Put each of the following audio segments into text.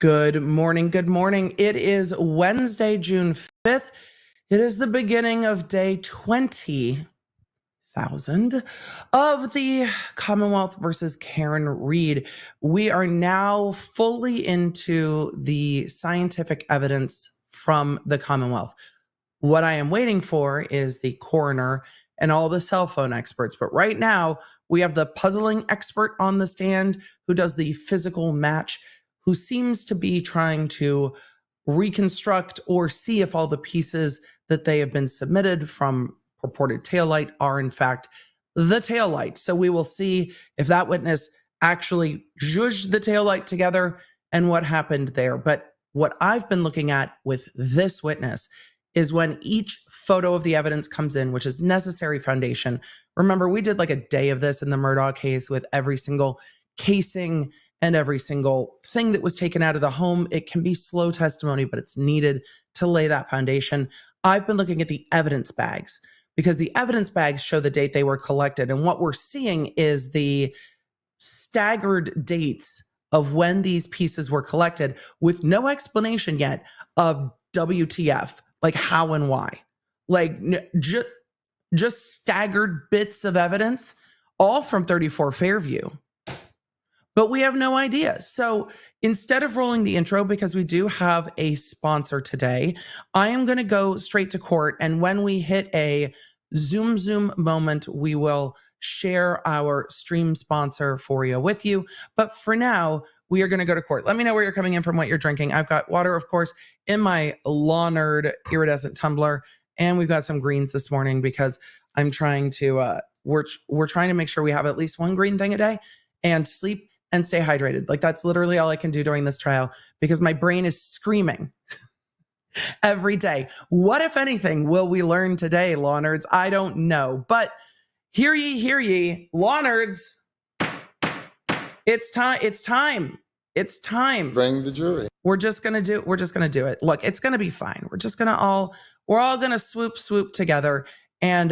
Good morning. Good morning. It is Wednesday, June 5th. It is the beginning of day 20,000 of the Commonwealth versus Karen Read. We are now fully into the scientific evidence from the Commonwealth. What I am waiting for is the coroner and all the cell phone experts. But right now, we have the puzzling expert on the stand who does the physical match, who seems to be trying to reconstruct or see if all the pieces that they have been submitted from purported taillight are in fact the taillight. So we will see if that witness actually zhuzhed the taillight together and what happened there. But what I've been looking at with this witness is when each photo of the evidence comes in, which is necessary foundation. Remember, we did like a day of this in the Murdaugh case with every single casing and every single thing that was taken out of the home. It can be slow testimony, but it's needed to lay that foundation. I've been looking at the evidence bags because the evidence bags show the date they were collected. And what we're seeing is the staggered dates of when these pieces were collected with no explanation yet of WTF, like how and why. Like just staggered bits of evidence, all from 34 Fairview. But we have no idea. So instead of rolling the intro, because we do have a sponsor today, I am going to go straight to court. And when we hit a Zoom moment, we will share our stream sponsor Foreo with you. But for now, we are going to go to court. Let me know where you're coming in from, what you're drinking. I've got water, of course, in my Law Nerd iridescent tumbler. And we've got some greens this morning because I'm trying to, we're trying to make sure we have at least one green thing a day and sleep and stay hydrated. Like that's literally all I can do during this trial because my brain is screaming every day. What, if anything, will we learn today, Law Nerds? I don't know. But hear ye, Law Nerds. It's time. Bring the jury. We're just gonna do it. Look, it's gonna be fine. We're all gonna swoop together. And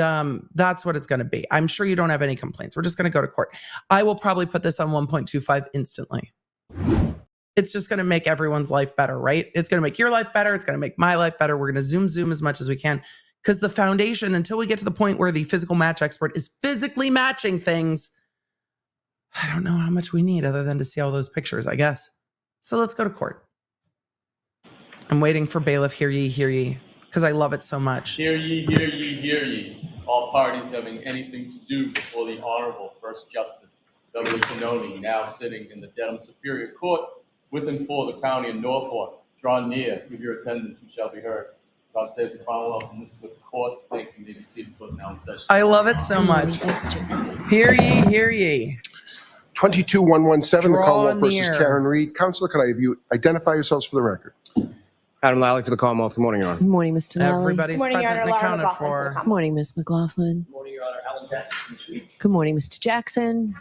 that's what it's going to be. I'm sure you don't have any complaints. We're just going to go to court. I will probably put this on 1.25 instantly. It's just going to make everyone's life better, right? It's going to make your life better. It's going to make my life better. We're going to zoom as much as we can because the foundation, until we get to the point where the physical match expert is physically matching things, I don't know how much we need other than to see all those pictures, I guess. So let's go to court. I'm waiting for bailiff. Hear ye. Because I love it so much. Hear ye. All parties having anything to do before the Honorable First Justice Beverly Cannoni, now sitting in the Dedham Superior Court with and for the County of Norfolk. Draw near, give your attendance, you shall be heard. God save the Commonwealth and this good court. Thank you. May be seated for now in session. I love it so much. Hear ye. 22117, the Commonwealth versus near. Karen Read. Counselor, can I have you identify yourselves for the record? Adam Lally for the Commonwealth. Good morning, Your Honor. Good morning, Mr. Lally. Everybody's Good morning, present and Your Honor. accounted for. Good morning, Ms. McLaughlin. Good morning, Your Honor. Alan Jackson, Suite. Good morning, Mr. Jackson.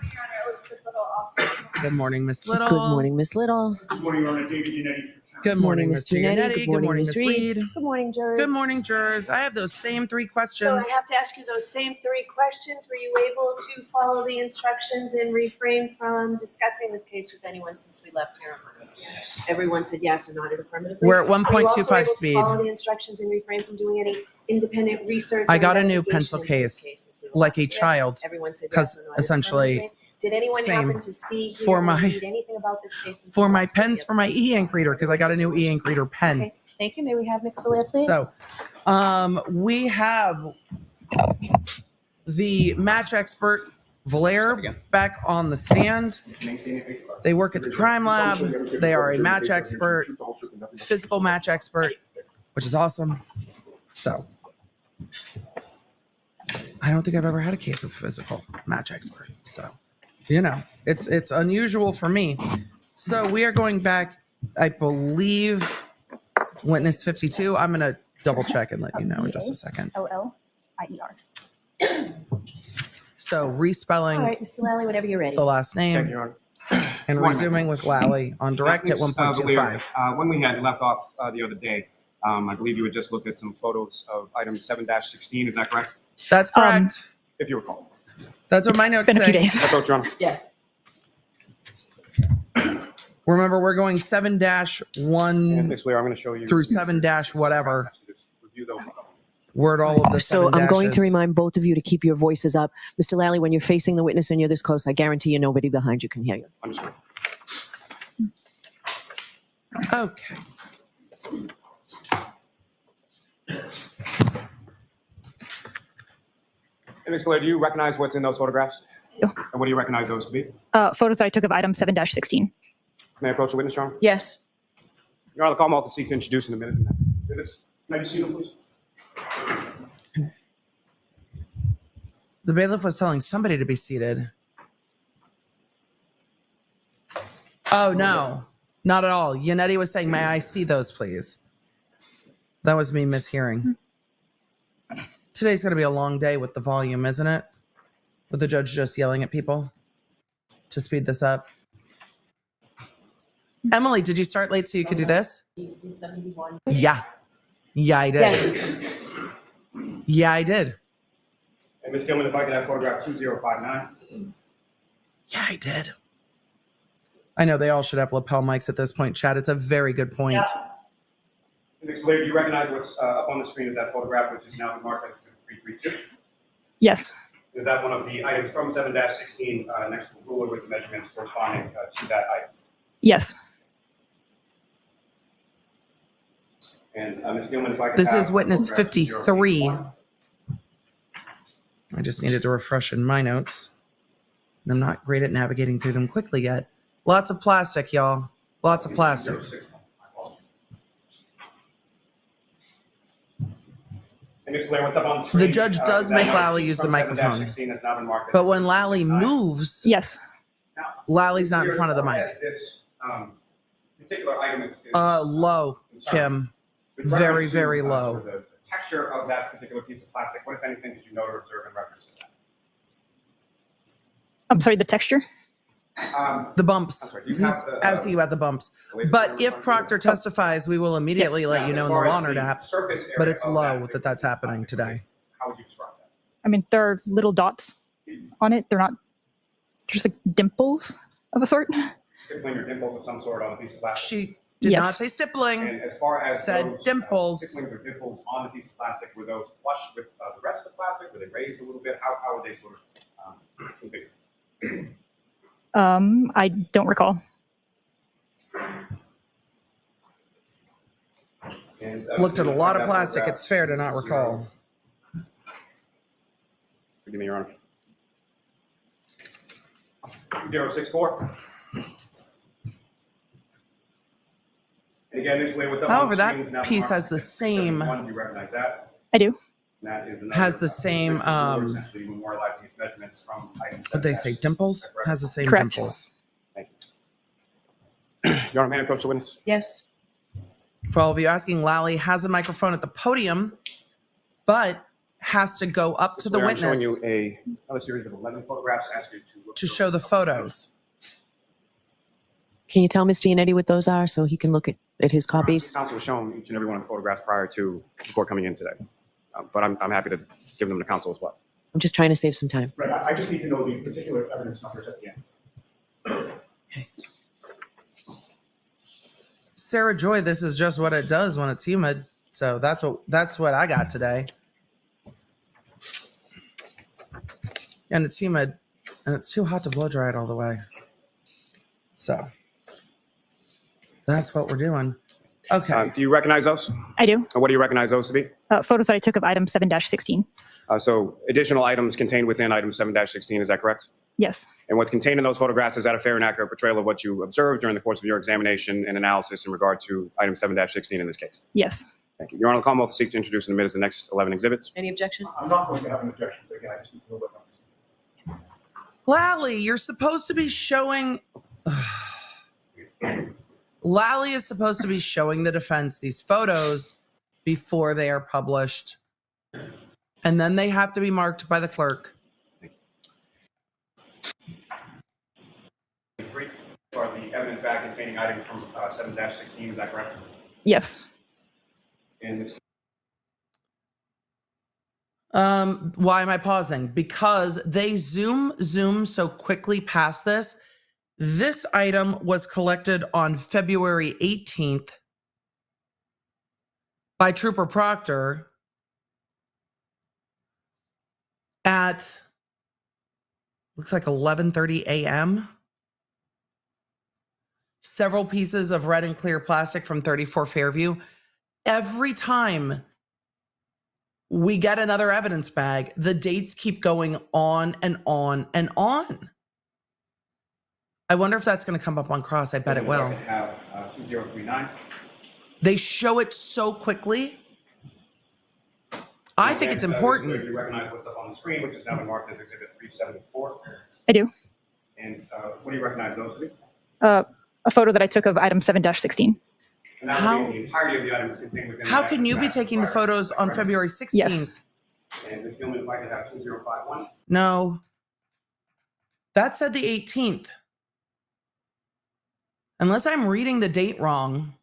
Good morning, Miss Little. Good morning, Miss Little. Good morning, Your Honor. David Unetti. Good morning, Mr. Unetti. Good morning, Miss Reed. Good morning, jurors. Good morning, jurors. I have those same three questions. So I have to ask you those same three questions. Were you able to follow the instructions and refrain from discussing this case with anyone since we left here? Everyone said yes or nodded affirmatively. We're at Are you also 1.25 able to speed. follow the instructions and refrain from doing any independent research? I or got a new investigation pencil into this case, case since we like left a today? child, Everyone said because yes or nodded essentially affirmatively. Did anyone same. happen to see, For hear, or my- read anything about this case? since for we my left pens here? for my e-ink reader, because I got a new e-ink reader pen. Okay, thank you. May we have Ms. Valier, please? So, we have the match expert, Valier, back on the stand. They work at the crime lab. They are a match expert, physical match expert, which is awesome. So, I don't think I've ever had a case with a physical match expert. So, you know, it's unusual for me. So we are going back, I believe, witness 52. I'm going to double check and let you know in just a second. O-L-I-E-R. So respelling All right, Mr. Lally, whenever you're ready. the last Thank you, name Your Honor. and resuming with Lally on direct at Ms. 1.25. Valier, when we had left off the other day, I believe you had just looked at some photos of item 7-16. Is that correct? That's correct. If you recall. That's what my notes Been a few say. days. I thought, Your Honor. Yes. Remember, we're going And 7-1 Ms. Lear, I'm going to show you through 7-whatever. Just review those. Word all of the So 7 I'm going to dashes. remind both of you to keep your voices up. Mr. Lally, when you're facing the witness and you're this close, I guarantee you nobody behind you can hear you. Understood. Okay. And Ms. Lear, do you recognize what's in those photographs? No. And what do you recognize those to be? Photos that I took of item 7-16. May I approach the witness, Your Honor? Yes. Your Honor, the call will seek to introduce in a minute. Exhibits. May I see them, please? The bailiff was telling somebody to be seated. Oh, no. Not at all. Yannetti was saying, may I see those, please? That was me mishearing. Today's going to be a long day with the volume, isn't it? With the judge just yelling at people to speed this up. Emily, did you start late so you could do this? Yeah. Yeah, I did. Yes. Yeah, I did. And Ms. Gilman, if I could have photograph 2059. Yeah, I did. I know they all should have lapel mics at this point, Chad. It's a very good point. And Ms. Lear, do you recognize what's up on the screen is that photograph, which is now been marked as 332? Yes. Is that one of the items from 7-16 next to the ruler with the measurements corresponding to that item? Yes. And Ms. Gilman, if I could This have is witness photograph 53. 2081. I just needed to refresh in my notes. I'm not great at navigating through them quickly yet. Lots of plastic, y'all. Lots of plastic. 061. My apologies. And Ms. Blair, what's up on the screen? The judge does is that make one Lally use the from microphone. 7-16 that's now been marked as But when Lally 269. moves, Yes. Now, Lally's not in here, front of the as far mic. as This particular item is Low, concerned, Kim. with Very, reference to, very low. sort of the texture of that particular piece of plastic, what, if anything, did you note or observe in reference to I'm sorry, the texture? that? The bumps. I'm sorry, do you He's have the, asking about the bumps. But if Proctor testifies, we will immediately let you know in the law app. But it's low that that's happening today. How would you describe that? I mean, there are little dots on it. They're not just like dimples of a sort. Stippling or dimples of some sort on a piece of plastic? She did Yes. not say stippling. And as far as Said those, dimples. stipplings or dimples on the piece of plastic, were those flush with the rest of the plastic? Were they raised a little bit? How were they sort of configured? I don't recall. And, Looked at a lot of that plastic. photograph, It's fair to not recall. Forgive me, Your Honor. 064. And again, Ms. Leigh, what's up on However, the that screen is now piece marked has the as same- 71. Do you recognize that? I do. And that is another, Has the same, essentially memorializing its measurements from items. What they say, dimples? Has the same Correct. dimples. Thank you. Your Honor, may I approach the witness? Yes. For all of you asking, Lally has a microphone at the podium, but has to go up to the I'm showing witness you another series of 11 photographs. Ask you to look to through. show the photos. Can you tell Mr. Yannetti what those are so he can look at his copies? Counsel was shown each and every one of the photographs prior to the court coming in today. But I'm happy to give them to counsel as well. I'm just trying to save some time. Right, I just need to know the particular evidence numbers at the end. Sarah Joy, this is just what it does when it's humid. So that's what I got today. And it's humid and it's too hot to blow dry it all the way. So that's what we're doing. Okay. Do you recognize those? I do. And what do you recognize those to be? Photos that I took of item 7-16. So additional items contained within item 7-16, is that correct? Yes. And what's contained in those photographs, is that a fair and accurate portrayal of what you observed during the course of your examination and analysis in regard to item 7-16 in this case? Yes. Thank you. Your Honor, the Commonwealth will seek to introduce in a minute the next 11 exhibits. Any objection? I'm not going to have an objection, but again, I just need to know what numbers. Lally, you're supposed to be showing. Lally is supposed to be showing the defense these photos before they are published. And then they have to be marked by the clerk. Three are the evidence bag containing items from 7-16, is that correct? Yes. And this Why am I pausing? Because they zoom so quickly past this. This item was collected on February 18th by Trooper Proctor at, looks like 11:30 a.m. Several pieces of red and clear plastic from 34 Fairview. Every time we get another evidence bag, the dates keep going on and on and on. I wonder if that's going to come up on cross. I bet it will. Have 2039. They show it so quickly. I think it's important. You recognize what's up on the screen, which is now been marked as Exhibit 374. I do. And what do you recognize those to be? A photo that I took of item 7-16. And that would be the entirety of the items contained within. How can you be taking the photos on February 16th? Yes. And this gentleman would like to have 2051. No. That said the 18th. Unless I'm reading the date wrong.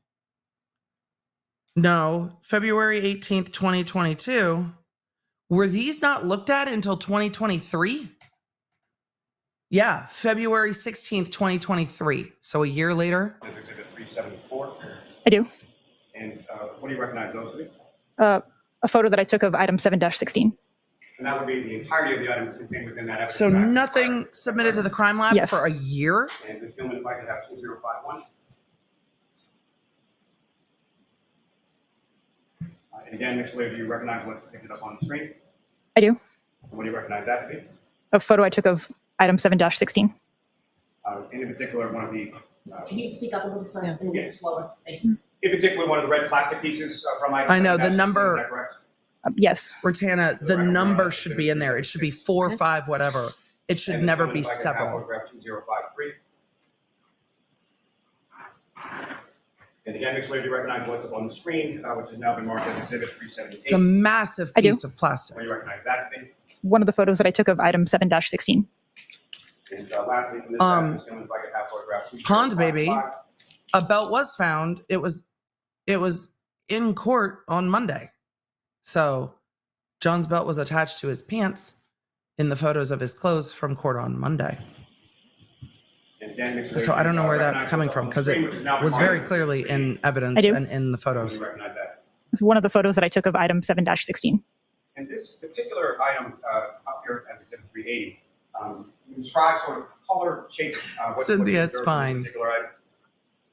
No, February 18th, 2022. Were these not looked at until 2023? Yeah, February 16th, 2023. So a year later. Exhibit 374. I do. And what do you recognize those to be? A photo that I took of item 7-16. And that would be the entirety of the items contained within that. So nothing submitted to the crime lab Yes. for a year? And this gentleman would like to have 2051. And again, next wave, do you recognize what's depicted up on the screen? I do. And what do you recognize that to be? A photo I took of item 7-16. In particular, one of the. Can you speak up a little bit, a little Yes. slower? Thank you. In particular, one of the red plastic pieces from item. I know, the 7-16, number- Is that correct? Yes. Rotana, the number should be in there. It should be 4, 5, whatever. It should And this never gentleman be would like to have several. photograph 2053. And again, next wave, do you recognize what's up on the screen, which has now been marked as Exhibit 378? It's a massive I do. piece of plastic. What do you recognize that to be? One of the photos that I took of item 7-16. And lastly, from this batch, this gentleman would like to have photograph 2055. Pond baby. A belt was found. It was in court on Monday. So John's belt was attached to his pants in the photos of his clothes from court on Monday. And again, next wave, So I don't know where that's recognize coming what's up from on the because screen, it which has now been was marked very as clearly in 3. evidence I do. and in the What do photos. you recognize that? It's one of the photos that I took of item 7-16. And this particular item up here as Exhibit 380, you describe sort of color, shape. What Cynthia, you it's observed in this fine. particular item.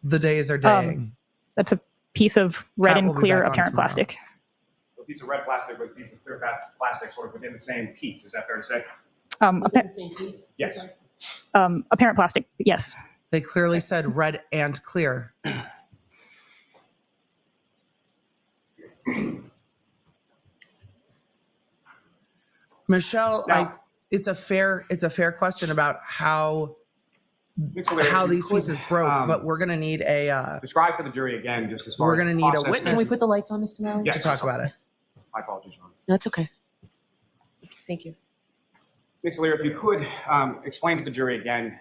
The days are daying. That's a piece of red Pat and will be clear back on apparent tomorrow. plastic. A piece of red plastic with a piece of clear plastic sort of within the same piece. Is that fair to say? Within the same piece? Yes. Apparent plastic, yes. They clearly said red and clear. Michelle, Now- it's a fair question about how these pieces broke, but we're gonna need a Describe for the jury again, just as far We're as gonna the need a process witness. Can we is- put the lights on, Mr. Mallory? Yes. to talk about it. My apologies, Your Honor. No, it's okay. Thank you. Ms. Valier, if you could explain to the jury again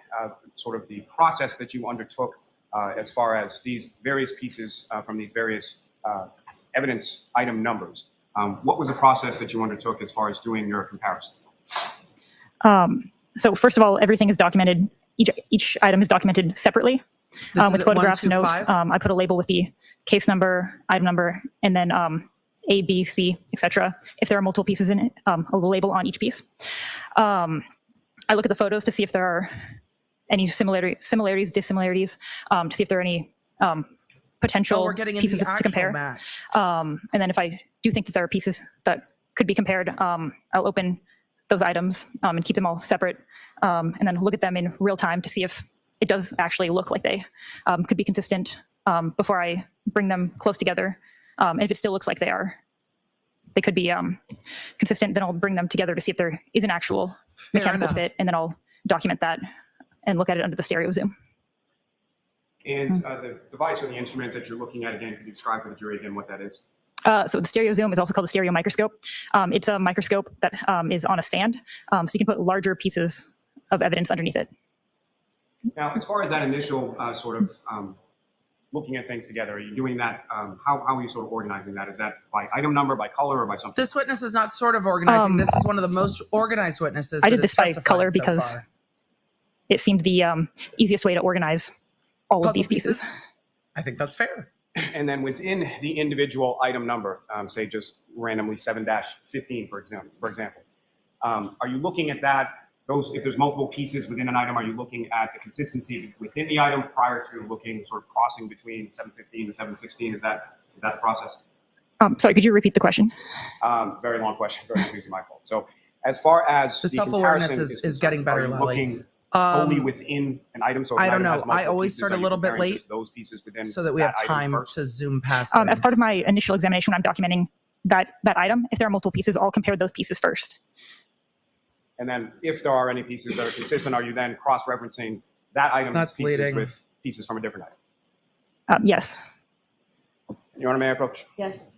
sort of the process that you undertook as far as these various pieces from these various evidence item numbers. What was the process that you undertook as far as doing your comparison? So first of all, everything is documented. Each item is documented separately This is with at photographs, 1, 2, notes. 5? I put a label with the case number, item number, and then A, B, C, etc. If there are multiple pieces in it, a label on each piece. I look at the photos to see if there are any similarities, dissimilarities, to see if there are any potential So we're getting into pieces the to actual compare. match. And then if I do think that there are pieces that could be compared, I'll open those items and keep them all separate, and then look at them in real time to see if it does actually look like they could be consistent before I bring them close together. And if it still looks like they could be consistent, then I'll bring them together to see if there is an actual mechanical enough. fit, and then I'll document that and look at it under the stereo zoom. And the device or the instrument that you're looking at, again, could you describe for the jury again what that is? So the stereo zoom is also called a stereo microscope. It's a microscope that is on a stand, so you can put larger pieces of evidence underneath it. Now, as far as that initial sort of looking at things together, are you doing that? How are you sort of organizing that? Is that by item number, by color, or by something? This witness is not sort of organizing. This is one of the most organized witnesses. I that did has this by testified color so because far. it seemed the easiest way to organize all of these pieces. I think that's fair. And then within the individual item number, say just randomly 7-15, for example, are you looking at that? If there's multiple pieces within an item, are you looking at the consistency within the item prior to looking sort of crossing between 715 and 716? Is that the process? Sorry, could you repeat the question? Very long question, very confusing, my fault. So as far as The self-awareness is getting better, Lally. looking solely within an item? So if I an don't item has know. I multiple always pieces, start a are you little bit comparing late just those pieces within so that we have that item time first? to zoom past As part of things. my initial examination, when I'm documenting that item, if there are multiple pieces, I'll compare those pieces first. And then if there are any pieces that are consistent, are you then cross-referencing that item's That's pieces leading. with pieces from a different item? Yes. Your Honor, may I approach? Yes.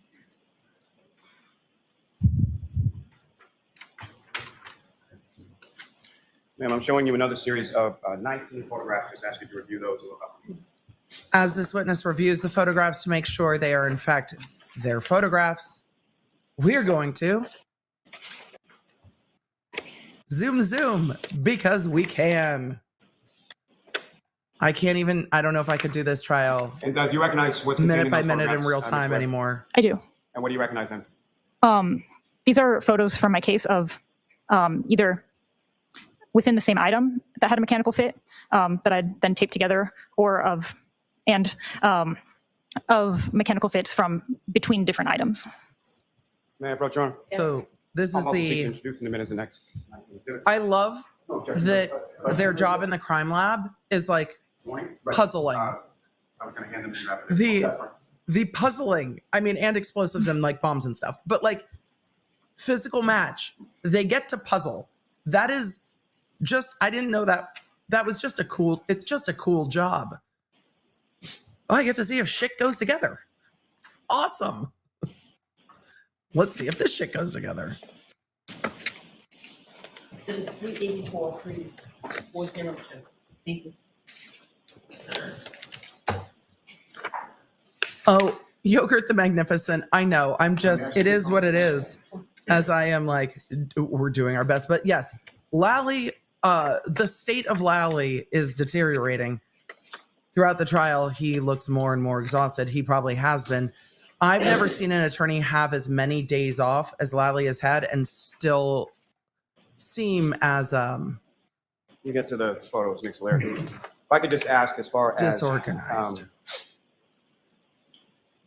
Ma'am, I'm showing you another series of 19 photographs. Just ask you to review those a little bit. As this witness reviews the photographs to make sure they are in fact their photographs, we're going to zoom because we can. I don't know if I could do this trial And do you recognize what's contained minute in by those minute in photographs, real Ms. time Webb? anymore. I do. And what do you recognize them? These are photos from my case of either within the same item that had a mechanical fit that I'd then taped together, or of mechanical fits from between different items. May I approach, Your Honor? So this is I'll also seek to the, introduce in a minute as the next 19 exhibits. I love that their job in the crime lab is like puzzling. I was going to hand them to you after this. That's fine. The puzzling, I mean, and explosives and like bombs and stuff, but like physical match, they get to puzzle. That is just, I didn't know that. That was just it's just a cool job. Oh, I get to see if shit goes together. Awesome. Let's see if this shit goes together. 384, 3402. Thank you. Oh, Yogurt the Magnificent. I know. It is what it is. As I am like, we're doing our best. But yes, Lally, the state of Lally is deteriorating. Throughout the trial, he looks more and more exhausted. He probably has been. I've never seen an attorney have as many days off as Lally has had and still seem as You get to the photos, Ms. Larry. If I could just ask, as far as disorganized.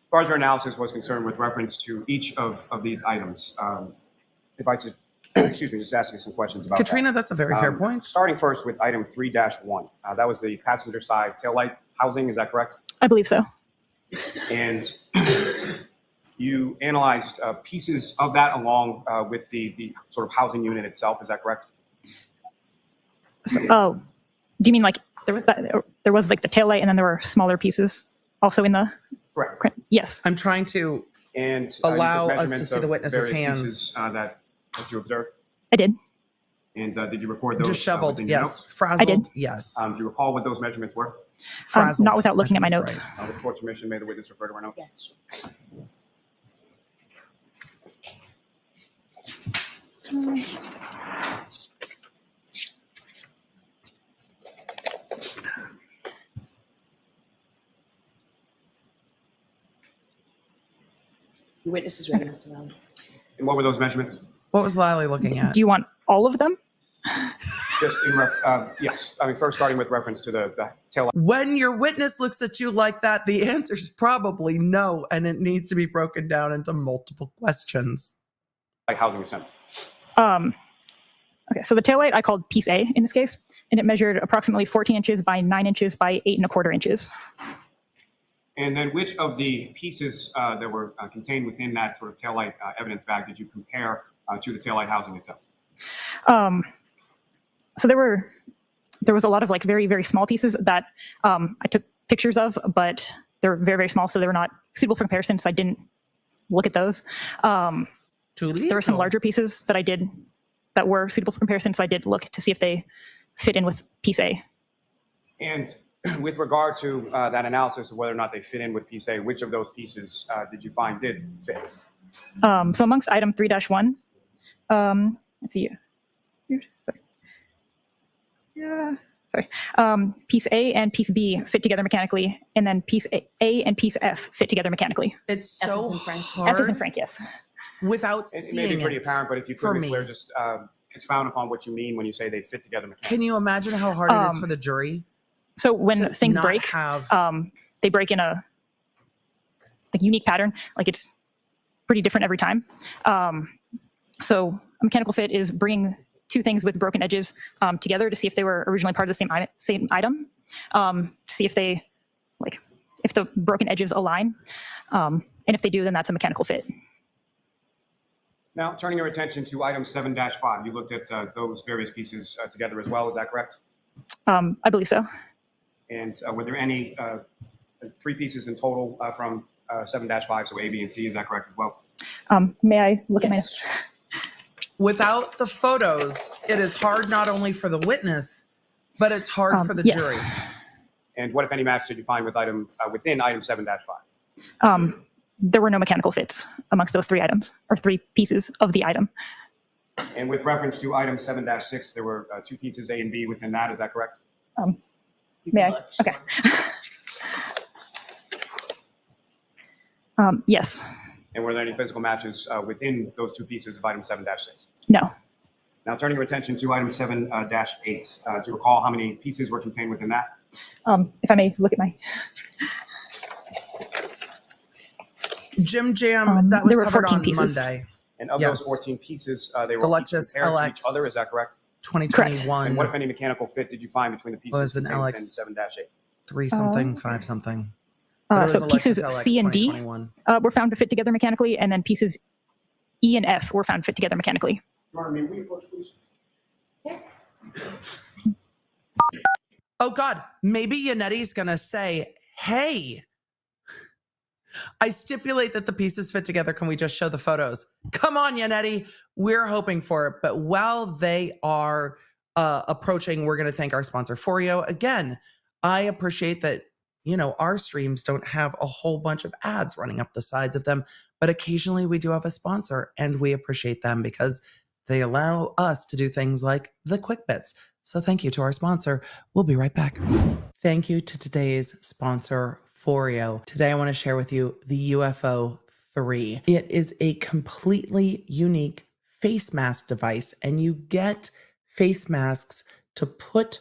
as far as your analysis was concerned with reference to each of these items, if I could, excuse me, just ask you some questions about Katrina, that. that's a very fair point. Starting first with item 3-1. That was the passenger side taillight housing, is that correct? I believe so. And you analyzed pieces of that along with the sort of housing unit itself, is that correct? So, oh, do you mean like there was like the taillight and then there were smaller pieces also in the? Correct. Yes. I'm trying to And allow you took us to measurements see the of witness's various hands. pieces, that you observed? I did. And did you record those? Disheveled, within your yes. notes? Frazzled, I did. yes. Do you recall what those measurements were? Frazzled, not without I looking at think my that's notes. right. With the court's permission, may the witness refer to our notes? Yes. The witness is ready, Mr. Mallory. And what were those measurements? What was Lally looking at? Do you want all of them? Just in yes. I mean, first starting with reference to the tail When your witness looks at you like that, the answer is probably no, and it needs to be broken down into multiple questions. light housing assembly. Okay, so the taillight I called piece A in this case, and it measured approximately 14 inches by 9 inches by 8¼ inches. And then which of the pieces that were contained within that sort of taillight evidence bag did you compare to the taillight housing itself? So there was a lot of like very, very small pieces that I took pictures of, but they're very, very small, so they were not suitable for comparison, so I didn't look at those. There were some larger pieces that I did that were suitable for comparison, so I did look to see if they fit in with piece A. And with regard to that analysis of whether or not they fit in with piece A, which of those pieces did you find did fit? So amongst item 3-1, let's see. Sorry. Yeah. piece A and piece B fit together mechanically, and then piece A and piece F fit together mechanically. It's so hard F is in Frank, yes. without It seeing may be pretty it apparent, but if you for could, me. Claire, just expound upon what you mean when you say they fit together mechanically. Can you imagine how hard it is for the jury? So when to things not break, have- they break in a unique pattern. Like it's pretty different every time. So a mechanical fit is bringing two things with broken edges together to see if they were originally part of the same item, to see if they, like, if the broken edges align. And if they do, then that's a mechanical fit. Now, turning your attention to item 7-5, you looked at those various pieces together as well, is that correct? I believe so. And were there any 3 pieces in total from 7-5, so A, B, and C, is that correct as well? May I look at my notes? Without the photos, it is hard not only for the witness, but it's hard for the yes. jury. And what, if any, match did you find with within item 7-5? There were no mechanical fits amongst those 3 items, or 3 pieces of the item. And with reference to item 7-6, there were 2 pieces, A and B, within that, is that correct? May I? Okay. Yes. And were there any physical matches within those 2 pieces of item 7-6? No. Now, turning your attention to item 7-8, do you recall how many pieces were contained within that? If I may look at my... Jim Jam, that was there were covered 14 on pieces. Monday. And of those 14 pieces, they were The each Lexus compared to each LX other, is that correct? 2021. And what, if any, mechanical fit did you find between the pieces Was an contained LX within 7-8? 3 something, 5 something. But it was So a pieces Lexus LX C and D 2021. were found to fit together mechanically, and then pieces E and F were found to fit together mechanically. Martin, may we approach, please? Oh God, maybe Yannetti's gonna say, hey, I stipulate that the pieces fit together. Can we just show the photos? Come on, Yannetti. We're hoping for it. But while they are approaching, we're going to thank our sponsor, Foreo. Again, I appreciate that, our streams don't have a whole bunch of ads running up the sides of them, but occasionally we do have a sponsor, and we appreciate them because they allow us to do things like the quick bits. So thank you to our sponsor. We'll be right back. Thank you to today's sponsor, Foreo. Today, I want to share with you the UFO 3. It is a completely unique face mask device, and you get face masks to put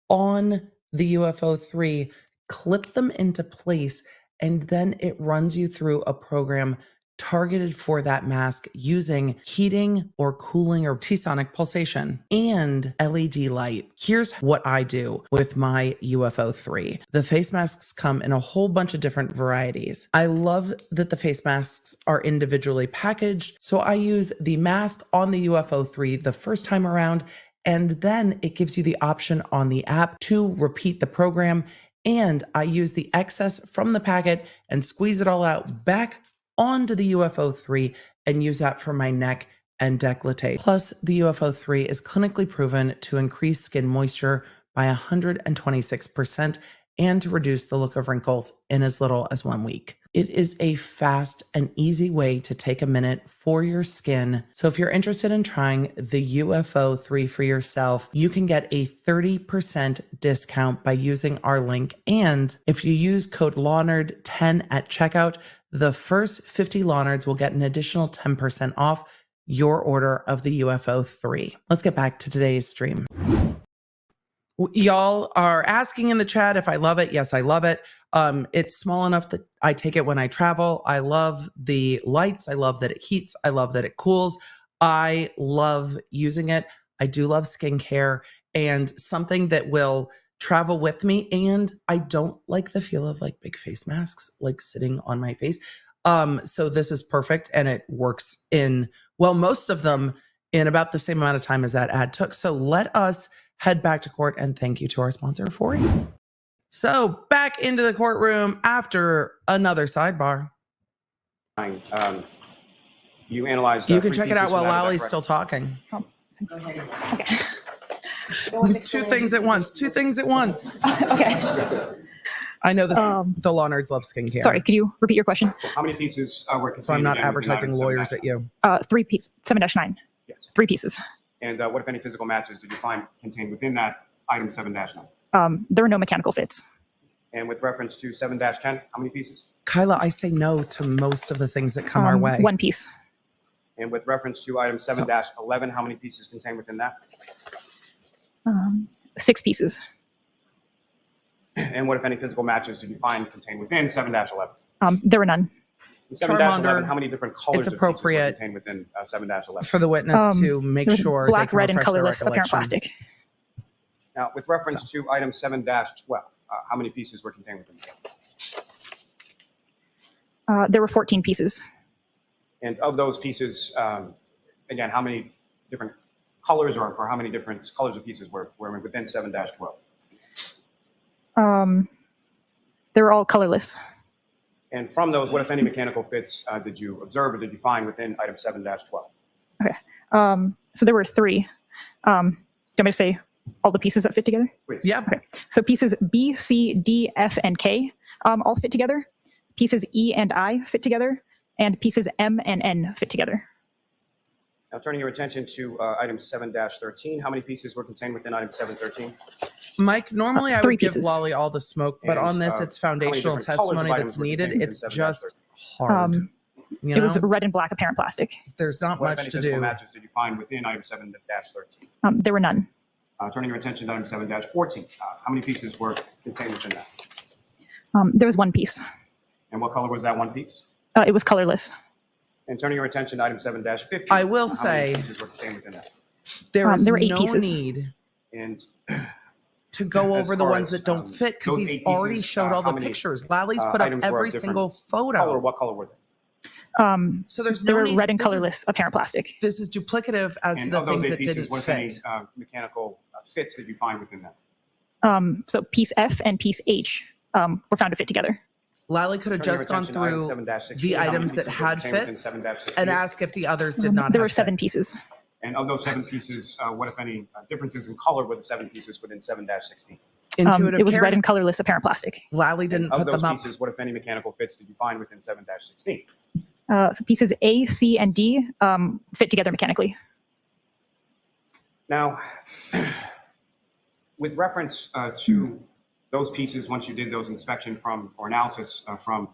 on the UFO 3, clip them into place, and then it runs you through a program targeted for that mask using heating or cooling or T-sonic pulsation and LED light. Here's what I do with my UFO 3. The face masks come in a whole bunch of different varieties. I love that the face masks are individually packaged, so I use the mask on the UFO 3 the first time around, and then it gives you the option on the app to repeat the program, and I use the excess from the packet and squeeze it all out back onto the UFO 3 and use that for my neck and décolleté. Plus, the UFO 3 is clinically proven to increase skin moisture by 126% and to reduce the look of wrinkles in as little as 1 week. It is a fast and easy way to take a minute for your skin. So if you're interested in trying the UFO 3 for yourself, you can get a 30% discount by using our link. And if you use code LAWNERD10 at checkout, the first 50 Lawnards will get an additional 10% off your order of the UFO 3. Let's get back to today's stream. Y'all are asking in the chat if I love it. Yes, I love it. It's small enough that I take it when I travel. I love the lights. I love that it heats. I love that it cools. I love using it. I do love skincare and something that will travel with me. And I don't like the feel of like big face masks, like sitting on my face. So this is perfect. And it works in, well, most of them in about the same amount of time as that ad took. So let us head back to court, and thank you to our sponsor, Foreo. So back into the courtroom after another sidebar. You analyzed. You can check it out while Lally's still talking. Go ahead. Okay. Two things at once. Two things at once. Okay. I know this. The law nerds love skincare. Sorry, could you repeat your question? How many pieces were contained? So I'm not within advertising item lawyers 7-9? at you. 3 pieces, 7-9. Yes. 3 pieces. And what, if any, physical matches did you find contained within that item 7-9? There were no mechanical fits. And with reference to 7-10, how many pieces? Kyla, I say no to most of the things that come our way. One piece. And with reference to item 7-11, how many pieces contained within that? 6 pieces. And what, if any, physical matches did you find contained within 7-11? There were none. 7-11, how many different colors it's of pieces were appropriate contained within 7-11? for the witness to make There was sure black, they can red, and refresh their colorless apparent recollection. plastic. Now, with reference to item 7-12, how many pieces were contained within that? There were 14 pieces. And of those pieces, again, how many different colors or how many different colors of pieces were within 7-12? They were all colorless. And from those, what, if any, mechanical fits did you observe or did you find within item 7-12? Okay. So there were 3. Do you want me to say all the pieces that fit together? Please. Yeah. Okay. So pieces B, C, D, F, and K all fit together. Pieces E and I fit together. And pieces M and N fit together. Now, turning your attention to item 7-13, how many pieces were contained within item 7-13? Mike, normally I 3 would pieces. give Lolly all the smoke, but And, on this, it's how many foundational different colors of testimony items that's were needed. contained It's within 7-13? just hard. You It was know? red and black apparent plastic. There's not What, if much any, to physical do. matches did you find within item 7-13? There were none. Turning your attention to item 7-14, how many pieces were contained within that? There was 1 piece. And what color was that one piece? It was colorless. And turning your attention to item 7-15, I will how say- many pieces were contained within that? There is there were 8 no pieces. need And to go As over the far ones as, that don't fit because those he's 8 already pieces, showed all how the many, pictures. Lally's put up items were of every different single photo. color, what color were they? So there's There no were need. red and this is- colorless apparent plastic. This is duplicative as to And the of those things 8 that pieces, didn't what, if any, fit. mechanical fits did you find within that? So piece F and piece H were found to fit together. Lally could have Turning your just gone attention to item through 7-16, the how many items that pieces were had contained within fits 7-16? and ask if the others did not There have were 7 fits. pieces. And of those 7 pieces, what, if any, differences in color were the 7 pieces within 7-16? Intuitive It was Karen, red and colorless apparent plastic. Lally didn't Of put those them up. pieces, what, if any, mechanical fits did you find within 7-16? So pieces A, C, and D fit together mechanically. Now, with reference to those pieces, once you did those inspection from or analysis from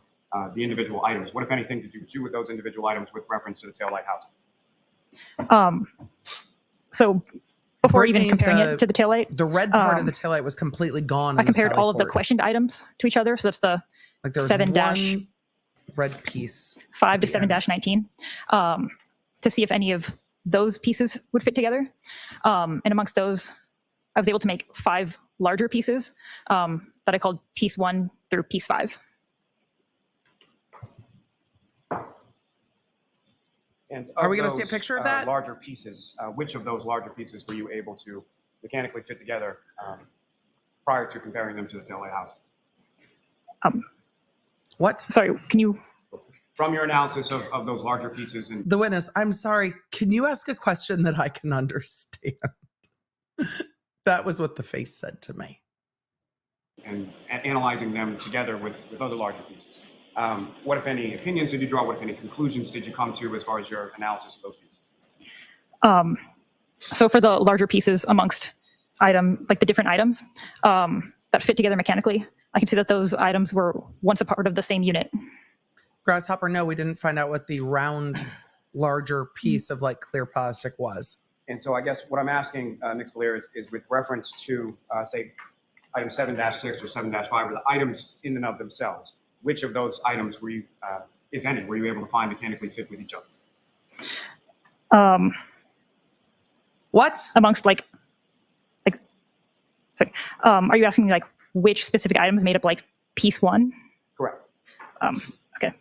the individual items, what, if anything, did you do with those individual items with reference to the taillight housing? So before Brittany, even comparing the- it to the taillight, The red part of the taillight was completely gone. I in the compared Sally all of the port. questioned items to each other. So that's the Like there was 7-5 one red piece. to at the end. 7-19 to see if any of those pieces would fit together. And amongst those, I was able to make 5 larger pieces that I called piece 1 through piece 5. And Are of we gonna see a those, picture of that? Larger pieces, which of those larger pieces were you able to mechanically fit together prior to comparing them to the taillight housing? What? Sorry, can you? From your analysis of those larger pieces and The witness, I'm sorry. Can you ask a question that I can understand? That was what the face said to me. analyzing them together with other larger pieces. What, if any, opinions did you draw? What, if any, conclusions did you come to as far as your analysis of those pieces? So for the larger pieces amongst like the different items that fit together mechanically, I can see that those items were once a part of the same unit. Grasshopper, no, we didn't find out what the round, larger piece of like clear plastic was. And so I guess what I'm asking, Mr. Valier, is with reference to, say, item 7-6 or 7-5, or the items in and of themselves, which of those items were you, if any, were you able to find mechanically fit with each other? What? Amongst sorry, are you asking me like which specific items made up like piece 1? Correct. Okay,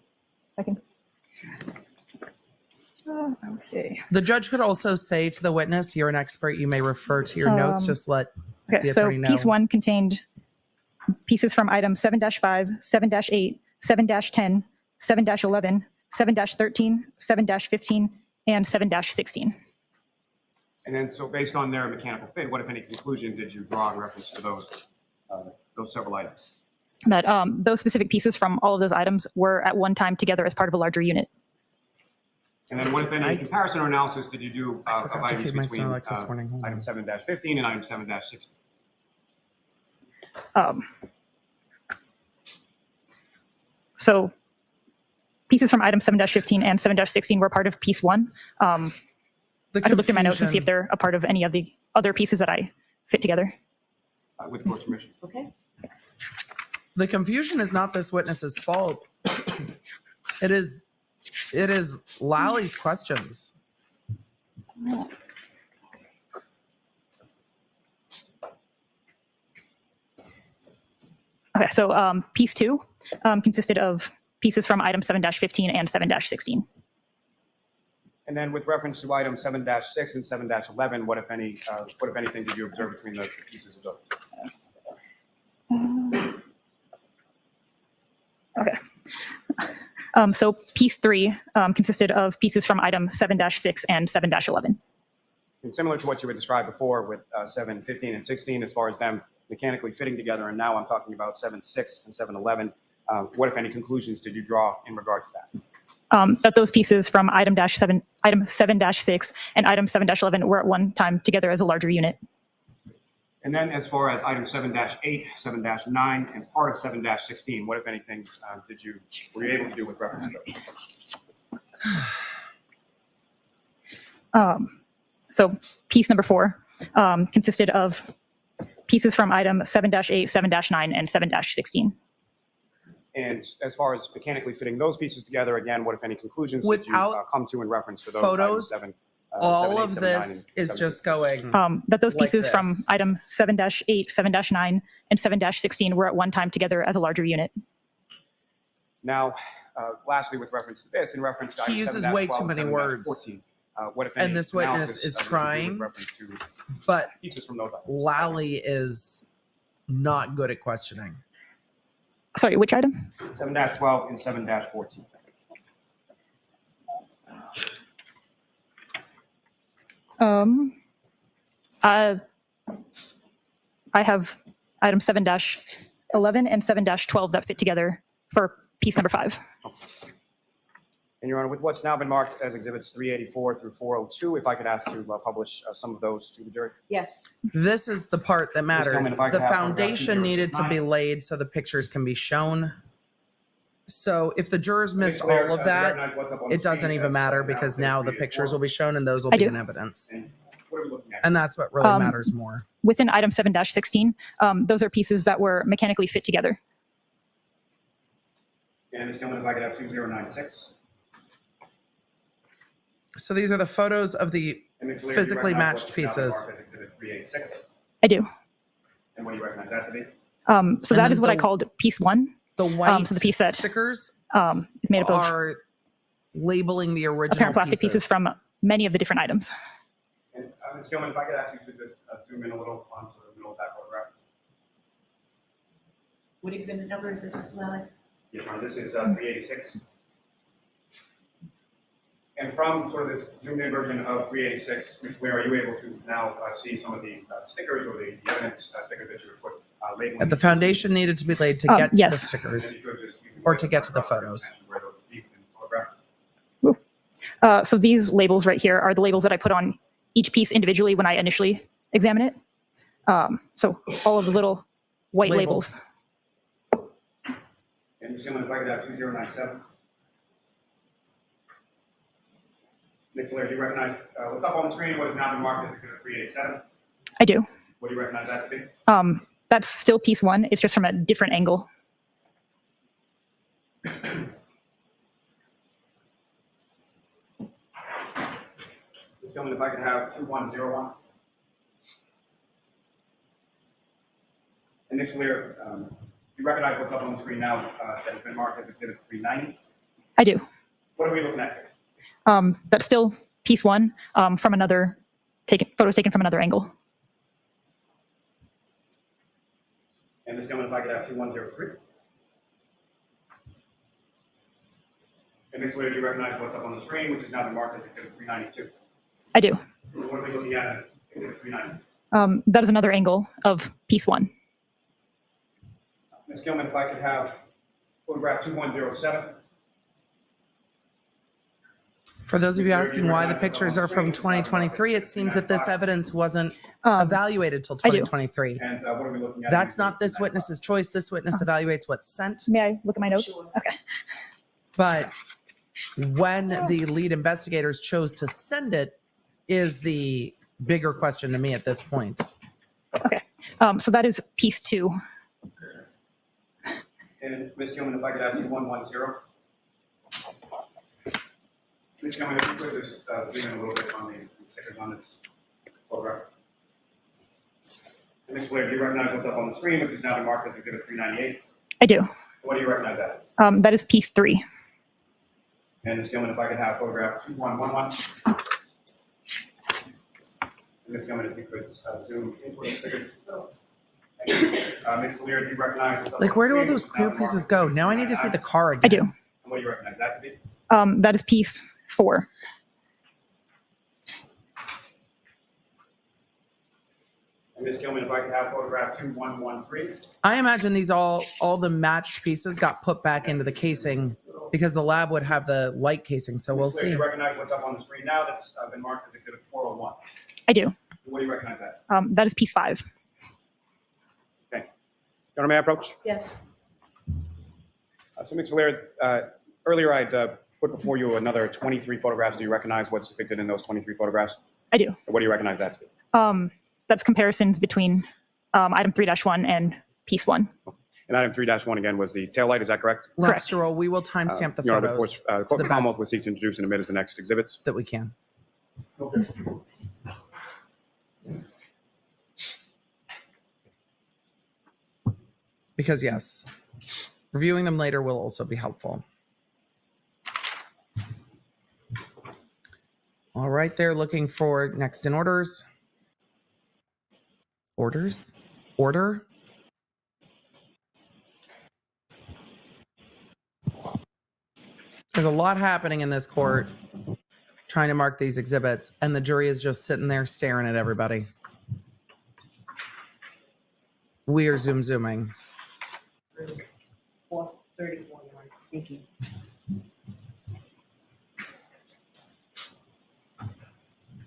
I can. Okay. The judge could also say to the witness, you're an expert, you may refer to your notes, just let Okay, the so attorney know. piece 1 contained pieces from items 7-5, 7-8, 7-10, 7-11, 7-13, 7-15, and 7-16. And then, so based on their mechanical fit, what, if any, conclusion did you draw in reference to those several items? That those specific pieces from all of those items were at one time together as part of a larger unit. And then what, if any, comparison or analysis did you do of forgot to items feed my between Snorlax this morning. Hold item on. 7-15 and item 7-16? So pieces from item 7-15 and 7-16 were part of piece 1. I could look through my notes and see if they're a part of any of the other pieces that I fit together. With the court's permission. Okay. The confusion is not this witness's fault. It is Lally's questions. Okay, so piece 2 consisted of pieces from item 7-15 and 7-16. And then with reference to item 7-6 and 7-11, what if anything did you observe between the pieces of those? Okay. So piece 3 consisted of pieces from item 7-6 and 7-11. And similar to what you had described before with 7-15 and 16, as far as them mechanically fitting together, and now I'm talking about 7-6 and 7-11, what, if any, conclusions did you draw in regard to that? That those pieces from item 7-6 and item 7-11 were at one time together as a larger unit. And then as far as item 7-8, 7-9, and part of 7-16, what, if anything, were you able to do with reference to those? So piece number 4 consisted of pieces from item 7-8, 7-9, and 7-16. And as far as mechanically fitting those pieces together, again, what, if any, conclusions did you Without come to in reference to those photos, items? all 7-8, of 7-9, this and is just going That those like pieces from this. item 7-8, 7-9, and 7-16 were at one time together as a larger unit. Now, lastly, with reference to this, in reference to He item uses 7-12, way too many 7-14, words. what, if any, And this witness analysis, is did you do with trying, reference to but pieces from those items? Lally is not good at questioning. Sorry, which item? 7-12 and 7-14. I have item 7-11 and 7-12 that fit together for piece number 5. And Your Honor, with what's now been marked as exhibits 384 through 402, if I could ask to publish some of those to the jury. Yes. This is the part that matters. Gilman, if I The could have foundation paragraph needed to be 209. laid so the pictures can be shown. So if the jurors missed Claire, all of do you that, recognize what's up on the it doesn't screen even as, matter now because exhibit now the 384? pictures will be shown and those will I be do. in evidence. And what are we looking at? And that's what really matters more. Within item 7-16, those are pieces that were mechanically fit together. And Ms. Gilman, if I could have 2096. So these are the photos of the And Ms. Lear, do you physically recognize matched what's now been pieces. marked as exhibit 386? I do. And what do you recognize that to be? So And that then is what I the- called piece 1. The white so the piece that stickers is made up of are labeling the original apparent plastic pieces from many of the different items. And Ms. Gilman, if I could ask you to just zoom in a little onto the middle of that photograph. What exhibit number is this, Mr. Lally? Yes, Your Honor, this is 386. And from sort of this zoomed-in version of 386, Ms. Lear, are you able to now see some of the stickers or the evidence stickers that you would put labeling? And the foundation needed to be laid to get to the yes. stickers. And if you could just use the or way to the get to the photograph photos. mentioned where those would be in the photograph. So these labels right here are the labels that I put on each piece individually when I initially examine it. So all of the little white labels. And Ms. Gilman, if I could have 2097. Ms. Lear, do you recognize what's up on the screen? What has now been marked as exhibit 387? I do. What do you recognize that to be? That's still piece 1. It's just from a different angle. Ms. Gilman, if I could have 2101. And Ms. Lear, you recognize what's up on the screen now that has been marked as exhibit 390? I do. What are we looking at here? That's still piece 1 from another photo taken from another angle. And Ms. Gilman, if I could have 2103. And Ms. Lear, do you recognize what's up on the screen, which has now been marked as exhibit 392? I do. What are we looking at as exhibit 392? That is another angle of piece 1. Ms. Gilman, if I could have photograph 2107. For those of you asking why the pictures are from 2023, it seems that this evidence wasn't evaluated till I do. 2023. And what are we looking at? That's not this witness's choice. This witness evaluates what's sent. May I look at my notes? Sure. Okay. But when the lead investigators chose to send it is the bigger question to me at this point. Okay. So that is piece 2. And Ms. Gilman, if I could have 2110. Ms. Gilman, if you could just zoom in a little bit on the stickers on this photograph. And Ms. Blair, do you recognize what's up on the screen, which is now been marked as Exhibit 398? I do. What do you recognize that? That is piece 3. And Ms. Gilman, if I could have photograph 2111. And Ms. Gilman, if you could zoom into the stickers. Ms. Valier, do you recognize what's up Like, on where the do all screen, those which is clear now pieces marked go? as Now I need to see the car again. I do. And what do you recognize that to be? That is piece 4. And Ms. Gilman, if I could have photograph 2113. I imagine these all the matched pieces got put back into the casing because the lab would have the light casing. So we'll Ms. Blair, see. do you recognize what's up on the screen now that's been marked as Exhibit 401? I do. What do you recognize that? That is piece 5. Okay. Your Honor, may I approach? Yes. So, Ms. Valier, earlier I'd put before you another 23 photographs. Do you recognize what's depicted in those 23 photographs? I do. What do you recognize that to be? That's comparisons between item 3-1 and piece 1. And item 3-1 again was the taillight. Is that correct? Let's roll. We will timestamp the Your Honor, photos of course, to the Commonwealth best will seek to introduce and admit as the next exhibits. that we can. Okay. Because yes, reviewing them later will also be helpful. All right, they're looking for next in orders. Orders? Order? There's a lot happening in this court trying to mark these exhibits, and the jury is just sitting there staring at everybody. We are zooming. 434. Thank you.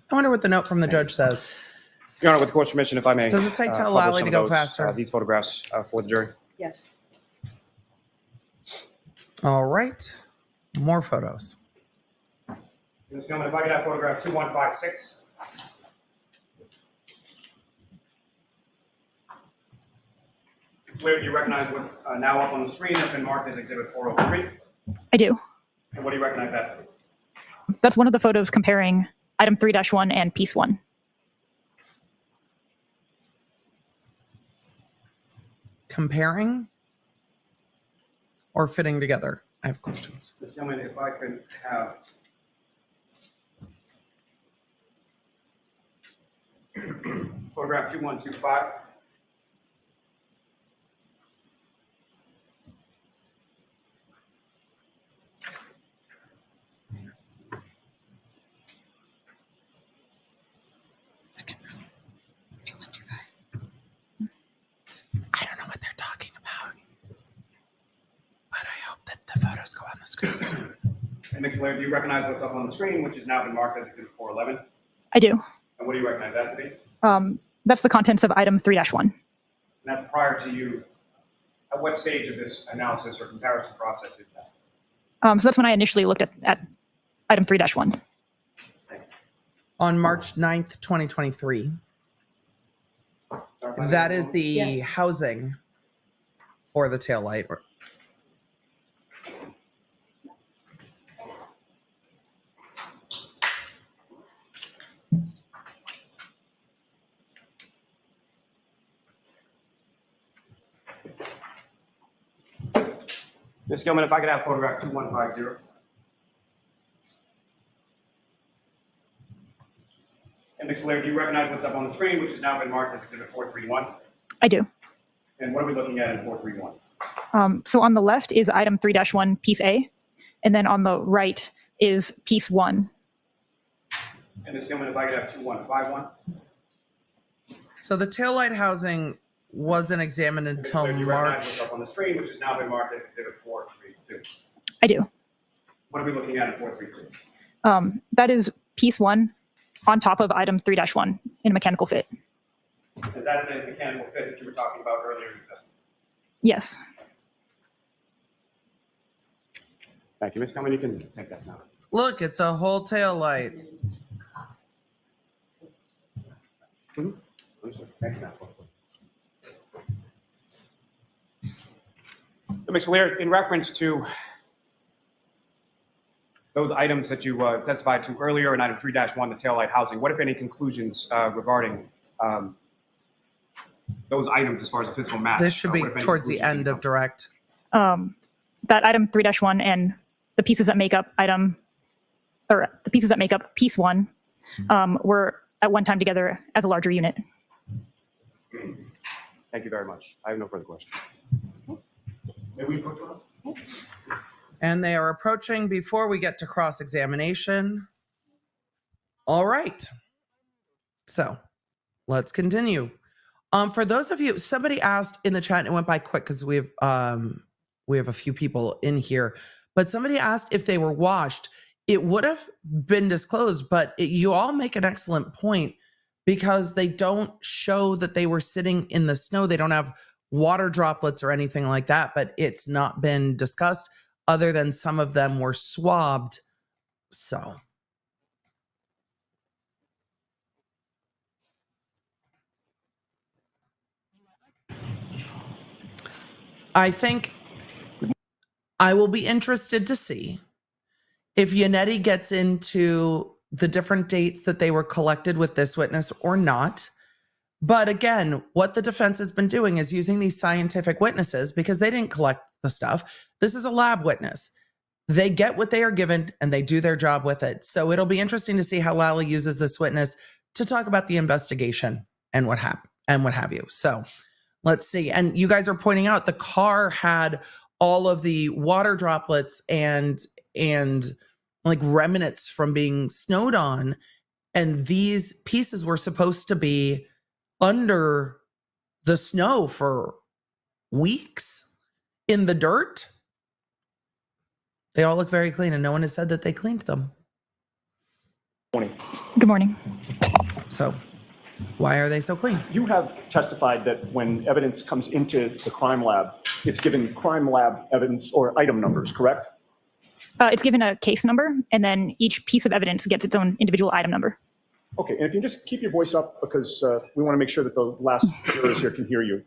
I wonder what the note from the judge says. Your Honor, with the court's permission, if I may. Does it say tell publish Lally some to of go those, faster? These photographs for the jury. Yes. All right, more photos. Ms. Gilman, if I could have photograph 2156. Where do you recognize what's now up on the screen that's been marked as Exhibit 403? I do. And what do you recognize that to be? That's one of the photos comparing item 3-1 and piece 1. Comparing or fitting together? I have questions. Ms. Gilman, if I could have photograph 2125. I don't know what they're talking about, but I hope that the photos go on the screen soon. And Ms. Blair, do you recognize what's up on the screen, which has now been marked as Exhibit 411? I do. And what do you recognize that to be? That's the contents of item 3-1. And that's prior to you. At what stage of this analysis or comparison process is that? So that's when I initially looked at item 3-1. On March 9th, 2023, that is the Yes. housing for the taillight. Ms. Gilman, if I could have photograph 2150. And Ms. Blair, do you recognize what's up on the screen, which has now been marked as Exhibit 431? I do. And what are we looking at in 431? So on the left is item 3-1, piece A, and then on the right is piece 1. And Ms. Gilman, if I could have 2151. So the taillight housing wasn't examined Ms. until Blair, do you recognize March. what's up on the screen, which has now been marked as Exhibit 432? I do. What are we looking at in 432? That is piece 1 on top of item 3-1 in a mechanical fit. Is that the mechanical fit that you were talking about earlier? Yes. Thank you, Ms. Kelman. You can take that now. Look, it's a whole tail light. Ms. Valier, in reference to those items that you testified to earlier in item 3-1, the taillight housing, what, if any, conclusions regarding those items as far as the physical mass? This should be towards the end of direct. That item 3-1 and the pieces that make up the pieces that make up piece 1 were at one time together as a larger unit. Thank you very much. I have no further questions. May we approach her? And they are approaching before we get to cross-examination. All right. So let's continue. For those of you, somebody asked in the chat, and it went by quick because we have a few people in here, but somebody asked if they were washed. It would have been disclosed, but you all make an excellent point because they don't show that they were sitting in the snow. They don't have water droplets or anything like that, but it's not been discussed other than some of them were swabbed. So. I think I will be interested to see if Yannetti gets into the different dates that they were collected with this witness or not. But again, what the defense has been doing is using these scientific witnesses because they didn't collect the stuff. This is a lab witness. They get what they are given and they do their job with it. So it'll be interesting to see how Lally uses this witness to talk about the investigation and what happened and what have you. So let's see. And you guys are pointing out the car had all of the water droplets and like remnants from being snowed on. And these pieces were supposed to be under the snow for weeks in the dirt. They all look very clean and no one has said that they cleaned them. Good morning. So why are they so clean? You have testified that when evidence comes into the crime lab, it's given crime lab evidence or item numbers, correct? It's given a case number, and then each piece of evidence gets its own individual item number. Okay, and if you just keep your voice up because we want to make sure that the last jurors here can hear you.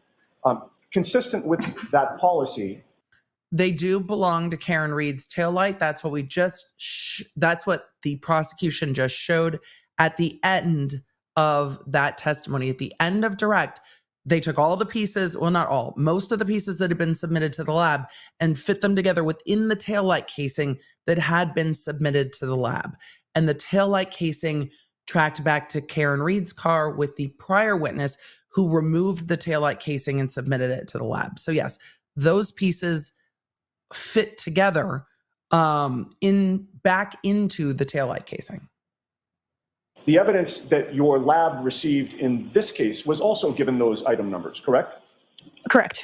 Consistent with that policy, they do belong to Karen Reed's taillight. That's what we just, that's what the prosecution just showed at the end of that testimony. At the end of direct, they took all the pieces, well, not all, most of the pieces that had been submitted to the lab and fit them together within the taillight casing that had been submitted to the lab. And the taillight casing tracked back to Karen Reed's car with the prior witness who removed the taillight casing and submitted it to the lab. So yes, those pieces fit together back into the taillight casing. the evidence that your lab received in this case was also given those item numbers, correct? Correct.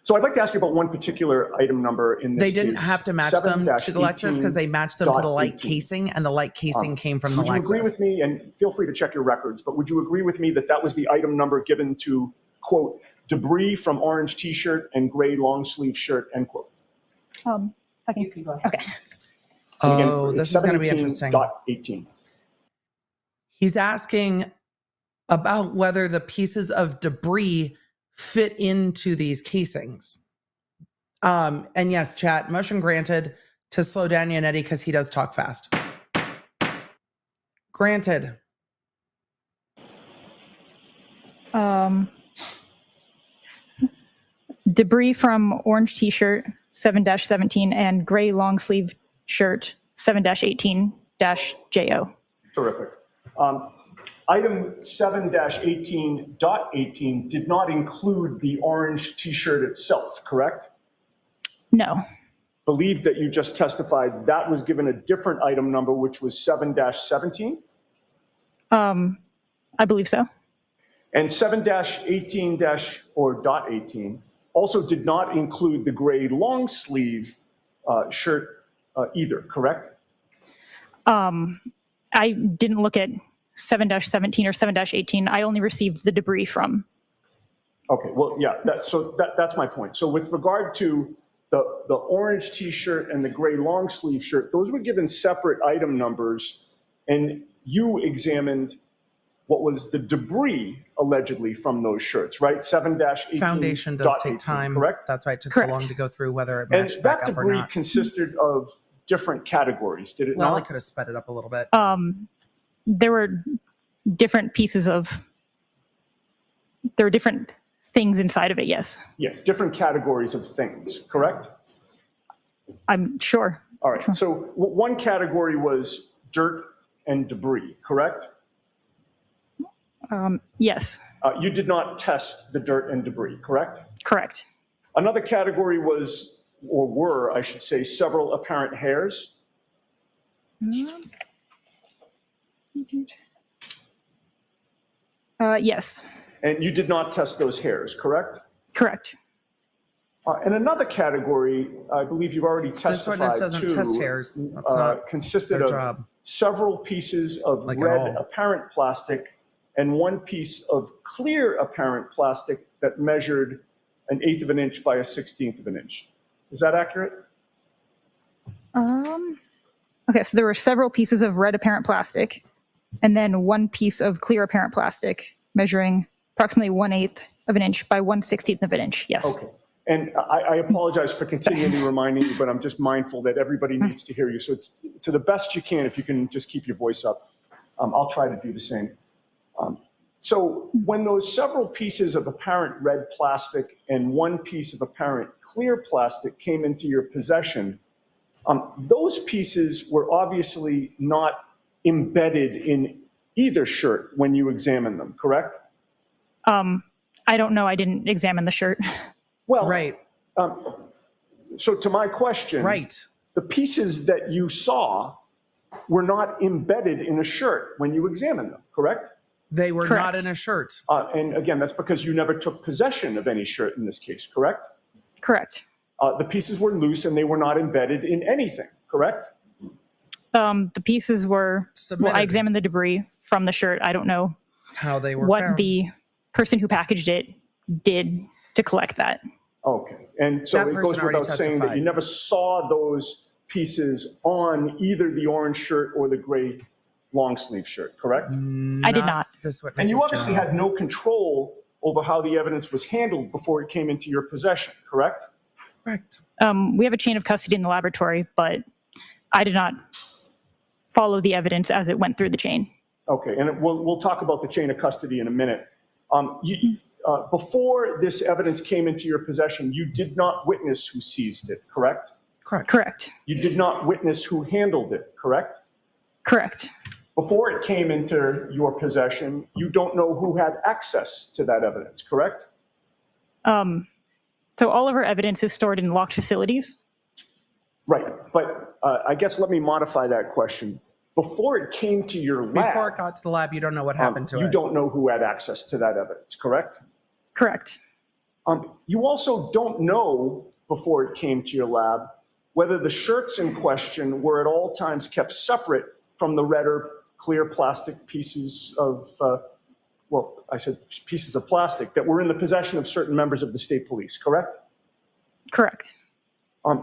So I'd like to ask you about one particular item number in this They didn't case, have to match them to the Lexus because they matched them to the light 7-18. casing, and the light casing came from the Would you agree with Lexus. me, and feel free to check your records, but would you agree with me that that was the item number given to, quote, debris from orange t-shirt and gray long sleeve shirt, end quote? Okay. You can go ahead. Okay. And again, Oh, it's this is going to be interesting. 718.18. He's asking about whether the pieces of debris fit into these casings. And yes, chat, motion granted to slow down Yannetti because he does talk fast. Granted. Debris from orange t-shirt 7-17 and gray long sleeve shirt 7-18-JO. Terrific. Item 7-18.18 did not include the orange t-shirt itself, correct? No. Believe that you just testified that was given a different item number, which was 7-17? I believe so. And 7-18- or .18 also did not include the gray long sleeve shirt either, correct? I didn't look at 7-17 or 7-18, I only received the debris from. Okay, well, yeah, that's my point. So with regard to the orange T-shirt and the gray long sleeve shirt, those were given separate item numbers, and you examined what was the debris allegedly from those shirts, right? 7-18. Foundation does take time. Correct? That's why it took Correct. so long to go through whether it And matched back that up or debris not. consisted of different categories, did it Well, I not? could have sped it up a little bit. There were different pieces of, there were different things inside of it, yes. Yes, different categories of things, correct? I'm sure. All right, so one category was dirt and debris, correct? Yes, You did not test the dirt and debris, correct? correct. Another category was, or were, I should say, several apparent hairs. Yes, And you did not test those hairs, correct? correct. And another category, I believe you've already This testified witness doesn't to, test hairs. That's not consisted their of job. several pieces of Like at red all. apparent plastic and one piece of clear apparent plastic that measured 1/8 of an inch by 1/16 of an inch. Is that accurate? Okay, so there were several pieces of red apparent plastic and then one piece of clear apparent plastic measuring approximately 1/8 of an inch by 1/16 of an inch, yes. Okay. And I apologize for continually reminding you, but I'm just mindful that everybody needs to hear you. So to the best you can, if you can just keep your voice up, I'll try to do the same. So when those several pieces of apparent red plastic and one piece of apparent clear plastic came into your possession, those pieces were obviously not embedded in either shirt when you examined them, correct? I don't know, I didn't examine the shirt. Well, Right. So to my question, Right. the pieces that you saw were not embedded in a shirt when you examined them, correct? They were Correct. not in a shirt. And again, that's because you never took possession of any shirt in this case, correct? Correct. The pieces were loose and they were not embedded in anything, correct? The pieces were, well, Submitted. I examined the debris from the shirt. I don't know How they were what found. the person who packaged it did to collect that. Okay. And so That it person goes already without saying that testified. you never saw those pieces on either the orange shirt or the gray long sleeve shirt, correct? I did not. This witness And you is obviously job. had no control over how the evidence was handled before it came into your possession, correct? Correct. We have a chain of custody in the laboratory, but I did not follow the evidence as it went through the chain. Okay, and we'll talk about the chain of custody in a minute. Before this evidence came into your possession, you did not witness who seized it, correct? Correct. Correct. You did not witness who handled it, correct? Correct. Before it came into your possession, you don't know who had access to that evidence, correct? So all of our evidence is stored in locked facilities. Right, but I guess let me modify that question. Before it came to your lab, Before it got to the lab, you don't know what happened to you it. don't know who had access to that evidence, correct? Correct. You also don't know, before it came to your lab, whether the shirts in question were at all times kept separate from the red or clear plastic pieces of, pieces of plastic that were in the possession of certain members of the state police, correct? Correct.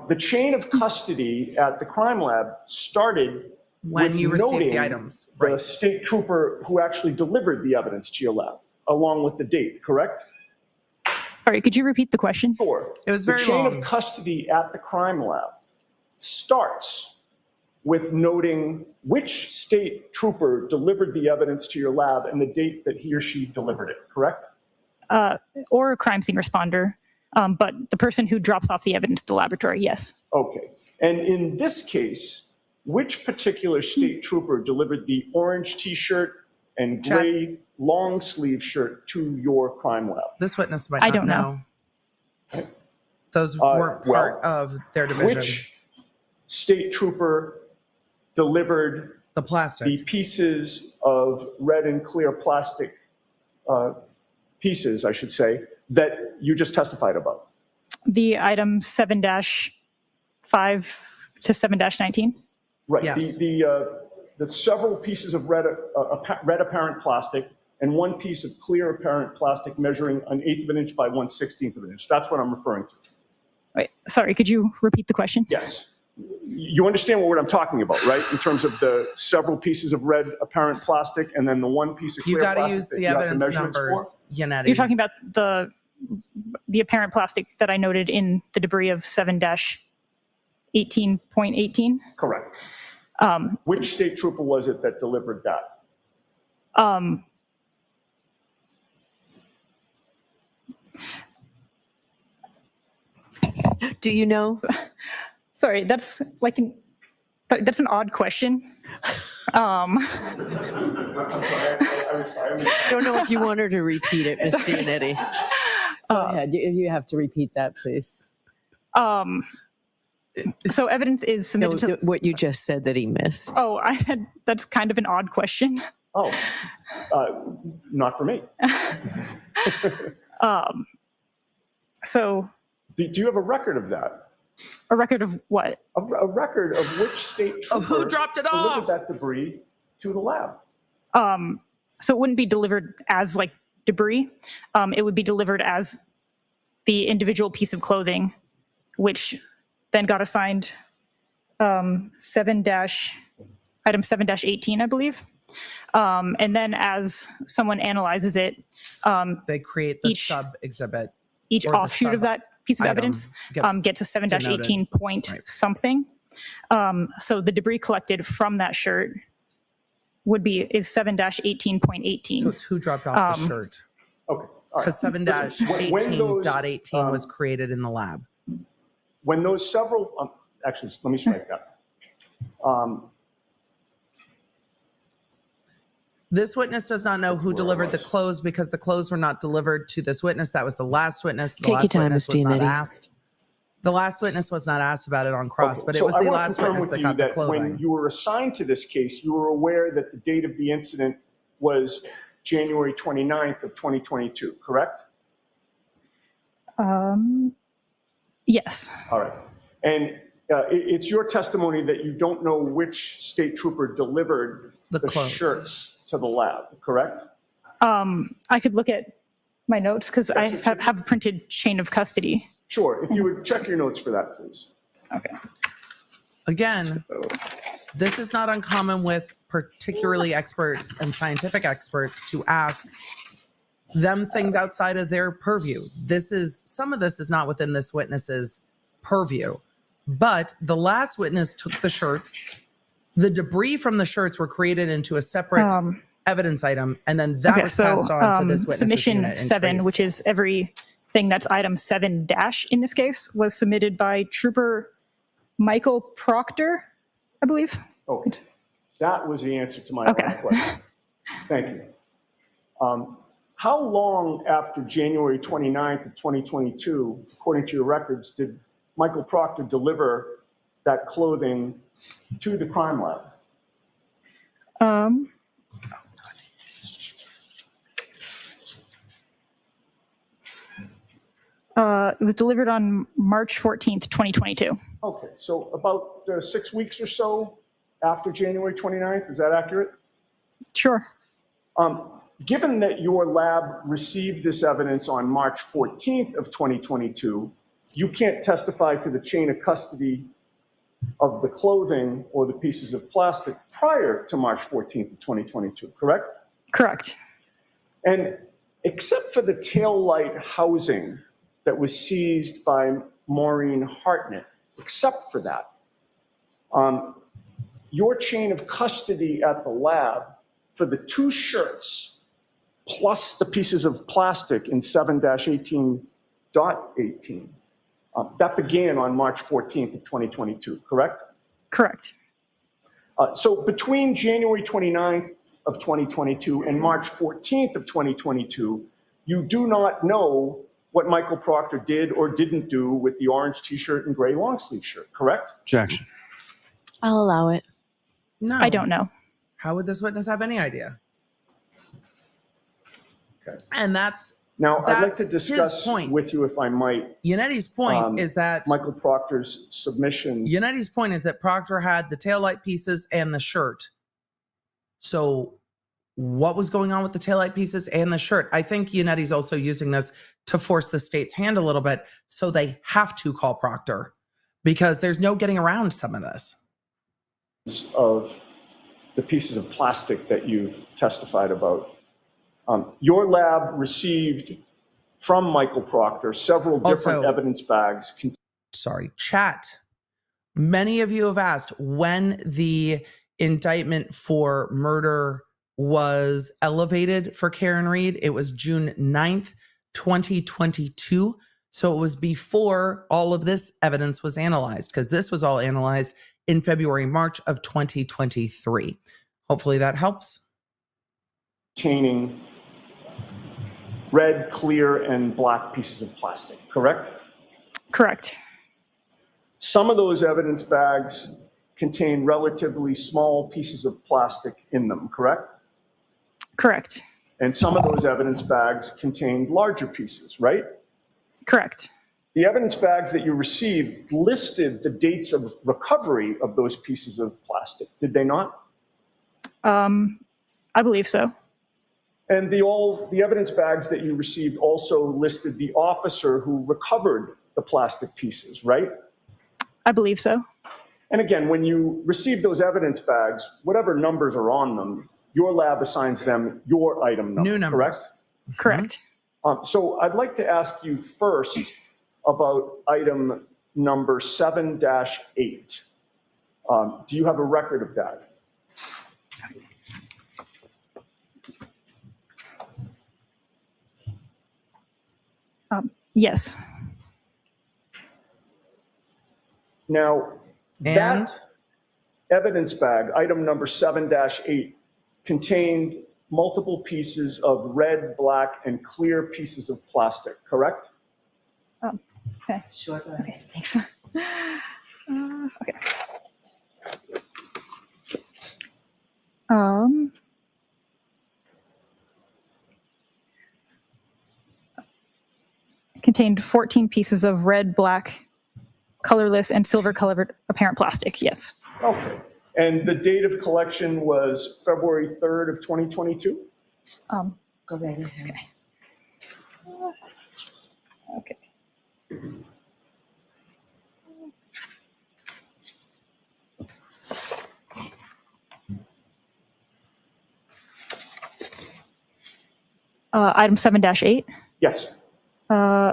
The chain of custody at the crime lab started When with you received noting the items. the Right. state trooper who actually delivered the evidence to your lab, along with the date, correct? All right, could you repeat the question? Sure. It was The very chain long. of custody at the crime lab starts with noting which state trooper delivered the evidence to your lab and the date that he or she delivered it, correct? Or a crime scene responder, but the person who drops off the evidence to the laboratory, yes. Okay. And in this case, which particular state trooper delivered the orange T-shirt and gray long sleeve shirt to your crime lab? This witness might I not don't know. know. Those weren't part of their division. Which state trooper delivered The plastic. the pieces of red and clear plastic pieces, I should say, that you just testified about? The item 7-5 to 7-19. Right. Yes. The the several pieces of red apparent plastic and one piece of clear apparent plastic measuring 1/8 of an inch by 1/16 of an inch. That's what I'm referring to. Wait, sorry, could you repeat the question? Yes. You understand what I'm talking about, right? In terms of the several pieces of red apparent plastic and then the one piece of clear You got plastic. to use that the you have evidence measurements numbers, Yannetti. You're talking about the apparent plastic that I noted in the debris of 7-18.18? Correct. Which state trooper was it that delivered that? Do you know? Sorry, that's like that's an odd question. I'm sorry. I don't know if you want her to repeat it, Ms. Giannetti. Go ahead. You have to repeat that, please. So evidence is submitted to what you just said that he missed. Oh, I said that's kind of an odd question. Oh, not for me. So do you have a record of that? A record of what? A record of which state trooper Of who dropped it off? delivered that debris to the lab. So it wouldn't be delivered as like debris. It would be delivered as the individual piece of clothing, which then got assigned item 7-18, I believe. And then as someone analyzes it, they create the sub exhibit. Each offshoot of that piece of evidence gets a 7-18 point something. So the debris collected from that shirt is 7-18.18. So it's who dropped off the shirt. Okay. Because 7-18.18 was created in the lab. When those several, actually, let me strike that. This witness does not know who delivered the clothes because the clothes were not delivered to this witness. That was the last witness. The last witness was not asked. The last witness was not asked about it on cross, but it was the last witness that got the clothing. When you were assigned to this case, you were aware that the date of the incident was January 29th of 2022, correct? Yes. All right. And it's your testimony that you don't know which state trooper delivered the shirts to the lab, correct? I could look at my notes because I have a printed chain of custody. Sure. If you would check your notes for that, please. Okay. Again, this is not uncommon with particularly experts and scientific experts to ask them things outside of their purview. Some of this is not within this witness's purview, but the last witness took the shirts. The debris from the shirts were created into a separate evidence item, and then that was passed on to this witness's submission unit. 7, which is everything that's item 7- in this case, was submitted by Trooper Michael Proctor, I believe. Oh, that was the answer to my question. Thank you. How long after January 29th of 2022, according to your records, did Michael Proctor deliver that clothing to the crime lab? It was delivered on March 14th, 2022. Okay, so about 6 weeks or so after January 29th, is that accurate? Sure. Given that your lab received this evidence on March 14th of 2022, you can't testify to the chain of custody of the clothing or the pieces of plastic prior to March 14th of 2022, correct? Correct. And except for the tail light housing that was seized by Maureen Hartnett, except for that, your chain of custody at the lab for the 2 shirts plus the pieces of plastic in 7-18.18, that began on March 14th of 2022, correct? Correct. So between January 29th of 2022 and March 14th of 2022, you do not know what Michael Proctor did or didn't do with the orange t-shirt and gray long sleeve shirt, correct? Objection. I'll allow it. No. I don't know. How would this witness have any idea? Okay. And now I'd like to discuss with you, if I might. Yannetti's point is that Michael Proctor's submission. Yannetti's point is that Proctor had the taillight pieces and the shirt So what was going on with the taillight pieces and the shirt? I think Yanetti's also using this to force the state's hand a little bit, so they have to call Proctor because there's no getting around some of this. Of the pieces of plastic that you've testified about. Your lab received from Michael Proctor several different Also, evidence bags. Sorry, chat. Many of you have asked when the indictment for murder was elevated for Karen Reed. It was June 9th, 2022. So it was before all of this evidence was analyzed, because this was all analyzed in February, March of 2023. Hopefully that helps. Containing red, clear, and black pieces of plastic, correct? Correct. Some of those evidence bags contain relatively small pieces of plastic in them, correct? Correct. And some of those evidence bags contained larger pieces, right? Correct. The evidence bags that you received listed the dates of recovery of those pieces of plastic, did they not? I believe so. And the evidence bags that you received also listed the officer who recovered the plastic pieces, right? I believe so. And again, when you receive those evidence bags, whatever numbers are on them, your lab assigns them your item number, New numbers. correct? Correct. So I'd like to ask you first about item number 7-8. Do you have a record of that? Yes. Now, And that evidence bag, item number 7-8, contained multiple pieces of red, black, and clear pieces of plastic, correct? Okay. Sure. Okay. Thanks. Okay. Contained 14 pieces of red, black, colorless, and silver-colored apparent plastic. Yes. Okay. And the date of collection was February 3rd of 2022? Go right ahead. Okay. Item 7-8. Yes.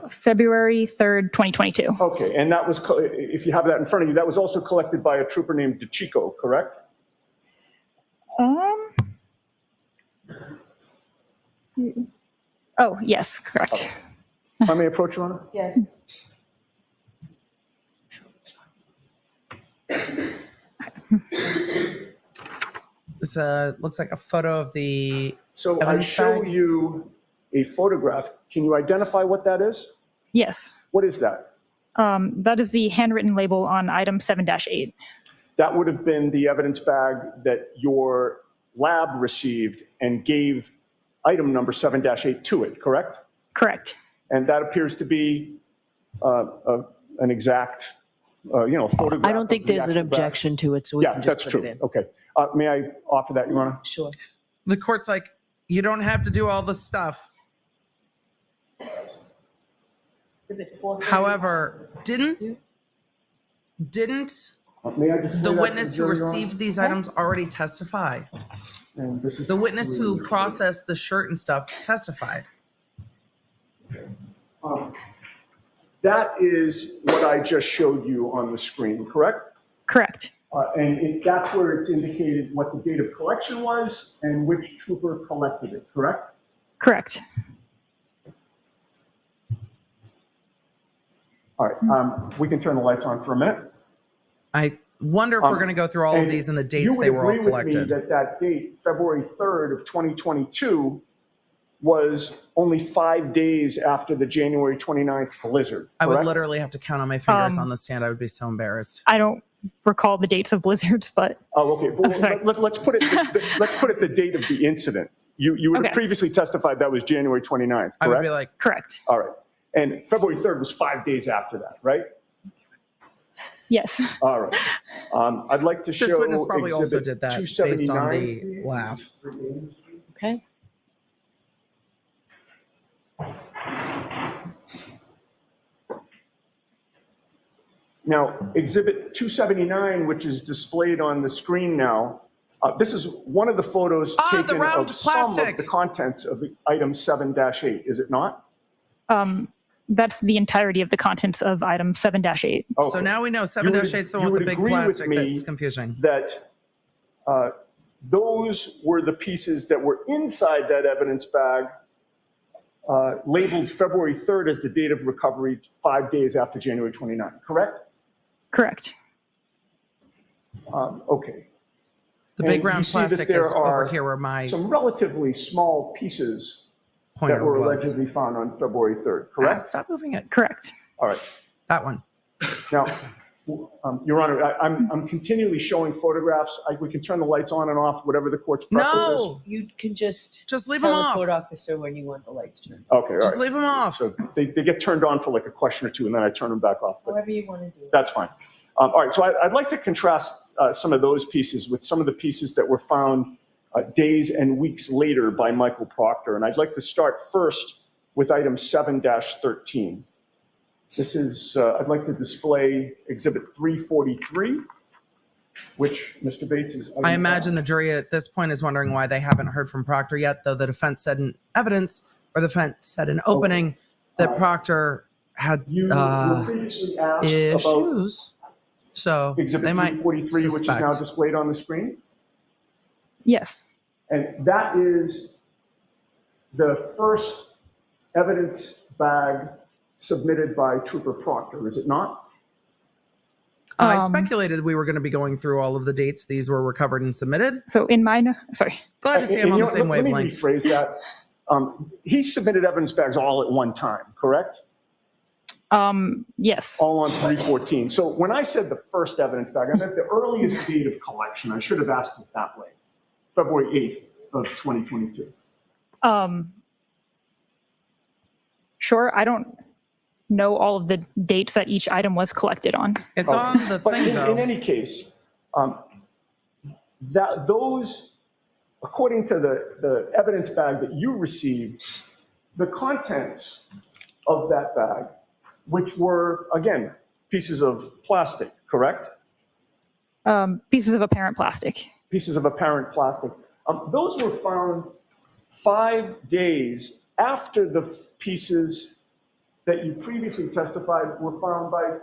February 3rd, 2022. Okay. And that was, if you have that in front of you, that was also collected by a trooper named DeChico, correct? Oh, yes, correct. If I may approach, Your Honor? Yes. this looks like a photo of the So I evidence show bag. you a photograph. Can you identify what that is? Yes. What is that? That is the handwritten label on item 7-8. That would have been the evidence bag that your lab received and gave item number 7-8 to it, correct? Correct. And that appears to be an exact, photograph. I don't think of the there's an actual bag. objection to it, so we Yeah, can that's just put true. it in. Okay. May I offer that, Your Honor? Sure. The court's like, you don't have to do all this stuff. However, didn't May I just the say that witness to who the jury, Your Honor? received these items already testify? And this is The witness who really- processed the shirt and stuff testified. That is what I just showed you on the screen, correct? Correct. That's where it's indicated what the date of collection was and which trooper collected it, correct? Correct. All right, we can turn the lights on for a minute. I wonder if we're going to go through all of these and the dates they were all You would agree with me collected. that date, February 3rd of 2022, was only 5 days after the January 29th blizzard, I would correct? literally have to count on my fingers on the stand. I would be so embarrassed. I don't recall the dates of blizzards, but Oh, okay. Well, I'm sorry. let's put it the date of the incident. You would have Okay. previously testified that was January 29th, correct? I would be like, correct. All right. And February 3rd was 5 days after that, right? Yes. All right. I'd like to show This witness probably also Exhibit did that based on 279. the laugh. Okay. Now, Exhibit 279, which is displayed on the screen now, this is one of the photos Ah, the taken round of some plastic. of the contents of the item 7-8, is it not? That's the entirety of the contents of item 7-8. So now we know 7-8 is the one you with would the big agree with plastic me that's confusing. That those were the pieces that were inside that evidence bag, labeled February 3rd as the date of recovery, 5 days after January 29, correct? Correct. Okay. The big And round you see that plastic there is over are here where my some relatively small pieces that pointer were was. allegedly found on February 3rd, Ah, correct? stop moving it. Correct. All right. That one. Now, Your Honor, I'm continually showing photographs. We can turn the lights on and off, whatever the court's preference is. No, You can just leave tell them the off. court officer when you want the lights turned. Okay, all Just right. leave them off. So they get turned on for like a question or two, and then I turn them back off. But However you want to do it. that's fine. All right, so I'd like to contrast some of those pieces with some of the pieces that were found days and weeks later by Michael Proctor. And I'd like to start first with item 7-13. This is, I'd like to display Exhibit 343, which Mr. Bates is. I imagine the jury at this point is wondering why they haven't heard from Proctor yet, though the defense said in evidence, or the defense said in opening, that Proctor had You were previously asked about issues. So Exhibit they might 343, which is now suspect. displayed on the screen. Yes. And that is the first evidence bag submitted by Trooper Proctor, is it not? I speculated we were going to be going through all of the dates these were recovered and submitted. So in mine, sorry. Glad to see I'm on the same Let me wavelength. rephrase that. He submitted evidence bags all at one time, correct? Yes. All on 314. So when I said the first evidence bag, I meant the earliest date of collection. I should have asked it that way. February 8th of 2022. Sure. I don't know all of the dates that each item was collected on. It's on the But thing, though. in any case, that those, according to the evidence bag that you received, the contents of that bag, which were, again, pieces of plastic, correct? Pieces of apparent plastic. Pieces of apparent plastic. Those were found 5 days after the pieces that you previously testified were found by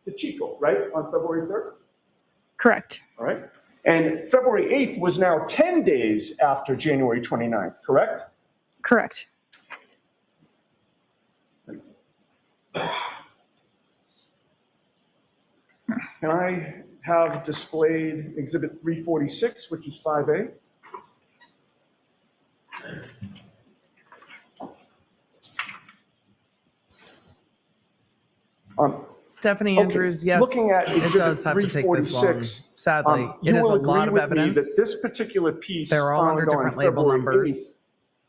the Chico, right, on February 3rd? Correct. All right. And February 8th was now 10 days after January 29th, correct? Correct. Can I have displayed Exhibit 346, which is 5A? Stephanie Okay, Andrews, yes, looking at it Exhibit does have to take this long. 346, Sadly, you it is will a lot agree of with me evidence. that this particular piece They're all under found on different label February numbers. 8th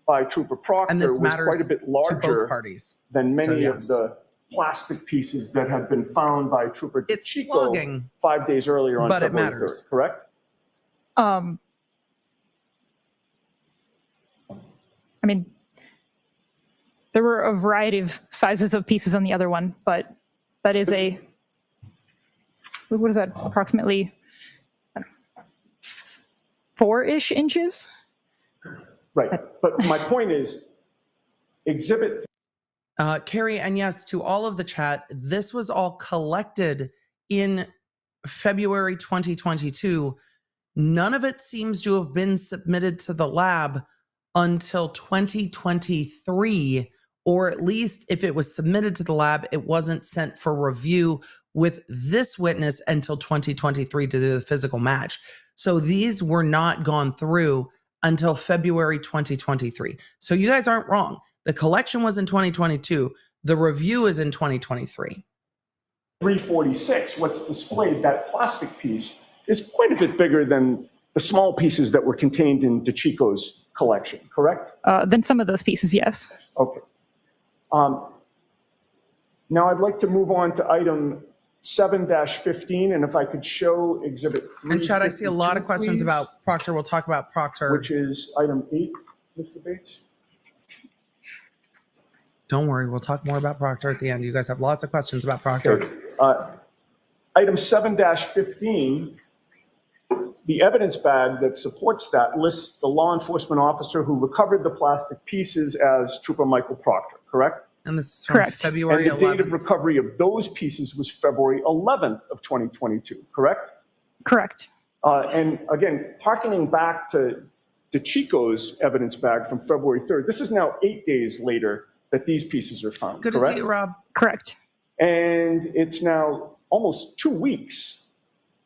by Trooper Proctor And this was matters quite a bit to both larger parties. than many yes. of the plastic pieces that had been found by Trooper It's Chico slugging, 5 days earlier on but it February matters. 3rd, correct? I mean, there were a variety of sizes of pieces on the other one, but that is a, what is that, approximately 4-ish inches? Right. But my point is, Exhibit Carrie, and yes, to all of the chat, this was all collected in February 2022. None of it seems to have been submitted to the lab until 2023, or at least if it was submitted to the lab, it wasn't sent for review with this witness until 2023 to do the physical match. So these were not gone through until February 2023. So you guys aren't wrong. The collection was in 2022. The review is in 2023. 346, what's displayed, that plastic piece, is quite a bit bigger than the small pieces that were contained in DeChico's collection, correct? Then some of those pieces, yes. Okay. Now I'd like to move on to item 7-15, and if I could show Exhibit 3. And Chad, I see a lot of questions please, about Proctor. We'll talk about Proctor. which is item 8, Mr. Bates. Don't worry, we'll talk more about Proctor at the end. You guys have lots of questions about Proctor. Okay. Item 7-15, the evidence bag that supports that lists the law enforcement officer who recovered the plastic pieces as Trooper Michael Proctor, correct? And this is from Correct. February And the date 11th. of recovery of those pieces was February 11th of 2022, correct? Correct. And again, hearkening back to DeChico's evidence bag from February 3rd, this is now 8 days later that these pieces are found, Good to correct? see you, Rob. Correct. And it's now almost 2 weeks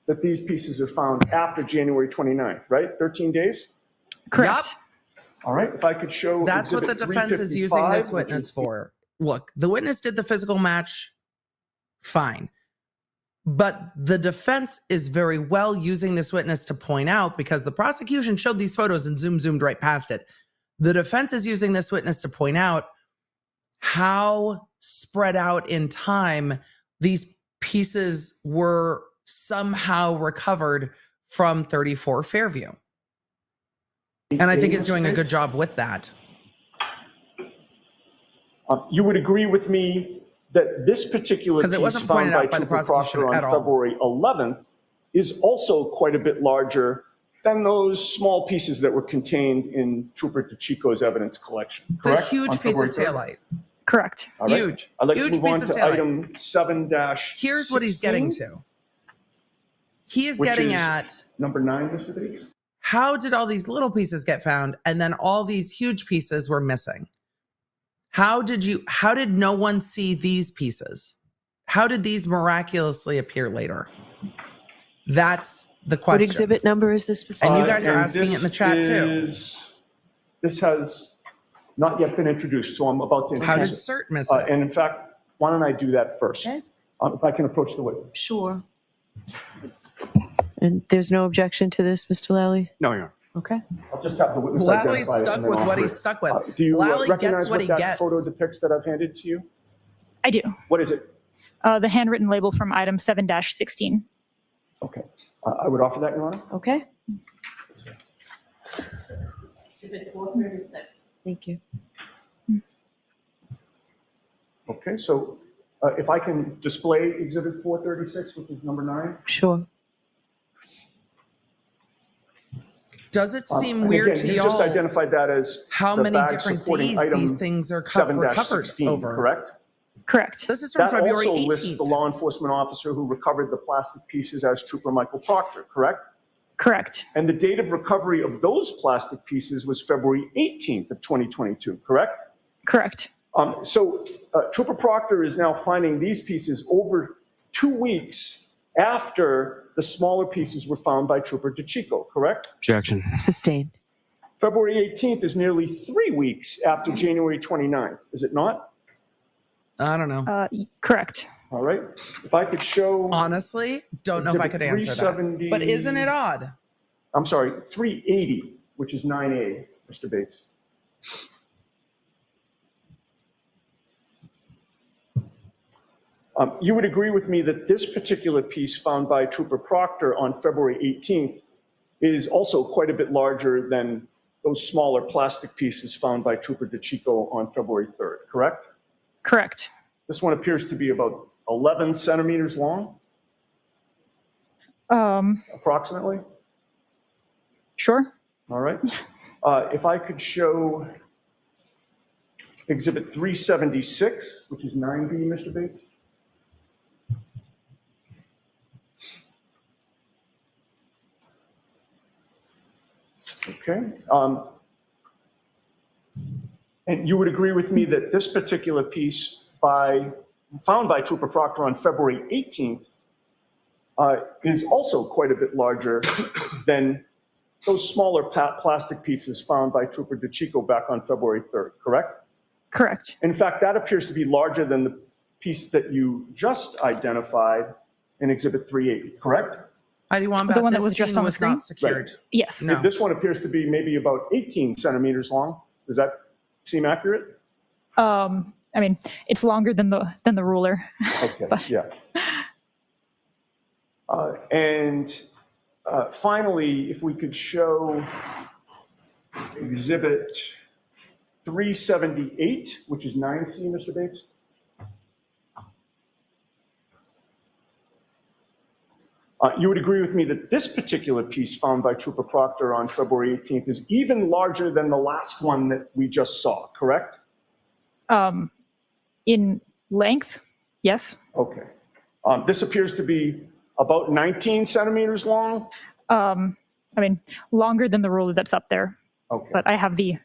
that these pieces are found after January 29th, right? 13 days? Correct. All right, if I could show That's what the Exhibit defense is using 355, this witness which is- for. Look, the witness did the physical match, fine. But the defense is very well using this witness to point out, because the prosecution showed these photos and zoomed right past it. The defense is using this witness to point out how spread out in time these pieces were somehow recovered from 34 Fairview. And I think it's doing a good job with that. You would agree with me that this particular 'Cause it piece wasn't found pointed by out by the Trooper prosecution Proctor on at all. February 11th is also quite a bit larger than those small pieces that were contained in Trooper DeChico's evidence collection, It's a correct? huge On piece of February 3rd? taillight. Correct. All right. Huge. I'd like Huge to move on piece of to taillight. item 7-16. Here's what he's getting to. He is Which getting is at number 9, Mr. Bates. how did all these little pieces get found and then all these huge pieces were missing? How did no one see these pieces? How did these miraculously appear later? That's the What question. exhibit number is this specific? And you guys are And asking it in the chat too. This has not yet been introduced, so I'm about to How did introduce it. CERT miss it? And in fact, why don't I do that first? Okay. If I can approach the witness. Sure. And there's no objection to this, Mr. Lally? No, Your Honor. Okay. I'll just have the witness Lally's identify it stuck and then with what offer he's it. stuck with. Do you Lally recognize gets what he that gets. photo depicts that I've handed to you? I do. What is it? The handwritten label from item 7-16. Okay. I would offer that, Your Honor. Okay. Exhibit 436. Thank you. Okay, so if I can display Exhibit 436, which is number 9. Sure. Does it seem And weird again, to you just y'all identified that as how the many bag different supporting days item these things are recovered 7-16, over? correct? Correct. This is from That February also lists 18th. the law enforcement officer who recovered the plastic pieces as Trooper Michael Proctor, correct? Correct. And the date of recovery of those plastic pieces was February 18th of 2022, correct? Correct. So Trooper Proctor is now finding these pieces over 2 weeks after the smaller pieces were found by Trooper DeChico, correct? Objection. Sustained. February 18th is nearly 3 weeks after January 29th, is it not? I don't know. Correct. All right. If I could show, Honestly, don't know if I could answer that. 370 But isn't it odd? I'm sorry, 380, which is 9A, Mr. Bates. You would agree with me that this particular piece found by Trooper Proctor on February 18th is also quite a bit larger than those smaller plastic pieces found by Trooper DeChico on February 3rd, correct? Correct. This one appears to be about 11 centimeters long, approximately. Sure. All right. If I could show Exhibit 376, which is 9B, Mr. Bates. Okay. And you would agree with me that this particular piece found by Trooper Proctor on February 18th is also quite a bit larger than those smaller plastic pieces found by Trooper DeChico back on February 3rd, correct? Correct. In fact, that appears to be larger than the piece that you just identified in Exhibit 380, correct? Heidi Wambach, The one that this was just scene on the was screen? not secured. Yes. No. This one appears to be maybe about 18 centimeters long. Does that seem accurate? I mean, it's longer than the ruler. Okay, But- yeah. And finally, if we could show Exhibit 378, which is 9C, Mr. Bates. You would agree with me that this particular piece found by Trooper Proctor on February 18th is even larger than the last one that we just saw, correct? In length, yes. Okay. This appears to be about 19 centimeters long. I mean, longer than the ruler that's up there. Okay. But I have the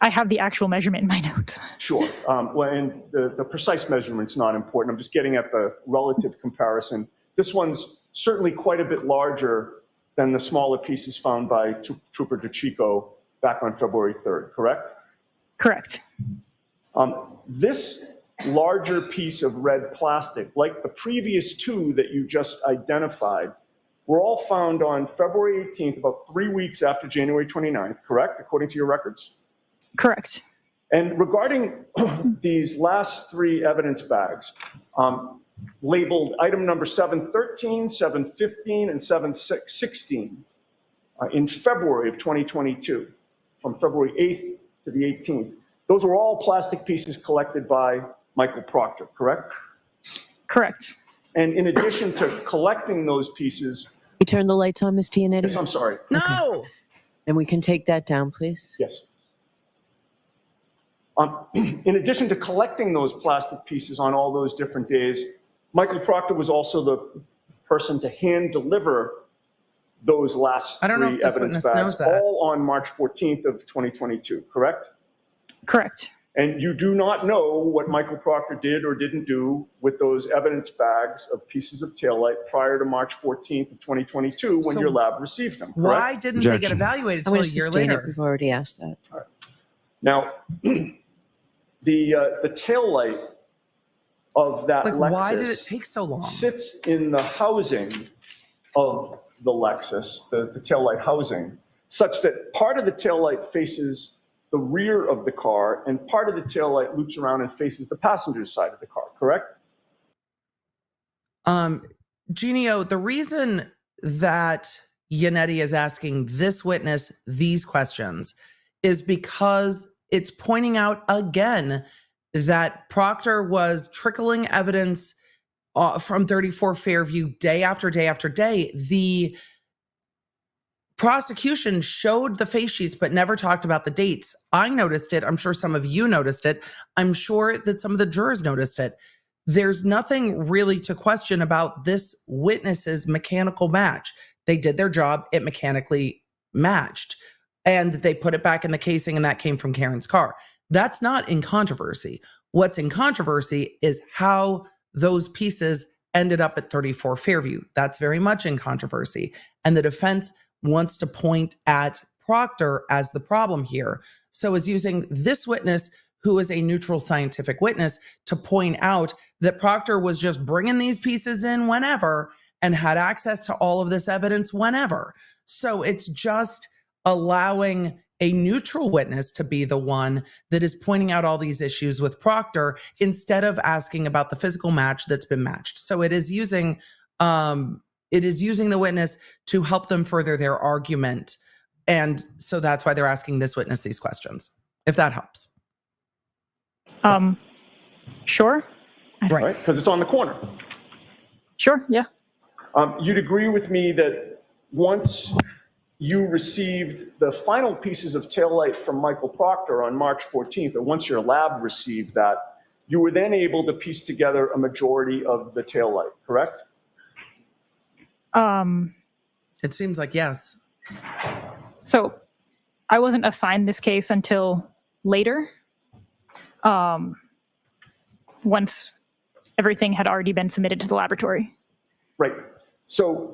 actual measurement in my notes. Sure. Well, and the precise measurement's not important. I'm just getting at the relative comparison. This one's certainly quite a bit larger than the smaller pieces found by Trooper DeChico back on February 3rd, correct? Correct. This larger piece of red plastic, like the previous two that you just identified, were all found on February 18th, about 3 weeks after January 29th, correct, according to your records? Correct. And regarding these last three evidence bags, labeled item number 713, 715, and 716 in February of 2022, from February 8th to the 18th, those were all plastic pieces collected by Michael Proctor, correct? Correct. And in addition to collecting those pieces... You turn the lights on, Ms. Giannetti? Yes, I'm sorry. No! Okay. And we can take that down, please? Yes. In addition to collecting those plastic pieces on all those different days, Michael Proctor was also the person to hand deliver those last I don't know three if this evidence witness bags, knows that. all on March 14th of 2022, correct? Correct. And you do not know what Michael Proctor did or didn't do with those evidence bags of pieces of taillight prior to March 14th of 2022 when So your lab received them, correct? Why didn't they get evaluated I'm until going a to year sustain it. later? We've already asked that. Now, the taillight of that Like, Lexus why did it take so long? sits in the housing of the Lexus, the taillight housing, such that part of the taillight faces the rear of the car and part of the taillight loops around and faces the passenger's side of the car, correct? Genio, the reason that Yannetti is asking this witness these questions is because it's pointing out again that Proctor was trickling evidence from 34 Fairview day after day after day. The prosecution showed the face sheets but never talked about the dates. I noticed it. I'm sure some of you noticed it. I'm sure that some of the jurors noticed it. There's nothing really to question about this witness's mechanical match. They did their job. It mechanically matched. And they put it back in the casing, and that came from Karen's car. That's not in controversy. What's in controversy is how those pieces ended up at 34 Fairview. That's very much in controversy. And the defense wants to point at Proctor as the problem here. So is using this witness, who is a neutral scientific witness, to point out that Proctor was just bringing these pieces in whenever and had access to all of this evidence whenever. So it's just allowing a neutral witness to be the one that is pointing out all these issues with Proctor instead of asking about the physical match that's been matched. So it is using the witness to help them further their argument. And so that's why they're asking this witness these questions, if that helps. Sure. Right, because it's on the corner. Sure, yeah. You'd agree with me that once you received the final pieces of taillight from Michael Proctor on March 14th, or once your lab received that, you were then able to piece together a majority of the taillight, correct? It seems like yes. So I wasn't assigned this case until later, once everything had already been submitted to the laboratory. Right. So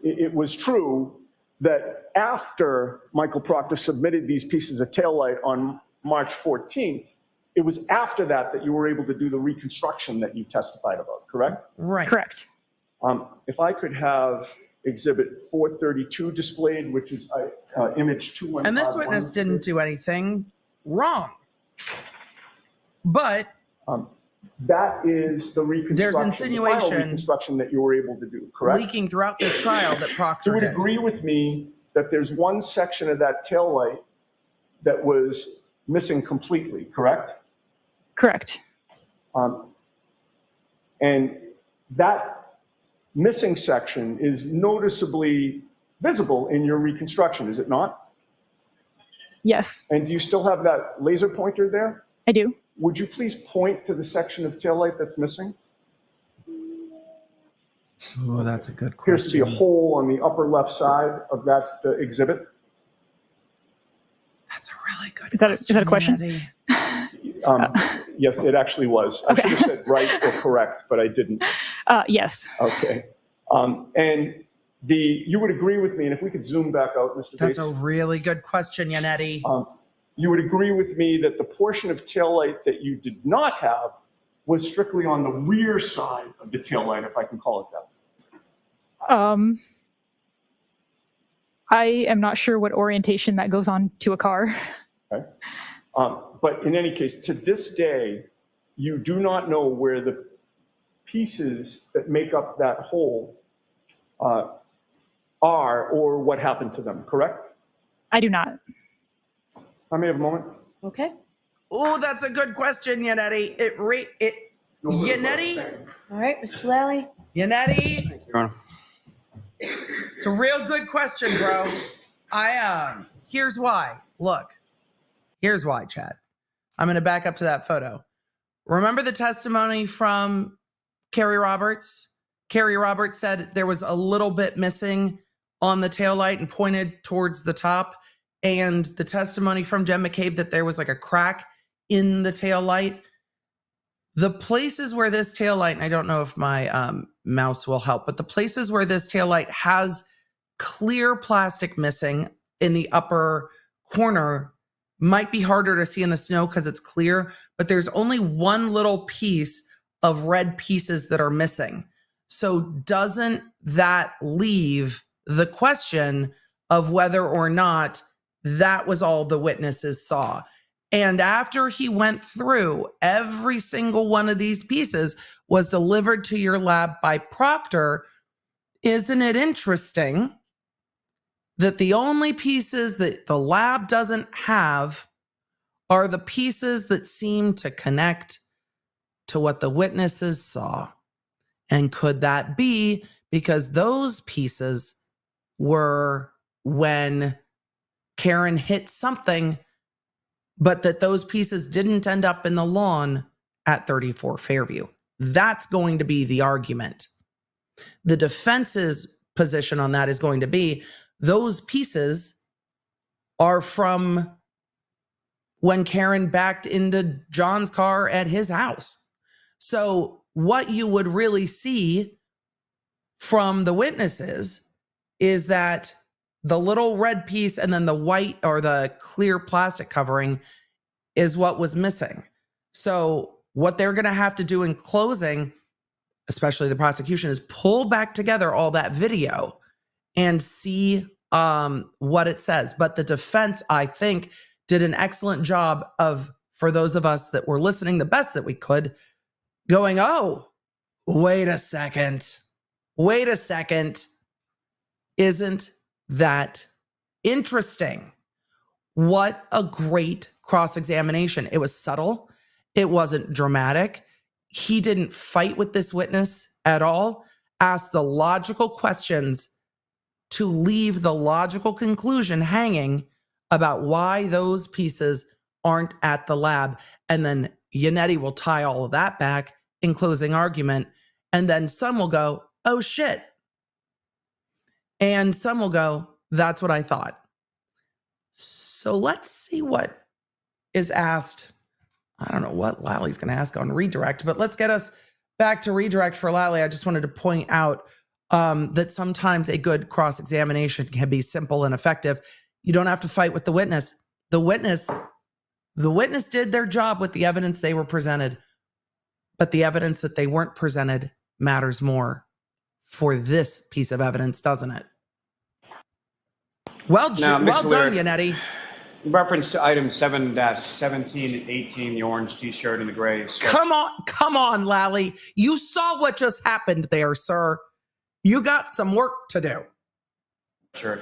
it was true that after Michael Proctor submitted these pieces of taillight on March 14th, it was after that that you were able to do the reconstruction that you testified about, correct? Right. Correct. If I could have exhibit 432 displayed, which is image 215. And this witness didn't do anything wrong. But That is the reconstruction. There's the final insinuation reconstruction that you were able to do, correct? leaking throughout this trial that Proctor You would did. agree with me that there's one section of that taillight that was missing completely, correct? Correct. And that missing section is noticeably visible in your reconstruction, is it not? Yes, And do you still have that laser pointer there? I do. Would you please point to the section of taillight that's missing? Oh, that's a good Appears to be question. a hole on the upper left side of that exhibit. That's a really good Is that a question? Eddie. Yes, it actually was. I should have said right or correct, but I didn't. Yes. Okay. And you would agree with me, and if we could zoom back out, Mr. That's Bates. a really good question, Yannetti. You would agree with me that the portion of taillight that you did not have was strictly on the rear side of the taillight, if I can call it that. I am not sure what orientation that goes on to a car. Okay. But in any case, to this day, you do not know where the pieces that make up that hole are or what happened to them, correct? I do not. I may have a moment. Okay. Oh, that's a good question, Yannetti. Yannetti? All right, Mr. Lally. Yannetti? Your Honor. It's a real good question, bro. Here's why. Look, here's why, Chad. I'm going to back up to that photo. Remember the testimony from Carrie Roberts? Carrie Roberts said there was a little bit missing on the taillight and pointed towards the top. And the testimony from Jen McCabe that there was like a crack in the taillight. The places where this taillight, and I don't know if my mouse will help, but the places where this taillight has clear plastic missing in the upper corner might be harder to see in the snow because it's clear, but there's only one little piece of red pieces that are missing. So doesn't that leave the question of whether or not that was all the witnesses saw? And after he went through every single one of these pieces was delivered to your lab by Proctor, isn't it interesting that the only pieces that the lab doesn't have are the pieces that seem to connect to what the witnesses saw? And could that be because those pieces were when Karen hit something, but that those pieces didn't end up in the lawn at 34 Fairview? That's going to be the argument. The defense's position on that is going to be those pieces are from when Karen backed into John's car at his house. So what you would really see from the witnesses is that the little red piece and then the white or the clear plastic covering is what was missing. So what they're going to have to do in closing, especially the prosecution, is pull back together all that video and see what it says. But the defense, I think, did an excellent job of, for those of us that were listening the best that we could, going, oh, wait a second. Isn't that interesting? What a great cross-examination. It was subtle. It wasn't dramatic. He didn't fight with this witness at all. Asked the logical questions to leave the logical conclusion hanging about why those pieces aren't at the lab. And then Yannetti will tie all of that back in closing argument. And then some will go, oh shit. And some will go, that's what I thought. So let's see what is asked. I don't know what Lally's going to ask on redirect, but let's get us back to redirect for Lally. I just wanted to point out that sometimes a good cross-examination can be simple and effective. You don't have to fight with the witness. The witness did their job with the evidence they were presented, but the evidence that they weren't presented matters more for this piece of evidence, doesn't it? Well, Now, well Mr. done, Lear. Yannetti. In reference to item 7-17 and 18, the orange T-shirt and the gray sweatshirt. Come on, Lally. You saw what just happened there, sir. You got some work to do. Fair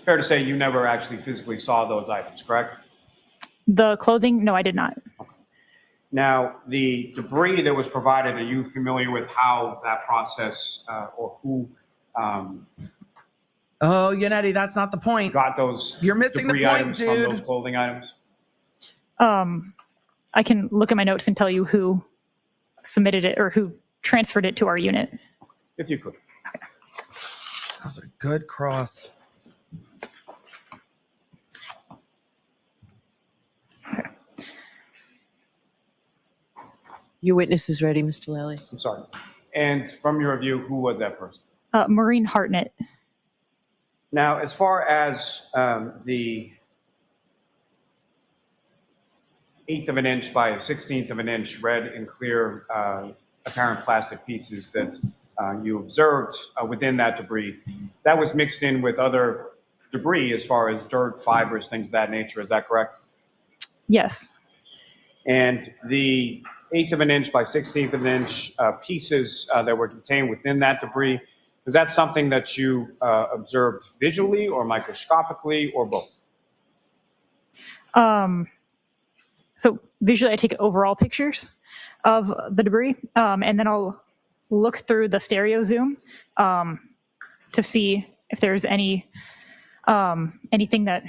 to say you never actually physically saw those items, correct? The clothing, no, I did not. Now, the debris that was provided, are you familiar with how that process or who Oh, Yannetti, that's not the point. got those You're missing the debris point, items dude. from those clothing items? I can look at my notes and tell you who submitted it or who transferred it to our unit. If you could. That was a good cross. Your witness is ready, Mr. Lally. I'm sorry. And from your review, who was that person? Maureen Hartnett. Now, as far as the 1/8 of an inch by 1/16 of an inch red and clear apparent plastic pieces that you observed within that debris, that was mixed in with other debris as far as dirt, fibers, things of that nature. Is that correct? Yes. And the 1/8 of an inch by 1/16 of an inch pieces that were contained within that debris, is that something that you observed visually or microscopically or both? So visually, I take overall pictures of the debris, and then I'll look through the stereo zoom to see if there's anything that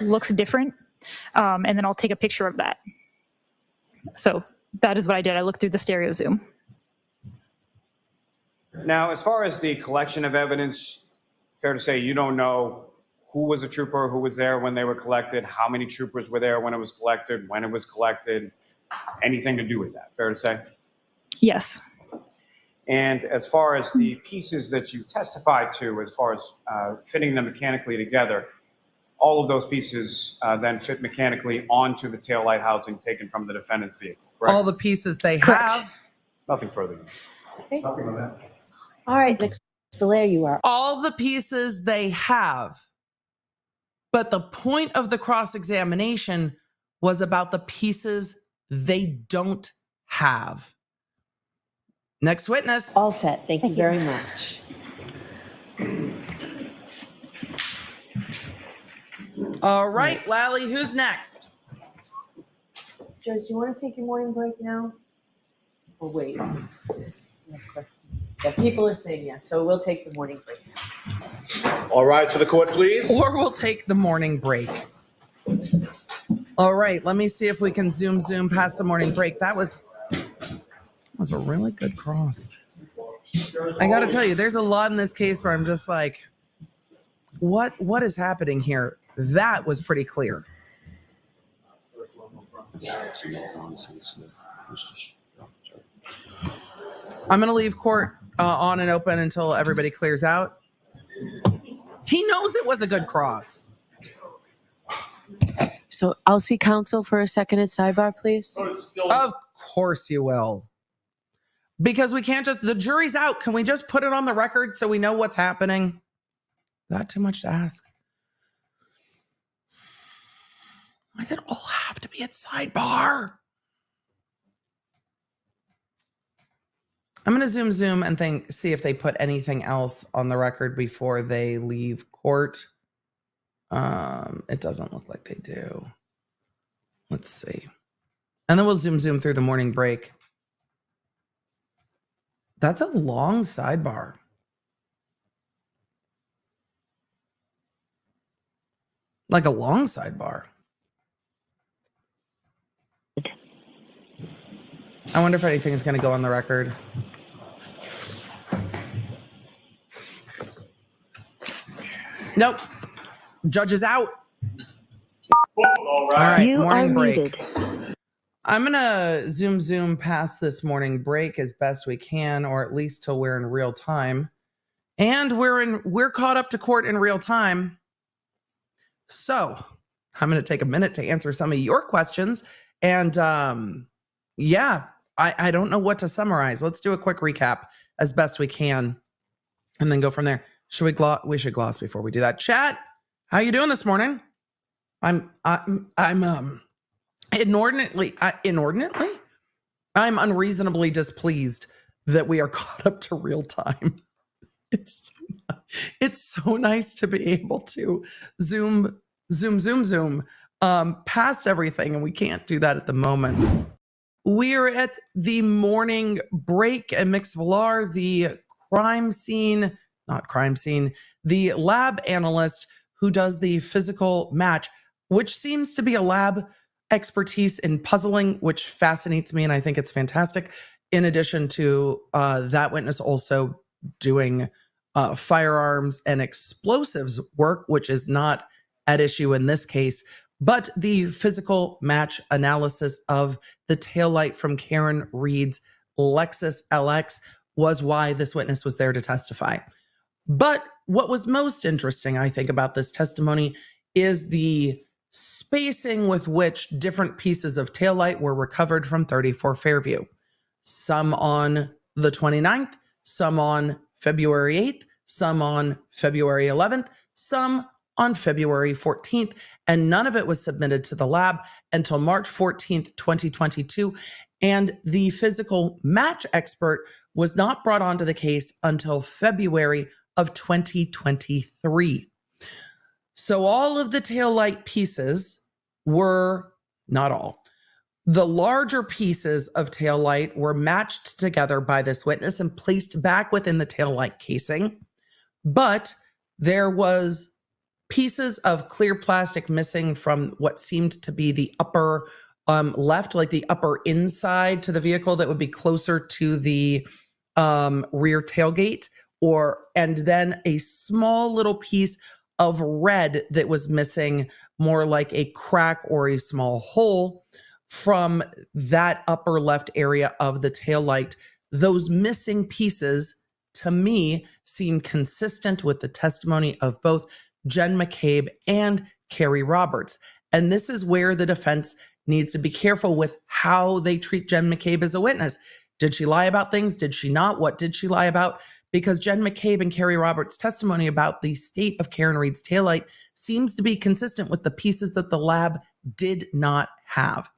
looks different, and then I'll take a picture of that. So that is what I did. I looked through the stereo zoom. Now, as far as the collection of evidence, fair to say you don't know who was a trooper, who was there when they were collected, how many troopers were there when it was collected, anything to do with that, fair to say? Yes. And as far as the pieces that you testified to, as far as fitting them mechanically together, all of those pieces then fit mechanically onto the taillight housing taken from the defendant's vehicle, correct? All the pieces they Correct. have. Nothing further. Okay. Nothing on that. All right, next, Valier, you are. All the pieces they have. But the point of the cross-examination was about the pieces they don't have. Next witness. All set. Thank you very much. All right, Lally, who's next? Joyce, do you want to take your morning break now? Or wait? Yeah, people are saying yes, so we'll take the morning break now. All right, to the court, please. Or we'll take the morning break. All right, let me see if we can zoom past the morning break. That was a really good cross. I got to tell you, there's a lot in this case where I'm just like, what is happening here? That was pretty clear. I'm going to leave court on and open until everybody clears out. He knows it was a good cross. So I'll see counsel for a second at sidebar, please. Of course you will. Because we can't just, the jury's out. Can we just put it on the record so we know what's happening? Not too much to ask. Why does it all have to be at sidebar? I'm going to zoom and see if they put anything else on the record before they leave court. It doesn't look like they do. Let's see. And then we'll zoom through the morning break. That's a long sidebar. Like a long sidebar. I wonder if anything is going to go on the record. Nope. Judge is out. All right. All right, morning break. I'm going to zoom past this morning break as best we can, or at least till we're in real time. And we're caught up to court in real time. So I'm going to take a minute to answer some of your questions. And yeah, I don't know what to summarize. Let's do a quick recap as best we can and then go from there. We should gloss before we do that. Chat, How you doing this morning? I'm inordinately, I'm unreasonably displeased that we are caught up to real time. It's so nice to be able to zoom past everything, and we can't do that at the moment. We're at the morning break, and Mix Valier, the the lab analyst who does the physical match, which seems to be a lab expertise in puzzling, which fascinates me, and I think it's fantastic. In addition to that witness also doing firearms and explosives work, which is not at issue in this case, but the physical match analysis of the taillight from Karen Reed's Lexus LX was why this witness was there to testify. But what was most interesting, I think, about this testimony is the spacing with which different pieces of taillight were recovered from 34 Fairview. Some on the 29th, some on February 8th, some on February 11th, some on February 14th, and none of it was submitted to the lab until March 14th, 2022. And the physical match expert was not brought onto the case until February of 2023. So all of the taillight pieces were, not all, the larger pieces of taillight were matched together by this witness and placed back within the taillight casing. But there was pieces of clear plastic missing from what seemed to be the upper left, like the upper inside to the vehicle that would be closer to the rear tailgate, and then a small little piece of red that was missing, more like a crack or a small hole from that upper left area of the taillight. Those missing pieces, to me, seem consistent with the testimony of both Jen McCabe and Carrie Roberts. And this is where the defense needs to be careful with how they treat Jen McCabe as a witness. Did she lie about things? Did she not? What did she lie about? Because Jen McCabe and Carrie Roberts' testimony about the state of Karen Reed's taillight seems to be consistent with the pieces that the lab did not have.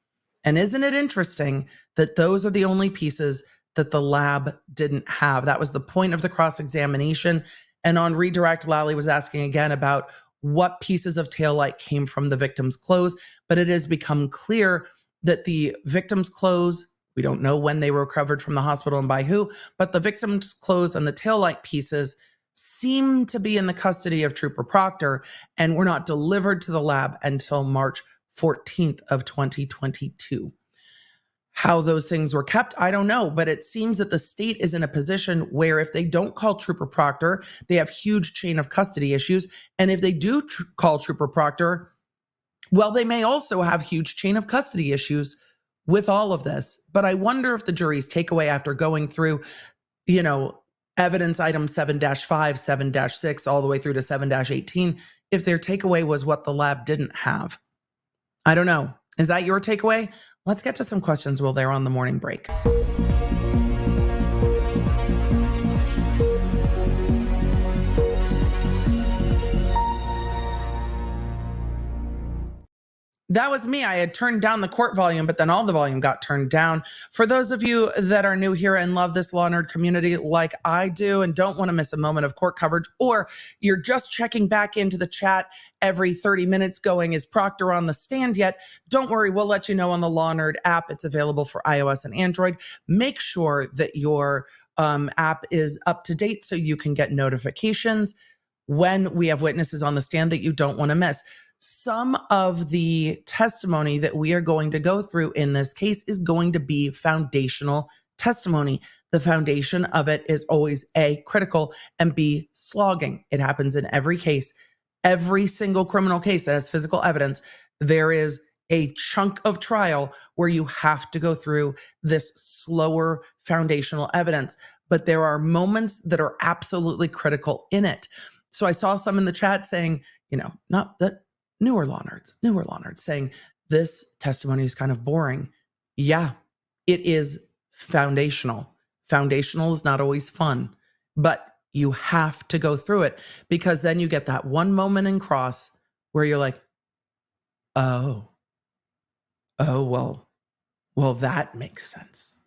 And isn't it interesting that those are the only pieces that the lab didn't have? That was the point of the cross-examination. And on redirect, Lally was asking again about what pieces of taillight came from the victim's clothes. But it has become clear that the victim's clothes, we don't know when they were recovered from the hospital and by who, but the victim's clothes and the taillight pieces seem to be in the custody of Trooper Proctor and were not delivered to the lab until March 14th of 2022. How those things were kept, I don't know, but it seems that the state is in a position where if they don't call Trooper Proctor, they have huge chain of custody issues. And if they do call Trooper Proctor, well, they may also have huge chain of custody issues with all of this. But I wonder if the jury's takeaway after going through, evidence item 7-5, 7-6, all the way through to 7-18, if their takeaway was what the lab didn't have. I don't know. Is that your takeaway? Let's get to some questions while they're on the morning break. That was me. I had turned down the court volume, but then all the volume got turned down. For those of you that are new here and love this law nerd community like I do and don't want to miss a moment of court coverage, or you're just checking back into the chat every 30 minutes going, is Proctor on the stand yet? Don't worry, we'll let you know on the Law Nerd app. It's available for iOS and Android. Make sure that your app is up to date so you can get notifications when we have witnesses on the stand that you don't want to miss. Some of the testimony that we are going to go through in this case is going to be foundational testimony. The foundation of it is always A, critical, and B, slogging. It happens in every case. Every single criminal case that has physical evidence, there is a chunk of trial where you have to go through this slower foundational evidence. But there are moments that are absolutely critical in it. So I saw some in the chat saying, not that newer law nerds saying this testimony is kind of boring. Yeah, it is foundational. Foundational is not always fun, but you have to go through it because then you get that one moment in cross where you're like, oh, well, that makes sense.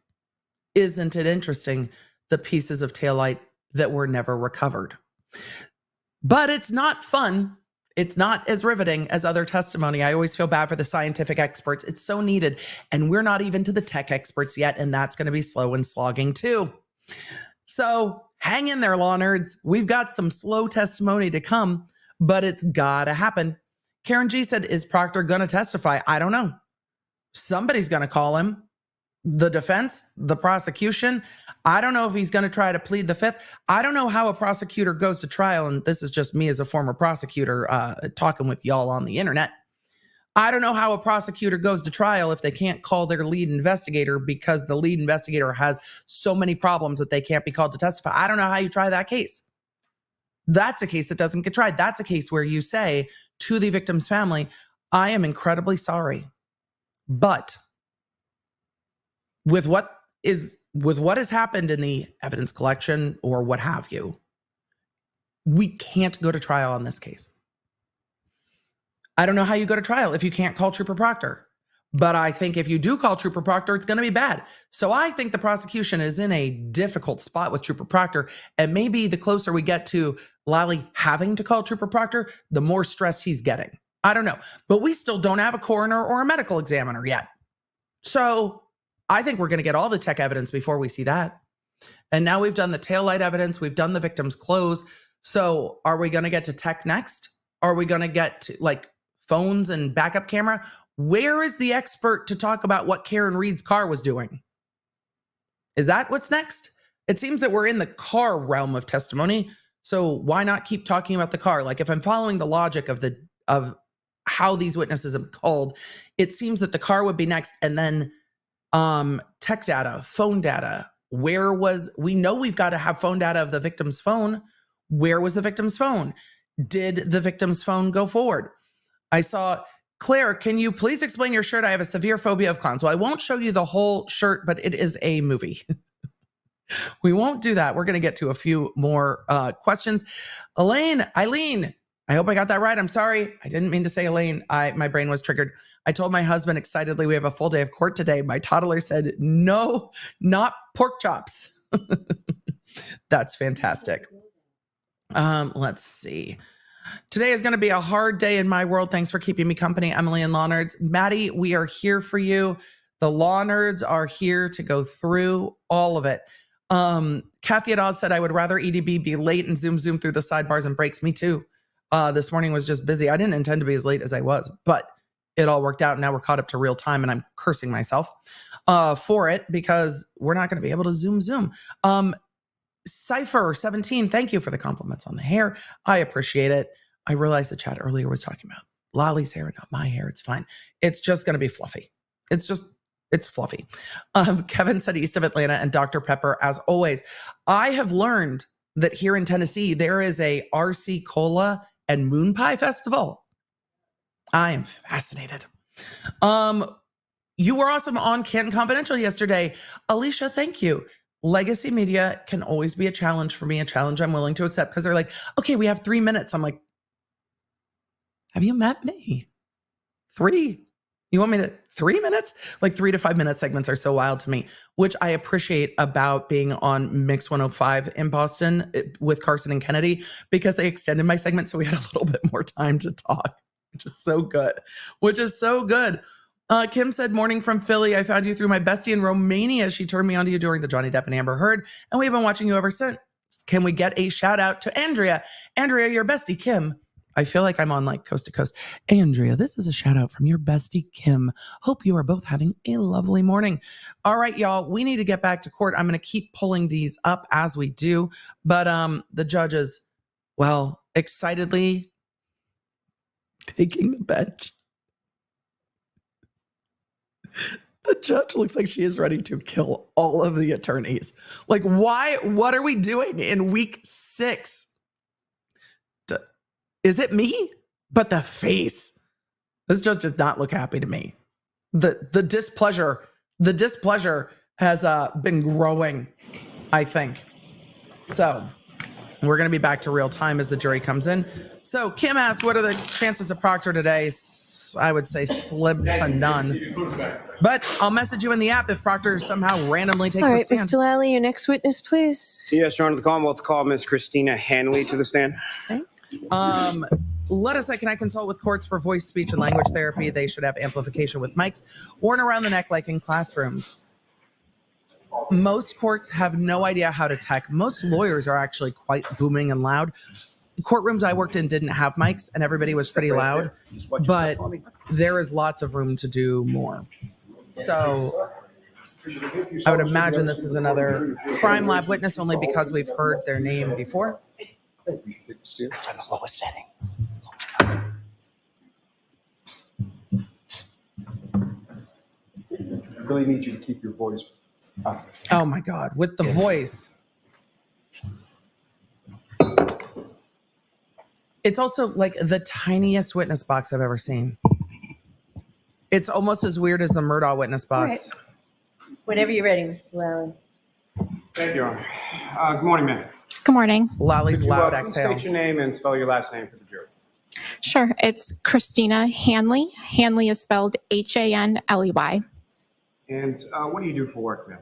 Isn't it interesting, the pieces of taillight that were never recovered? But it's not fun. It's not as riveting as other testimony. I always feel bad for the scientific experts. It's so needed. And we're not even to the tech experts yet, and that's going to be slow and slogging too. So hang in there, law nerds. We've got some slow testimony to come, but it's got to happen. Karen G said, is Proctor going to testify? I don't know. Somebody's going to call him. The defense, the prosecution. I don't know if he's going to try to plead the fifth. I don't know how a prosecutor goes to trial. And this is just me as a former prosecutor talking with y'all on the internet. I don't know how a prosecutor goes to trial if they can't call their lead investigator because the lead investigator has so many problems that they can't be called to testify. I don't know how you try that case. That's a case that doesn't get tried. That's a case where you say to the victim's family, I am incredibly sorry, but with what has happened in the evidence collection or what have you, we can't go to trial on this case. I don't know how you go to trial if you can't call Trooper Proctor, but I think if you do call Trooper Proctor, it's going to be bad. So I think the prosecution is in a difficult spot with Trooper Proctor, and maybe the closer we get to Lally having to call Trooper Proctor, the more stressed he's getting. I don't know, but we still don't have a coroner or a medical examiner yet. So I think we're going to get all the tech evidence before we see that. And now we've done the taillight evidence. We've done the victim's clothes. So are we going to get to tech next? Are we going to get to like phones and backup camera? Where is the expert to talk about what Karen Reed's car was doing? Is that what's next? It seems that we're in the car realm of testimony. So why not keep talking about the car? Like if I'm following the logic of how these witnesses have called, it seems that the car would be next. And then tech data, phone data. We know we've got to have phone data of the victim's phone. Where was the victim's phone? Did the victim's phone go forward? I saw, Claire, can you please explain your shirt? I have a severe phobia of clowns. Well, I won't show you the whole shirt, but it is a movie. We won't do that. We're going to get to a few more questions. Eileen, I hope I got that right. I'm sorry. I didn't mean to say Elaine. My brain was triggered. I told my husband excitedly we have a full day of court today. My toddler said, no, not pork chops. That's fantastic. Let's see. Today is going to be a hard day in my world. Thanks for keeping me company, Emily and Law Nerds. Maddie, we are here for you. The Law Nerds are here to go through all of it. Kathy at Oz said, I would rather EDB be late and zoom through the sidebars and breaks. Me too. This morning was just busy. I didn't intend to be as late as I was, but it all worked out. Now we're caught up to real time and I'm cursing myself for it because we're not going to be able to zoom. Cypher 17, thank you for the compliments on the hair. I appreciate it. I realized the chat earlier was talking about Lolly's hair, not my hair. It's fine. It's just going to be fluffy. It's fluffy. Kevin said east of Atlanta and Dr. Pepper, as always. I have learned that here in Tennessee, there is a RC Cola and Moon Pie Festival. I am fascinated. You were awesome on Canton Confidential yesterday. Alicia, thank you. Legacy media can always be a challenge for me, a challenge I'm willing to accept because they're like, okay, we have 3 minutes. I'm like, have you met me? 3? You want me to 3 minutes? Like 3 to 5 minute segments are so wild to me, which I appreciate about being on Mix 105 in Boston with Carson and Kennedy because they extended my segment. So we had a little bit more time to talk, which is so good. Kim said, morning from Philly. I found you through my bestie in Romania. She turned me on to you during the Johnny Depp and Amber Heard, and we've been watching you ever since. Can we get a shout out to Andrea? Andrea, your bestie, Kim. I feel like I'm on like coast to coast. Andrea, this is a shout out from your bestie, Kim. Hope you are both having a lovely morning. All right, y'all, we need to get back to court. I'm going to keep pulling these up as we do, but the judges, well, excitedly taking the bench. The judge looks like she is ready to kill all of the attorneys. Like, why? What are we doing in week 6? Is it me? But the face. This judge does not look happy to me. The displeasure has been growing, I think. So We're going to be back to real time as the jury comes in. So Kim asked, what are the chances of Proctor today? I would say slim to none. But I'll message you in the app if Proctor somehow randomly takes All the right, stand. Mr. Lally, your next witness, please. Yes, Your Honor, the Commonwealth call Ms. Christina Hanley to the stand. Let us say, can I consult with courts for voice, speech, and language therapy? They should have amplification with mics worn around the neck like in classrooms. Most courts have no idea how to tech. Most lawyers are actually quite booming and loud. Courtrooms I worked in didn't have mics and everybody was pretty loud, but there is lots of room to do more. So I would imagine this is another crime lab witness only because we've heard their name before. On the lowest setting. I really need you to keep your voice up. Oh my God, with the voice. It's also like the tiniest witness box I've ever seen. It's almost as weird as the Murdaugh witness box. Whenever you're ready, Mr. Lally. Thank you, Your Honor. Good morning, ma'am. Good morning. Lally's Could you, loud please exhale. state your name and spell your last name for the jury. Sure. It's Christina Hanley. Hanley is spelled Hanley. And what do you do for work, ma'am?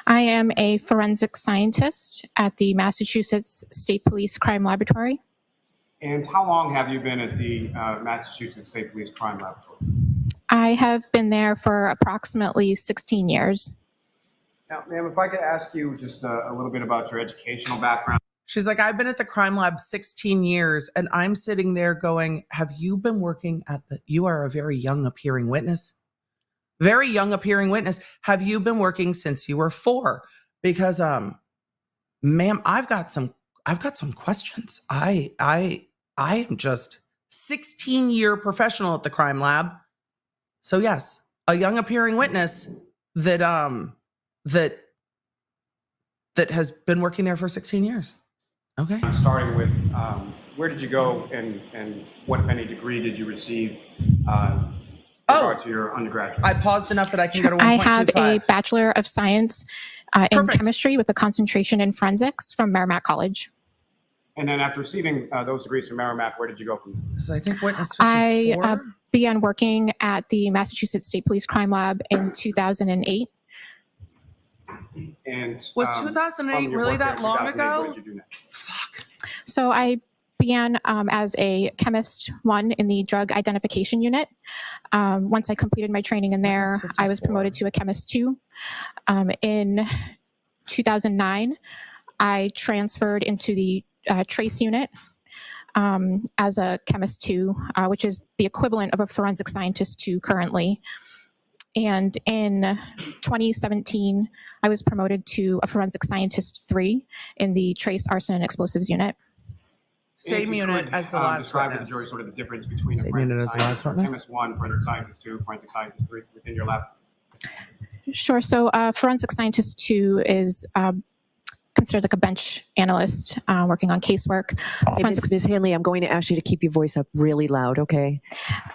I am a forensic scientist at the Massachusetts State Police Crime Laboratory. And how long have you been at the Massachusetts State Police Crime Laboratory? I have been there for approximately 16 years. Now, ma'am, if I could ask you just a little bit about your educational background. She's like, I've been at the crime lab 16 years and I'm sitting there going, have you been working at you are a very young appearing witness. Very young appearing witness. Have you been working since you were 4? Because, ma'am, I've got some questions. I am just 16-year professional at the crime lab. So yes, a young appearing witness that has been working there for 16 years. Okay. Starting with, where did you go and what, if any, degree did you receive in regard to your undergraduate? I paused enough that I can go to 1.25. I have a Bachelor of Science in Perfect. Chemistry with a concentration in Forensics from Merrimack College. And then after receiving those degrees from Merrimack, where did you go from there? So I think witness 54. I began working at the Massachusetts State Police Crime Lab in 2008. And Was 2008 from your really work that there, long 2008, ago? What did you do next? Fuck. So I began as a chemist 1 in the drug identification unit. Once I completed my training in there, I was promoted to a chemist 2. In 2009, I transferred into the trace unit as a chemist 2, which is the equivalent of a forensic scientist 2 currently. And in 2017, I was promoted to a forensic scientist 3 in the trace arson and explosives unit. Same unit as the last describe to the witness. jury sort of the difference between Same a unit forensic as the last scientist, witness? chemist 1, forensic scientist 2, forensic scientist 3 within your lab. Sure. So forensic scientist 2 is considered like a bench analyst working on casework. Hey, Ms. Hanley, I'm going to ask you to keep your voice up really loud, okay?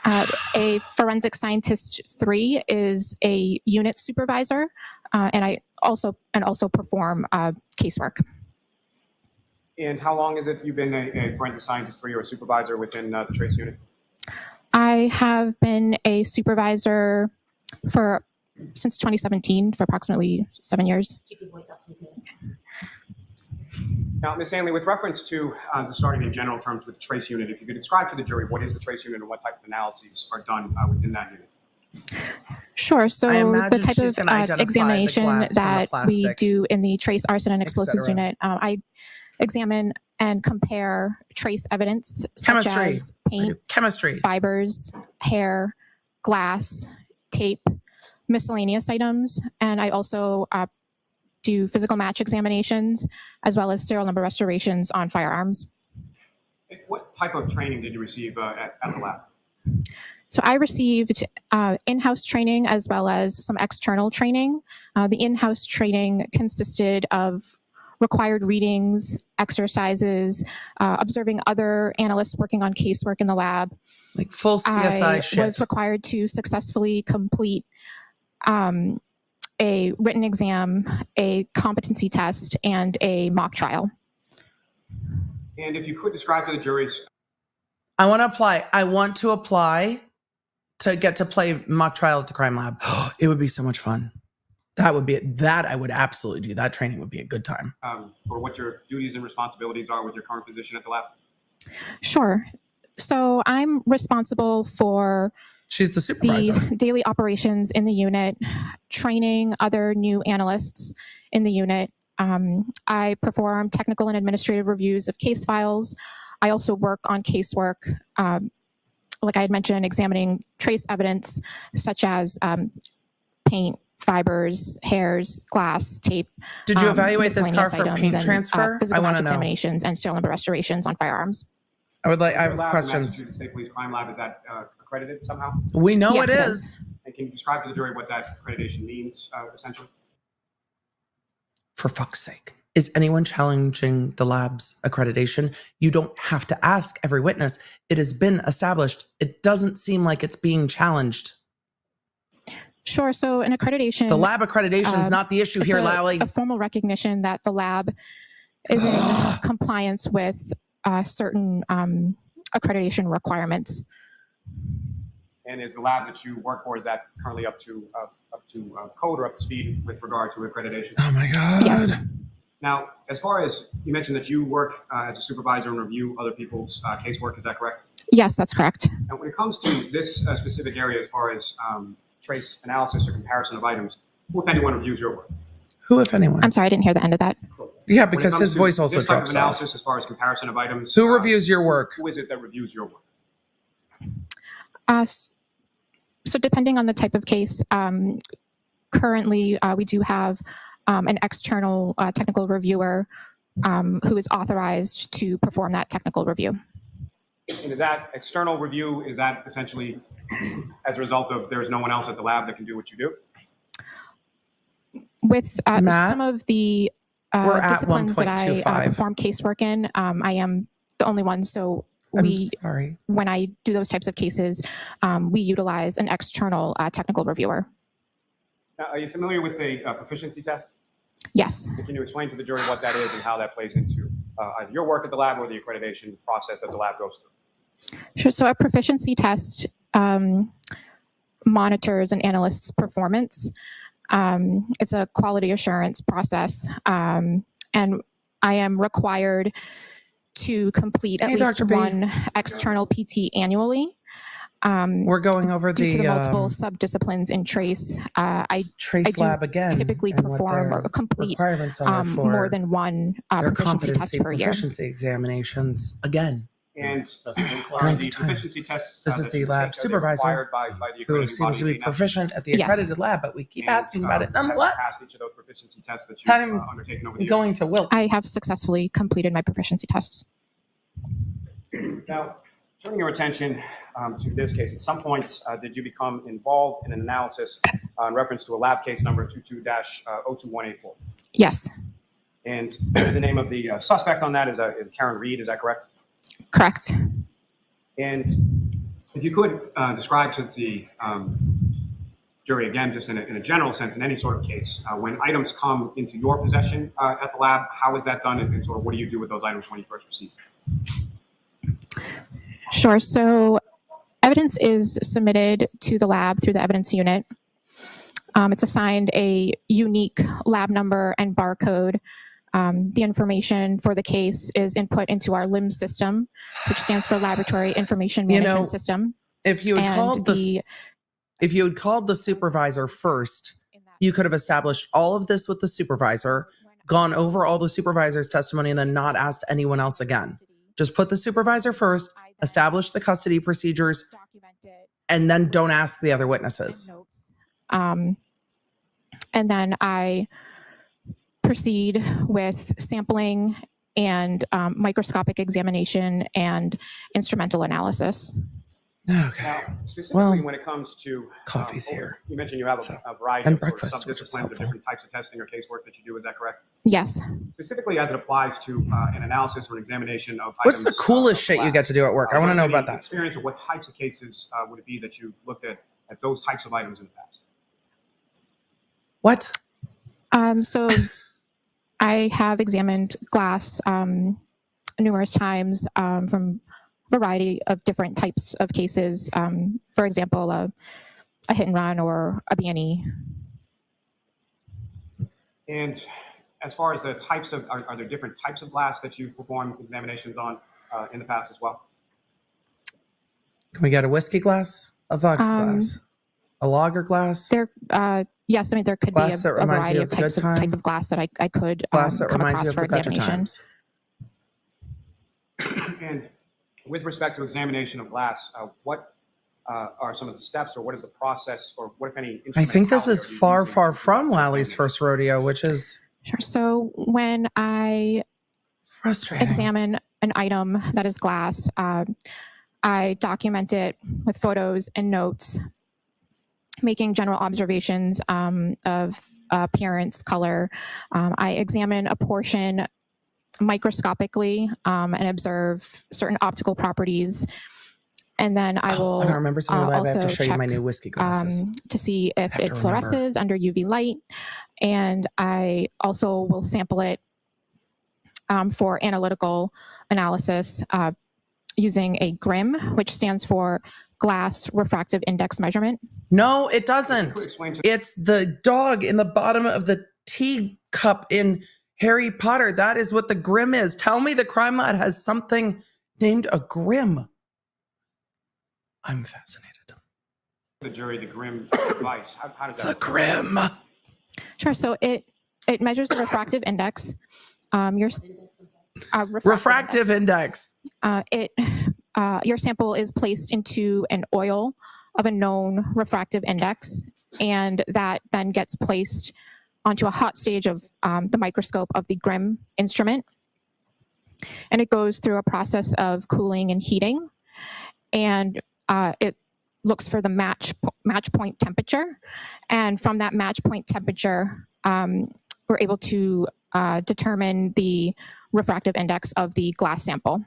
A forensic scientist 3 is a unit supervisor, and I also perform casework. And how long is it you've been a forensic scientist 3 or a supervisor within the trace unit? I have been a supervisor since 2017 for approximately 7 years. Keep your voice up, please, ma'am. Now, Ms. Hanley, with reference to starting in general terms with the trace unit, if you could describe to the jury what is the trace unit and what type of analyses are done within that unit. Sure. So I the imagine type she's of gonna identify the examination glass from the that we plastic, do in the trace arson and explosives cetera. unit, I examine and compare trace evidence such Chemistry. as paint, Chemistry. fibers, hair, glass, tape, miscellaneous items, and I also do physical match examinations as well as serial number restorations on firearms. What type of training did you receive at the lab? So I received in-house training as well as some external training. The in-house training consisted of required readings, exercises, observing other analysts working on casework in the lab. Like full CSI shit. I was required to successfully complete a written exam, a competency test, and a mock trial. And if you could describe to the jury's. I want to apply to get to play mock trial at the crime lab. It would be so much fun. That I would absolutely do. That training would be a good time. For what your duties and responsibilities are with your current position at the lab? Sure. So I'm responsible for She's the supervisor. the daily operations in the unit, training other new analysts in the unit. I perform technical and administrative reviews of case files. I also work on casework, like I had mentioned, examining trace evidence such as paint, fibers, hairs, glass, tape. Did you evaluate this car miscellaneous for items paint and, transfer? I physical want match to know. examinations and serial number restorations on firearms. I have Your lab, questions. Massachusetts State Police Crime Lab, is that accredited somehow? We know Yes, it it is. And can you describe to the jury what that accreditation means, essentially? For fuck's sake. Is anyone challenging the lab's accreditation? You don't have to ask every witness. It has been established. It doesn't seem like it's being challenged. Sure. So an accreditation. The lab accreditation is not the issue it's here, a, Lally. a formal recognition that the lab is in compliance with certain accreditation requirements. And is the lab that you work for, is that currently up to code or up to speed with regard to accreditation? Oh my God. Yes. Now, as far as you mentioned that you work as a supervisor and review other people's casework, is that correct? Yes, that's correct. And when it comes to this specific area, as far as trace analysis or comparison of items, who, if anyone, reviews your work? Who, if anyone? I'm sorry, I didn't hear the end of that. Yeah, When it because comes his to voice also this type of drops off. analysis, as far as comparison of items, Who reviews your work? Who is it that reviews your work? So depending on the type of case, currently we do have an external technical reviewer who is authorized to perform that technical review. And is that external review, is that essentially as a result of there's no one else at the lab that can do what you do? With Matt, some of the we're at disciplines that I 1.25. perform casework in, I am the only one. So I'm sorry. when I do those types of cases, we utilize an external technical reviewer. Now, are you familiar with a proficiency test? Yes. Can you explain to the jury what that is and how that plays into either your work at the lab or the accreditation process that the lab goes through? Sure. So a proficiency test monitors an analyst's performance. It's a quality assurance process, and I am required to complete at least Dr. B. one external PT annually. We're going over due to the the multiple subdisciplines in trace. I trace do lab again. typically and what perform their or complete requirements are for more than one their proficiency test competency per year. proficiency examinations again. And Ninth the time. proficiency tests This is that the you lab take, are they supervisor required by the who accrediting seems to body be ANA? proficient at the Yes. accredited lab, but we keep And, asking about it have you nonetheless. passed each of those proficiency tests that you've I'm undertaken over the years? going to wilt. I have successfully completed my proficiency tests. Now, turning your attention to this case, at some point, did you become involved in an analysis in reference to a lab case number 22-02184? Yes, And the name of the suspect on that is Karen Reed, is that correct? correct. And if you could describe to the jury, again, just in a general sense, in any sort of case, when items come into your possession at the lab, how is that done and sort of what do you do with those items when you first receive them? Sure. So evidence is submitted to the lab through the evidence unit. It's assigned a unique lab number and barcode. The information for the case is input into our LIMS system, which stands for Laboratory Information Management System. If you had And called the supervisor first, you could have established all of this with the supervisor, gone over all the supervisor's testimony, and then not asked anyone else again. Just put the supervisor first, establish the custody procedures, and then don't ask the other witnesses. And then I proceed with sampling and microscopic examination and instrumental analysis. Okay. Now, specifically Well, when it comes to coffee's here. You mentioned you have a variety And of sort of breakfast, which is subdisciplines of helpful. different types of testing or casework that you do. Is that correct? Yes. Specifically as it applies to an analysis or an examination of What's items. the coolest shit you get to do at work? I want to know about that. Experience or what types of cases would it be that you've looked at those types of items in the past? What? So I have examined glass, numerous times from a variety of different types of cases. For example, a hit and run or a B&E. And as far as the types of, are there different types of glass that you've performed examinations on in the past as well? Can we get a whiskey glass, a vodka glass, a lager glass? There, yes, I mean there could be Glass that a reminds you variety of of the types good of time? type of glass that I could Glass that come reminds you across of for the better examination. times. And with respect to examination of glass, what are some of the steps, or what is the process, or what, if any, I think this is instrumentality are you far, using far to from conduct Lally's examination? first rodeo, which is Sure. So when I frustrating. examine an item that is glass, I document it with photos and notes, making general observations of appearance, color. I examine a portion microscopically and observe certain optical properties. And then I will I don't remember, so I have also to show you check my new whiskey glasses. to see if have it to remember. fluoresces under UV light. And I also will sample it for analytical analysis using a GRIM, which stands for Glass Refractive Index Measurement. No, it doesn't. Explain to- It's the dog in the bottom of the teacup in Harry Potter. That is what the Grim is. Tell me the crime lab has something named a Grim. I'm fascinated. the jury the GRIM device. How does that The work? Grim. Sure. So it measures the refractive index. Your Refractive index. Your sample is placed into an oil of a known refractive index, and that then gets placed onto a hot stage of the microscope of the GRIM instrument. And it goes through a process of cooling and heating, and it looks for the match point temperature. And from that match point temperature, we're able to determine the refractive index of the glass sample.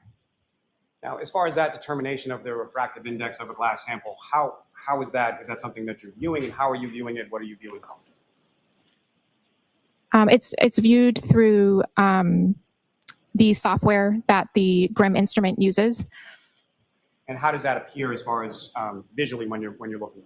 Now, as far as that determination of the refractive index of a glass sample, how is that? Is that something that you're viewing, and how are you viewing it? What are you viewing? It's viewed through the software that the GRIM instrument uses. And how does that appear as far as visually when you're looking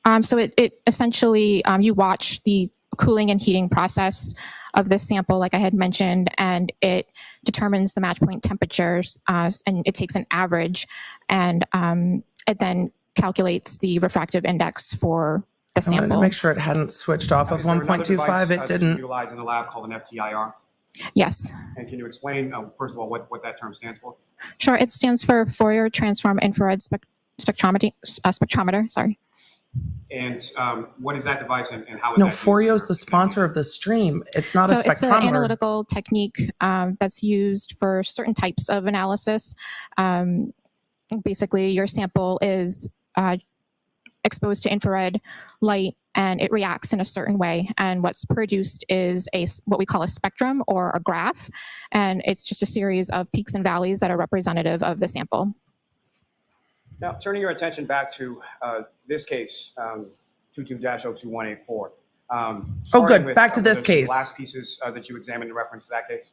at it? So it essentially, you watch the cooling and heating process of the sample, like I had mentioned, and it determines the match point temperatures, and it takes an average, and it then calculates the refractive index for the I wanted to sample. make sure it hadn't switched off of Is there another 1.25. device, It that you didn't. utilize in the lab called an FTIR. Yes, And can you explain, first of all, what that term stands for? sure. It stands for Fourier Transform Infrared Spectrometer. Sorry. And what is that device, and how is No, that used Foreo's for the sponsor of the stream. It's not a So it's an spectrometer. analytical technique that's used for certain types of analysis. Basically, your sample is exposed to infrared light, and it reacts in a certain way. And what's produced is what we call a spectrum or a graph, and it's just a series of peaks and valleys that are representative of the sample. Now, turning your attention back to this case, 22-02184. Oh, good. Back to this case. Glass pieces that you examined in reference to that case.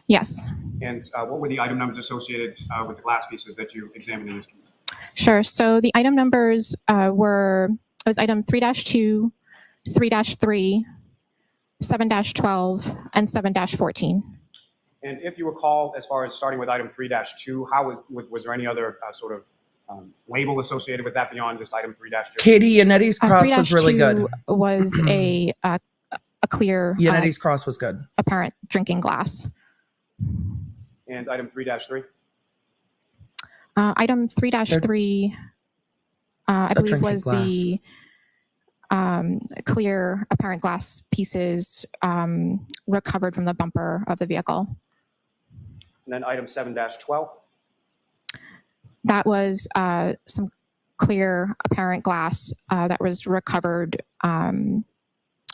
Yes. And what were the item numbers associated with the glass pieces that you examined in this case? Sure. So the item numbers it was item 3-2, 3-3, 7-12, and 7-14. And if you recall, as far as starting with item 3-2, was there any other sort of label associated with that beyond just item 3-2? Katie, Yanetti's cross was really good. Was a clear Yanetti's cross was good. apparent drinking glass. And item 3-3? Item 3-3, I believe, drinking was glass. the clear apparent glass pieces recovered from the bumper of the vehicle. And then item 7-12? That was some clear apparent glass that was recovered. It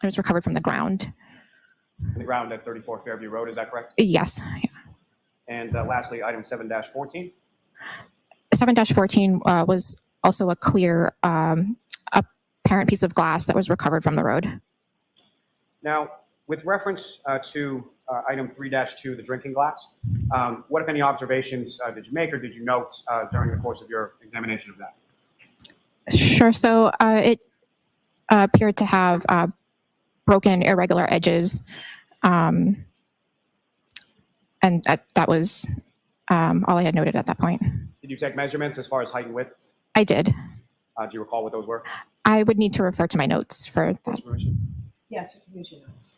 was recovered from the ground. On the ground at 34 Fairview Road, is that correct? Yes. And lastly, item 7-14? 7-14 was also a clear apparent piece of glass that was recovered from the road. Now, with reference to item 3-2, the drinking glass. What, if any, observations did you make or did you note during the course of your examination of that? Sure. So it appeared to have broken, irregular edges. And that was all I had noted at that point. Did you take measurements as far as height and width? I did. Do you recall what those were? I would need to refer to my notes for that. Yes, you can use your notes.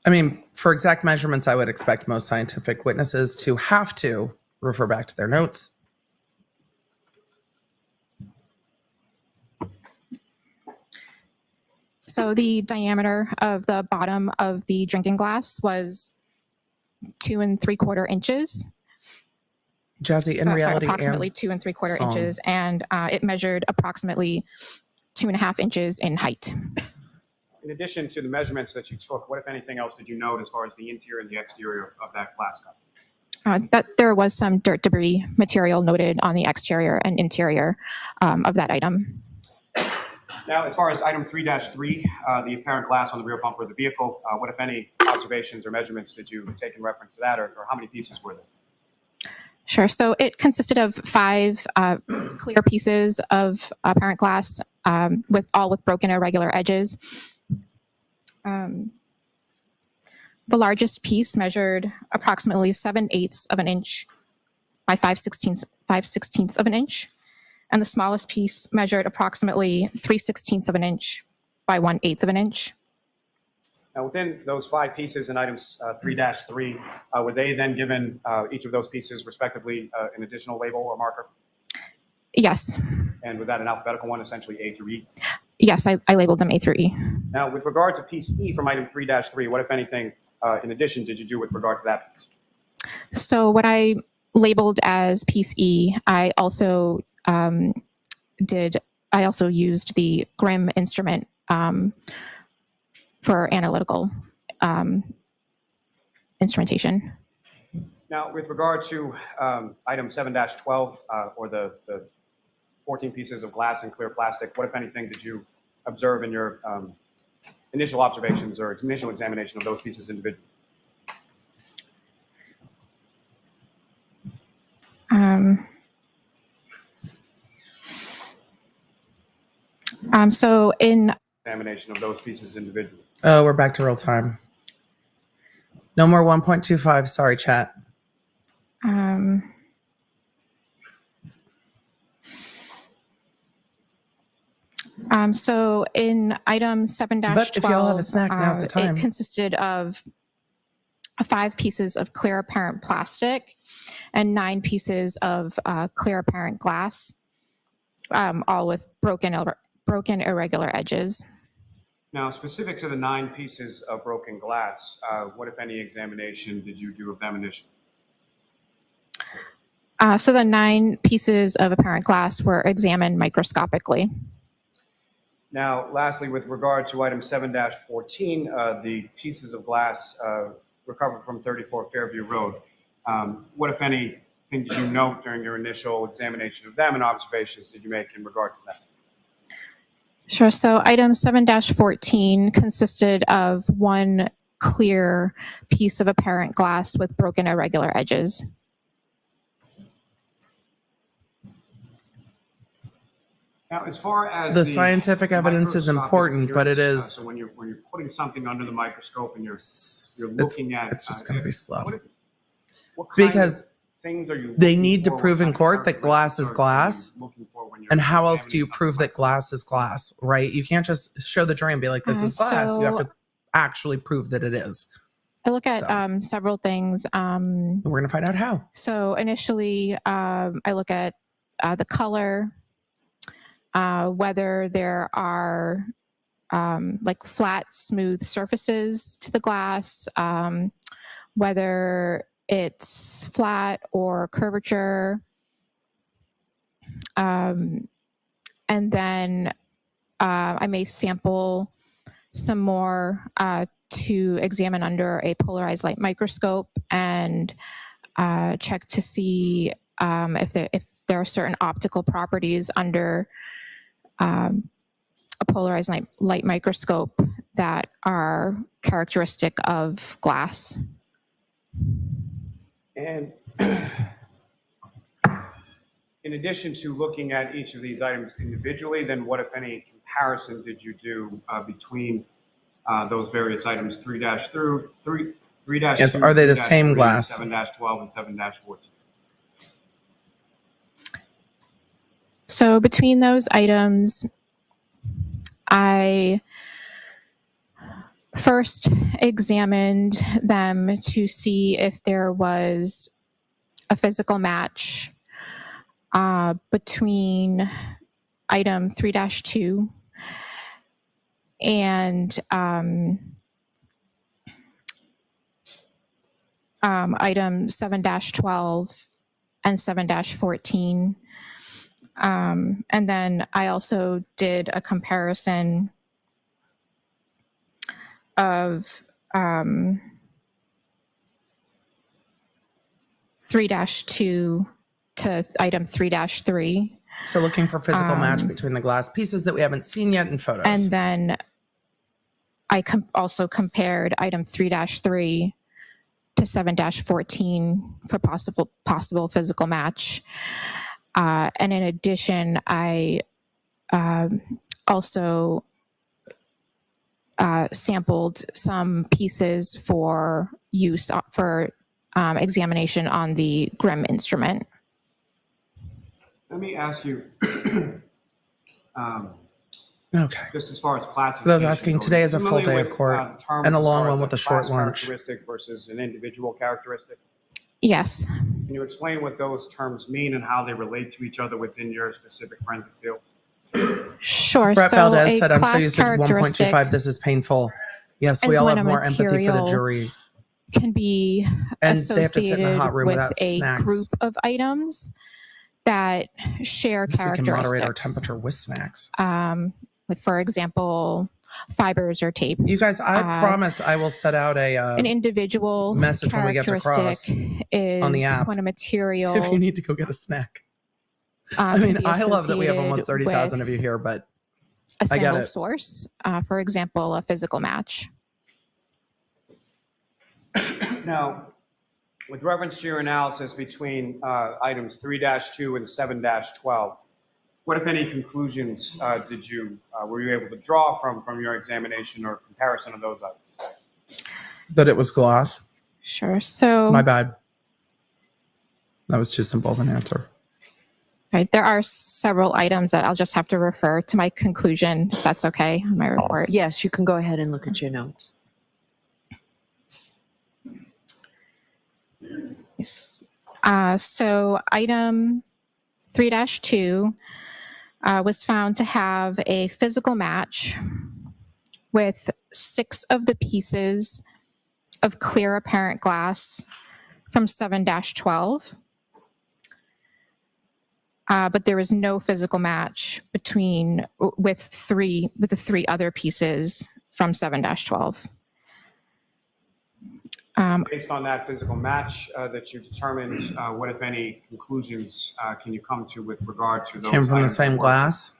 I mean, for exact measurements, I would expect most scientific witnesses to have to refer back to their notes. So the diameter of the bottom of the drinking glass was 2 3/4 inches. Jazzy, in reality, approximately 2 3/4 song. inches, and it measured approximately 2.5 inches in height. In addition to the measurements that you took, what, if anything else, did you note as far as the interior and the exterior of that glass cup? That there was some dirt debris material noted on the exterior and interior of that item. Now, as far as item 3-3, the apparent glass on the rear bumper of the vehicle, what, if any, observations or measurements did you take in reference to that, or how many pieces were there? Sure. So it consisted of 5 clear pieces of apparent glass, with broken irregular edges. The largest piece measured approximately 7/8 of an inch by 5/16 of an inch, and the smallest piece measured approximately 3/16 of an inch by 1/8 of an inch. Now, within those 5 pieces in items 3-3, were they then given each of those pieces respectively an additional label or marker? Yes. And was that an alphabetical one, essentially A through E? Yes, I labeled them A through E. Now, with regard to piece E from item 3-3, what, if anything, in addition, did you do with regard to that piece? So what I labeled as piece E, I also used the Grimm instrument for analytical instrumentation. Now, with regard to item 7-12, or the 14 pieces of glass and clear plastic, what, if anything, did you observe in your initial observations or initial examination of those pieces individually? So in Examination of those pieces individually. Oh, we're back to real time. No more 1.25. Sorry, chat. So in item 7-12, But if y'all have a snack, now's the time. It consisted of 5 pieces of clear apparent plastic and 9 pieces of clear apparent glass, all with broken irregular edges. Now, specific to the 9 pieces of broken glass, what, if any, examination did you do of them initially? So the 9 pieces of apparent glass were examined microscopically. Now, lastly, with regard to item 7-14, the pieces of glass recovered from 34 Fairview Road, what, if anything, did you note during your initial examination of them and observations did you make in regard to that? Sure. So item 7-14 consisted of 1 clear piece of apparent glass with broken irregular edges. Now, as far as The scientific evidence is microscopic important, but it appearance, is. so when you're putting something under the microscope and you're looking at It's just going to be slow. what kind Because of things are you they looking need to for? prove What in kind of court that glass is characteristics are glass. you looking for when you're And how else do you examining prove something that glass is glass, right? You can't just show the jury and be like, this is glass. You have to actually prove that it is. I look at several things. We're going to find out how. So initially, I look at the color, whether there are like flat, smooth surfaces to the glass, whether it's flat or curvature. And then I may sample some more to examine under a polarized light microscope and check to see if there are certain optical properties under a polarized light microscope that are characteristic of glass. And in addition to looking at each of these items individually, then what, if any, comparison did you do between those various items 3-2, 3-2, Yes, are they the same glass? 7-12 and 7-14? So between those items, I first examined them to see if there was a physical match between item 3-2 and item 7-12 and 7-14. And then I also did a comparison of 3-2 to item 3-3. So looking for physical match between the glass pieces that we haven't seen yet in photos. And then I also compared item 3-3 to 7-14 for possible physical match. And in addition, I also sampled some pieces for use for examination on the Grimm instrument. Let me ask you, Okay. just as far as classification. For those asking, goes, today is a full familiar day of with, court terms and a as long far one as with a short class lunch. Characteristic versus an individual characteristic. Yes. Can you explain what those terms mean and how they relate to each other within your specific forensic field? Sure. Brett so Valdez a said, I'm so class used to 1.25. characteristic This is painful. Yes, we is all when have a more empathy for the material jury. can be And they have to sit in a associated hot room with without a snacks. group of items that share I guess we can characteristics. moderate our temperature with snacks. Like for example, fibers or tape. You guys, I promise I will set out An individual message when we get to cross characteristic is on the app when a material. if you need to go get a snack. I can mean, be I love that we have almost associated 30,000 of with you here, but a I get single it. source. For example, a physical match. Now, with reference to your analysis between items 3-2 and 7-12, what, if any, conclusions were you able to draw from your examination or comparison of those items? That it was glass. Sure. So My bad. That was too simple of an answer. right, there are several items that I'll just have to refer to my conclusion, if that's okay, on my report. Yes, you can go ahead and look at your notes. Yes. So item 3-2 was found to have a physical match with 6 of the pieces of clear apparent glass from 7-12. But there was no physical match with the 3 other pieces from 7-12. Based on that physical match that you determined, what, if any, conclusions can you come to with regard to those Came from the items same that were- glass.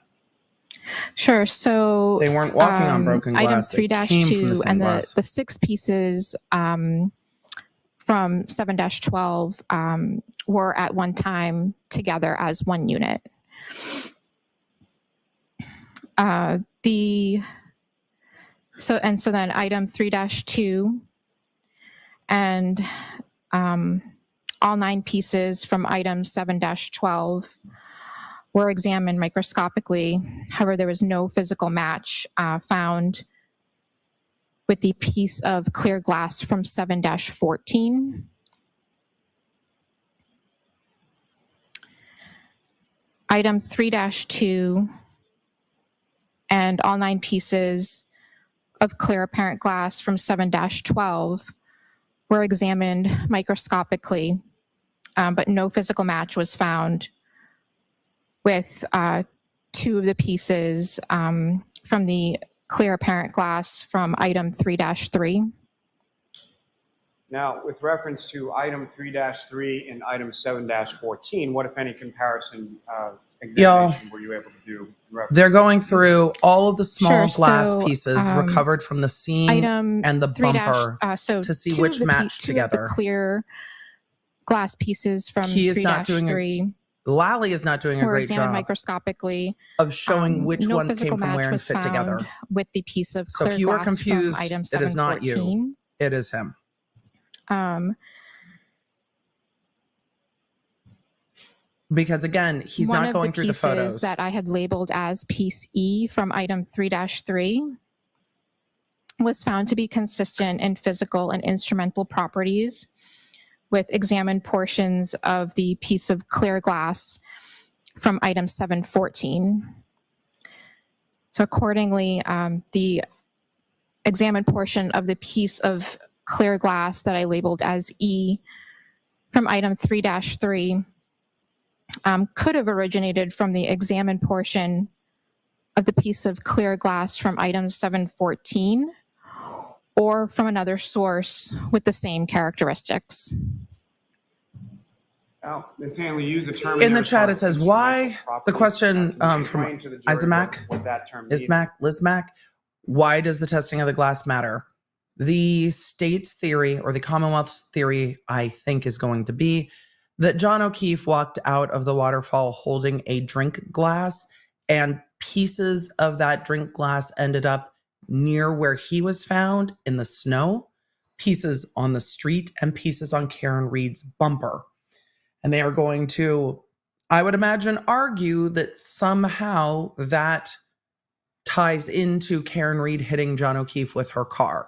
Sure. So They weren't walking on broken item glass. They came from the 3-2 same and glass. the 6 pieces from 7-12 were at one time together as one unit. So then item 3-2 and all 9 pieces from item 7-12 were examined microscopically. However, there was no physical match found with the piece of clear glass from 7-14. Item 3-2 and all 9 pieces of clear apparent glass from 7-12 were examined microscopically, but no physical match was found with 2 of the pieces from the clear apparent glass from item 3-3. Now, with reference to item 3-3 and item 7-14, what, if any, comparison examination were you able to do? in reference They're to going that? through all of the small Sure, glass so, pieces recovered from the scene Item and the 3 bumper so to see two which of the match two of the together. clear glass pieces from He is not doing 3-3 Lally is not doing a were great examined job microscopically. of showing which No ones physical came from match where and was fit found together. with the piece of So clear if you are glass from confused, item it is not you. 714. It is him. Because again, he's One not of going through the pieces photos. that I had labeled as piece E from item 3-3 was found to be consistent in physical and instrumental properties with examined portions of the piece of clear glass from item 714. So accordingly, the examined portion of the piece of clear glass that I labeled as E from item 3-3 could have originated from the examined portion of the piece of clear glass from item 714 or from another source with the same characteristics. Now, Ms. Hanley used the term In there the as far chat, as it says, instrumental why, the property. question Can you from explain to the jury Isaac, what that term means? Lizmac, why does the testing of the glass matter? The state's theory, or the Commonwealth's theory, I think, is going to be that John O'Keefe walked out of the waterfall holding a drink glass, and pieces of that drink glass ended up near where he was found in the snow, pieces on the street, and pieces on Karen Reed's bumper. And they are going to, I would imagine, argue that somehow that ties into Karen Reed hitting John O'Keefe with her car.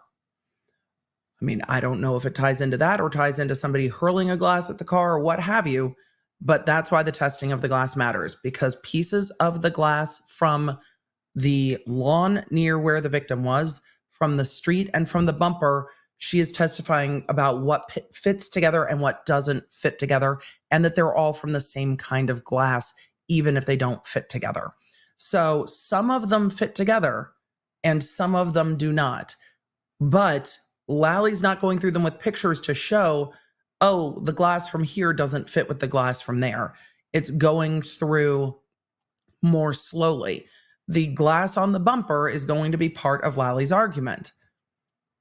I mean, I don't know if it ties into that or ties into somebody hurling a glass at the car or what have you, but that's why the testing of the glass matters, because pieces of the glass from the lawn near where the victim was, from the street, and from the bumper, she is testifying about what fits together and what doesn't fit together, and that they're all from the same kind of glass, even if they don't fit together. So some of them fit together and some of them do not. But Lally's not going through them with pictures to show, oh, the glass from here doesn't fit with the glass from there. It's going through more slowly. The glass on the bumper is going to be part of Lally's argument.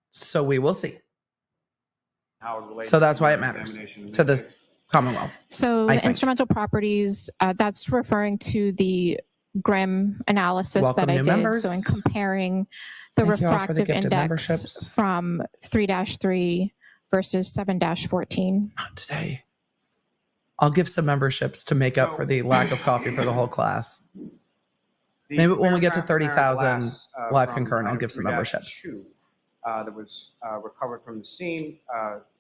So we will see. How it relates So that's to why your it matters examination in to this the case. Commonwealth. So I the think. instrumental properties, that's referring to the Grimm analysis Welcome, that I new did. members. So in comparing the Thank you all for the refractive gifted index memberships. from 3-3 versus 7-14. Not today. I'll give some memberships to make up for the lack of coffee for the whole class. The Maybe when we clear get to transparent 30,000 glass, live from concurrent, I'll item give some 3-2, memberships. that was recovered from the scene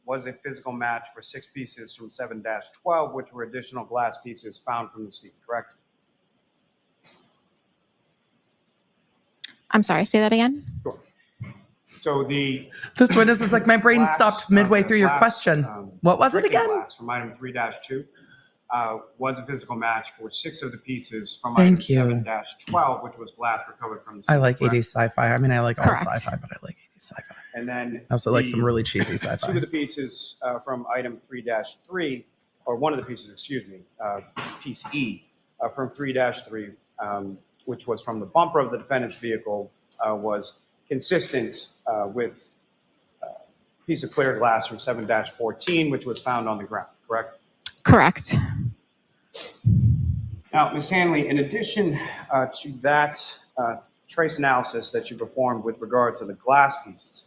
was a physical match for 6 pieces from 7-12, which were additional glass pieces found from the scene, correct? I'm sorry, say that again? Sure. So This witness is like, my brain glass, stopped midway the through your glass, question. What was it drinking again? glass from item 3-2 was a physical match for 6 of the pieces from Thank item you. 7-12, which was glass recovered from the scene. I like correct? 80s sci-fi. I mean, I like all Correct. sci-fi, but I like 80s sci-fi. And then I also like some really cheesy 2 of sci-fi. the pieces from item 3-3, or one of the pieces, excuse me, piece E from 3-3, which was from the bumper of the defendant's vehicle, was consistent with a piece of clear glass from 7-14, which was found on the ground, correct? Correct. Now, Ms. Hanley, in addition to that trace analysis that you performed with regard to the glass pieces,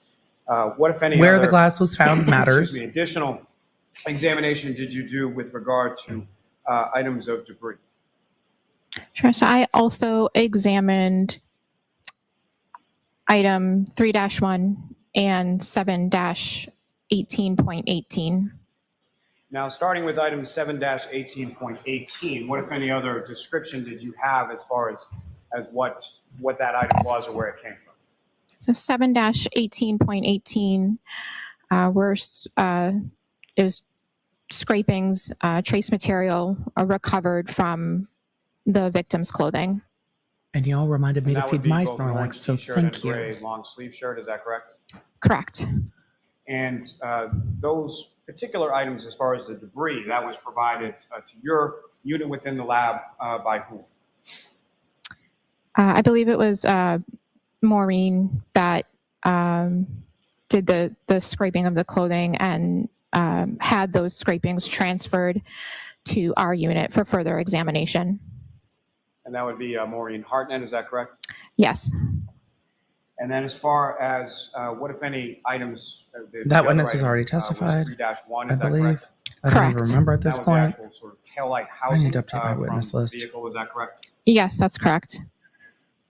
what, if any, Where other, the glass was found matters. excuse me, additional examination did you do with regard to items of debris? Sure. So I also examined item 3-1 and 7-18.18. Now, starting with item 7-18.18, what, if any, other description did you have as far as what that item was or where it came from? So 7-18.18 it was scrapings, trace material recovered from the victim's clothing. And y'all reminded me And to that would feed be my both an Snorlax, orange so t-shirt and thank a you. gray long sleeve shirt, is that correct? Correct. And those particular items, as far as the debris, that was provided to your unit within the lab by whom? I believe it was Maureen that did the scraping of the clothing and had those scrapings transferred to our unit for further examination. And that would be Maureen Hartnett, is that correct? Yes. And then as far as what, if any, items... That witness has already testified, 3-1, I is that believe. correct? I don't even remember at this That was point. the actual sort of taillight I housing need to update my witness from the list. vehicle, is that correct? Yes, that's correct.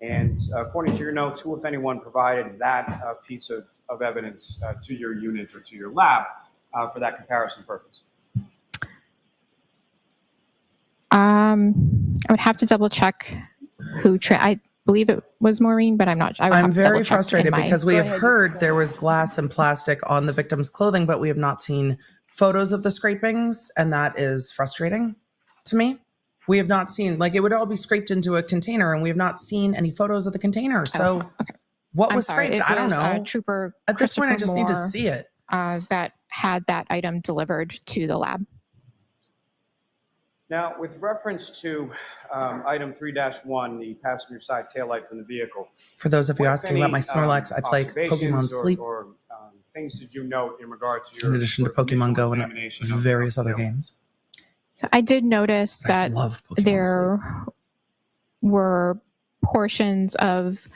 And according to your notes, who, if anyone, provided that piece of evidence to your unit or to your lab for that comparison purpose? I would have to double check who. I believe it was Maureen, but I'm not. I'm very frustrated because we have heard there was glass and plastic on the victim's clothing, but we have not seen photos of the scrapings, and that is frustrating to me. We have not seen, like, it would all be scraped into a container, and we have not seen any photos of the container. So what was scraped? I don't know. Trooper At this point, I just need to see it. That had that item delivered to the lab. Now, with reference to item 3-1, the passenger side taillight from the vehicle. For those of you what, if asking about my any, Snorlax, I play Pokemon observations Sleep, or things did you note in regard to your in addition to sort of Pokemon initial Go and examination of various other taillight? games. So I did notice I that love Pokemon there were portions of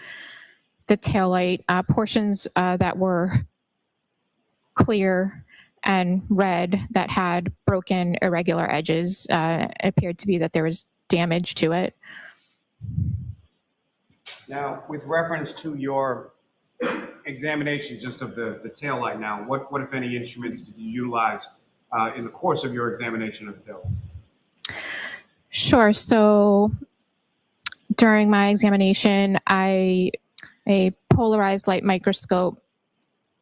the taillight, portions that were clear and red that had broken irregular edges. It appeared to be that there was damage to it. Now, with reference to your examination just of the taillight now, what, if any, instruments did you utilize in the course of your examination of the taillight? Sure. So during my examination, a polarized light microscope,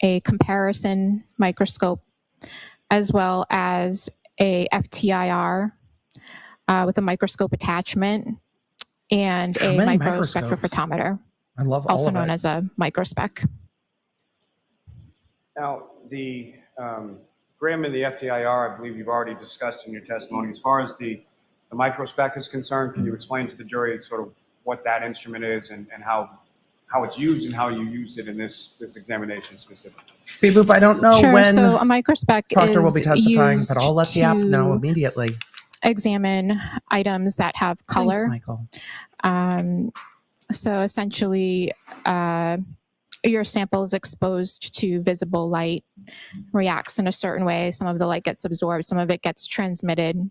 a comparison microscope, as well as a FTIR with a microscope attachment and How a many microspectrophotometer, I love all also of known it. as a microspec. Now, the Graham and the FTIR, I believe you've already discussed in your testimony. As far as the microspec is concerned, can you explain to the jury sort of what that instrument is and how it's used and how you used it in this examination specifically? Beep boop, I don't know Sure. when So a microspec Proctor will is be testifying, used but I'll let the app know to immediately. examine items that have color. Thanks, Michael. So essentially, your sample is exposed to visible light, reacts in a certain way. Some of the light gets absorbed, some of it gets transmitted,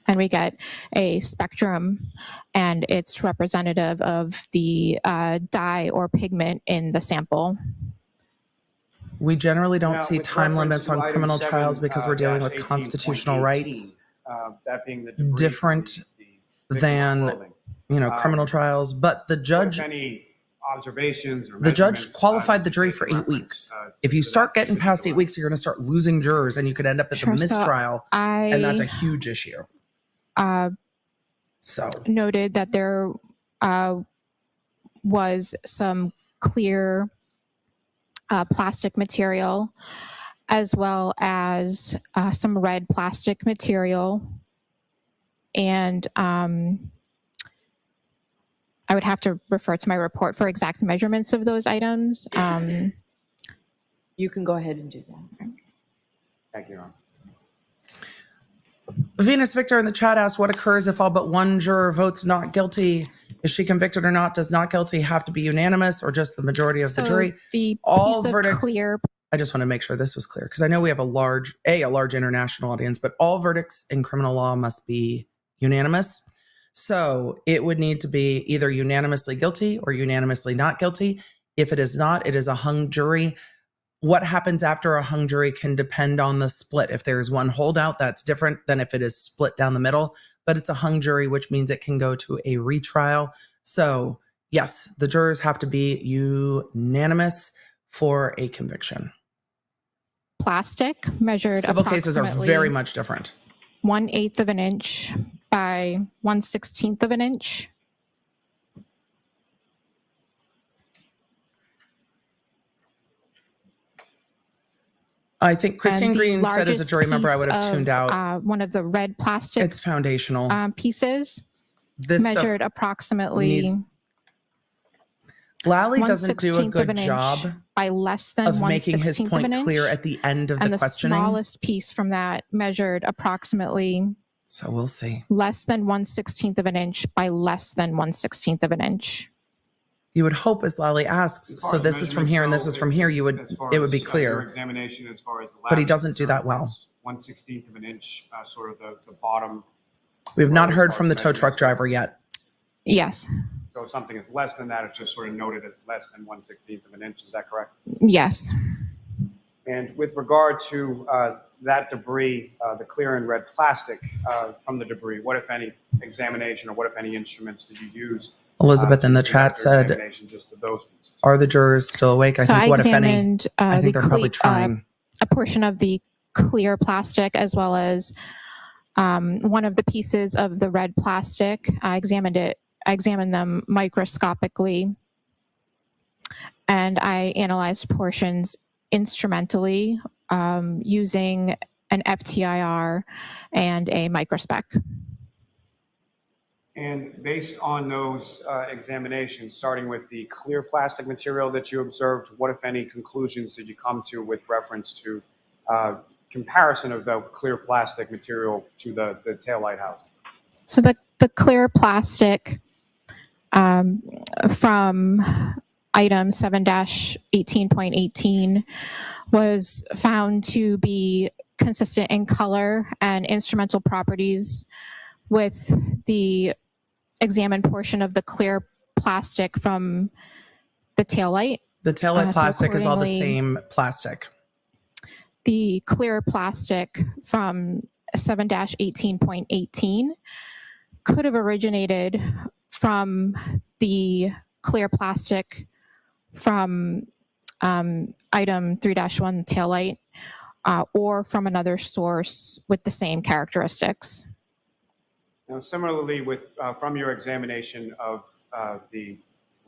and we get a spectrum, and it's representative of the dye or pigment in the sample. We generally don't Now, see with time reference limits to on item criminal 7, trials because we're dealing with 18.18, constitutional rights that being the debris from different the victim's than, clothing. criminal trials. But the What, judge, if any, observations or the judge measurements, qualified the did you jury take for in 8 reference, weeks. to If you that start getting past 8 particular weeks, you're going to start losing jurors, and you could end up at Sure, the so mistrial, and that's a huge issue. So Noted that there was some clear plastic material, as well as some red plastic material. And I would have to refer to my report for exact measurements of those items. You can go ahead and do that. Thank you, Your Honor. Venus Victor in the chat asked, what occurs if all but one juror votes not guilty? Is she convicted or not? Does not guilty have to be unanimous or just the majority of the jury? The All piece of verdicts. clear. I just want to make sure this was clear because I know we have a large international audience, but all verdicts in criminal law must be unanimous. So it would need to be either unanimously guilty or unanimously not guilty. If it is not, it is a hung jury. What happens after a hung jury can depend on the split. If there's one holdout, that's different than if it is split down the middle. But it's a hung jury, which means it can go to a retrial. So yes, the jurors have to be unanimous for a conviction. Plastic measured Civil cases are approximately very much different. 1/8 of an inch by 1/16 of an inch. I think Christine And the Green said as a largest jury member, I piece would have tuned of, out. one of the red plastic It's foundational. pieces This stuff measured approximately needs. Lally doesn't do a 1/16 of good an inch job by less than of making his 1/16 of an point inch. clear at the end of And the the questioning. smallest piece from that measured approximately So we'll see. less than 1/16 of an inch by less than 1/16 of an inch. You would hope, as Lally asks, As far so as this is from here and this is from here, you would, as far it would be as, Your clear. examination as far as the But he lab doesn't is do that concerned well. was 1/16 of an inch, sort of the bottom. We have not as heard far from as the tow truck measurements driver yet. Yes. So if something is less than that, it's just sort of noted as less than 1/16 of an inch. Is that correct? Yes. And with regard to that debris, the clear and red plastic from the debris, what, if any, examination or what, if any, instruments did you use? Elizabeth in the to chat conduct your said, examination just of those pieces? are the jurors still awake? I So think, I what if any? examined I think the they're probably trying. a portion of the clear plastic as well as one of the pieces of the red plastic. I examined them microscopically, and I analyzed portions instrumentally using an FTIR and a microspec. And based on those examinations, starting with the clear plastic material that you observed, what, if any, conclusions did you come to with reference to comparison of the clear plastic material to the taillight housing? So the clear plastic from item 7-18.18 was found to be consistent in color and instrumental properties with the examined portion of the clear plastic from the taillight. The taillight So plastic is all the accordingly, same plastic. The clear plastic from 7-18.18 could have originated from the clear plastic from item 3-1 taillight or from another source with the same characteristics. Now, similarly, with from your examination of the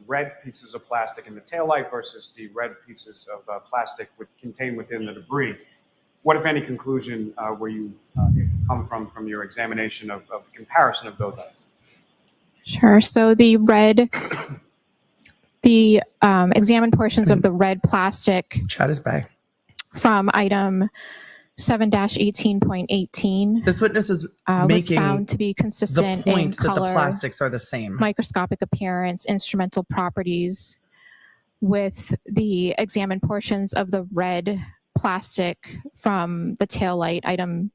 red pieces of plastic in the taillight versus the red pieces of plastic contained within the debris, what, if any, conclusion were you come from your examination of comparison of those items? Sure. So the examined portions of the red plastic Chat is back. from item 7-18.18. This witness is was making found to be the consistent point in that the color, plastics are the same. microscopic appearance, instrumental properties with the examined portions of the red plastic from the taillight, item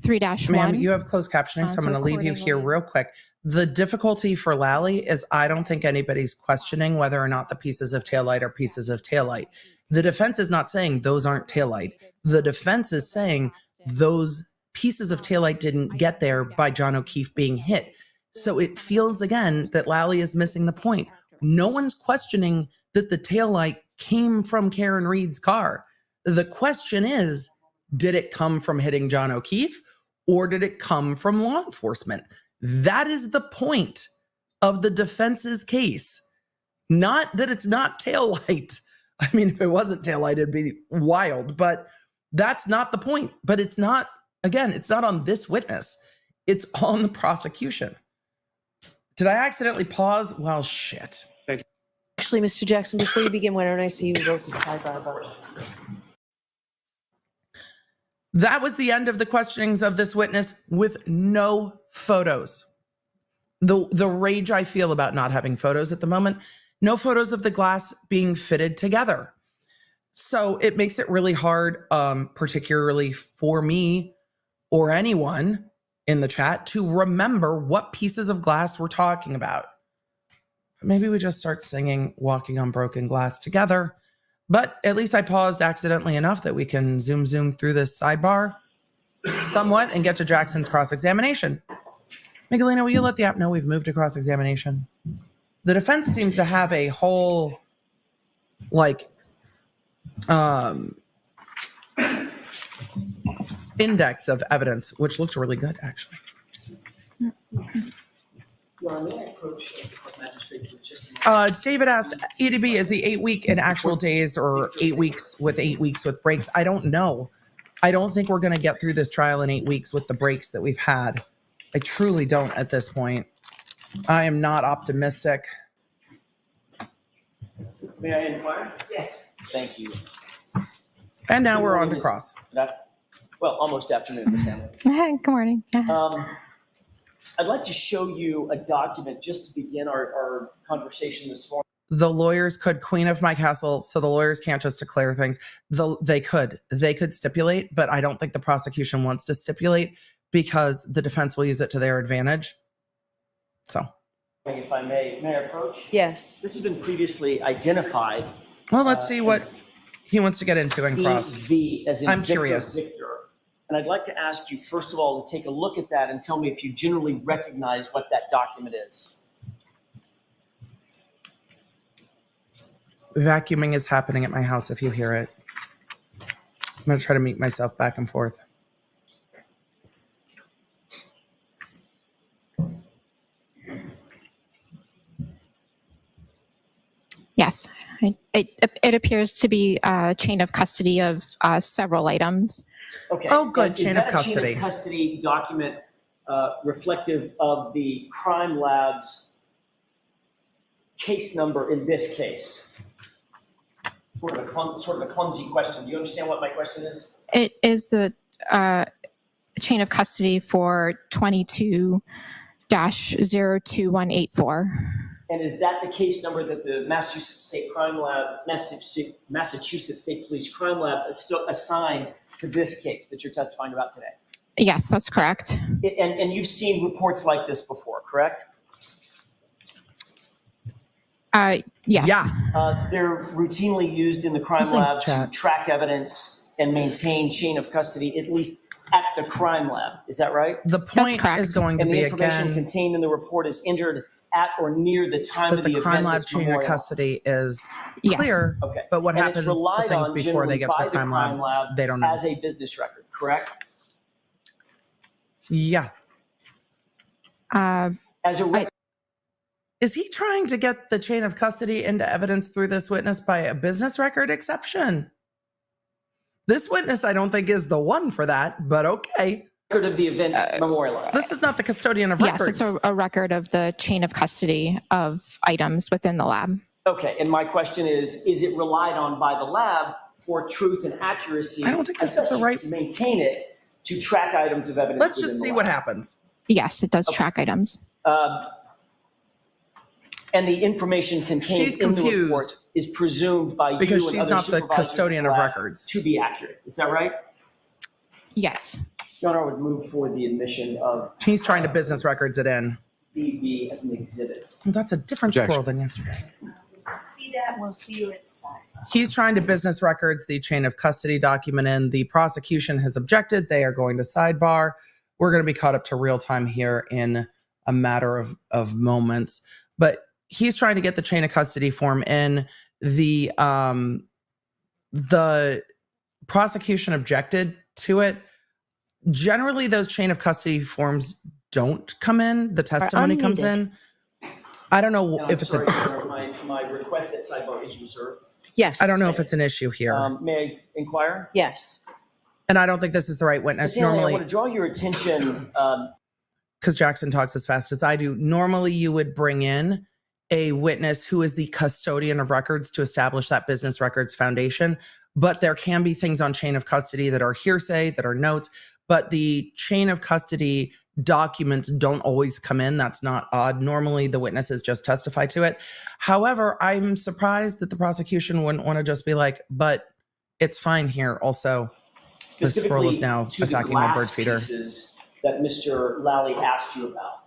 3-1. Ma'am, you have closed captioning, so I'm so going to leave you here accordingly- real quick. The difficulty for Lally is I don't think anybody's questioning whether or not the pieces of taillight are pieces of taillight. The defense is not saying those aren't taillight. The defense is saying those pieces of taillight didn't get there by John O'Keefe being hit. So it feels again that Lally is missing the point. No one's questioning that the taillight came from Karen Reed's car. The question is, did it come from hitting John O'Keefe or did it come from law enforcement? That is the point of the defense's case. Not that it's not taillight. I mean, if it wasn't taillight, it'd be wild, but that's not the point. But it's not, again, it's not on this witness. It's on the prosecution. Did I accidentally pause? Well, shit. Actually, Mr. Jackson, before you begin, why don't I see you go to the sidebar about this? That was the end of the questionings of this witness with no photos. The rage I feel about not having photos at the moment, no photos of the glass being fitted together. So it makes it really hard, particularly for me or anyone in the chat, to remember what pieces of glass we're talking about. Maybe we just start singing Walking on Broken Glass together. But at least I paused accidentally enough that we can zoom through this sidebar somewhat and get to Jackson's cross-examination. Miguelina, will you let the app know we've moved to cross-examination? The defense seems to have a whole, index of evidence, which looked really good, actually. David asked, EDB, is the 8 week in actual days or 8 weeks with 8 weeks with breaks? I don't know. I don't think we're going to get through this trial in 8 weeks with the breaks that we've had. I truly don't at this point. I am not optimistic. May I inquire? Yes. Thank you. And now we're on to cross. Well, almost afternoon, Ms. Hanley. Good morning. I'd like to show you a document just to begin our conversation this morning. The lawyers could queen of my castle, so the lawyers can't just declare things. They could stipulate, but I don't think the prosecution wants to stipulate because the defense will use it to their advantage. So, if I may I approach? Yes. This has been previously identified. Well, let's see what he wants to get into in cross. V as in I'm Victor, curious. Victor. And I'd like to ask you, first of all, to take a look at that and tell me if you generally recognize what that document is. Vacuuming is happening at my house if you hear it. I'm going to try to mute myself back and forth. Yes, it appears to be a chain of custody of several items. Okay. Oh, good. And Chain is of that custody. Chain of custody document reflective of the crime lab's case number in this case? Sort of a clumsy question. Do you understand what my question is? It is the chain of custody for 22-02184. And is that the case number that the Massachusetts State Crime Lab, Massachusetts State Police Crime Lab assigned to this case that you're testifying about today? Yes, that's correct. And you've seen reports like this before, correct? Yes. Yeah. They're routinely used in the crime Thanks, lab chat. to track evidence and maintain chain of custody, at least at the crime lab. Is that right? The point is going to And be, the information again, contained in the report is entered at or near the time that of the the event. crime lab that's chain of memorialized. custody is Yes. clear, Okay. but what And it's happens to relied things on before they get to generally the by crime lab, they don't know. as a business record, correct? Yeah. Uh, As a record. Is he trying to get the chain of custody into evidence through this witness by a business record exception? This witness, I don't think, is the one for that, but okay. Record of the event memorialized. This is not the custodian of yes, records. it's a record of the chain of custody of items within the lab. Okay, and my question is it relied on by the lab for truth and accuracy? I don't think this is the right. To maintain it to track items of evidence. Let's just within see the what lab. happens. Yes, it does track items. And the information contained She's in the report confused is presumed by because you and she's other not the supervisors custodian the of lab records. to be accurate. Is that right? Yes. Your Honor, I would move for the admission of He's trying to business records it in. BB as an exhibit. Well, that's a different Objection. squirrel than yesterday. See that? We'll see you at the side. He's trying to business records the chain of custody document in. The prosecution has objected. They are going to sidebar. We're going to be caught up to real time here in a matter of moments. But he's trying to get the chain of custody form in. The prosecution objected to it. Generally, those chain of custody forms don't come in. The testimony comes in. I don't know Now, if it's Your Honor, my request at sidebar is reserved. Yes. I don't know if it's an issue here. May I inquire? Yes. And I don't think this is the right witness. Ms. Hanley, I Normally, want to draw your attention. because Jackson talks as fast as I do, normally you would bring in a witness who is the custodian of records to establish that business records foundation. But there can be things on chain of custody that are hearsay, that are notes, but the chain of custody documents don't always come in. That's not odd. Normally the witnesses just testify to it. However, I'm surprised that the prosecution wouldn't want to just be like, but it's fine here. Also, the squirrel is now to the attacking my bird glass feeder. pieces that Mr. Lally asked you about.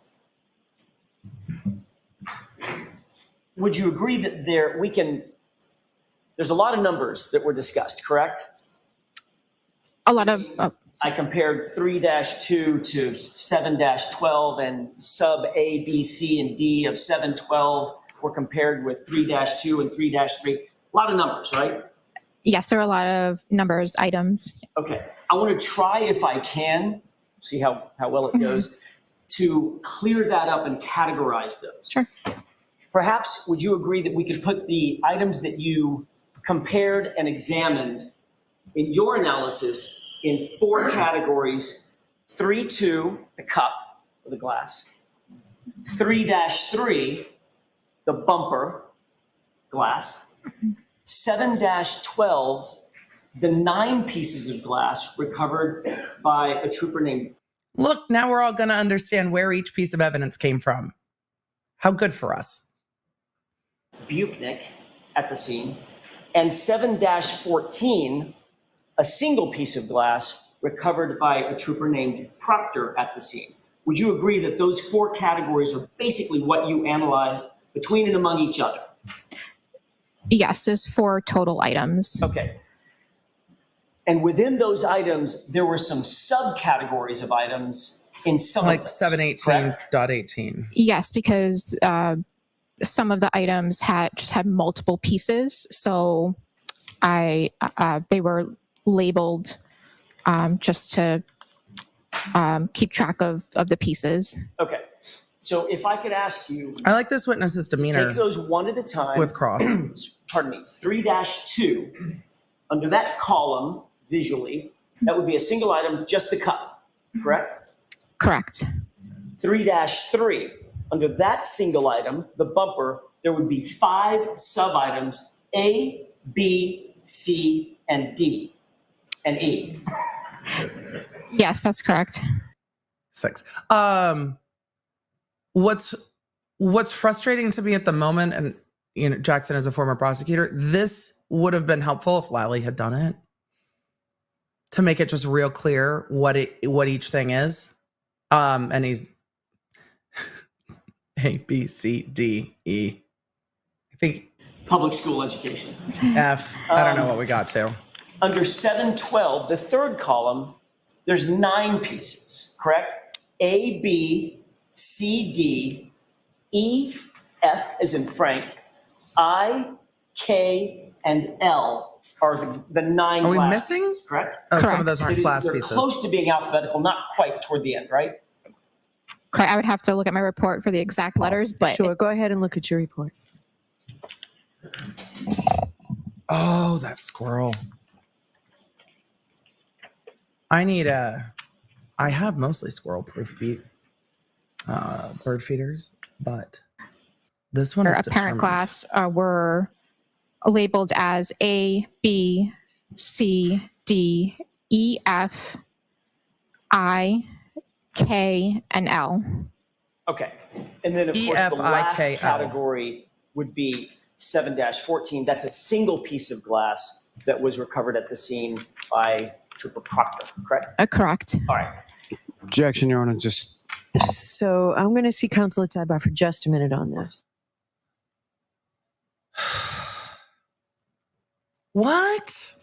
Would you agree that there's a lot of numbers that were discussed, correct? A lot of, I compared 3-2 to 7-12 and sub A, B, C, and D of 712 were compared with 3-2 and 3-3. A lot of numbers, right? yes, there are a lot of numbers, items. Okay. I want to try, if I can, see how well it goes, to clear that up and categorize those. Sure. Perhaps, would you agree that we could put the items that you compared and examined in your analysis in 4 categories: 3-2, the cup or the glass; 3-3, the bumper glass; 7-12, the 9 pieces of glass recovered by a trooper named. Look, now we're all going to understand where each piece of evidence came from. How good for us. Bukhenik at the scene, and 7-14, a single piece of glass recovered by a trooper named Proctor at the scene. Would you agree that those 4 categories are basically what you analyzed between and among each other? Yes, there's 4 total items. Okay. And within those items, there were some subcategories of items in some like of those, 718.18. Yes, because some of the items had multiple pieces, so they were labeled just to keep track of the pieces. Okay. So if I could ask you, I like this witness's demeanor. take those one at a time. With cross. Pardon me. 3-2. Under that column, visually, that would be a single item, just the cup, correct? Correct. 3-3. Under that single item, the bumper, there would be 5 sub-items: A, B, C, and D, and E. Yes, that's correct. 6. What's frustrating to me at the moment, and Jackson is a former prosecutor, this would have been helpful if Lally had done it, to make it just real clear what each thing is. And he's A, B, C, D, E. I think Public school education. F. I don't know what we got to. Under 7-12, the third column, there's 9 pieces, correct? A, B, C, D, E, F as in Frank, I, K, and L are the 9 Are we glass missing? pieces, correct? Oh, Correct. some of those aren't class They're pieces. close to being alphabetical, not quite toward the end, right? Correct. I would have to look at my report for the exact letters, but Sure, go ahead and look at your report. Oh, that squirrel. I have mostly squirrel-proof bird feeders, but this one is a parent determined. class were labeled as A, B, C, D, E, F, I, K, and L. Okay. And then, of course, the last EFIKL. category would be 7-14. That's a single piece of glass that was recovered at the scene by Trooper Proctor, correct? Correct. All right. Objection, Your Honor. Just So I'm going to see counsel at sidebar for just a minute on this. What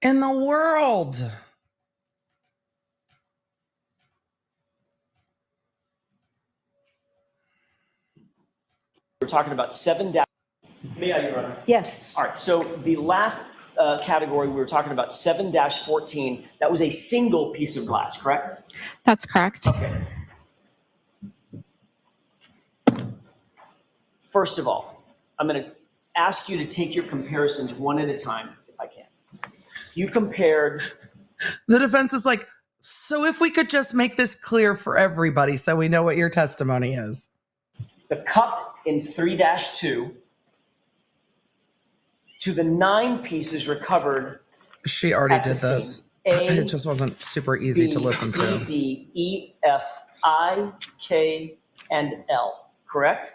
in the world? We're talking about 7. May I, Your Honor? Yes. All right. So the last category, we were talking about 7-14. That was a single piece of glass, correct? That's correct. Okay. First of all, I'm going to ask you to take your comparisons one at a time, if I can. You compared. The defense is like, so if we could just make this clear for everybody so we know what your testimony is. The cup in 3-2 to the 9 pieces recovered. She already at the did scene. this. A, It just wasn't super easy to B, listen C, to. D, E, F, I, K, and L, correct?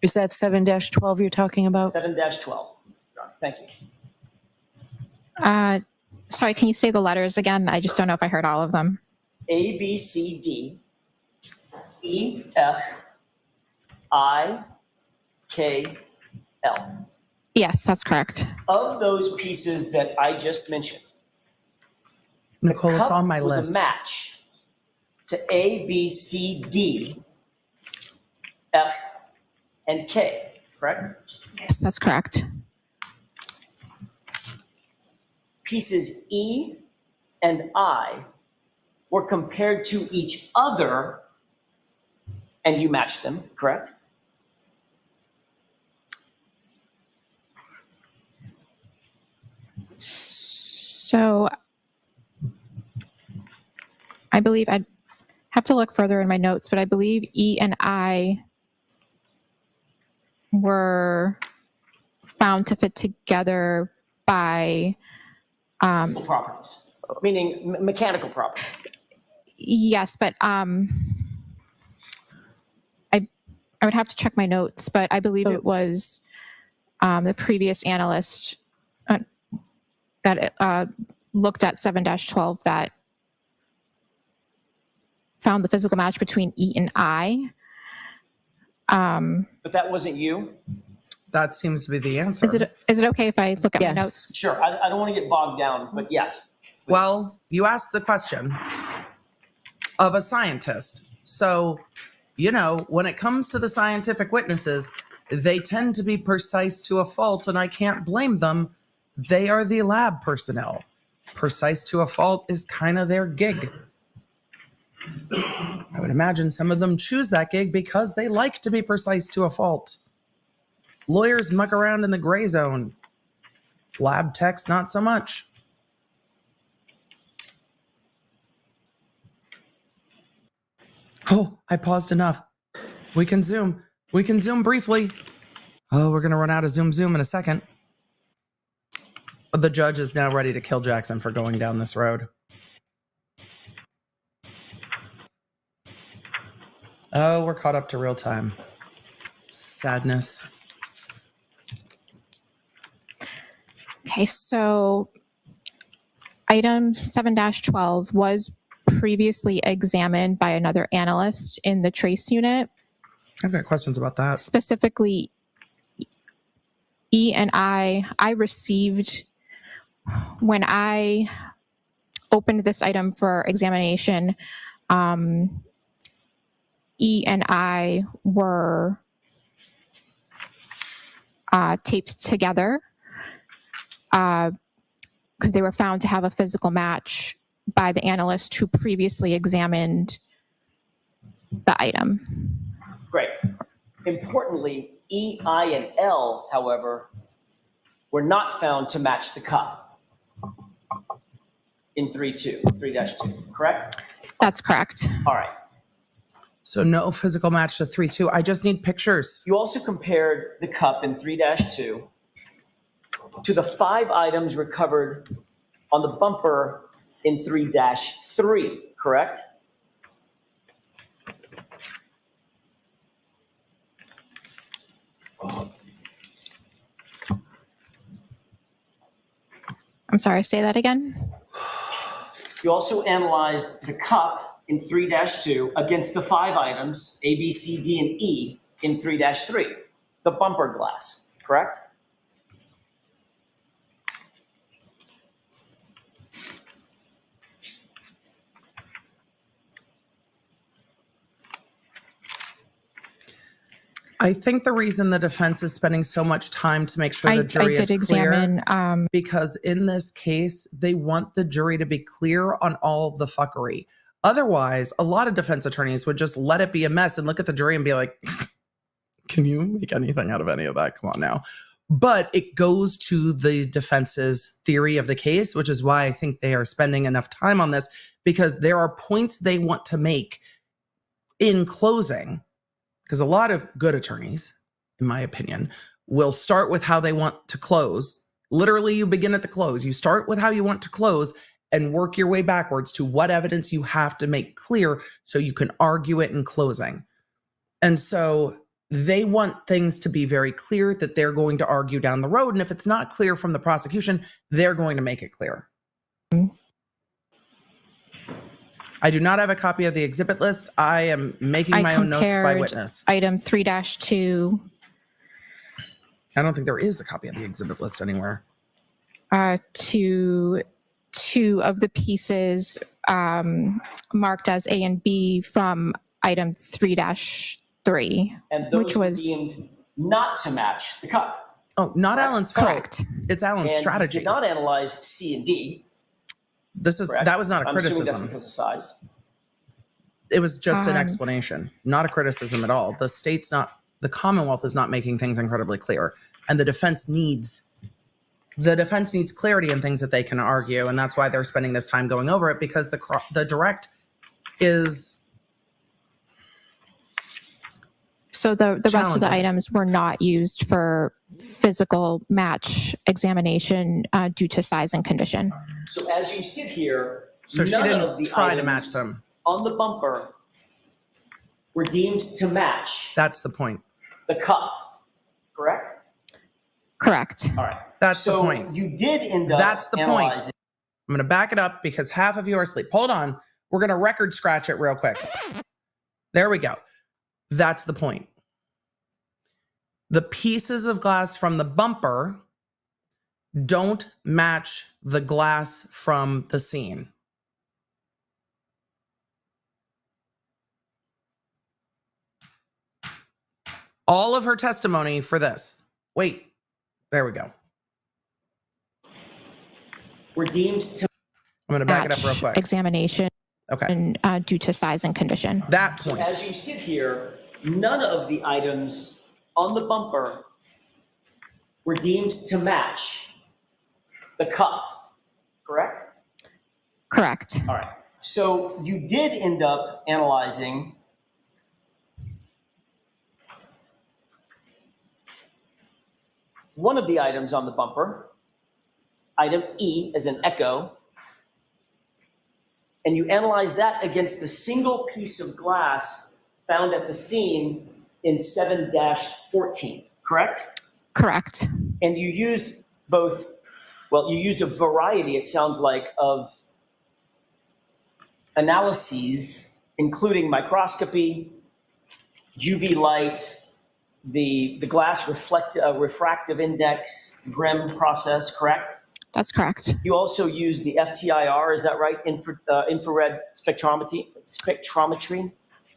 Is that 7-12 you're talking about? 7-12. Thank you. Sorry, can you say the letters again? I just don't know if I heard all of them. A, B, C, D, E, F, I, K, L. Yes, that's correct. Of those pieces that I just mentioned, Nicole, the it's cup on my was list. a match to A, B, C, D, F, and K, correct? Yes, that's correct. pieces E and I were compared to each other and you matched them, correct? So I believe I'd have to look further in my notes, but I believe E and I were found to fit together by Physical properties, meaning mechanical properties. yes, but I would have to check my notes, but I believe it was the previous analyst that looked at 7-12 that found the physical match between E and I. But that wasn't you? That seems to be the answer. Is it okay if I look at my notes? Sure, I don't want to get bogged down, but yes. Please. Well, you asked the question of a scientist. So, you know, when it comes to the scientific witnesses, they tend to be precise to a fault, and I can't blame them. They are the lab personnel. Precise to a fault is kind of their gig. I would imagine some of them choose that gig because they like to be precise to a fault. Lawyers muck around in the gray zone. Lab techs, not so much. Oh, I paused enough. We can zoom. We can zoom briefly. Oh, we're going to run out of zoom in a second. The judge is now ready to kill Jackson for going down this road. Oh, we're caught up to real time. Sadness. Okay, so item 7-12 was previously examined by another analyst in the trace unit. I've got questions about that. Specifically, E and I received, when I opened this item for examination, E and I were taped together because they were found to have a physical match by the analyst who previously examined the item. Great. Importantly, E, I, and L, however, were not found to match the cup in 3-2, correct? That's correct. All right. So no physical match to 3-2. I just need pictures. You also compared the cup in 3-2 to the 5 items recovered on the bumper in 3-3, correct? I'm sorry, say that again. You also analyzed the cup in 3-2 against the 5 items, A, B, C, D, and E, in 3-3, the bumper glass, correct? I think the reason the defense is spending so much time to make sure the jury is clear, because in this case, they want the jury to be clear on all the fuckery. Otherwise, a lot of defense attorneys would just let it be a mess and look at the jury and be like, can you make anything out of any of that? Come on now. But it goes to the defense's theory of the case, which is why I think they are spending enough time on this, because there are points they want to make in closing. Because a lot of good attorneys, in my opinion, will start with how they want to close. Literally, you begin at the close. You start with how you want to close and work your way backwards to what evidence you have to make clear so you can argue it in closing. And so they want things to be very clear that they're going to argue down the road. And if it's not clear from the prosecution, they're going to make it clear. I do not have a copy of the exhibit list. I am making my own notes by witness. Item 3-2. I don't think there is a copy of the exhibit list anywhere. To 2 of the pieces marked as A and B from item 3-3. And those which were was deemed not to match the cup. Oh, not Correct. Alan's fault. Correct. It's Alan's And strategy. you did not analyze C and D. Correct? That was not a I'm assuming criticism. that's because of size. It was just an explanation, not a criticism at all. The Commonwealth is not making things incredibly clear, and the defense needs clarity in things that they can argue, and that's why they're spending this time going over it, because the direct is. So the rest of the items were not used for physical match examination due to size and condition. So as you sit here, So she none didn't of the try to items match them. on the bumper were deemed to match That's the point. the cup, correct? Correct. All right. That's the So point. you did end up That's the point. analyzing. I'm going to back it up because half of you are asleep. Hold on. We're going to record scratch it real quick. There we go. That's the point. The pieces of glass from the bumper don't match the glass from the scene. All of her testimony for this. Wait, there we go. Were deemed to I'm going to back it up real quick. Examination Okay. due to size and condition. That So point. as you sit here, none of the items on the bumper were deemed to match the cup, correct? Correct. All right. So you did end up analyzing one of the items on the bumper, item E as an echo, and you analyzed that against the single piece of glass found at the scene in 7-14, correct? Correct. And you used you used a variety, it sounds like, of analyses, including microscopy, UV light, the glass refractive index, GRIM process, correct? That's correct. You also use the FTIR, is that right? Infrared spectrometry?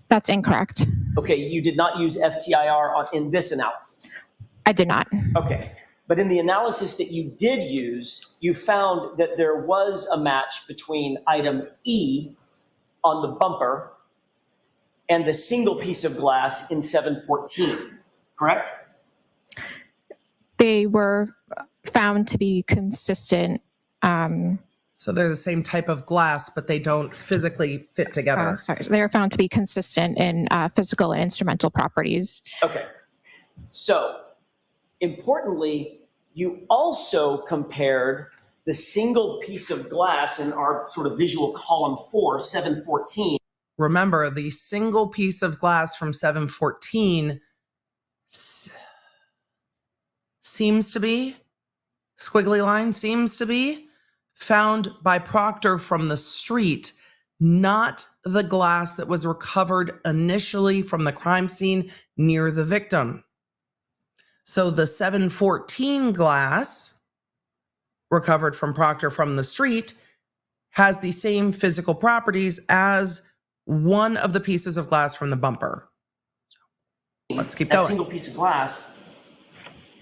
That's incorrect. Okay, you did not use FTIR in this analysis. I did not. Okay, but in the analysis that you did use, you found that there was a match between item E on the bumper and the single piece of glass in 714, correct? They were found to be consistent. So they're the same type of glass, but they don't physically fit together. They were found to be consistent in physical and instrumental properties. Okay, so importantly, you also compared the single piece of glass in our sort of visual column 4, 714. Remember, the single piece of glass from 714 seems to be, squiggly line seems to be, found by Proctor from the street, not the glass that was recovered initially from the crime scene near the victim. So the 714 glass recovered from Proctor from the street has the same physical properties as one of the pieces of glass from the bumper. Let's keep that going. Single piece of glass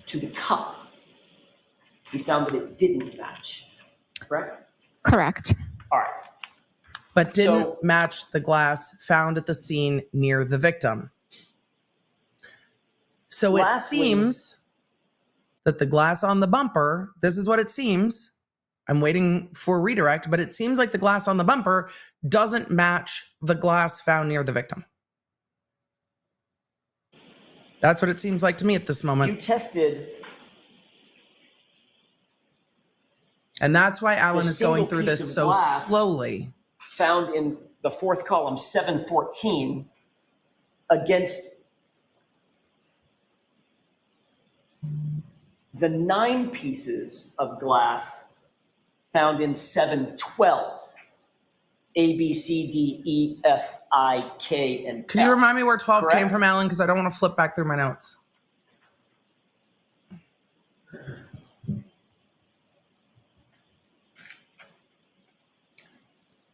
to the cup. We found that it didn't match, correct? Correct. All right. But didn't match the glass found at the scene near the victim. So Lastly, it seems that the glass on the bumper, this is what it seems. I'm waiting for a redirect, but it seems like the glass on the bumper doesn't match the glass found near the victim. That's what it seems like to me at this moment. You tested. And that's why Alan is going through piece this of so glass slowly. Found in the fourth column, 714, against the 9 pieces of glass found in 712. A, B, C, D, E, F, I, K, and Can you remind me where 12 Correct. came from, Alan? Because I don't want to flip back through my notes.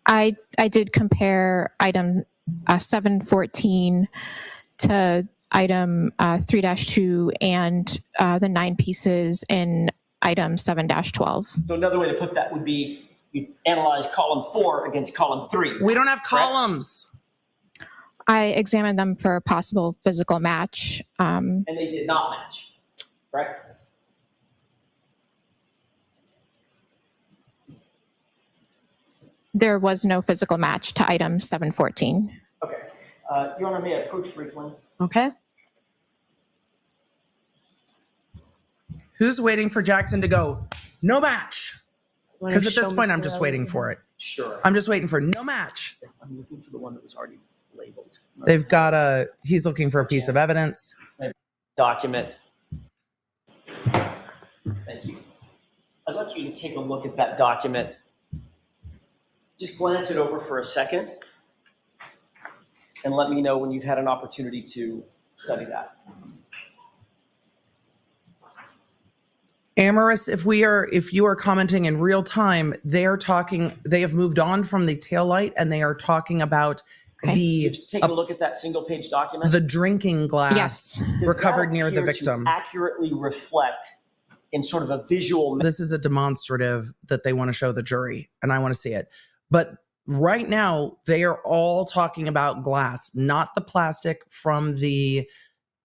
I did compare item 714 to item 3-2 and the 9 pieces in item 7-12. So another way to put that would be you analyze column 4 against column 3. We don't have correct? columns. I examined them for a possible physical match. And they did not match, correct? There was no physical match to item 714. Okay. Your Honor, may I approach briefly? Okay. Who's waiting for Jackson to go, no match? Because at this point, I'm just waiting for it. Sure. I'm just waiting for no match. I'm looking for the one that was already labeled. They've got he's looking for a piece of evidence. Document. Thank you. I'd like you to take a look at that document. Just glance it over for a second and let me know when you've had an opportunity to study that. Amaris, if you are commenting in real time, they have moved on from the taillight and they are talking about Take a look at that single page document. the drinking glass Yes. recovered near the Does that appear to victim. accurately reflect in sort of a visual. This is a demonstrative that they want to show the jury, and I want to see it. But right now, they are all talking about glass, not the plastic from the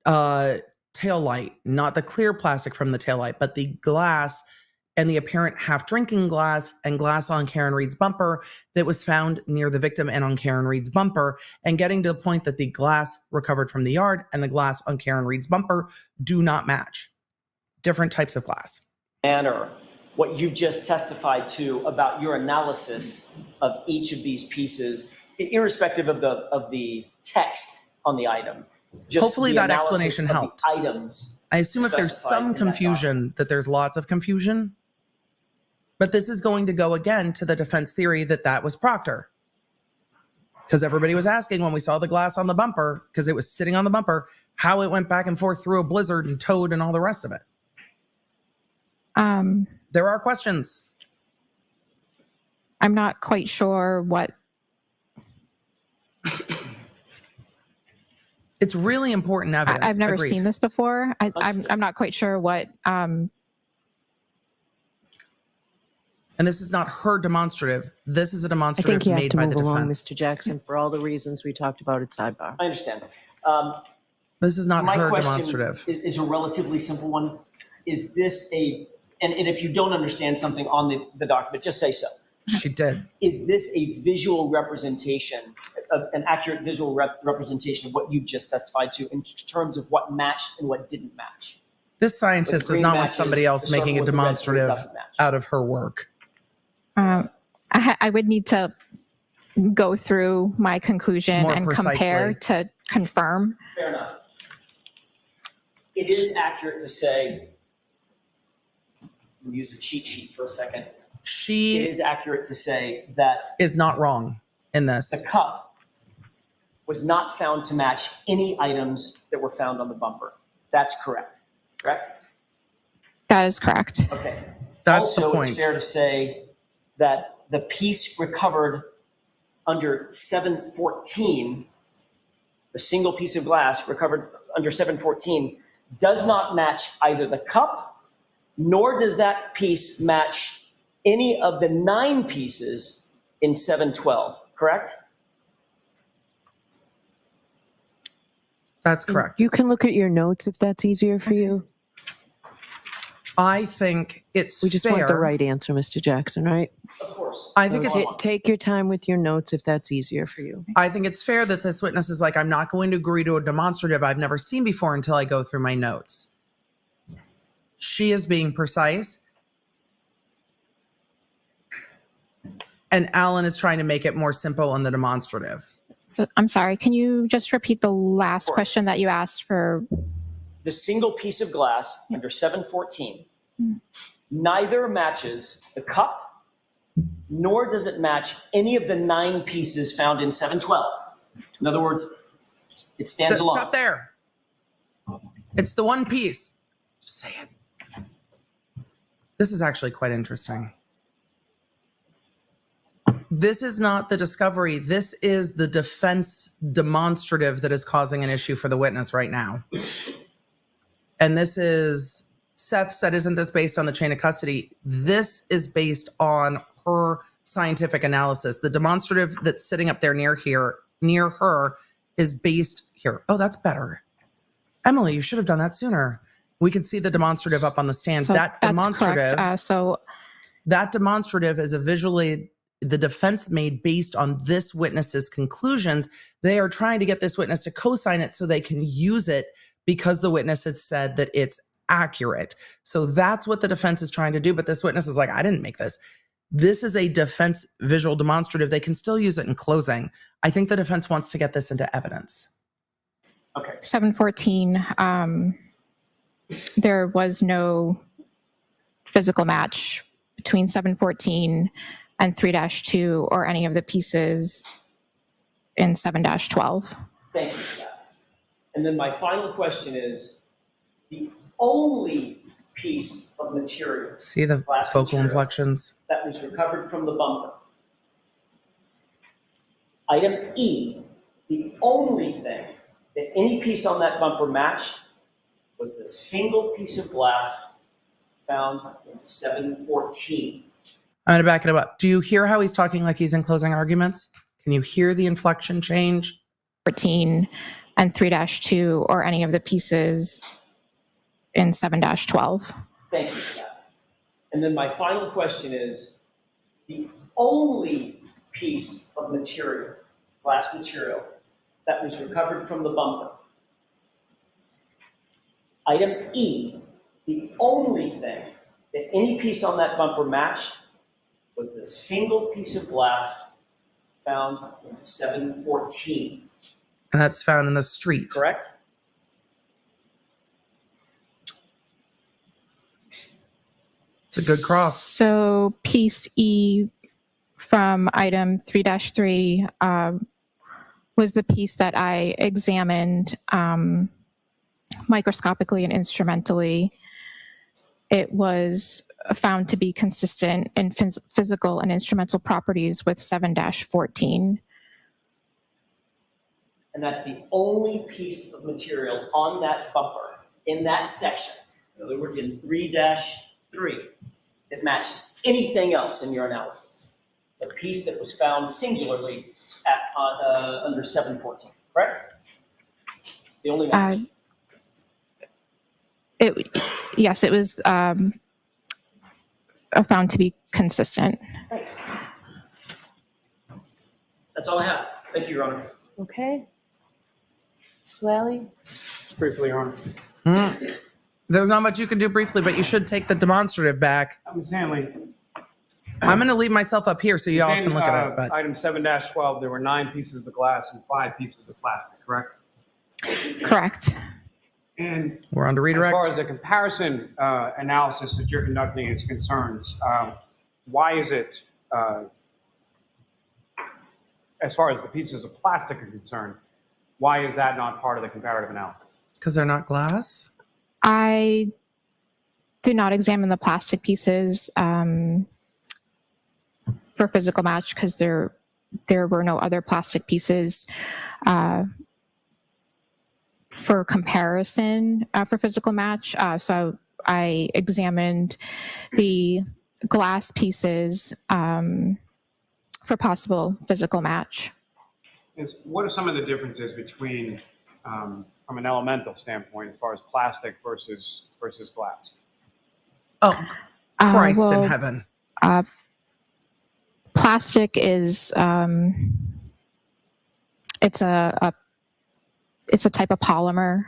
taillight, not the clear plastic from the taillight, but the glass and the apparent half drinking glass and glass on Karen Reed's bumper that was found near the victim and on Karen Reed's bumper, and getting to the point that the glass recovered from the yard and the glass on Karen Reed's bumper do not match. Different types of glass. Manner, what you just testified to about your analysis of each of these pieces, irrespective of the text on the item. Just Hopefully the that analysis explanation of the helped. Items. I assume if there's specified some in that confusion, that there's lots of confusion. But this is going to go again to the defense theory that was Proctor. Because everybody was asking when we saw the glass on the bumper, because it was sitting on the bumper, how it went back and forth through a blizzard and towed and all the rest of it. There are questions. I'm not quite sure what. It's really important evidence. I've never Agreed. seen this before. I'm not quite sure what. And this is not her demonstrative. This is a I demonstrative think you have made to by move the along, defense. Mr. Jackson, for all the reasons we talked about at sidebar. I understand. This is not My her question demonstrative. is a relatively simple one. Is this and if you don't understand something on the document, just say so. She did. Is this a visual representation, an accurate visual representation of what you just testified to in terms of what matched and what didn't match? This scientist does not want somebody else making a demonstrative out of her work. I would need to go through my conclusion More and precisely. compare to confirm. Fair enough. It is accurate to say, we'll use a cheat sheet for a second. It is accurate to say that is not wrong in this. the cup was not found to match any items that were found on the bumper. That's correct, correct? That is correct. Okay. That's the also, point. It's fair to say that the piece recovered under 714, the single piece of glass recovered under 714, does not match either the cup, nor does that piece match any of the 9 pieces in 712, correct? That's correct. You can look at your notes if that's easier for you. I think it's We just fair. want the right answer, Mr. Jackson, right? Of course. I think So it's take your time with your notes if that's easier for you. I think it's fair that this witness is like, I'm not going to agree to a demonstrative I've never seen before until I go through my notes. She is being precise. And Alan is trying to make it more simple on the demonstrative. So I'm sorry. Can you just repeat the last question that you asked for? The single piece of glass under 714 neither matches the cup, nor does it match any of the 9 pieces found in 712. In other words, it stands alone. Stop there. It's the one piece. Just say it. This is actually quite interesting. This is not the discovery. This is the defense demonstrative that is causing an issue for the witness right now. And this is, Seth said, isn't this based on the chain of custody? This is based on her scientific analysis. The demonstrative that's sitting up there near her is based here. Oh, that's better. Emily, you should have done that sooner. We can see the demonstrative up on the stand. So That that's demonstrative, correct. that demonstrative is a visually the defense made based on this witness's conclusions. They are trying to get this witness to co-sign it so they can use it because the witness has said that it's accurate. So that's what the defense is trying to do. But this witness is like, I didn't make this. This is a defense visual demonstrative. They can still use it in closing. I think the defense wants to get this into evidence. Okay. 714, there was no physical match between 714 and 3-2 or any of the pieces in 7-12. Thank you for that. And then my final question is, the only piece of material, See the glass vocal material, inflections? that was recovered from the bumper. Item E, the only thing that any piece on that bumper matched was the single piece of glass found in 714. I'm going to back it up. Do you hear how he's talking like he's in closing arguments? Can you hear the inflection change? 14 and 3-2 or any of the pieces in 7-12. Thank you for that. And then my final question is, the only piece of material, glass material, that was recovered from the bumper. Item E, the only thing that any piece on that bumper matched was the single piece of glass found in 714. And that's found in the street. Correct? It's a good cross. So piece E from item 3-3 was the piece that I examined microscopically and instrumentally. It was found to be consistent in physical and instrumental properties with 7-14. And that's the only piece of material on that bumper in that section. In other words, in 3-3, that matched anything else in your analysis. The piece that was found singularly at under 714, correct? The only match. Yes, it was found to be consistent. Thanks. That's all I have. Thank you, Your Honor. Okay. Mr. Lally? Just briefly, Your Honor. There's not much you can do briefly, but you should take the demonstrative back. Ms. Hanley. I'm going to leave myself up here so y'all can look at it. But Item 7-12, there were 9 pieces of glass and 5 pieces of plastic, correct? Correct. And we're on to redirect. As far as the comparison analysis that you're conducting is concerned, why is it, as far as the pieces of plastic are concerned, why is that not part of the comparative analysis? Because they're not glass? I did not examine the plastic pieces for physical match because there were no other plastic pieces for comparison for physical match. So I examined the glass pieces for possible physical match. What are some of the differences between, from an elemental standpoint, as far as plastic versus glass? Oh, Christ in heaven. Plastic is it's a type of polymer.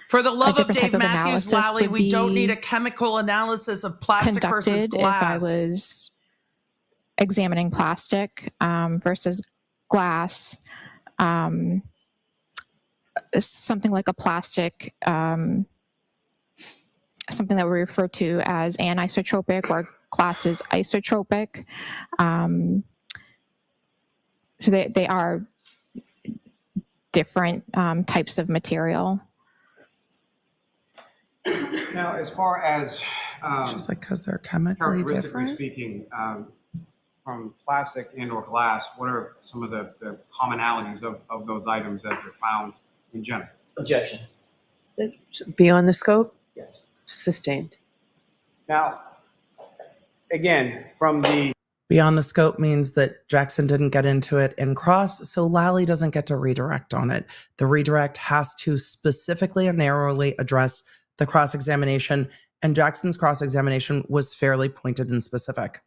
For the love of Dave Matthews Lally, we don't need a chemical analysis of plastic versus glass. If I was examining plastic versus glass, something like a plastic, something that we refer to as anisotropic, or glass is isotropic. So they are different types of material. Now, as far as just like because they're chemically characteristically different. speaking, from plastic and or glass, what are some of the commonalities of those items as they're found in general? Objection. Beyond the scope? Yes. Sustained. Now, again, from the Beyond the scope means that Jackson didn't get into it in cross, so Lally doesn't get to redirect on it. The redirect has to specifically and narrowly address the cross-examination, and Jackson's cross-examination was fairly pointed and specific.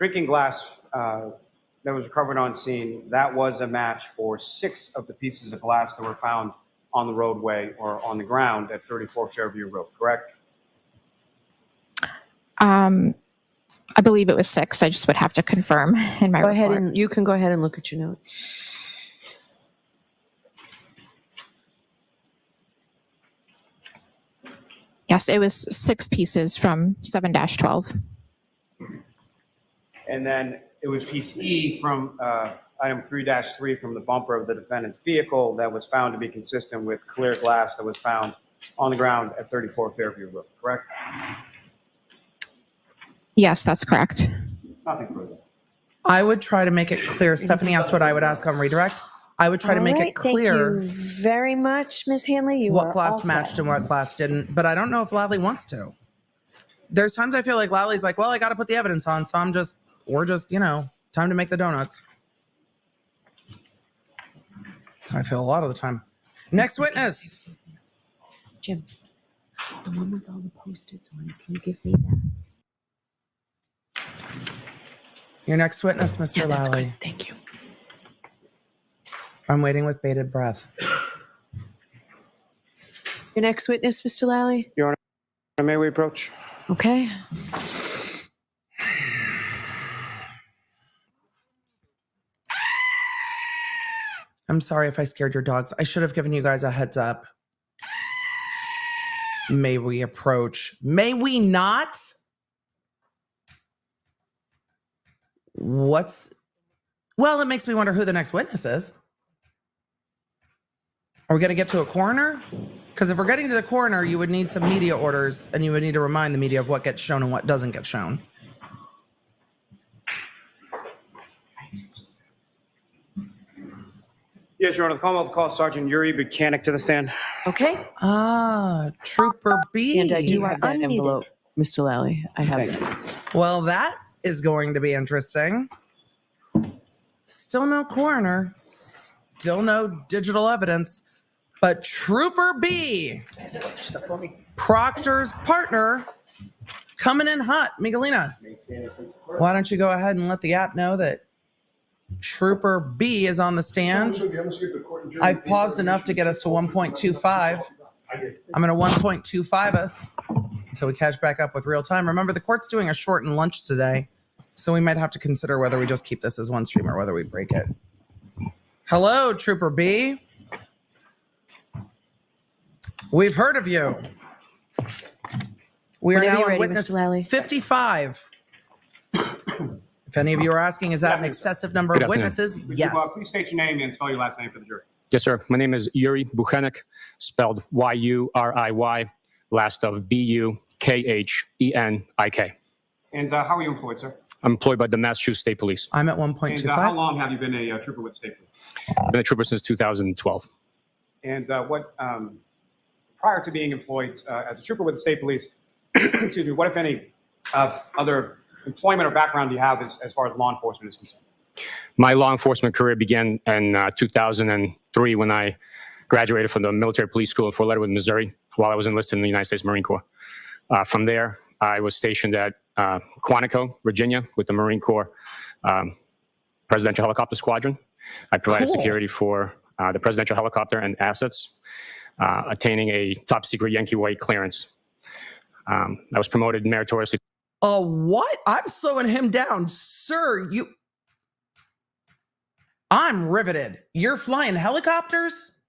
drinking glass that was recovered on scene, that was a match for 6 of the pieces of glass that were found on the roadway or on the ground at 34 Fairview Road, correct? I believe it was 6. I just would have to confirm in my Go report. ahead and you can go ahead and look at your notes. Yes, it was 6 pieces from 7-12. And then it was piece E from item 3-3 from the bumper of the defendant's vehicle that was found to be consistent with clear glass that was found on the ground at 34 Fairview Road, correct? Yes, that's correct. Nothing further. I would try to make it clear. Stephanie asked what I would ask on redirect. I would try to make it clear Thank you very much, Ms. Hanley. You what are glass all set. matched and what glass didn't, but I don't know if Lally wants to. There's times I feel like Lally's like, well, I got to put the evidence on, so we're just, time to make the donuts. I feel a lot of the time. Next witness. Jim, the one with all the Post-its on it, can you give me that? Your next witness, Mr. Yeah, that's Lally. good. Thank you. I'm waiting with bated breath. Your next witness, Mr. Lally? Your Honor, may we approach? Okay. I'm sorry if I scared your dogs. I should have given you guys a heads up. May we approach? May we not? Well, it makes me wonder who the next witness is. Are we going to get to a coroner? Because if we're getting to the coroner, you would need some media orders, and you would need to remind the media of what gets shown and what doesn't get shown. Yes, Your Honor. The Commonwealth calls Sergeant Yuriy Bukhenik to the stand. Okay. Trooper B. And I do have that envelope, Mr. Lally. I have it. Well, that is going to be interesting. Still no coroner. Still no digital evidence. But Trooper B, Proctor's partner, coming in hot. Miguelina, why don't you go ahead and let the app know that Trooper B is on the stand. I've paused enough to get us to 1.25. I'm going to 1.25 us until we catch back up with real time. Remember, the court's doing a shortened lunch today, so we might have to consider whether we just keep this as one stream or whether we break it. Hello, Trooper B. We've heard of you. We are Whenever now you're on ready, witness Mr. Lally. 55. If any of you are asking, is that an excessive number of witnesses? Would Yes. you, please state your name and spell your last name for the jury. Yes, sir. My name is Yuriy Bukhenik, spelled Y-U-R-I-Y, last of B-U-K-H-E-N-I-K. And how are you employed, sir? I'm employed by the Massachusetts State Police. I'm at And 1.25. how long have you been a trooper with the State Police? I've been a trooper since 2012. And prior to being employed as a trooper with the State Police, excuse me, what, if any, other employment or background do you have as far as law enforcement is concerned? My law enforcement career began in 2003 when I graduated from the military police school in Fort Leonard, Missouri, while I was enlisted in the United States Marine Corps. From there, I was stationed at Quantico, Virginia, with the Marine Corps Presidential Helicopter Squadron. I provided security for the presidential helicopter and assets, attaining a top secret Yankee White clearance. I was promoted meritoriously. What? I'm slowing him down. Sir, I'm riveted. You're flying helicopters?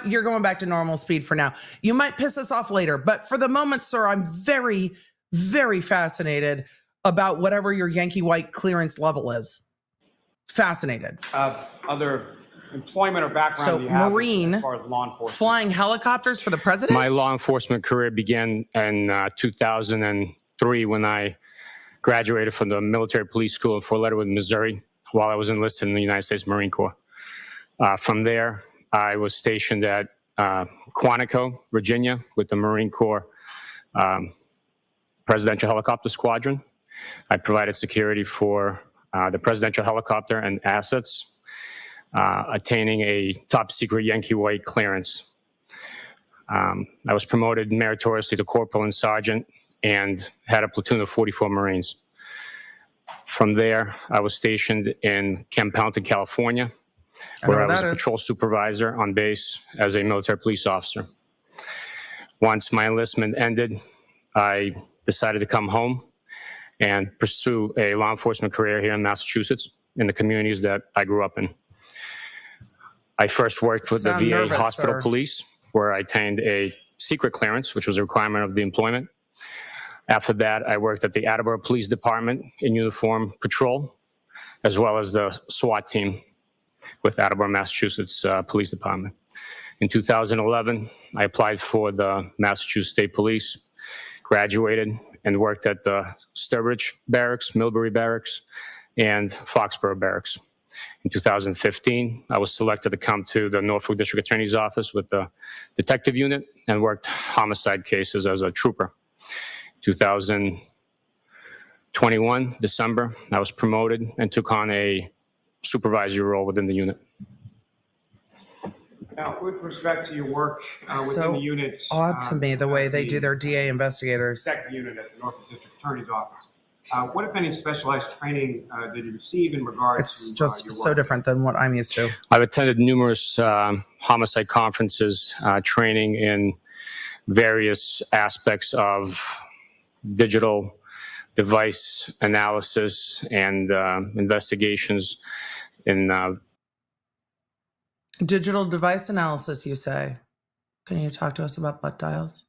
You're going back to normal speed for now. You might piss us off later, but for the moment, sir, I'm very, very fascinated about whatever your Yankee White clearance level is. Fascinated. Other employment or background So do you have Marine, as far as law enforcement? flying helicopters for the president? My law enforcement career began in 2003 when I graduated from the military police school in Foreo Ad Spot, Missouri, while I was enlisted in the United States Marine Corps. From there, I was stationed at Quantico, Virginia, with the Marine Corps Presidential Helicopter Squadron. I provided security for the presidential helicopter and assets, attaining a top secret Yankee White clearance. I was promoted meritoriously to corporal and sergeant and had a platoon of 44 Marines. From there, I was stationed in Camp Pendleton, California, where I was a patrol supervisor on base as a military police officer. Once my enlistment ended, I decided to come home and pursue a law enforcement career here in Massachusetts in the communities that I grew up in. I first worked for the VA Hospital Police, where I attained a secret clearance, which was a requirement of the employment. After that, I worked at the Attleboro Police Department in uniform patrol, as well as the SWAT team with Attleboro, Massachusetts Police Department. In 2011, I applied for the Massachusetts State Police, graduated, and worked at the Sturbridge Barracks, Millbury Barracks, and Foxborough Barracks. In 2015, I was selected to come to the Norfolk District Attorney's Office with the detective unit and worked homicide cases as a trooper. 2021, December, I was promoted and took on a supervisory role within the unit. Now, with respect to your work within the unit, odd to me the way they do their DA investigators. Detective unit at the Norfolk District Attorney's Office. What, if any, specialized training did you receive in regards to It's just so different than what I'm used to. I've attended numerous homicide conferences, training in various aspects of digital device analysis and investigations in digital device analysis, you say? Can you talk to us about butt dials?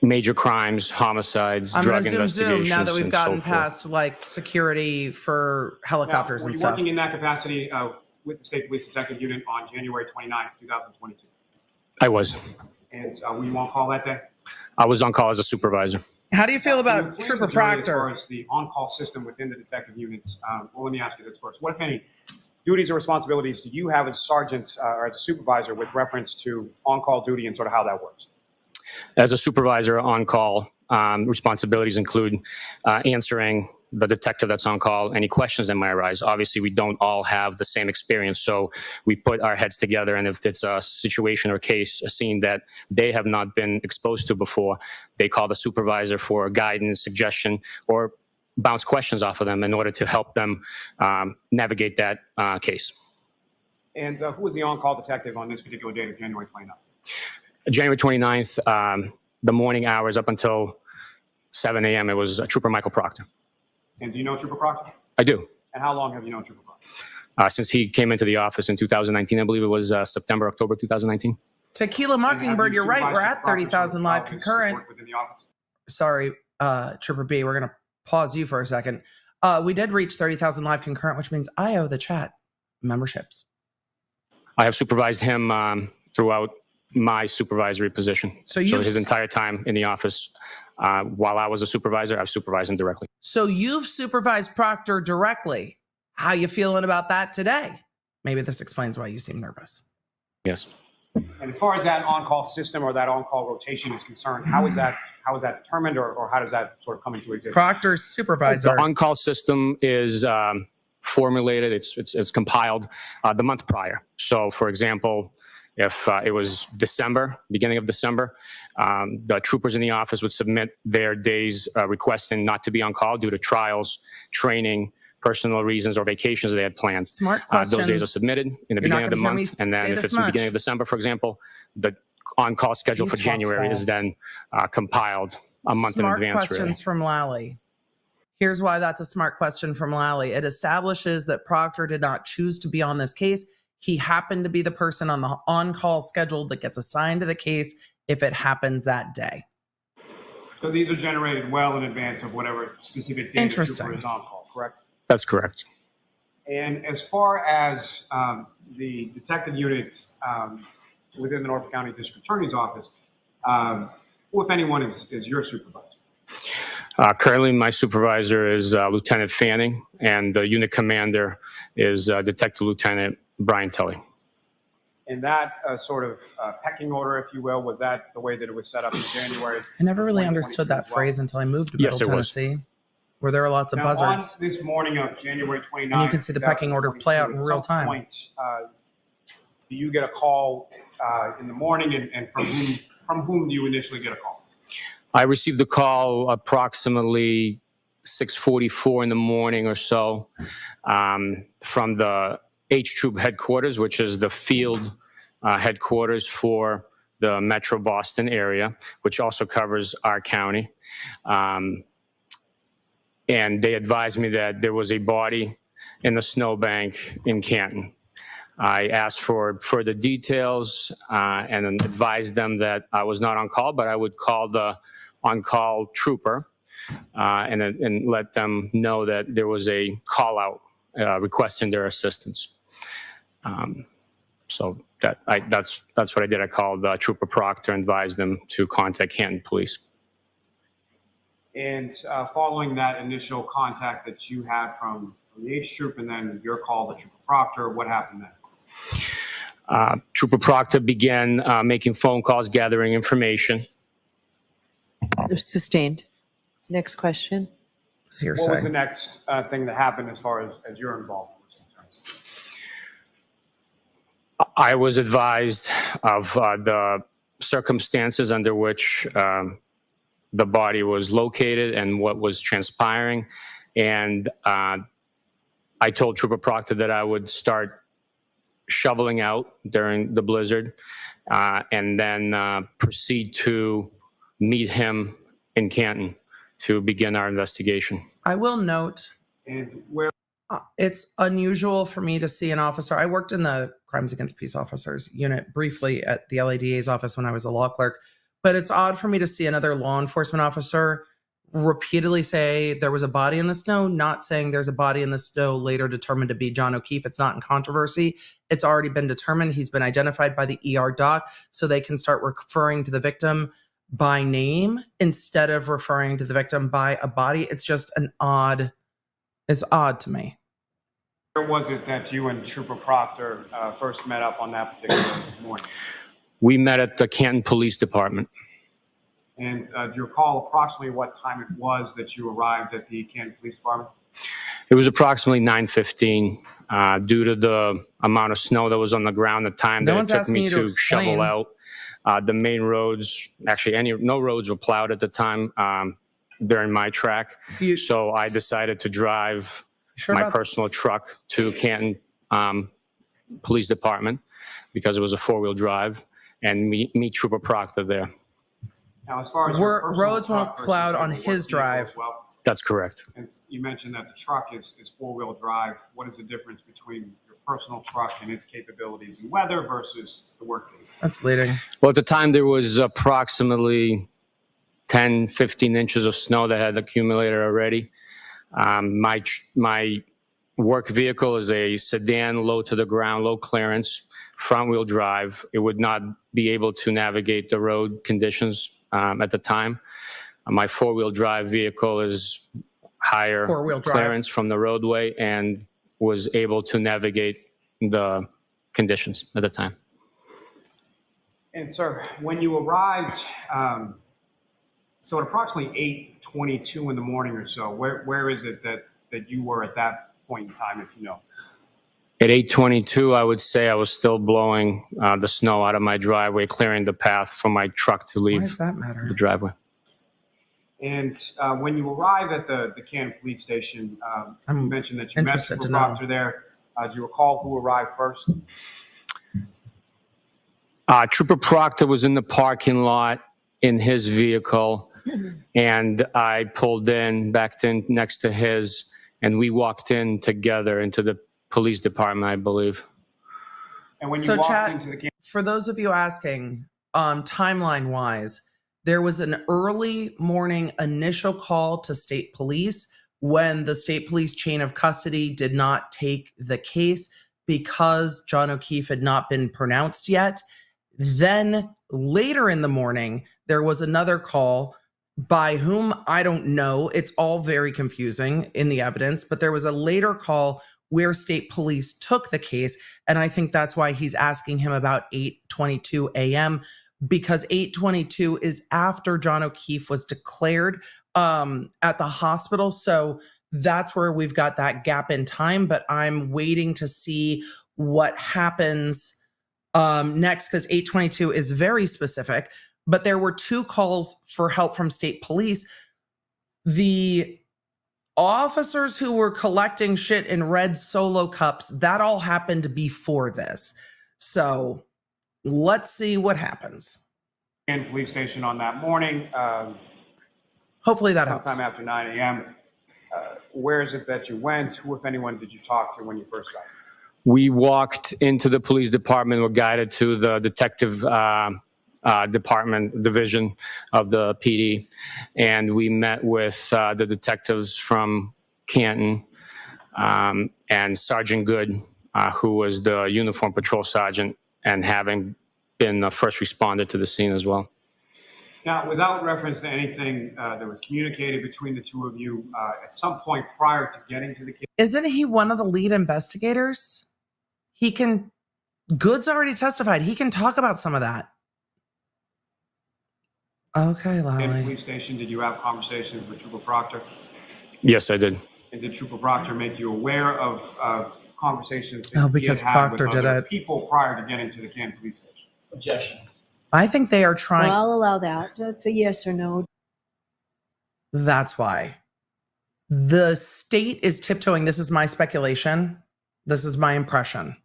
major crimes, homicides, drug investigations. Now that we've and gotten so forth. past like security for helicopters Now, were and you stuff. working in that capacity with the State Police Detective Unit on January 29th, 2022? I was. And were you on call that day? I was on call as a supervisor. How do you feel Can you about explain Trooper to the jury Proctor? As far as the on-call system within the detective units, well, let me ask you this first. What, if any, duties or responsibilities do you have as a sergeant or as a supervisor with reference to on-call duty and sort of how that works? As a supervisor on call, responsibilities include answering the detective that's on call, any questions that might arise. Obviously, we don't all have the same experience, so we put our heads together, and if it's a situation or case, a scene that they have not been exposed to before, they call the supervisor for guidance, suggestion, or bounce questions off of them in order to help them navigate that case. And who was the on-call detective on this particular date of January 29th? January 29th, the morning hours up until 7 a.m., it was Trooper Michael Proctor. And do you know Trooper Proctor? I do. And how long have you known Trooper Proctor? Since he came into the office in 2019, I believe it was September, October 2019. Tequila Mockingbird, you're right. We're at 30,000 live concurrent. Within the office? Sorry, Trooper B, we're going to pause you for a second. We did reach 30,000 live concurrent, which means I owe the chat memberships. I have supervised him throughout my supervisory position. So his entire time in the office, while I was a supervisor, I've supervised him directly. So you've supervised Proctor directly. How you feeling about that today? Maybe this explains why you seem nervous. Yes. And as far as that on-call system or that on-call rotation is concerned, how is that determined, or how does that sort of come into existence? Proctor's supervisor. The on-call system is formulated. It's compiled the month prior. So, for example, if it was December, beginning of December, the troopers in the office would submit their days requesting not to be on call due to trials, training, personal reasons, or vacations they had planned. Smart questions. Those days are submitted in the beginning of the month, and then if it's in the beginning of December, for example, the on-call schedule for January is then compiled a month in advance. Smart questions from Lally. Here's why that's a smart question from Lally. It establishes that Proctor did not choose to be on this case. He happened to be the person on the on-call schedule that gets assigned to the case if it happens that day. So these are generated well in advance of whatever specific day the trooper is on call, correct? That's correct. And as far as the detective unit within the Norfolk County District Attorney's Office, who, if anyone, is your supervisor? Currently, my supervisor is Lieutenant Fanning, and the unit commander is Detective Lieutenant Brian Tully. And that sort of pecking order, if you will, was that the way that it was set up in January? I never really understood that phrase until I moved to Middle Tennessee, where there are lots of now, buzzards. On this morning of January 29th, and you can see the pecking order play out in real time. Point, do you get a call in the morning, and from whom do you initially get a call? I received the call approximately 6:44 in the morning or so from the H Troop headquarters, which is the field headquarters for the Metro Boston area, which also covers our county. And they advised me that there was a body in the snowbank in Canton. I asked for further details and advised them that I was not on call, but I would call the on-call trooper and let them know that there was a call-out requesting their assistance. So that's what I did. I called Trooper Proctor and advised them to contact Canton Police. And following that initial contact that you had from the H Troop and then your call to Trooper Proctor, what happened then? Trooper Proctor began making phone calls, gathering information. Sustained. Next question. Hearsay. What was the next thing that happened as far as your involvement was concerned? I was advised of the circumstances under which the body was located and what was transpiring. And I told Trooper Proctor that I would start shoveling out during the blizzard and then proceed to meet him in Canton to begin our investigation. I will note, and where it's unusual for me to see an officer. I worked in the Crimes Against Peace Officers unit briefly at the LADA's office when I was a law clerk, but it's odd for me to see another law enforcement officer repeatedly say there was a body in the snow, not saying there's a body in the snow later determined to be John O'Keefe. It's not in controversy. It's already been determined. He's been identified by the ER doc, so they can start referring to the victim by name instead of referring to the victim by a body. It's just it's odd to me. Where was it that you and Trooper Proctor first met up on that particular morning? We met at the Canton Police Department. And do you recall approximately what time it was that you arrived at the Canton Police Department? It was approximately 9:15 due to the amount of snow that was on the ground, the time that it took me to shovel out. The main roads, actually no roads were plowed at the time during my track. So I decided to drive my personal truck to Canton Police Department because it was a 4-wheel drive and meet Trooper Proctor there. Now, as far as roads weren't plowed on his drive. Well, that's correct. And you mentioned that the truck is 4-wheel drive. What is the difference between your personal truck and its capabilities in weather versus the work vehicle? That's leading. Well, at the time, there was approximately 10, 15 inches of snow that had accumulated already. My work vehicle is a sedan, low to the ground, low clearance, front wheel drive. It would not be able to navigate the road conditions at the time. My 4-wheel drive vehicle is higher clearance from the roadway and was able to navigate the conditions at the time. And sir, when you arrived, so at approximately 8:22 in the morning or so, where is it that you were at that point in time, if you know? At 8:22, I would say I was still blowing the snow out of my driveway, clearing the path for my truck to leave the driveway. And when you arrived at the Canton Police Station, you mentioned that you met Trooper Proctor there. Do you recall who arrived first? Trooper Proctor was in the parking lot in his vehicle, and I pulled in, backed in next to his, and we walked in together into the police department, I believe. And when you walked into the for those of you asking, timeline-wise, there was an early morning initial call to state police when the state police chain of custody did not take the case because John O'Keefe had not been pronounced yet. Then later in the morning, there was another call By whom, I don't know. It's all very confusing in the evidence, but there was a later call where state police took the case. And I think that's why he's asking him about 8:22 a.m. because 8:22 is after John O'Keefe was declared at the hospital. So that's where we've got that gap in time, but I'm waiting to see what happens next, because 8:22 is very specific. But there were 2 calls for help from state police. The officers who were collecting shit in red Solo cups, that all happened before this. So let's see what happens. And police station on that morning. Hopefully that helps. Sometime after 9 a.m. Where is it that you went? Who, if anyone, did you talk to when you first got there? We walked into the police department, were guided to the detective department division of the PD, and we met with the detectives from Canton and Sergeant Good, who was the uniform patrol sergeant and having been the first responder to the scene as well. Now, without reference to anything that was communicated between the 2 of you at some point prior to getting to the case. Isn't he one of the lead investigators? He can, Good's already testified. He can talk about some of that. Okay, In the Lally. police station, did you have conversations with Trooper Proctor? Yes, I did. And did Trooper Proctor make you aware of conversations that Oh, he because had Proctor with did other it. people prior to getting to the Canton police station? Objection. I think they are trying. Well, I'll allow that. It's a yes or no. That's why. The state is tiptoeing. This is my speculation. This is my impression.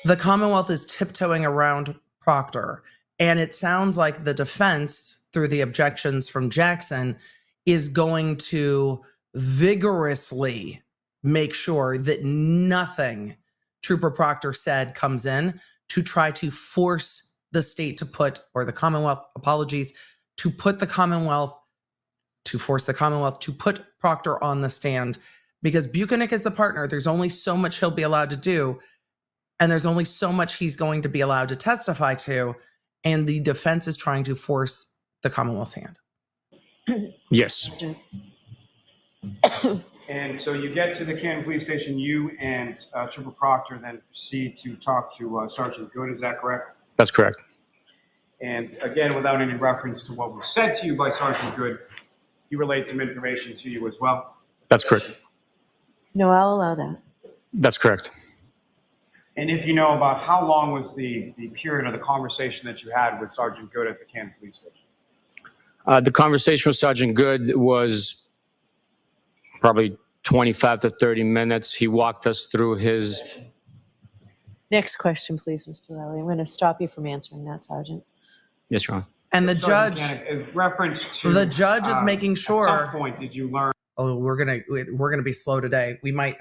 The Commonwealth is tiptoeing around Proctor. And it sounds like the defense, through the objections from Jackson, is going to vigorously make sure that nothing Trooper Proctor said comes in to try to force the state to put, or the Commonwealth, apologies, to put the Commonwealth, to force the Commonwealth to put Proctor on the stand. Because Bukhenik is the partner. There's only so much he'll be allowed to do. And there's only so much he's going to be allowed to testify to. And the defense is trying to force the Commonwealth's hand. Yes. And so you get to the Canton police station, you and Trooper Proctor then proceed to talk to Sergeant Good, is that correct? That's correct. And again, without any reference to what was said to you by Sergeant Good, he relayed some information to you as well? That's correct. No, I'll allow that. That's correct. And if you know about how long was the period of the conversation that you had with Sergeant Good at the Canton police station? The conversation with Sergeant Good was probably 25 to 30 minutes. He walked us through his... Next question, please, Mr. Lally. I'm going to stop you from answering that, Sergeant. Yes, Your Honor. And the Sergeant judge, Bukhenik, in reference to, the judge is making sure. At some point, did you learn? Oh, we're gonna be slow today. We might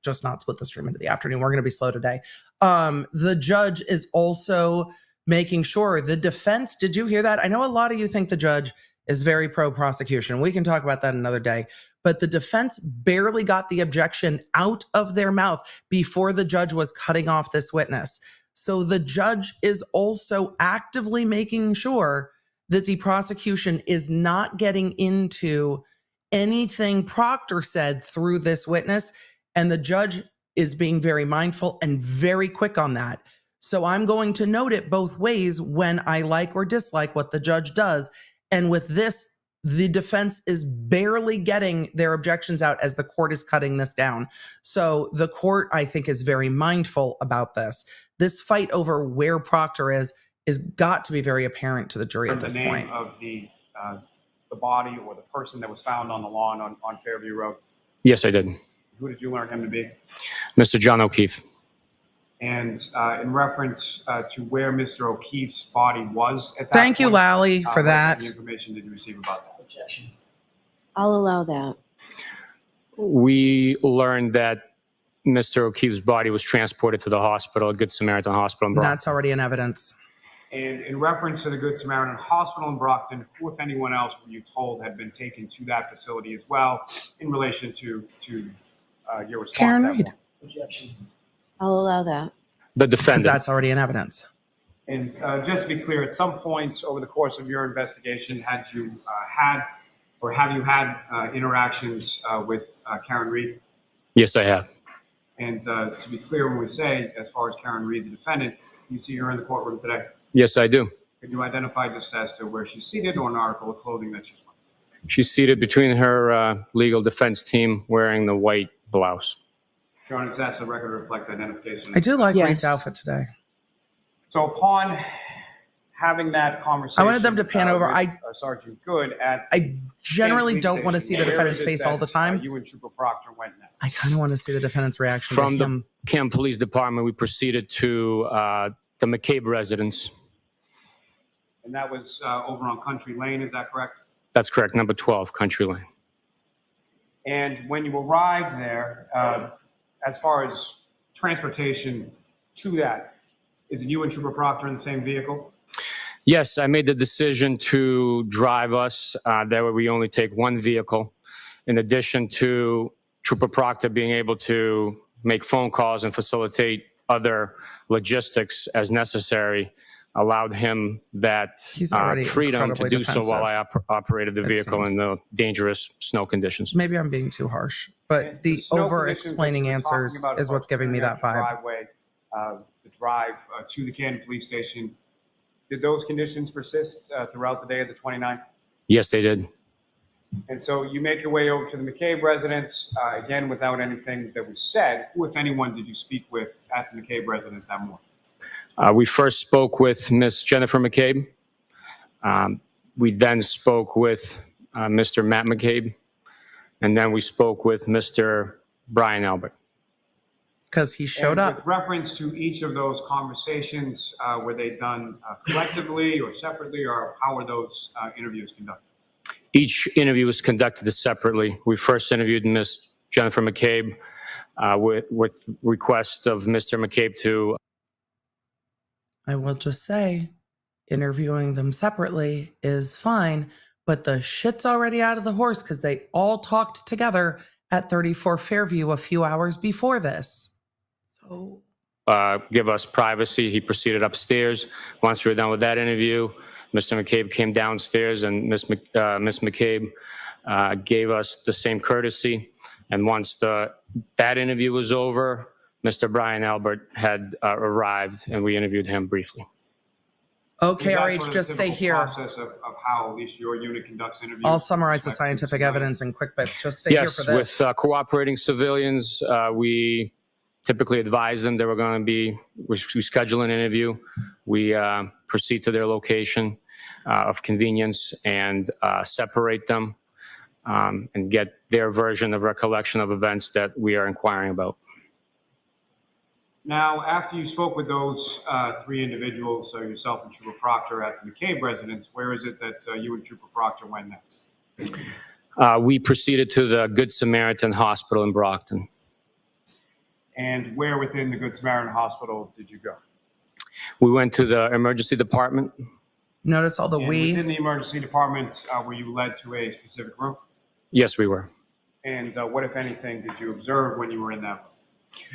just not split the stream into the afternoon. We're gonna be slow today. The judge is also making sure the defense. Did you hear that? I know a lot of you think the judge is very pro prosecution. We can talk about that another day. But the defense barely got the objection out of their mouth before the judge was cutting off this witness. So the judge is also actively making sure that the prosecution is not getting into anything Proctor said through this witness. And the judge is being very mindful and very quick on that. So I'm going to note it both ways when I like or dislike what the judge does. And with this, the defense is barely getting their objections out as the court is cutting this down. So the court, I think, is very mindful about this. This fight over where Proctor is got to be very apparent to the jury at this point. The name of the body or the person that was found on the lawn on Fairview Road? Yes, I did. Who did you learn him to be? Mr. John O'Keefe. And in reference to where Mr. O'Keefe's body was at that Thank you, point, Lally, for that. What information did you receive about that? Objection. I'll allow that. We learned that Mr. O'Keefe's body was transported to the hospital, Good Samaritan Hospital in Brockton. That's already in evidence. And in reference to the Good Samaritan Hospital in Brockton, who, if anyone else, were you told had been taken to that facility as well in relation to your response? Karen at Reed. one? Objection. I'll allow that. The Because defendant. that's already in evidence. And just to be clear, at some points over the course of your investigation, have you had interactions with Karen Reed? Yes, I have. And to be clear, when we say, as far as Karen Reed, the defendant, you see her in the courtroom today. Yes, I do. Could you identify just as to where she's seated or an article of clothing that she's wearing? She's seated between her legal defense team wearing the white blouse. Your Honor, that's the record reflect identification. I do like Yes. Reed's outfit today. So upon having that conversation, I wanted them to pan over. with, Sergeant Good at I generally Police don't want to Station, see the where defendant's is it face all the that, time. you and Trooper Proctor went next. I kind of want to see the defendant's reaction From to the him. Canton Police Department, we proceeded to the McCabe residence. And that was over on Country Lane, is that correct? That's correct, number 12, Country Lane. And when you arrived there, as far as transportation to that, is it you and Trooper Proctor in the same vehicle? Yes, I made the decision to drive us. That way we only take one vehicle. In addition to Trooper Proctor being able to make phone calls and facilitate other logistics as necessary, allowed him that He's already freedom to incredibly do so while I operated the it vehicle seems. in the dangerous snow conditions. Maybe I'm being too harsh, but And the snow over-explaining conditions that you were answers talking about is what's giving me that vibe. Driveway, the drive to the Canton Police Station, did those conditions persist throughout the day of the 29th? Yes, they did. And so you make your way over to the McCabe residence, again, without anything that was said. Who, if anyone, did you speak with at the McCabe residence that morning? We first spoke with Miss Jennifer McCabe. We then spoke with Mr. Matt McCabe. And then we spoke with Mr. Brian Albert. Because he showed And up. with reference to each of those conversations, were they done collectively or separately, or how were those interviews conducted? Each interview was conducted separately. We first interviewed Miss Jennifer McCabe with request of Mr. McCabe to. I will just say, interviewing them separately is fine, but the shit's already out of the horse because they all talked together at 34 Fairview a few hours before this. So give us privacy. He proceeded upstairs. Once we were done with that interview, Mr. McCabe came downstairs, and Miss McCabe gave us the same courtesy. And once that interview was over, Mr. Brian Albert had arrived, and we interviewed him briefly. Okay, Is that RH, sort of just the stay typical here. process of how at least your unit conducts interviews? I'll summarize the with respect to scientific civilians? evidence in quick bits. Just stay here Yes, for this. with cooperating civilians, we typically advise them they were going to be, we schedule an interview. We proceed to their location of convenience and separate them and get their version of recollection of events that we are inquiring about. Now, after you spoke with those three individuals, yourself and Trooper Proctor at the McCabe residence, where is it that you and Trooper Proctor went next? We proceeded to the Good Samaritan Hospital in Brockton. And where within the Good Samaritan Hospital did you go? We went to the emergency department. Notice all the And we. within the emergency department, were you led to a specific room? Yes, we were. And what, if anything, did you observe when you were in that room?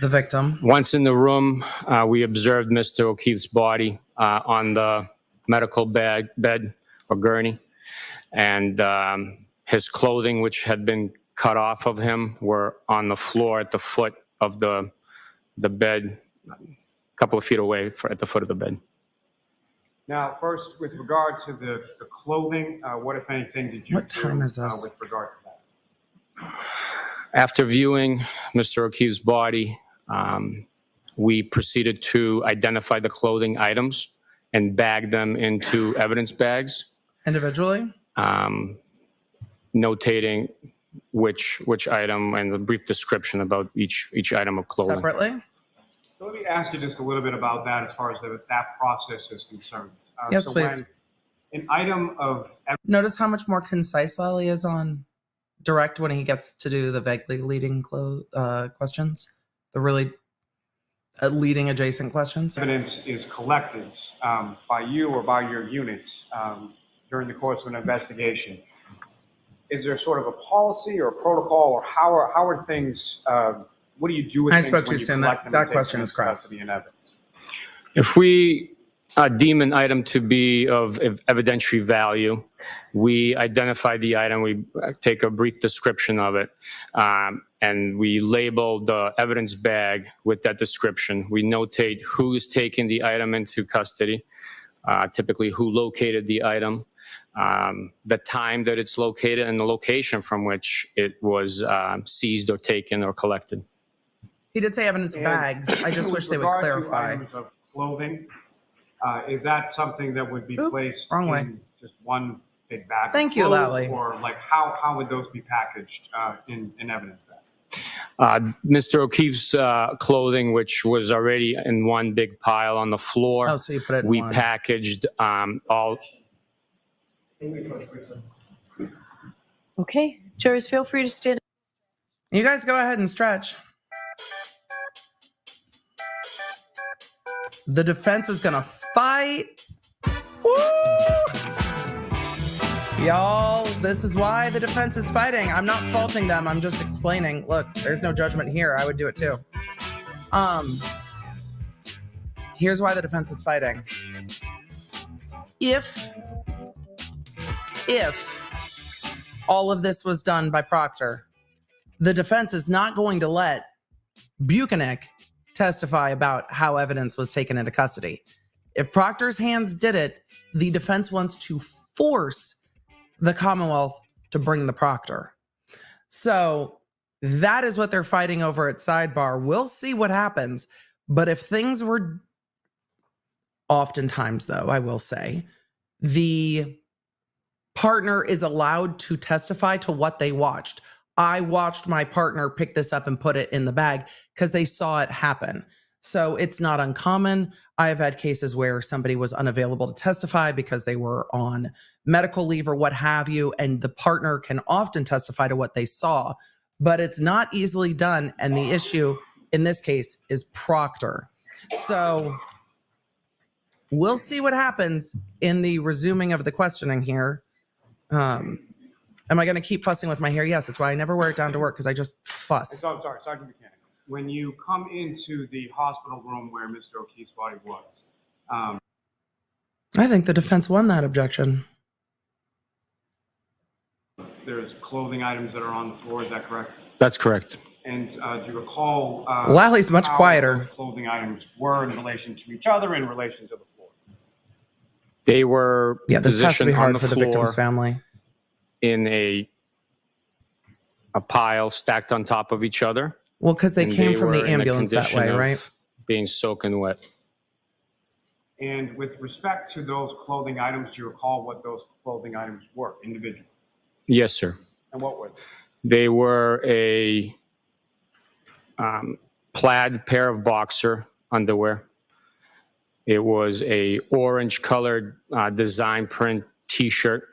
The victim. Once in the room, we observed Mr. O'Keefe's body on the medical bed or gurney, and his clothing, which had been cut off of him, were on the floor at the foot of the bed, a couple of feet away at the foot of the bed. Now, first, with regard to the clothing, what, if anything, did you What time do is this? with regard to that? After viewing Mr. O'Keefe's body, we proceeded to identify the clothing items and bag them into evidence bags, Individually? notating which item and a brief description about each item of clothing. Separately? So let me ask you just a little bit about that as far as that process is concerned. Yes, so please. When an item of Notice how much more concise Lally is on direct when he gets to do the vaguely leading questions, the really leading adjacent questions. evidence is collected by you or by your units during the course of an investigation, is there sort of a policy or a protocol, or how are things, what do you do with I things spoke when too you soon. collect them That and take question them is into crap. custody and evidence? If we Deem an item to be of evidentiary value. We identify the item, we take a brief description of it, and we label the evidence bag with that description. We notate who is taking the item into custody, typically who located the item, the time that it's located, and the location from which it was seized or taken or collected. He did say evidence bags. I just wish they would With regard to clarify. items of clothing, is that something that would be placed wrong way. in just one big bag? of Thank you, clothes, Lally. Or like how would those be packaged in evidence bag? Mr. O'Keefe's clothing, which was already in one big pile on the floor, Oh, so you put it in we one. packaged all. Okay, jurors, feel free to stand. You guys go ahead and stretch. The defense is gonna fight. Woo! Y'all, this is why the defense is fighting. I'm not faulting them. I'm just explaining. Look, there's no judgment here. I would do it too. Here's why the defense is fighting. If all of this was done by Proctor, the defense is not going to let Bukhenik testify about how evidence was taken into custody. If Proctor's hands did it, the defense wants to force the Commonwealth to bring the Proctor. So that is what they're fighting over at sidebar. We'll see what happens. But if things were, oftentimes though, I will say, the partner is allowed to testify to what they watched. I watched my partner pick this up and put it in the bag because they saw it happen. So it's not uncommon. I have had cases where somebody was unavailable to testify because they were on medical leave or what have you, and the partner can often testify to what they saw, but it's not easily done. And the issue in this case is Proctor. So we'll see what happens in the resuming of the questioning here. Am I going to keep fussing with my hair? Yes, it's why I never wear it down to work, because I just fuss. So, sorry, Sergeant Bukhenik. When you come into the hospital room where Mr. O'Keefe's body was, I think the defense won that objection. there's clothing items that are on the floor. Is that correct? That's correct. And do you recall Lally's much how quieter. those clothing items were in relation to each other, in relation to the floor? They were Yeah, this has to be positioned on hard the for the floor victim's family. in a pile stacked on top of each other. Well, because they And came from the were in a ambulance that condition way, of right? Being soaking wet. And with respect to those clothing items, do you recall what those clothing items were individually? Yes, sir. And what were they? They were a plaid pair of boxer underwear. It was a orange colored design print t-shirt.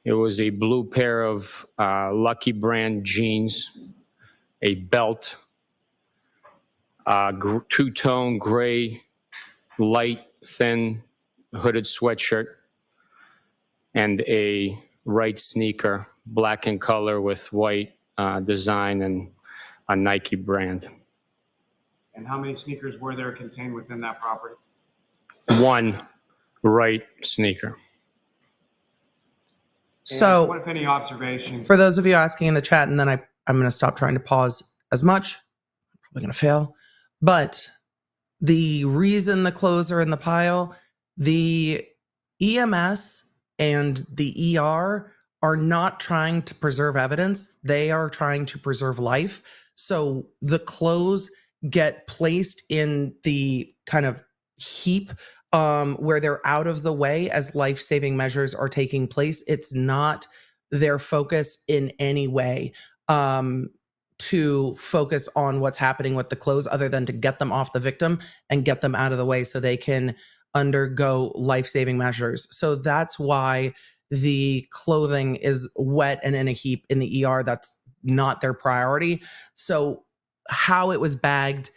It was a blue pair of Lucky brand jeans, a belt, two-tone gray, light, thin hooded sweatshirt, and a right sneaker, black in color with white design and a Nike brand. And how many sneakers were there contained within that property? One right sneaker. So, And what, if any, observations? for those of you asking in the chat, and then I'm going to stop trying to pause as much. I'm probably going to fail. But the reason the clothes are in the pile, the EMS and the ER are not trying to preserve evidence. They are trying to preserve life. So the clothes get placed in the kind of heap where they're out of the way as life-saving measures are taking place. It's not their focus in any way to focus on what's happening with the clothes, other than to get them off the victim and get them out of the way so they can undergo life-saving measures. So that's why the clothing is wet and in a heap in the ER. That's not their priority. So how it was bagged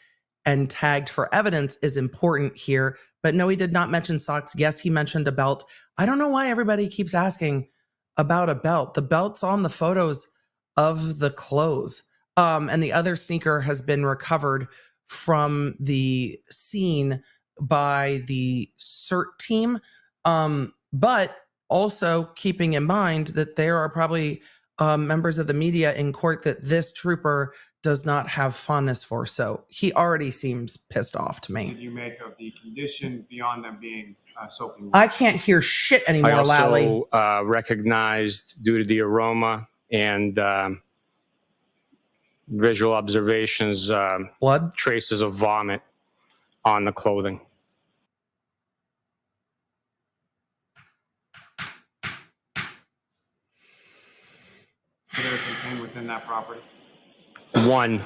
and tagged for evidence is important here. But no, he did not mention socks. Yes, he mentioned a belt. I don't know why everybody keeps asking about a belt. The belt's on the photos of the clothes. And the other sneaker has been recovered from the scene by the CERT team, but also keeping in mind that there are probably members of the media in court that this trooper does not have fondness for. So he already seems pissed off to me. Did you make of the condition beyond them being soaking wet? I can't hear shit anymore, I Lally. also recognized, due to the aroma and visual observations, blood traces of vomit on the clothing. That are contained within that property? One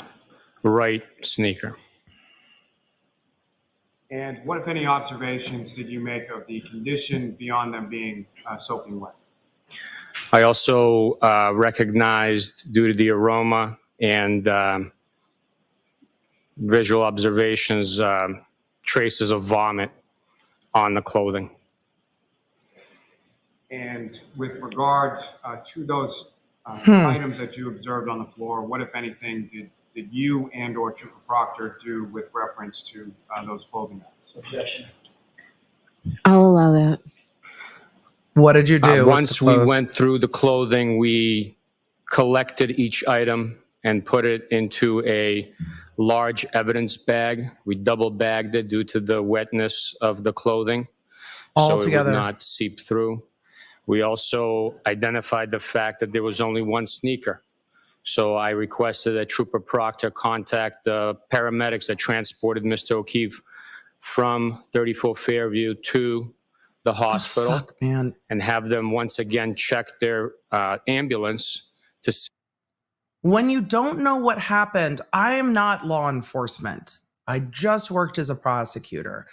right sneaker. And what, if any, observations did you make of the condition beyond them being soaking wet? I also recognized, due to the aroma and visual observations, traces of vomit on the clothing. And with regard to those items that you observed on the floor, what, if anything, did you and or Trooper Proctor do with reference to those clothing items? Objection. I'll allow that. What did you do? Once we went through the clothing, we collected each item and put it into a large evidence bag. We double bagged it due to the wetness of the clothing, All so together. it would not seep through. We also identified the fact that there was only one sneaker. So I requested that Trooper Proctor contact the paramedics that transported Mr. O'Keefe from 34 Fairview to the hospital, fuck, man, and have them once again check their ambulance to see. When you don't know what happened, I am not law enforcement. I just worked as a prosecutor.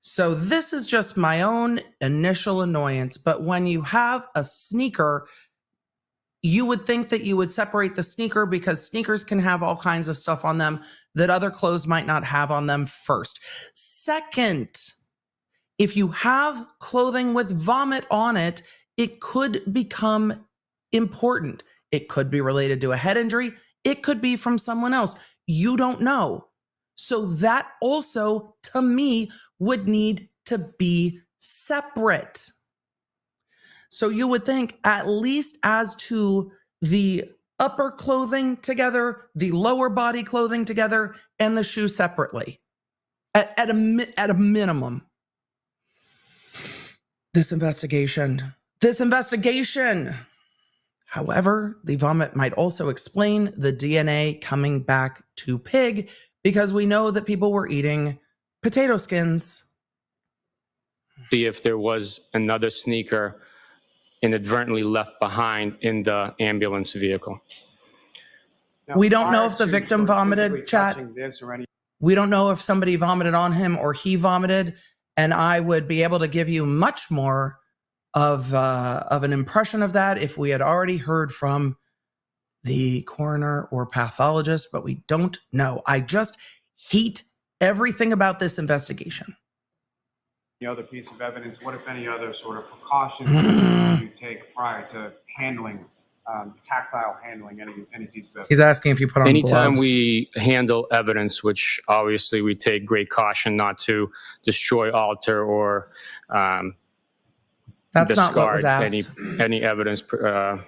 So this is just my own initial annoyance. But when you have a sneaker, you would think that you would separate the sneaker, because sneakers can have all kinds of stuff on them that other clothes might not have on them first. Second, if you have clothing with vomit on it, it could become important. It could be related to a head injury. It could be from someone else. You don't know. So that also, to me, would need to be separate. So you would think, at least as to the upper clothing together, the lower body clothing together, and the shoe separately, at a minimum. This investigation. However, the vomit might also explain the DNA coming back to pig, because we know that people were eating potato skins. See if there was another sneaker inadvertently left behind in the ambulance vehicle. Now, We don't know prior if the to victim sort of vomited, physically chat. touching this or any We don't know if somebody vomited on him or he vomited, and I would be able to give you much more of an impression of that if we had already heard from the coroner or pathologist, but we don't know. I just hate everything about this investigation. other piece of evidence, what, if any, other sort of precautions did you take prior to handling, tactile handling any piece of evidence? He's asking if you put on Anytime gloves. we handle evidence, which obviously we take great caution not to destroy, alter, or That's not what was discard asked. any evidence,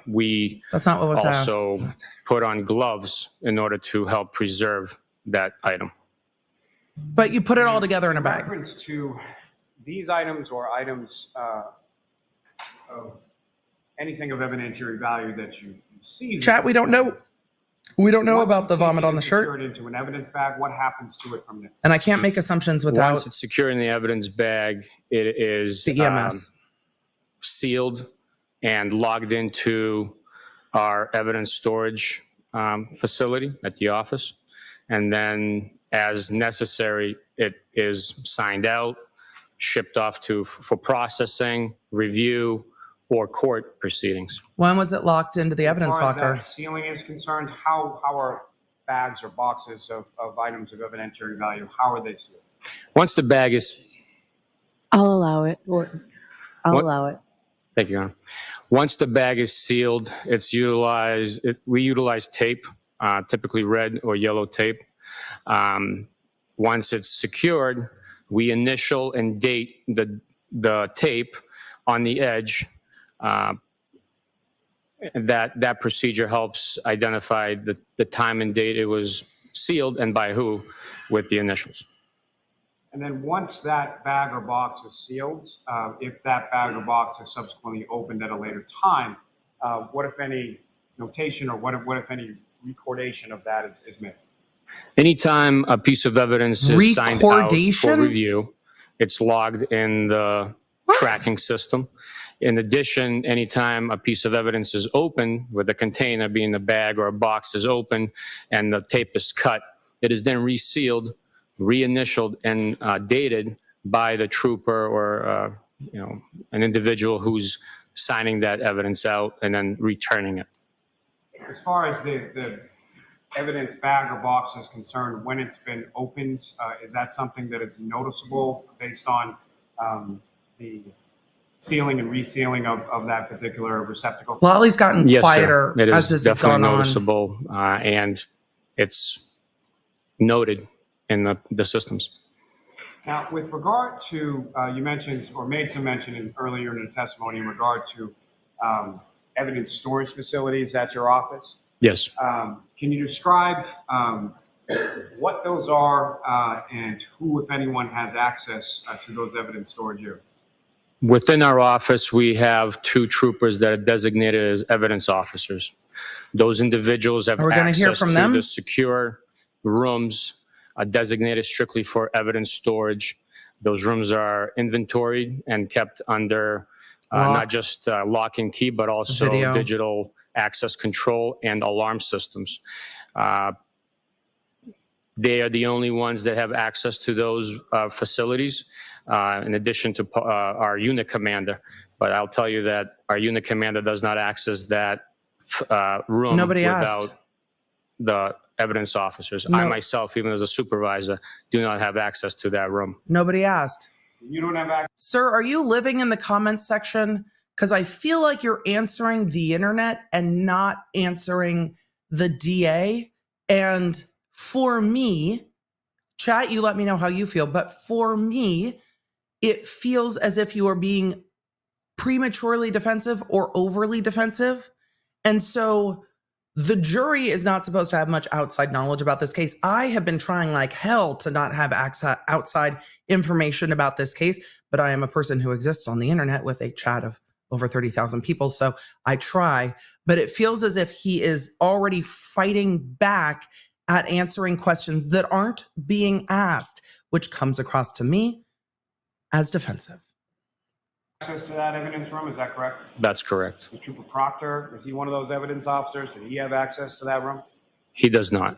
we That's not what was also asked. put on gloves in order to help preserve that item. But you put it all together in a bag. reference to these items or items of anything of evidentiary value that you see. Chat, we don't know. We don't know about the vomit on the shirt. Secured into an evidence bag. What happens to it from there? And I can't make assumptions without Once it's secure in the evidence bag, it is the EMS. sealed and logged into our evidence storage facility at the office. And then as necessary, it is signed out, shipped off for processing, review, or court proceedings. When was it locked into the evidence As far as locker? that sealing is concerned, how are bags or boxes of items of evidentiary value, how are they sealed? Once the bag is, I'll allow it. I'll What? allow it. thank you, Your Honor. Once the bag is sealed, we utilize tape, typically red or yellow tape. Once it's secured, we initial and date the tape on the edge. That procedure helps identify the time and date it was sealed and by who with the initials. And then once that bag or box is sealed, if that bag or box is subsequently opened at a later time, what if any notation or what if any recordation of that is made? Anytime a piece of evidence is signed out for review, it's logged in the tracking system. In addition, anytime a piece of evidence is open, with a container being a bag or a box is open and the tape is cut, it is then resealed, reinitialed, and dated by the trooper or an individual who's signing that evidence out and then returning it. As far as the evidence bag or box is concerned, when it's been opened, is that something that is noticeable based on the sealing and resealing of that particular receptacle? Wally's gotten quieter it as is this has gone definitely on. noticeable, and it's noted in the systems. Now, with regard to, you mentioned or made some mention earlier in the testimony in regard to evidence storage facilities at your office. Yes. Can you describe what those are and who, if anyone, has access to those evidence storage areas? Within our office, we have 2 troopers that are designated as evidence officers. Those individuals have access to the secure rooms designated strictly for evidence storage. Those rooms are inventoried and kept under not just lock and key, but also digital access control and alarm systems. They are the only ones that have access to those facilities, in addition to our unit commander. But I'll tell you that our unit commander does not access that room without the evidence officers. I myself, even as a supervisor, do not have access to that room. Nobody asked. You don't have access? Sir, are you living in the comments section? Because I feel like you're answering the internet and not answering the DA. And for me, chat, you let me know how you feel. But for me, it feels as if you are being prematurely defensive or overly defensive. And so the jury is not supposed to have much outside knowledge about this case. I have been trying like hell to not have outside information about this case, but I am a person who exists on the internet with a chat of over 30,000 people. So I try, but it feels as if he is already fighting back at answering questions that aren't being asked, which comes across to me as defensive. Access to that evidence room, is that correct? That's correct. Was Trooper Proctor, is he one of those evidence officers? Did he have access to that room? He does not.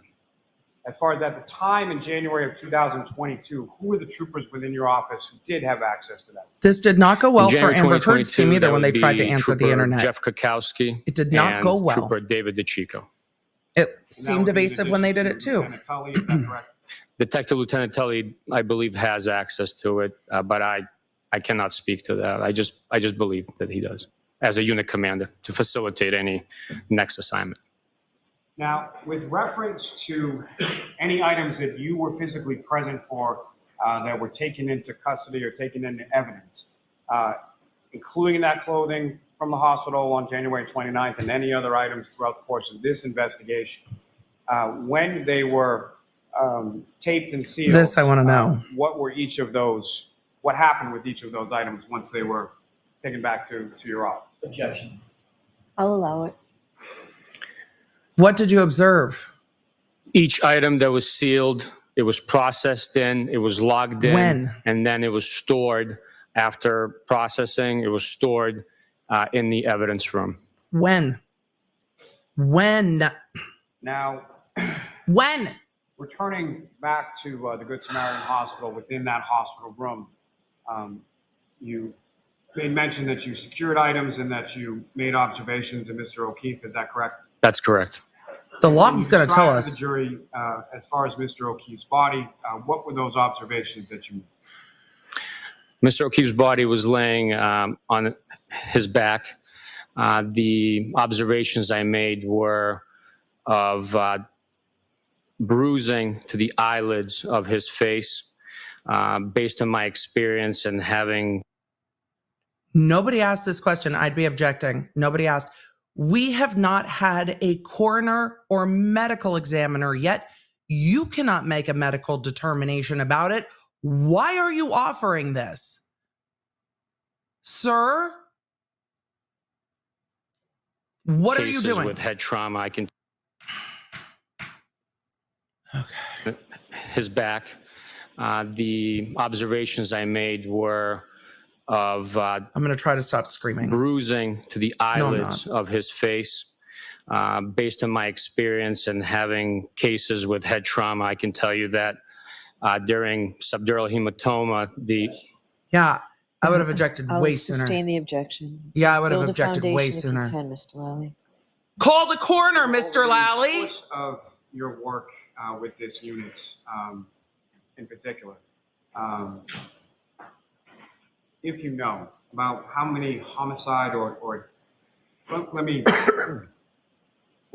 As far as at the time in January of 2022, who were the troopers within your office who did have access to that? This did not go well for Amber Heard's team either when they tried to answer the internet. Jeff Kukowski. It did not go well. Trooper David DeChico. It seemed evasive when they did it too. Lieutenant Tully, is that correct? Detective Lieutenant Tully, I believe, has access to it, but I cannot speak to that. I just believe that he does as a unit commander to facilitate any next assignment. Now, with reference to any items that you were physically present for that were taken into custody or taken into evidence, including that clothing from the hospital on January 29th and any other items throughout the course of this investigation, when they were taped and sealed, this I want to know. What happened with each of those items once they were taken back to your office? Objection. I'll allow it. What did you observe? Each item that was sealed, it was processed in, it was logged in. When? And then it was stored after processing. It was stored in the evidence room. When? Now, when? Returning back to the Good Samaritan Hospital, within that hospital room, you made mention that you secured items and that you made observations of Mr. O'Keefe. Is that correct? That's correct. The log's going to tell us. The jury, as far as Mr. O'Keefe's body, what were those observations that you made? Mr. O'Keefe's body was laying on his back. The observations I made were of bruising to the eyelids of his face, based on my experience and having. Nobody asked this question. I'd be objecting. Nobody asked. We have not had a coroner or medical examiner yet. You cannot make a medical determination about it. Why are you offering this? Sir? What are you Cases doing? with head trauma, I can. Okay. His back. The observations I made were of I'm going to try to stop screaming. bruising to the eyelids of his face. Based on my experience and having cases with head trauma, I can tell you that during subdural hematoma, Yeah, I would have objected way sooner. Sustain the objection. Yeah, I would have Build a objected way foundation if you sooner. can, Mr. Lally. Call the coroner, Mr. Over the Lally. course of your work with this unit in particular, if you know about how many homicide or let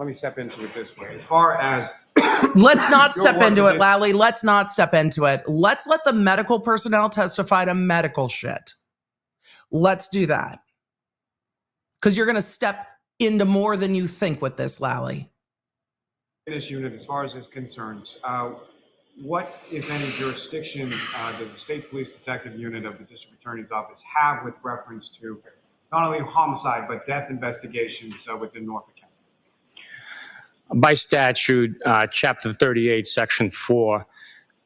me step into it this way. As far as Let's not your step work into with it, this- Lally. Let's not step into it. Let's let the medical personnel testify to medical shit. Let's do that. Because you're going to step into more than you think with this, Lally. this unit, as far as it's concerned, what, if any, jurisdiction does the State Police Detective Unit of the District Attorney's Office have with reference to not only homicide but death investigations within Norfolk County? by statute, Chapter 38, Section 4,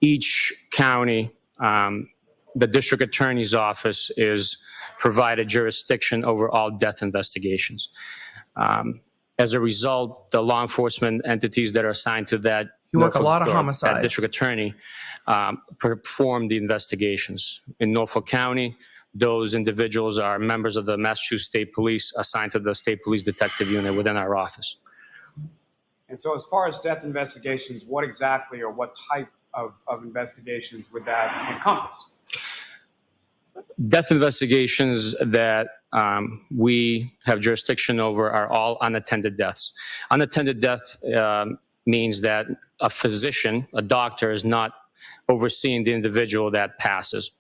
each county, the district attorney's office is provided jurisdiction over all death investigations. As a result, the law enforcement entities that are assigned to that You work a Norfolk- lot of or that homicides. district attorney perform the investigations. In Norfolk County, those individuals are members of the Massachusetts State Police assigned to the State Police Detective Unit within our office. And so as far as death investigations, what exactly or what type of investigations would that encompass? Death investigations that we have jurisdiction over are all unattended deaths. Unattended death means that a physician, a doctor, is not overseeing the individual that passes.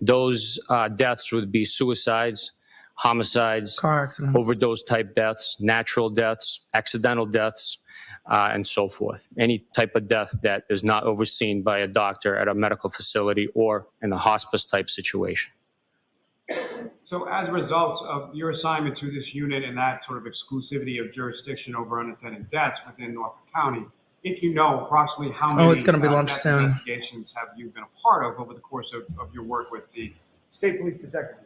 Those deaths would be suicides, homicides, Car accidents. overdose type deaths, natural deaths, accidental deaths, and so forth. Any type of death that is not overseen by a doctor at a medical facility or in a hospice type situation. So as a result of your assignment to this unit and that sort of exclusivity of jurisdiction over unattended deaths within Norfolk County, if you know approximately how many it's gonna be lunch death soon. investigations have you been a part of over the course of your work with the State Police Detective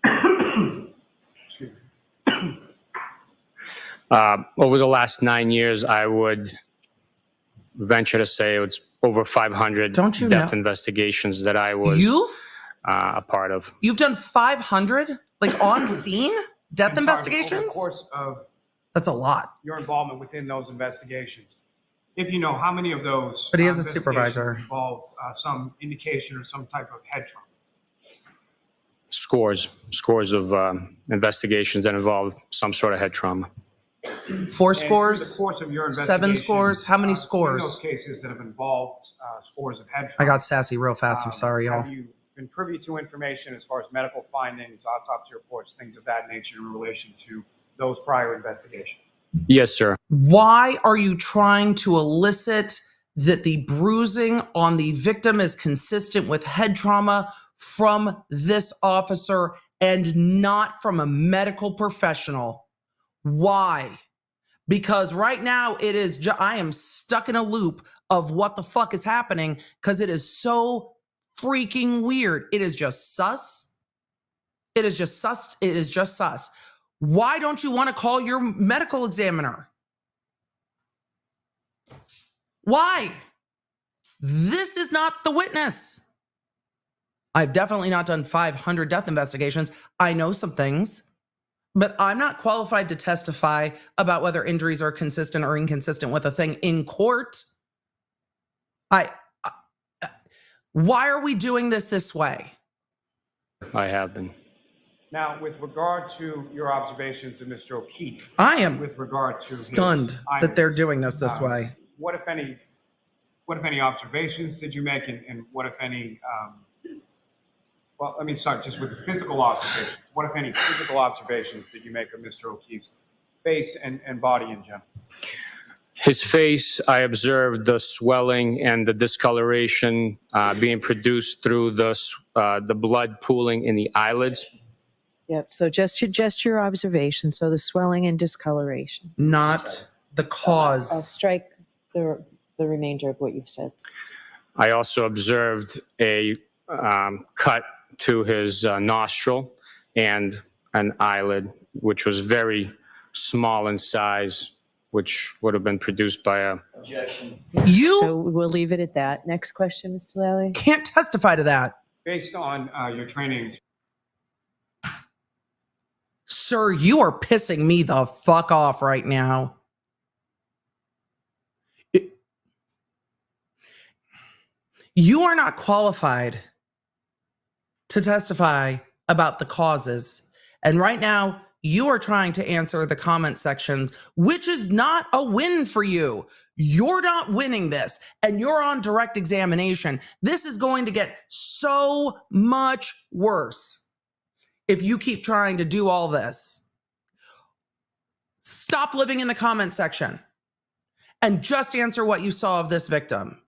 Unit? Excuse me. Over the last 9 years, I would venture to say it's over 500 Don't you death know- investigations that I was a part of. You've done 500, like on scene death I'm sorry, over the investigations? course of That's a lot. your involvement within those investigations, if you know how many of those But he is a investigations supervisor. involved some indication or some type of head trauma. Scores of investigations that involved some sort of head trauma. 4 And through scores? the course of your 7 investigation, scores? How many in scores? those cases that have involved scores of head I trauma. got sassy real fast. I'm sorry, y'all. Have you been privy to information as far as medical findings, autopsy reports, things of that nature in relation to those prior investigations? Yes, sir. Why are you trying to elicit that the bruising on the victim is consistent with head trauma from this officer and not from a medical professional? Why? Because right now it is, I am stuck in a loop of what the fuck is happening because it is so freaking weird. It is just sus. It is just sus. It is just sus. Why don't you want to call your medical examiner? Why? This is not the witness. I've definitely not done 500 death investigations. I know some things, but I'm not qualified to testify about whether injuries are consistent or inconsistent with a thing in court. Why are we doing this way? I have been. Now, with regard to your observations of Mr. O'Keefe, I am with regard to stunned his that they're items, doing this way. what, if any, what, if any, observations did you make, and what, if any, well, let me start just with physical observations. What, if any, physical observations did you make of Mr. O'Keefe's face and body in general? His face, I observed the swelling and the discoloration being produced through the blood pooling in the eyelids. Yep. So just your observation. So the swelling and discoloration. Not the I'll cause. strike the remainder of what you've said. I also observed a cut to his nostril and an eyelid, which was very small in size, which would have been produced by a... Objection. You So we'll leave it at that. Next question, Mr. Lally. can't testify to that. Based on your training, Sir, you are pissing me the fuck off right now. You are not qualified to testify about the causes. And right now, you are trying to answer the comment sections, which is not a win for you. You're not winning this, and you're on direct examination. This is going to get so much worse if you keep trying to do all this. Stop living in the comment section and just answer what you saw of this victim,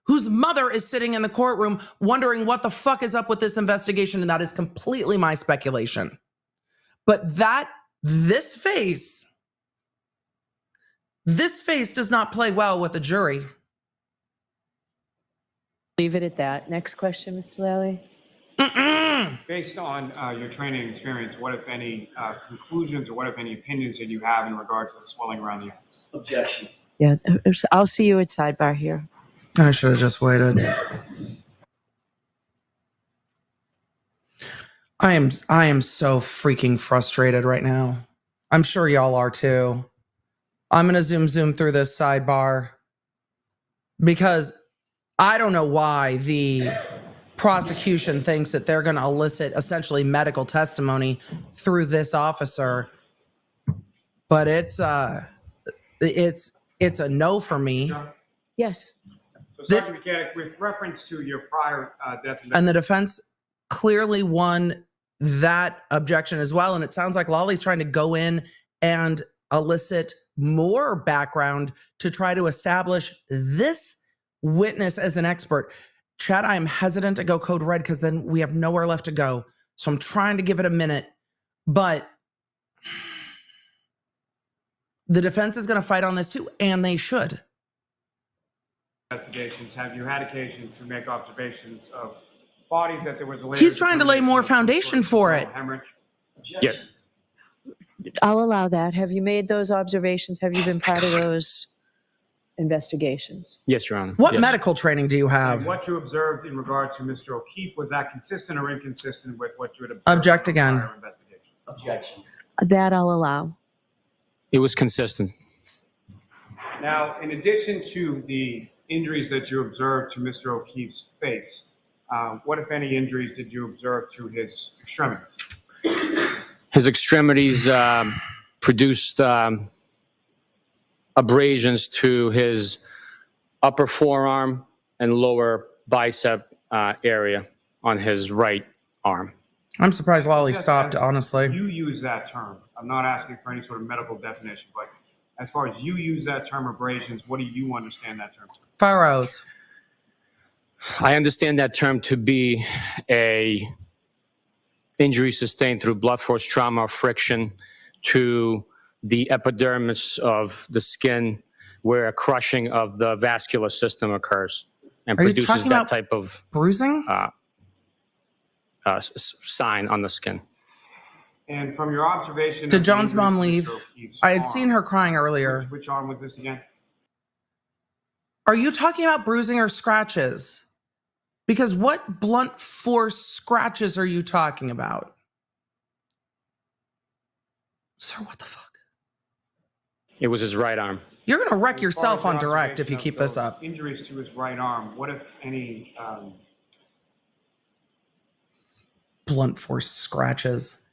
whose mother is sitting in the courtroom wondering what the fuck is up with this investigation, and that is completely my speculation. But this face does not play well with the jury. Leave it at that. Next question, Mr. Lally. based on your training experience, what, if any, conclusions or what, if any, opinions that you have in regard to the swelling around the eyes? Objection. Yeah, I'll see you at sidebar here. I should have just waited. I am so freaking frustrated right now. I'm sure y'all are too. I'm going to zoom through this sidebar because I don't know why the prosecution thinks that they're going to elicit essentially medical testimony through this officer, but it's a no for me. Yes. So, Sergeant Bukhenik, with reference to your prior death and the defense clearly won that objection as well. And it sounds like Lolly's trying to go in and elicit more background to try to establish this witness as an expert. Chad, I am hesitant to go code red because then we have nowhere left to go. So I'm trying to give it a minute, but the defense is going to fight on this too, and they should. investigations, have you had occasion to make observations of bodies that there was a later... He's trying to lay more foundation for it. Hemorrhage? Yeah. I'll allow that. Have you made those observations? Have you been part of those investigations? Yes, Your Honor. What Yes. medical training do you And have? what you observed in regard to Mr. O'Keefe, was that consistent or inconsistent with what you had observed? Object in again. prior investigations? Objection. That I'll allow. It was consistent. Now, in addition to the injuries that you observed to Mr. O'Keefe's face, what, if any, injuries did you observe to his extremities? His extremities produced abrasions to his upper forearm and lower bicep area on his right arm. I'm surprised Lolly Just stopped, as honestly. You use that term. I'm not asking for any sort of medical definition, but as far as you use that term abrasions, what do you understand that term to be? Furrows. I understand that term to be a injury sustained through blunt force trauma or friction to the epidermis of the skin where a crushing of the vascular system occurs and Are you produces talking that about type of bruising? sign on the skin. And from your observation... Did of the John's injuries mom to leave? Mr. O'Keefe's I had arm, seen her crying earlier. Which arm was this again? Are you talking about bruising or scratches? Because what blunt force scratches are you talking about? Sir, what the fuck? It was his right arm. You're going to wreck As far yourself as on your direct if you observation keep of this those up. Injuries to his right arm, what, if any, Blunt force scratches.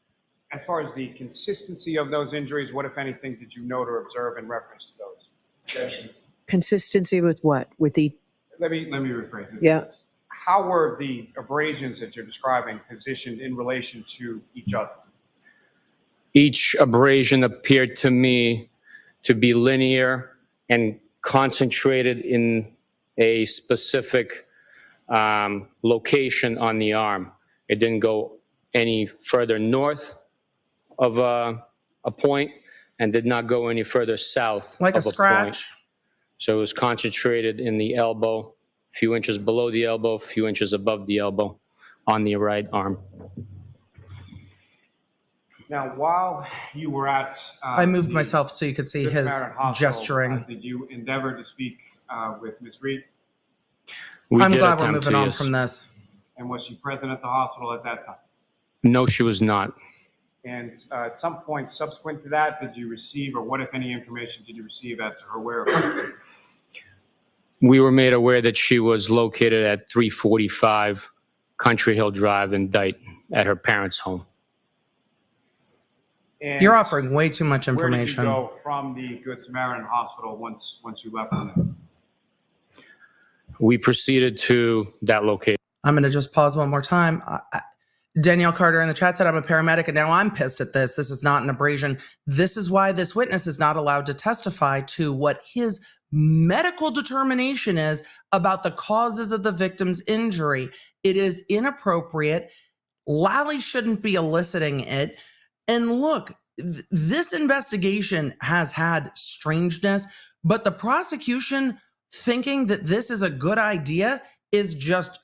as far as the consistency of those injuries, what, if anything, did you note or observe in reference to those? Objection. Consistency with what? With the let me rephrase this. Yeah. How were the abrasions that you're describing positioned in relation to each other? Each abrasion appeared to me to be linear and concentrated in a specific location on the arm. It didn't go any further north of a point and did not go any further south Like of a point. scratch? So it was concentrated in the elbow, a few inches below the elbow, a few inches above the elbow on the right arm. Now, while you were at I moved myself so you could see Good his Samaritan Hospital, gesturing. did you endeavor to speak with Ms. Reed? We I'm did glad we're attempt moving to, on yes. from this. And was she present at the hospital at that time? No, she was not. And at some point subsequent to that, did you receive, or what, if any, information did you receive as to her whereabouts? We were made aware that she was located at 345 Country Hill Drive in Dayton at her parents' home. And You're offering way too much where did you information. go from the Good Samaritan Hospital once you left from there? We proceeded to that location. I'm going to just pause one more time. Danielle Carter in the chat said, I'm a paramedic and now I'm pissed at this. This is not an abrasion. This is why this witness is not allowed to testify to what his medical determination is about the causes of the victim's injury. It is inappropriate. Lally shouldn't be eliciting it. And look, this investigation has had strangeness, but the prosecution thinking that this is a good idea is just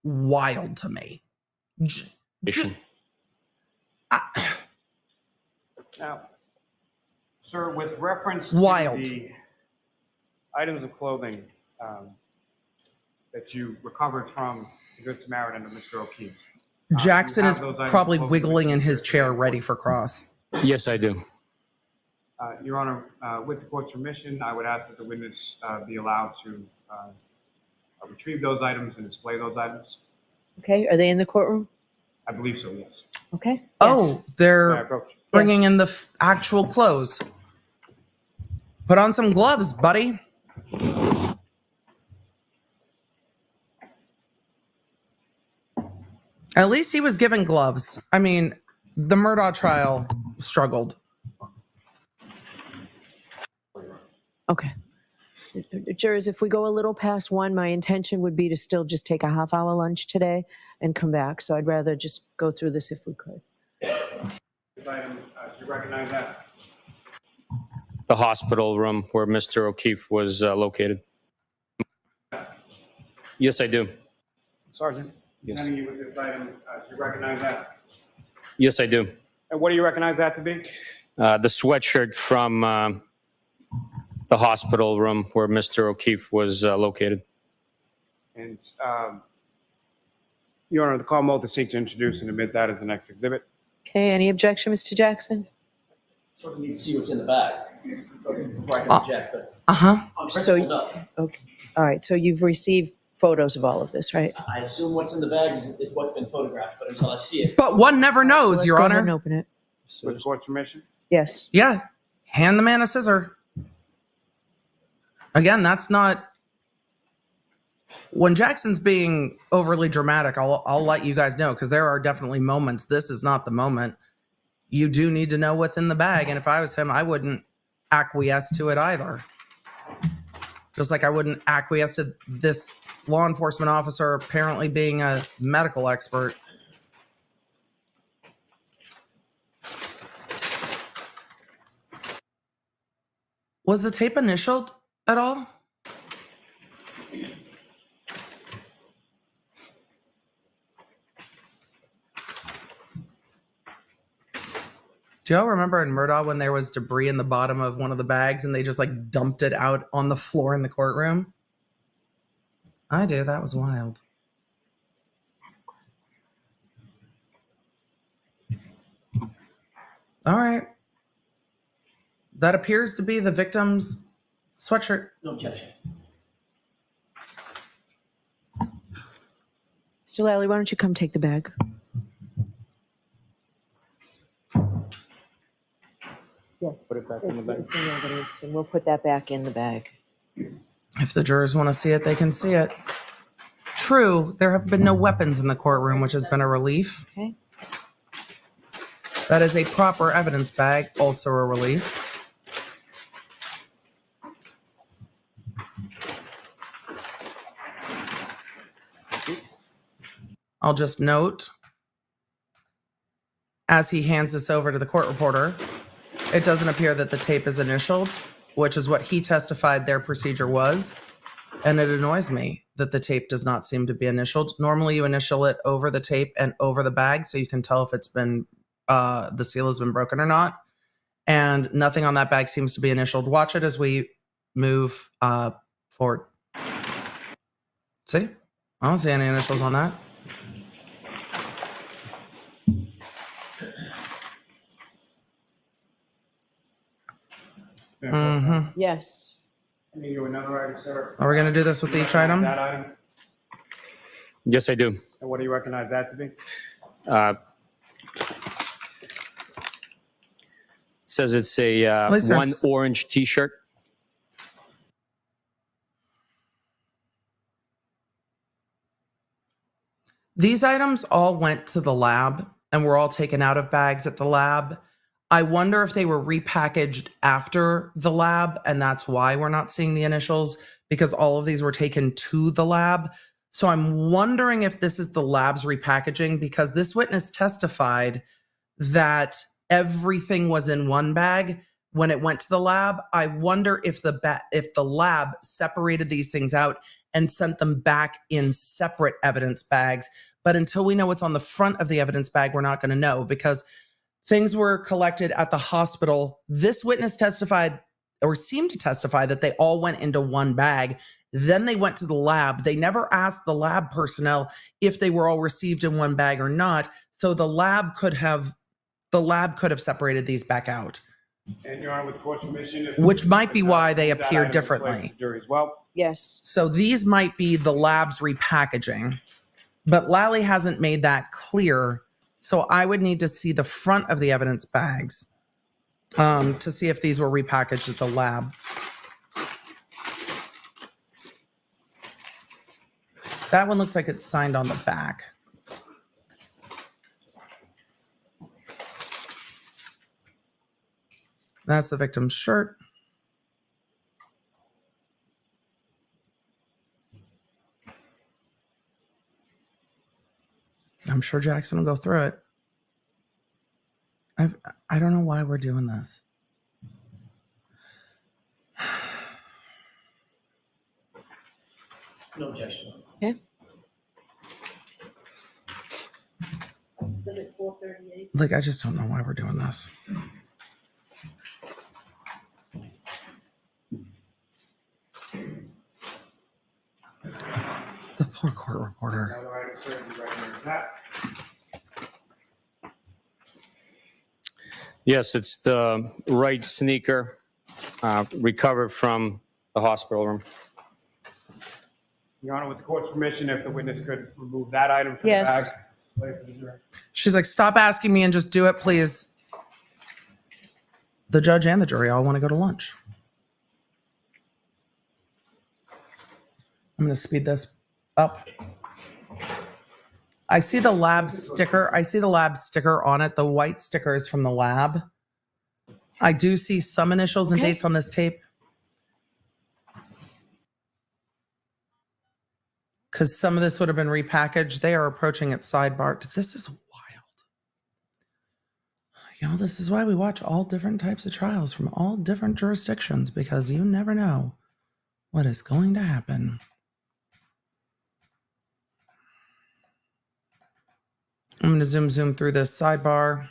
wild to me. Now, sir, with reference to Wild. the items of clothing that you recovered from the Good Samaritan of Mr. O'Keefe. Jackson you is have those items probably closely wiggling in his considered chair, today? ready for cross. Yes, I do. Your Honor, with the court's permission, I would ask that the witness be allowed to retrieve those items and display those items. Okay, are they in the courtroom? I believe so, yes. Okay. Oh, Yes. May I they're approach? bringing in the actual clothes. Put on some gloves, buddy. At least he was given gloves. I mean, the Murdaugh trial struggled. Okay. Jurors, if we go a little past 1, my intention would be to still just take a half-hour lunch today and come back. So I'd rather just go through this if we could. This item, do you recognize that? The hospital room where Mr. O'Keefe was located. Yes, I do. Sergeant, Yes. presenting you with this item, do you recognize that? Yes, I do. And what do you recognize that to be? The sweatshirt from the hospital room where Mr. O'Keefe was located. And Your Honor, the call will seek to introduce and admit that as the next exhibit. Okay, any objection, Mr. Jackson? Sort of need to see what's in the bag before I can object, but Uh-huh. on So, principle, no. okay. All right, so you've received photos of all of this, right? I assume what's in the bag is what's been photographed, but until I see it. But one never So knows, let's Your go ahead Honor. and open it. With the court's permission. Yes. Yeah. Hand the man a scissor. Again, that's not... When Jackson's being overly dramatic, I'll let you guys know, because there are definitely moments. This is not the moment. You do need to know what's in the bag, and if I was him, I wouldn't acquiesce to it either. Just like I wouldn't acquiesce to this law enforcement officer apparently being a medical expert. Was the tape initialed at all? Do y'all remember in Murdaugh when there was debris in the bottom of one of the bags and they just like dumped it out on the floor in the courtroom? I do. That was wild. All right. That appears to be the victim's sweatshirt. No objection. Mr. Lally, why don't you come take the bag? Yes. Put it back in the bag. It's in evidence, and we'll put that back in the bag. If the jurors want to see it, they can see it. True, there have been no weapons in the courtroom, which has been a relief. Okay. That is a proper evidence bag, also a relief. I'll just note, as he hands this over to the court reporter, it doesn't appear that the tape is initialed, which is what he testified their procedure was. And it annoys me that the tape does not seem to be initialed. Normally you initial it over the tape and over the bag so you can tell if it's been, the seal has been broken or not. And nothing on that bag seems to be initialed. Watch it as we move forward. See? I don't see any initials on that. Mm-hmm. Yes. I need you another item, sir. Are we going to do this with each item? That item? Yes, I do. And what do you recognize that to be? Says it's a least one there's- orange T-shirt. These items all went to the lab and were all taken out of bags at the lab. I wonder if they were repackaged after the lab, and that's why we're not seeing the initials, because all of these were taken to the lab. So I'm wondering if this is the lab's repackaging, because this witness testified that everything was in one bag when it went to the lab. I wonder if the lab separated these things out and sent them back in separate evidence bags. But until we know what's on the front of the evidence bag, we're not going to know, because things were collected at the hospital. This witness testified, or seemed to testify, that they all went into one bag. Then they went to the lab. They never asked the lab personnel if they were all received in one bag or not. So the lab could have separated these back out. And Your Honor, with the court's permission, Which might be why they that appear item is differently. displayed to the jury as well. Yes. So these might be the lab's repackaging, but Lally hasn't made that clear. So I would need to see the front of the evidence bags to see if these were repackaged at the lab. That one looks like it's signed on the back. That's the victim's shirt. I'm sure Jackson will go through it. I don't know why we're doing this. No objection. Okay. Exhibit 438. Like, I just don't know why we're doing this. The poor court reporter. Another item, sir, do you recognize that? Yes, it's the right sneaker recovered from the hospital room. Your Honor, with the court's permission, if the witness could remove that item from Yes. the bag. Display for the jury. She's like, stop asking me and just do it, please. The judge and the jury all want to go to lunch. I'm going to speed this up. I see the lab sticker. I see the lab sticker on it. The white sticker is from the lab. I do see some initials and Okay. dates on this tape. Because some of this would have been repackaged. They are approaching it sidebar. This is wild. You know, this is why we watch all different types of trials from all different jurisdictions, because you never know what is going to happen. I'm going to zoom through this sidebar.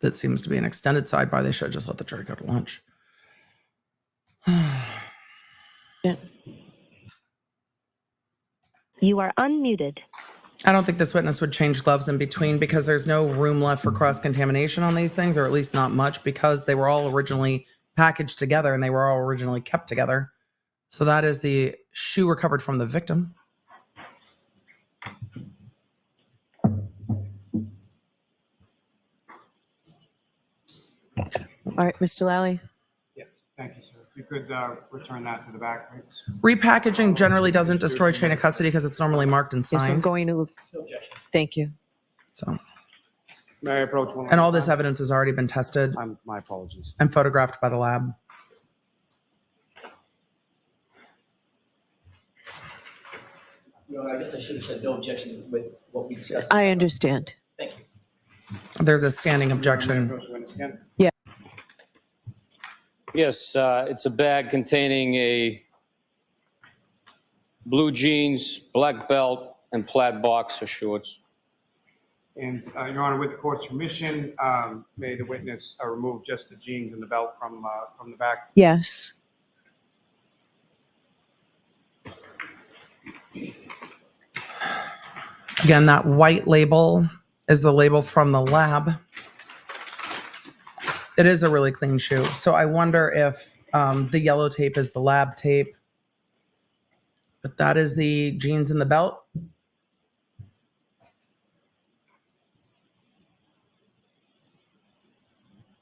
That seems to be an extended sidebar. They should have just let the jury go to lunch. Yeah. You are unmuted. I don't think this witness would change gloves in between, because there's no room left for cross-contamination on these things, or at least not much, because they were all originally packaged together and they were all originally kept together. So that is the shoe recovered from the victim. All right, Mr. Lally. Yes, thank you, sir. If you could return that to the back, please. Repackaging generally doesn't destroy chain of custody because it's normally marked and Yes, I'm signed. going to. Thank you. So, May I approach one? and all this evidence has already been tested My apologies. and photographed by the lab. I guess I should have said no objection with what we discussed. I understand. Thank you. There's a standing objection. Yeah. Yes, it's a bag containing a blue jeans, black belt, and plaid boxer shorts. And Your Honor, with the court's permission, may the witness remove just the jeans and the belt from the back? Yes. Again, that white label is the label from the lab. It is a really clean shoe. So I wonder if the yellow tape is the lab tape. But that is the jeans and the belt.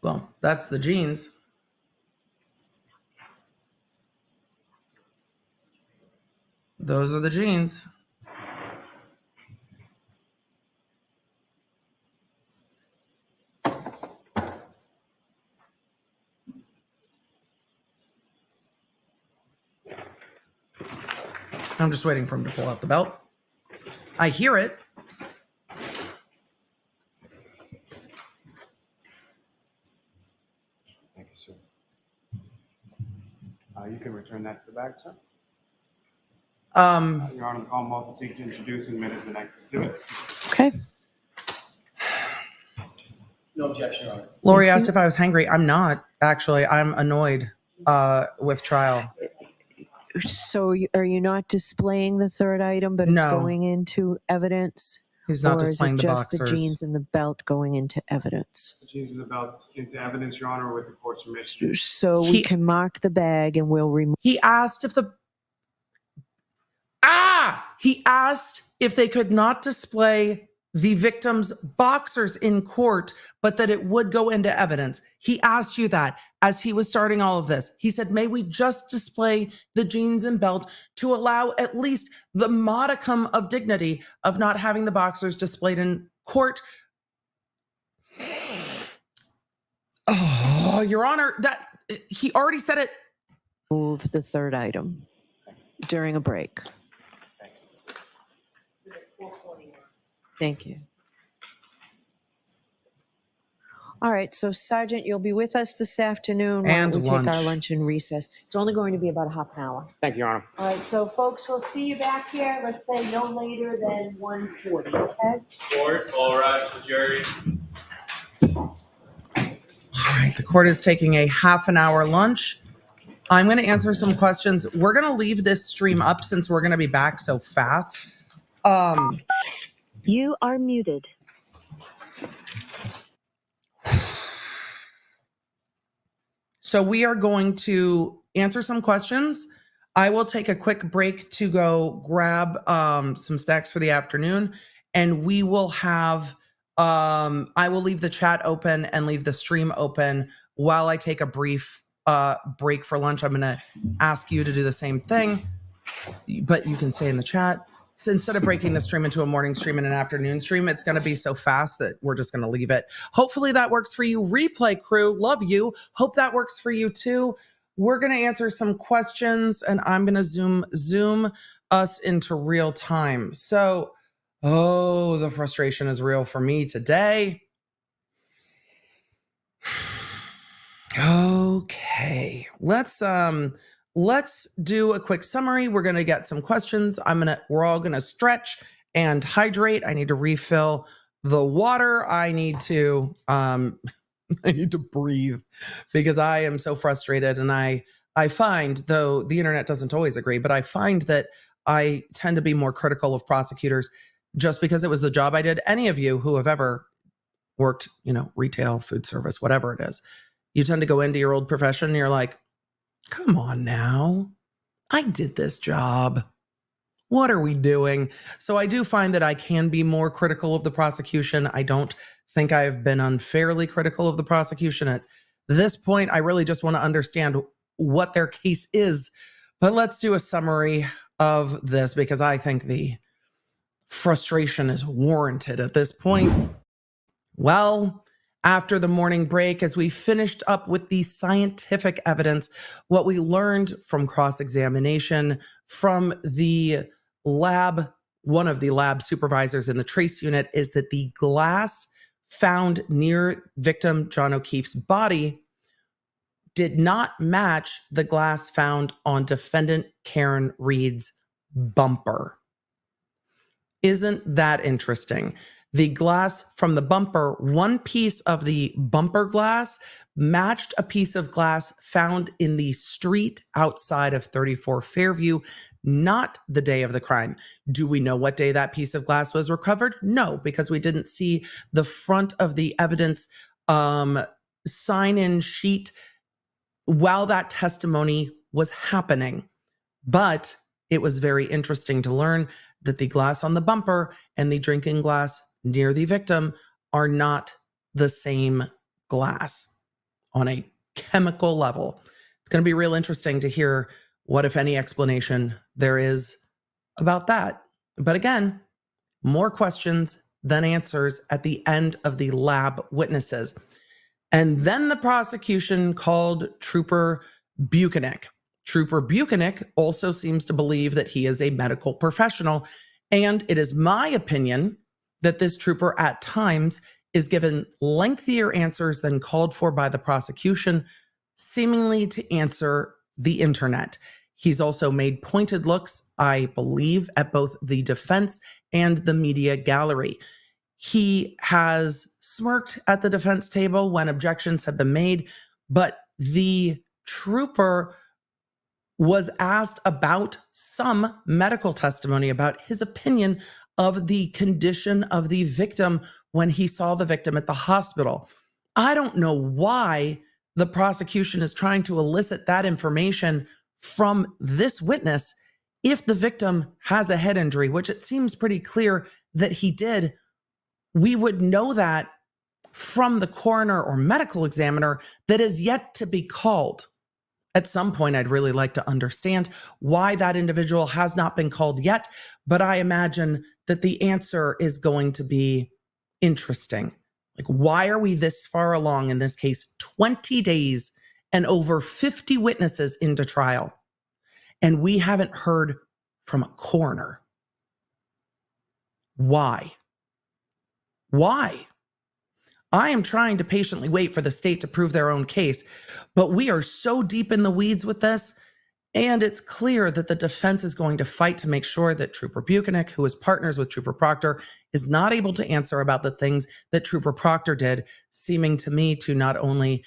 Well, that's the jeans. Those are the jeans. I'm just waiting for him to pull out the belt. I hear it. Thank you, sir. You can return that to the back, sir. Your Honor, the Commonwealth will seek to introduce and admit as the next exhibit. Okay. No objection, Your Honor. Lori asked if I was hangry. I'm not, actually. I'm annoyed with trial. So are you not displaying the third item, but it's No. going into evidence? He's not Or displaying is the it just boxers. the jeans and the belt going into evidence? The jeans and the belt into evidence, Your Honor, with the court's permission. So we can mark the bag and we'll remove. He asked if he asked if they could not display the victim's boxers in court, but that it would go into evidence. He asked you that as he was starting all of this. He said, may we just display the jeans and belt to allow at least the modicum of dignity of not having the boxers displayed in court? Oh, Your Honor, that he already said it. Move the third item during a break. Thank you. All right, so Sergeant, you'll be with us this afternoon when And we take our lunch. lunch and recess. It's only going to be about a half an hour. Thank you, Your Honor. All right, so folks, we'll see you back here, let's say no later than 1:40, okay? Court, all rise for the jury. All right, the court is taking a half an hour lunch. I'm going to answer some questions. We're going to leave this stream up since we're going to be back so fast. You are muted. So we are going to answer some questions. I will take a quick break to go grab some snacks for the afternoon, and we will have, I will leave the chat open and leave the stream open while I take a brief break for lunch. I'm going to ask you to do the same thing, but you can stay in the chat. So instead of breaking the stream into a morning stream and an afternoon stream, it's going to be so fast that we're just going to leave it. Hopefully that works for you. Replay crew, love you. Hope that works for you too. We're going to answer some questions and I'm going to zoom us into real time. So, oh, the frustration is real for me today. Okay, let's do a quick summary. We're going to get some questions. We're all going to stretch and hydrate. I need to refill the water. I need to breathe because I am so frustrated. And I find, though the internet doesn't always agree, but I find that I tend to be more critical of prosecutors just because it was the job I did. Any of you who have ever worked, retail, food service, whatever it is, you tend to go into your old profession and you're like, come on now, I did this job. What are we doing? So I do find that I can be more critical of the prosecution. I don't think I've been unfairly critical of the prosecution at this point, I really just want to understand what their case is. But let's do a summary of this because I think the frustration is warranted at this point. Well, after the morning break, as we finished up with the scientific evidence, what we learned from cross-examination from the lab, one of the lab supervisors in the trace unit, is that the glass found near victim John O'Keefe's body did not match the glass found on defendant Karen Reed's bumper. Isn't that interesting? The glass from the bumper, one piece of the bumper glass matched a piece of glass found in the street outside of 34 Fairview, not the day of the crime. Do we know what day that piece of glass was recovered? No, because we didn't see the front of the evidence sign-in sheet while that testimony was happening. But it was very interesting to learn that the glass on the bumper and the drinking glass near the victim are not the same glass on a chemical level. It's going to be real interesting to hear what, if any, explanation there is about that. But again, more questions than answers at the end of the lab witnesses. And then the prosecution called Trooper Bukhenik. Trooper Bukhenik also seems to believe that he is a medical professional. And it is my opinion that this trooper at times is given lengthier answers than called for by the prosecution, seemingly to answer the internet. He's also made pointed looks, I believe, at both the defense and the media gallery. He has smirked at the defense table when objections have been made, but the trooper was asked about some medical testimony about his opinion of the condition of the victim when he saw the victim at the hospital. I don't know why the prosecution is trying to elicit that information from this witness if the victim has a head injury, which it seems pretty clear that he did. We would know that from the coroner or medical examiner that is yet to be called. At some point, I'd really like to understand why that individual has not been called yet, but I imagine that the answer is going to be interesting. Like, why are we this far along in this case, 20 days and over 50 witnesses into trial, and we haven't heard from a coroner? Why? Why? I am trying to patiently wait for the state to prove their own case, but we are so deep in the weeds with this, and it's clear that the defense is going to fight to make sure that Trooper Bukhenik, who is partners with Trooper Proctor, is not able to answer about the things that Trooper Proctor did, seeming to me to not only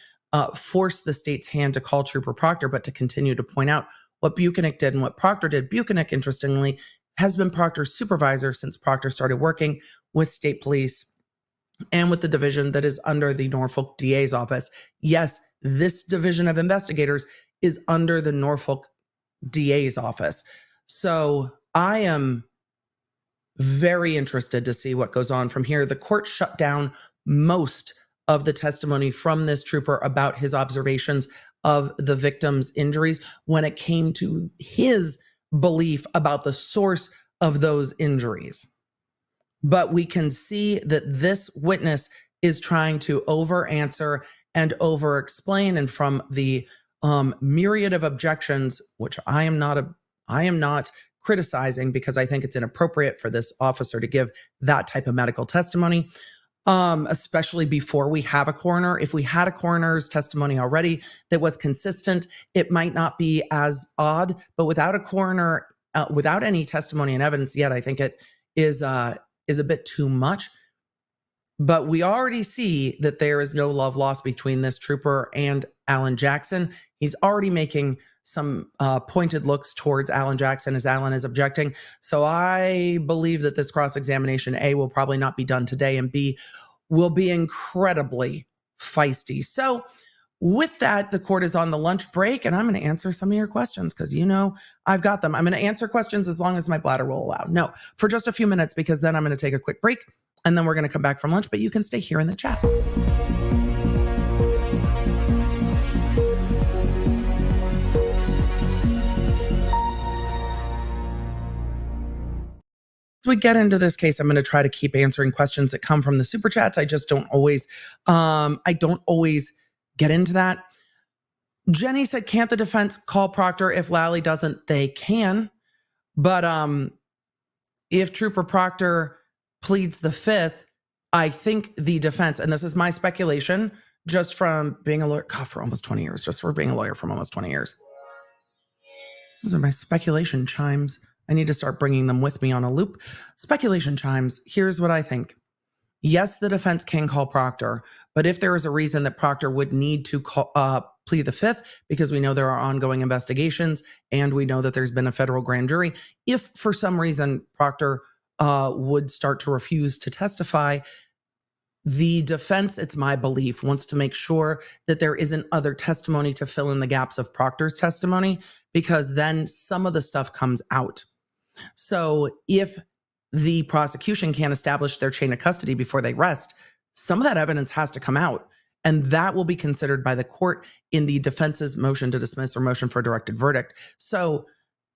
force the state's hand to call Trooper Proctor, but to continue to point out what Bukhenik did and what Proctor did. Bukhenik, interestingly, has been Proctor's supervisor since Proctor started working with state police and with the division that is under the Norfolk DA's office. Yes, this division of investigators is under the Norfolk DA's office. So I am very interested to see what goes on from here. The court shut down most of the testimony from this trooper about his observations of the victim's injuries when it came to his belief about the source of those injuries. But we can see that this witness is trying to over-answer and over-explain. And from the myriad of objections, which I am not criticizing because I think it's inappropriate for this officer to give that type of medical testimony, especially before we have a coroner. If we had a coroner's testimony already that was consistent, it might not be as odd. But without a coroner, without any testimony and evidence yet, I think it is a bit too much. But we already see that there is no love lost between this trooper and Alan Jackson. He's already making some pointed looks towards Alan Jackson as Alan is objecting. So I believe that this cross-examination, A, will probably not be done today, and B, will be incredibly feisty. So with that, the court is on the lunch break, and I'm going to answer some of your questions because you know I've got them. I'm going to answer questions as long as my bladder will allow. No, for just a few minutes, because then I'm going to take a quick break, and then we're going to come back from lunch, but you can stay here in the chat. we get into this case, I'm going to try to keep answering questions that come from the super chats. I just don't always, get into that. Jenny said, can't the defense call Proctor? If Lally doesn't, they can. But if Trooper Proctor pleads the fifth, I think the defense, and this is my speculation, just from being a lawyer, for almost 20 years, just for being a lawyer from almost 20 years. Those are my speculation chimes. I need to start bringing them with me on a loop. Speculation chimes. Here's what I think. Yes, the defense can call Proctor, but if there is a reason that Proctor would need to plead the fifth, because we know there are ongoing investigations and we know that there's been a federal grand jury, if for some reason Proctor would start to refuse to testify, the defense, it's my belief, wants to make sure that there isn't other testimony to fill in the gaps of Proctor's testimony, because then some of the stuff comes out. So if the prosecution can't establish their chain of custody before they rest, some of that evidence has to come out. And that will be considered by the court in the defense's motion to dismiss or motion for a directed verdict. So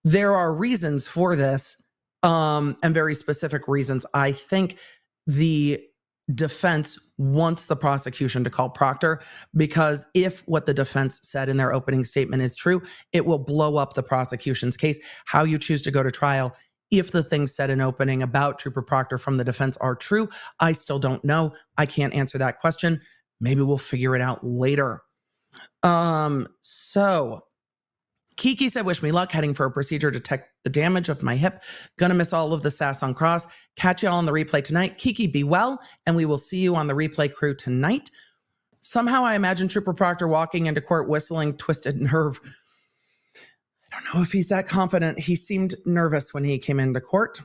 there are reasons for this, and very specific reasons. I think the defense wants the prosecution to call Proctor, because if what the defense said in their opening statement is true, it will blow up the prosecution's case. How you choose to go to trial, if the things said in opening about Trooper Proctor from the defense are true, I still don't know. I can't answer that question. Maybe we'll figure it out later. So Kiki said, wish me luck, heading for a procedure to detect the damage of my hip. Gonna miss all of the sass on cross. Catch y'all on the replay tonight. Kiki, be well, and we will see you on the replay crew tonight. Somehow I imagine Trooper Proctor walking into court whistling Twisted Nerve. I don't know if he's that confident. He seemed nervous when he came into court.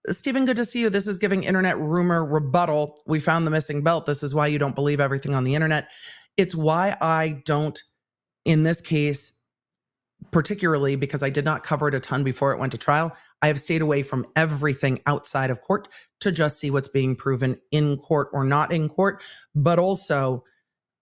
Stephen, good to see you. This is giving internet rumor rebuttal. We found the missing belt. This is why you don't believe everything on the internet. It's why I don't, in this case, particularly because I did not cover it a ton before it went to trial, I have stayed away from everything outside of court to just see what's being proven in court or not in court. But also,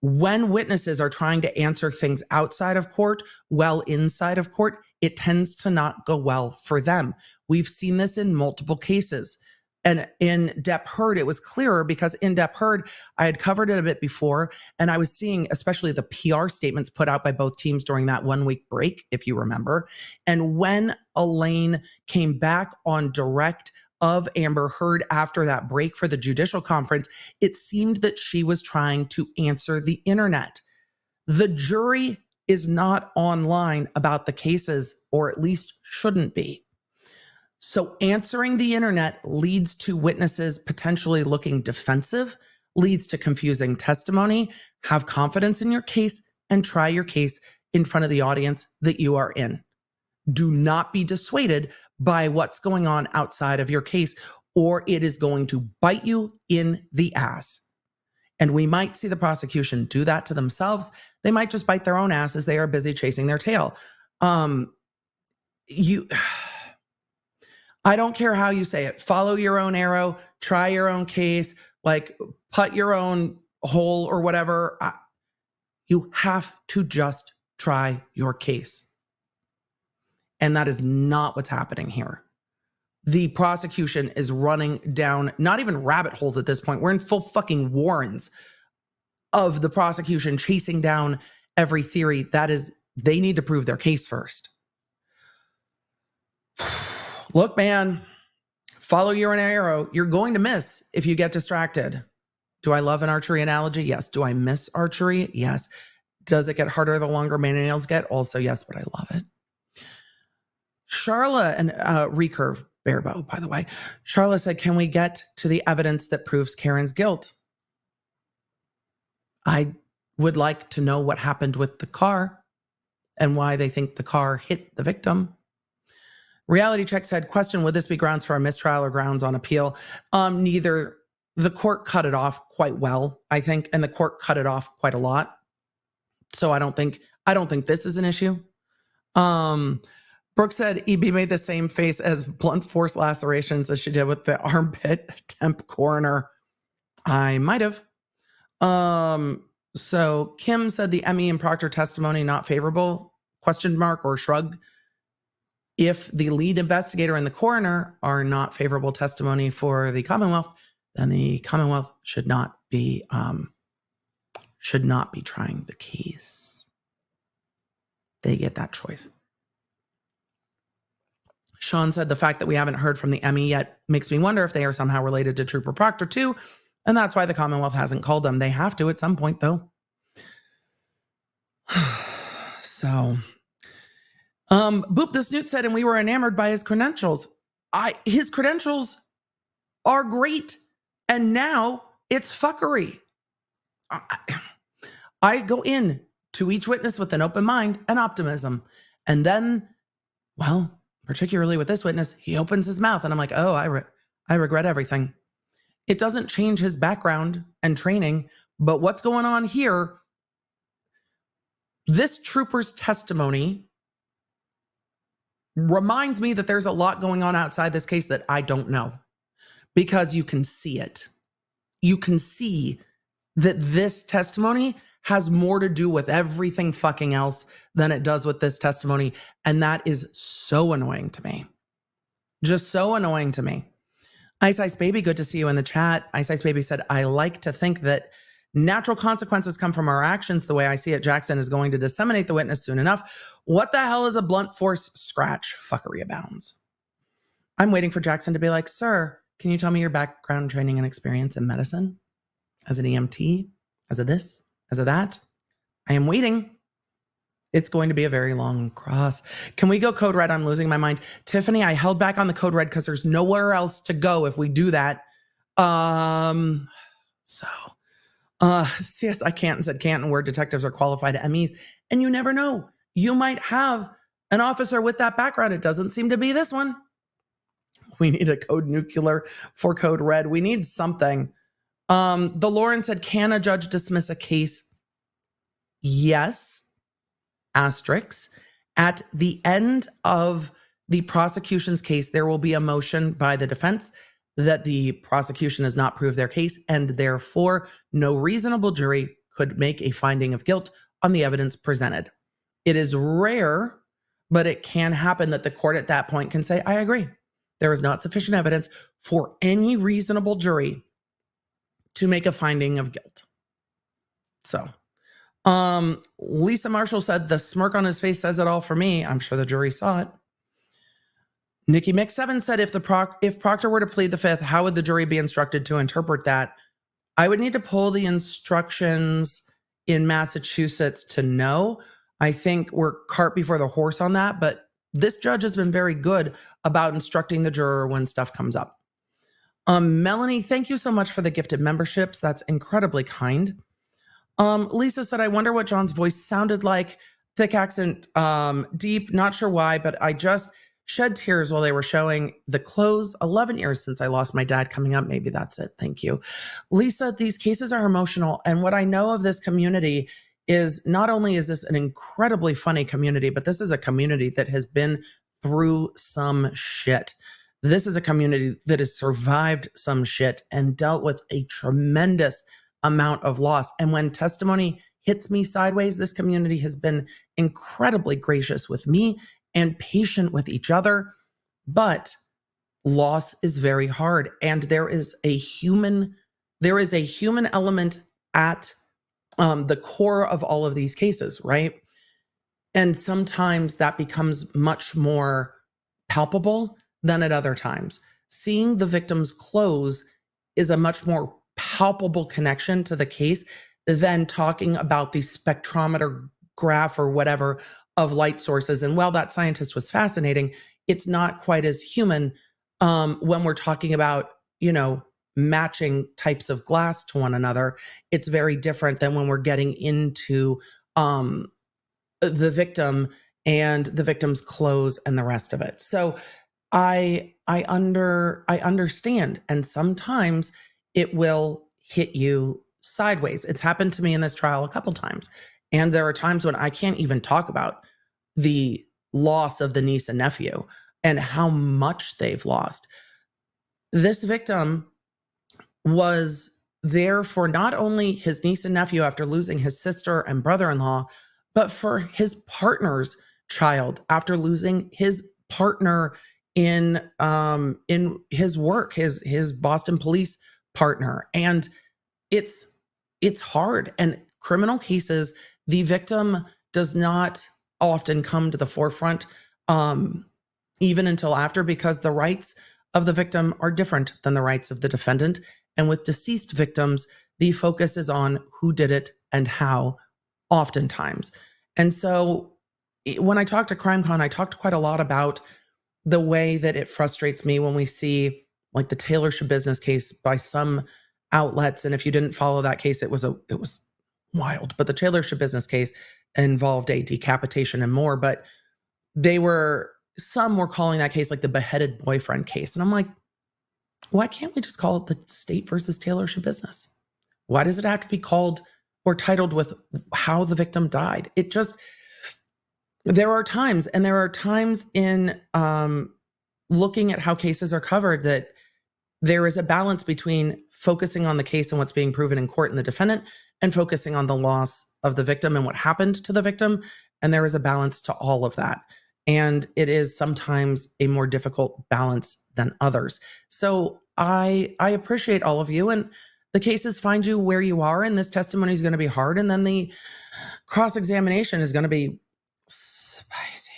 when witnesses are trying to answer things outside of court, well inside of court, it tends to not go well for them. We've seen this in multiple cases. And in Depp Heard, it was clearer because in Depp Heard, I had covered it a bit before, and I was seeing especially the PR statements put out by both teams during that 1 week break, if you remember. And when Elaine came back on direct of Amber Heard after that break for the judicial conference, it seemed that she was trying to answer the internet. The jury is not online about the cases, or at least shouldn't be. So answering the internet leads to witnesses potentially looking defensive, leads to confusing testimony. Have confidence in your case and try your case in front of the audience that you are in. Do not be dissuaded by what's going on outside of your case, or it is going to bite you in the ass. And we might see the prosecution do that to themselves. They might just bite their own ass as they are busy chasing their tail. I don't care how you say it. Follow your own arrow, try your own case, like putt your own hole or whatever. You have to just try your case. And that is not what's happening here. The prosecution is running down, not even rabbit holes at this point. We're in full fucking warrens of the prosecution chasing down every theory. That is, they need to prove their case first. Look, man, follow your own arrow. You're going to miss if you get distracted. Do I love an archery analogy? Yes. Do I miss archery? Yes. Does it get harder the longer my nails get? Also, yes, but I love it. Charla and recurve barebow, by the way. Charla said, can we get to the evidence that proves Karen's guilt? I would like to know what happened with the car and why they think the car hit the victim. Reality Check said, question, would this be grounds for a mistrial or grounds on appeal? Neither. The court cut it off quite well, I think, and the court cut it off quite a lot. So I don't think this is an issue. Brooke said EB made the same face as blunt force lacerations as she did with the armpit temp coroner. I might have. So Kim said the Emmy and Proctor testimony not favorable, question mark or shrug. if the lead investigator and the coroner are not favorable testimony for the Commonwealth, then the Commonwealth should not be trying the case. They get that choice. Sean said the fact that we haven't heard from the Emmy yet makes me wonder if they are somehow related to Trooper Proctor too, and that's why the Commonwealth hasn't called them. They have to at some point, though. So, Boop the Snoot said, and we were enamored by his credentials. His credentials are great, and now it's fuckery. I go in to each witness with an open mind and optimism, and then, well, particularly with this witness, he opens his mouth, and I'm like, oh, I regret everything. It doesn't change his background and training, but what's going on here? This trooper's testimony reminds me that there's a lot going on outside this case that I don't know, because you can see it. You can see that this testimony has more to do with everything fucking else than it does with this testimony. And that is so annoying to me. Just so annoying to me. Ice Ice Baby, good to see you in the chat. Ice Ice Baby said, I like to think that natural consequences come from our actions. The way I see it, Jackson is going to disseminate the witness soon enough. What the hell is a blunt force scratch? Fuckery abounds. I'm waiting for Jackson to be like, sir, can you tell me your background, training, and experience in medicine? As an EMT? As a this? As a that? I am waiting. It's going to be a very long cross. Can we go code red? I'm losing my mind. Tiffany, I held back on the code red because there's nowhere else to go if we do that. CS, I can't and said Canton, where detectives are qualified MEs. And you never know. You might have an officer with that background. It doesn't seem to be this one. We need a code nuclear for code red. We need something. The Lauren said, can a judge dismiss a case? Yes. Asterisks. At the end of the prosecution's case, there will be a motion by the defense that the prosecution has not proved their case, and therefore no reasonable jury could make a finding of guilt on the evidence presented. It is rare, but it can happen that the court at that point can say, I agree. There is not sufficient evidence for any reasonable jury to make a finding of guilt. So, Lisa Marshall said, the smirk on his face says it all for me. I'm sure the jury saw it. Nikki Mix7 said, if Proctor were to plead the fifth, how would the jury be instructed to interpret that? I would need to pull the instructions in Massachusetts to know. I think we're cart before the horse on that, but this judge has been very good about instructing the juror when stuff comes up. Melanie, thank you so much for the gifted memberships. That's incredibly kind. Lisa said, I wonder what John's voice sounded like. Thick accent, deep, not sure why, but I just shed tears while they were showing the clothes. 11 years since I lost my dad coming up. Maybe that's it. Thank you. Lisa, these cases are emotional. And what I know of this community is not only is this an incredibly funny community, but this is a community that has been through some shit. This is a community that has survived some shit and dealt with a tremendous amount of loss. And when testimony hits me sideways, this community has been incredibly gracious with me and patient with each other. But loss is very hard. And there is a human element at the core of all of these cases, right? And sometimes that becomes much more palpable than at other times. Seeing the victim's clothes is a much more palpable connection to the case than talking about the spectrometer graph or whatever of light sources. And while that scientist was fascinating, it's not quite as human when we're talking about, matching types of glass to one another. It's very different than when we're getting into the victim and the victim's clothes and the rest of it. So I understand. And sometimes it will hit you sideways. It's happened to me in this trial a couple times. And there are times when I can't even talk about the loss of the niece and nephew and how much they've lost. This victim was there for not only his niece and nephew after losing his sister and brother-in-law, but for his partner's child after losing his partner in his work, his Boston police partner. And it's hard. And criminal cases, the victim does not often come to the forefront, even until after, because the rights of the victim are different than the rights of the defendant. And with deceased victims, the focus is on who did it and how, oftentimes. And so when I talk to CrimeCon, I talked quite a lot about the way that it frustrates me when we see like the Taylor Business case by some outlets. And if you didn't follow that case, it was wild. But the Taylor Business case involved a decapitation and more. But some were calling that case like the beheaded boyfriend case. And I'm like, why can't we just call it the State versus Taylor Business? Why does it have to be called or titled with how the victim died? There are times in looking at how cases are covered that there is a balance between focusing on the case and what's being proven in court and the defendant, and focusing on the loss of the victim and what happened to the victim. And there is a balance to all of that. And it is sometimes a more difficult balance than others. So I appreciate all of you, and the cases find you where you are, and this testimony is going to be hard. And then the cross-examination is going to be spicy.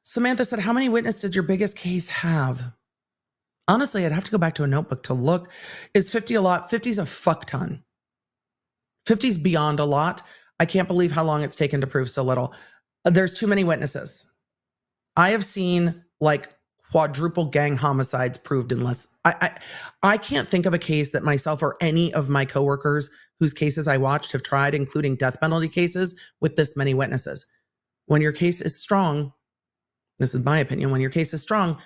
Samantha said, how many witnesses did your biggest case have? Honestly, I'd have to go back to a notebook to look. Is 50 a lot? 50's a fuck ton. 50's beyond a lot. I can't believe how long it's taken to prove so little. There's too many witnesses. I have seen like quadruple gang homicides proved in less. I can't think of a case that myself or any of my coworkers whose cases I watched have tried, including death penalty cases, with this many witnesses. When your case is strong, this is my opinion, when your case is strong,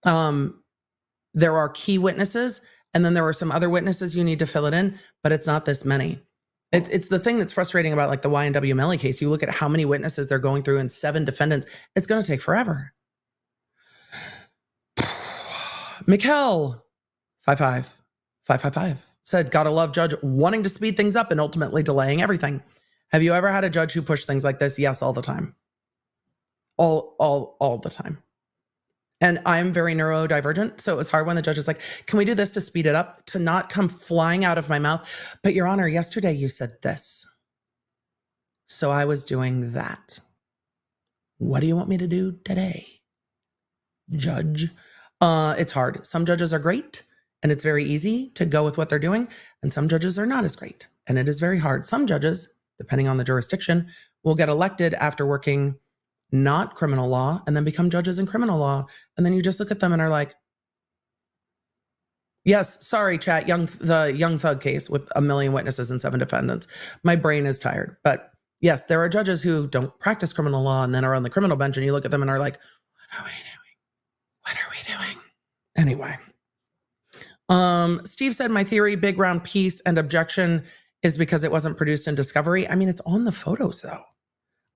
there are key witnesses, and then there are some other witnesses you need to fill it in, but it's not this many. It's the thing that's frustrating about like the Y&W Melly case. You look at how many witnesses they're going through and 7 defendants. It's going to take forever. Mikkel, 55555, said, gotta love judge wanting to speed things up and ultimately delaying everything. Have you ever had a judge who pushed things like this? Yes, all the time. All the time. And I'm very neurodivergent, so it was hard when the judge was like, can we do this to speed it up? To not come flying out of my mouth. But Your Honor, yesterday you said this. So I was doing that. What do you want me to do today, judge? It's hard. Some judges are great, and it's very easy to go with what they're doing. And some judges are not as great, and it is very hard. Some judges, depending on the jurisdiction, will get elected after working not criminal law and then become judges in criminal law. And then you just look at them and are like, yes, sorry, chat, the Young Thug case with 1 million witnesses and 7 defendants. My brain is tired. But yes, there are judges who don't practice criminal law and then are on the criminal bench, and you look at them and are like, what are we doing? What are we doing? Anyway. Steve said, my theory, big round piece and objection is because it wasn't produced in discovery. I mean, it's on the photos though.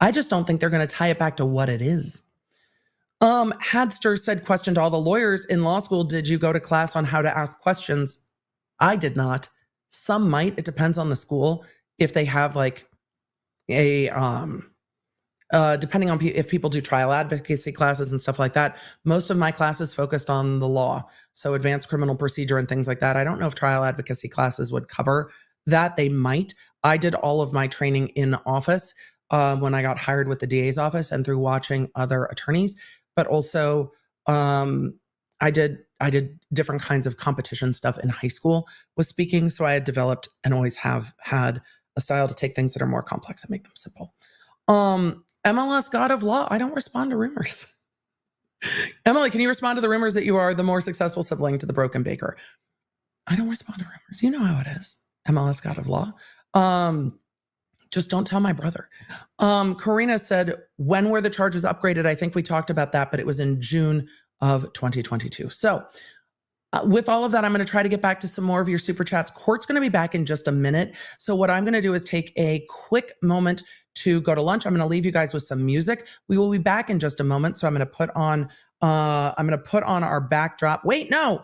I just don't think they're going to tie it back to what it is. Hadster said, question to all the lawyers in law school, did you go to class on how to ask questions? I did not. Some might. It depends on the school. If they have like a, depending on if people do trial advocacy classes and stuff like that. Most of my classes focused on the law. So advanced criminal procedure and things like that. I don't know if trial advocacy classes would cover that. They might. I did all of my training in office when I got hired with the DA's office and through watching other attorneys. But also I did different kinds of competition stuff in high school with speaking. So I had developed and always have had a style to take things that are more complex and make them simple. MLS God of Law, I don't respond to rumors. Emily, can you respond to the rumors that you are the more successful sibling to the broken baker? I don't respond to rumors. You know how it is. MLS God of Law. Just don't tell my brother. Karina said, when were the charges upgraded? I think we talked about that, but it was in June of 2022. So with all of that, I'm going to try to get back to some more of your super chats. Court's going to be back in just a minute. So what I'm going to do is take a quick moment to go to lunch. I'm going to leave you guys with some music. We will be back in just a moment. So I'm going to put on our backdrop. Wait, no,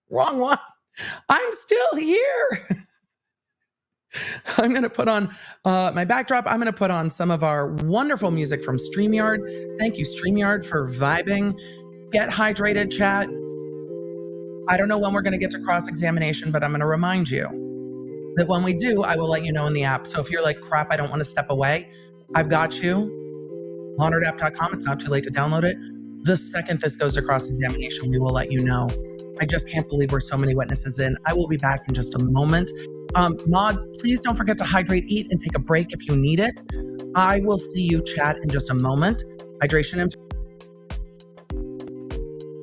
wrong one. I'm still here. I'm going to put on my backdrop. I'm going to put on some of our wonderful music from Streamyard. Thank you, Streamyard, for vibing. Get hydrated, chat. I don't know when we're going to get to cross-examination, but I'm going to remind you that when we do, I will let you know in the app. So if you're like, crap, I don't want to step away, I've got you. LawandOrderApp.com. It's not too late to download it. The second this goes to cross-examination, we will let you know. I just can't believe we're so many witnesses in. I will be back in just a moment. Mods, please don't forget to hydrate, eat, and take a break if you need it. I will see you, chat, in just a moment. Hydration and...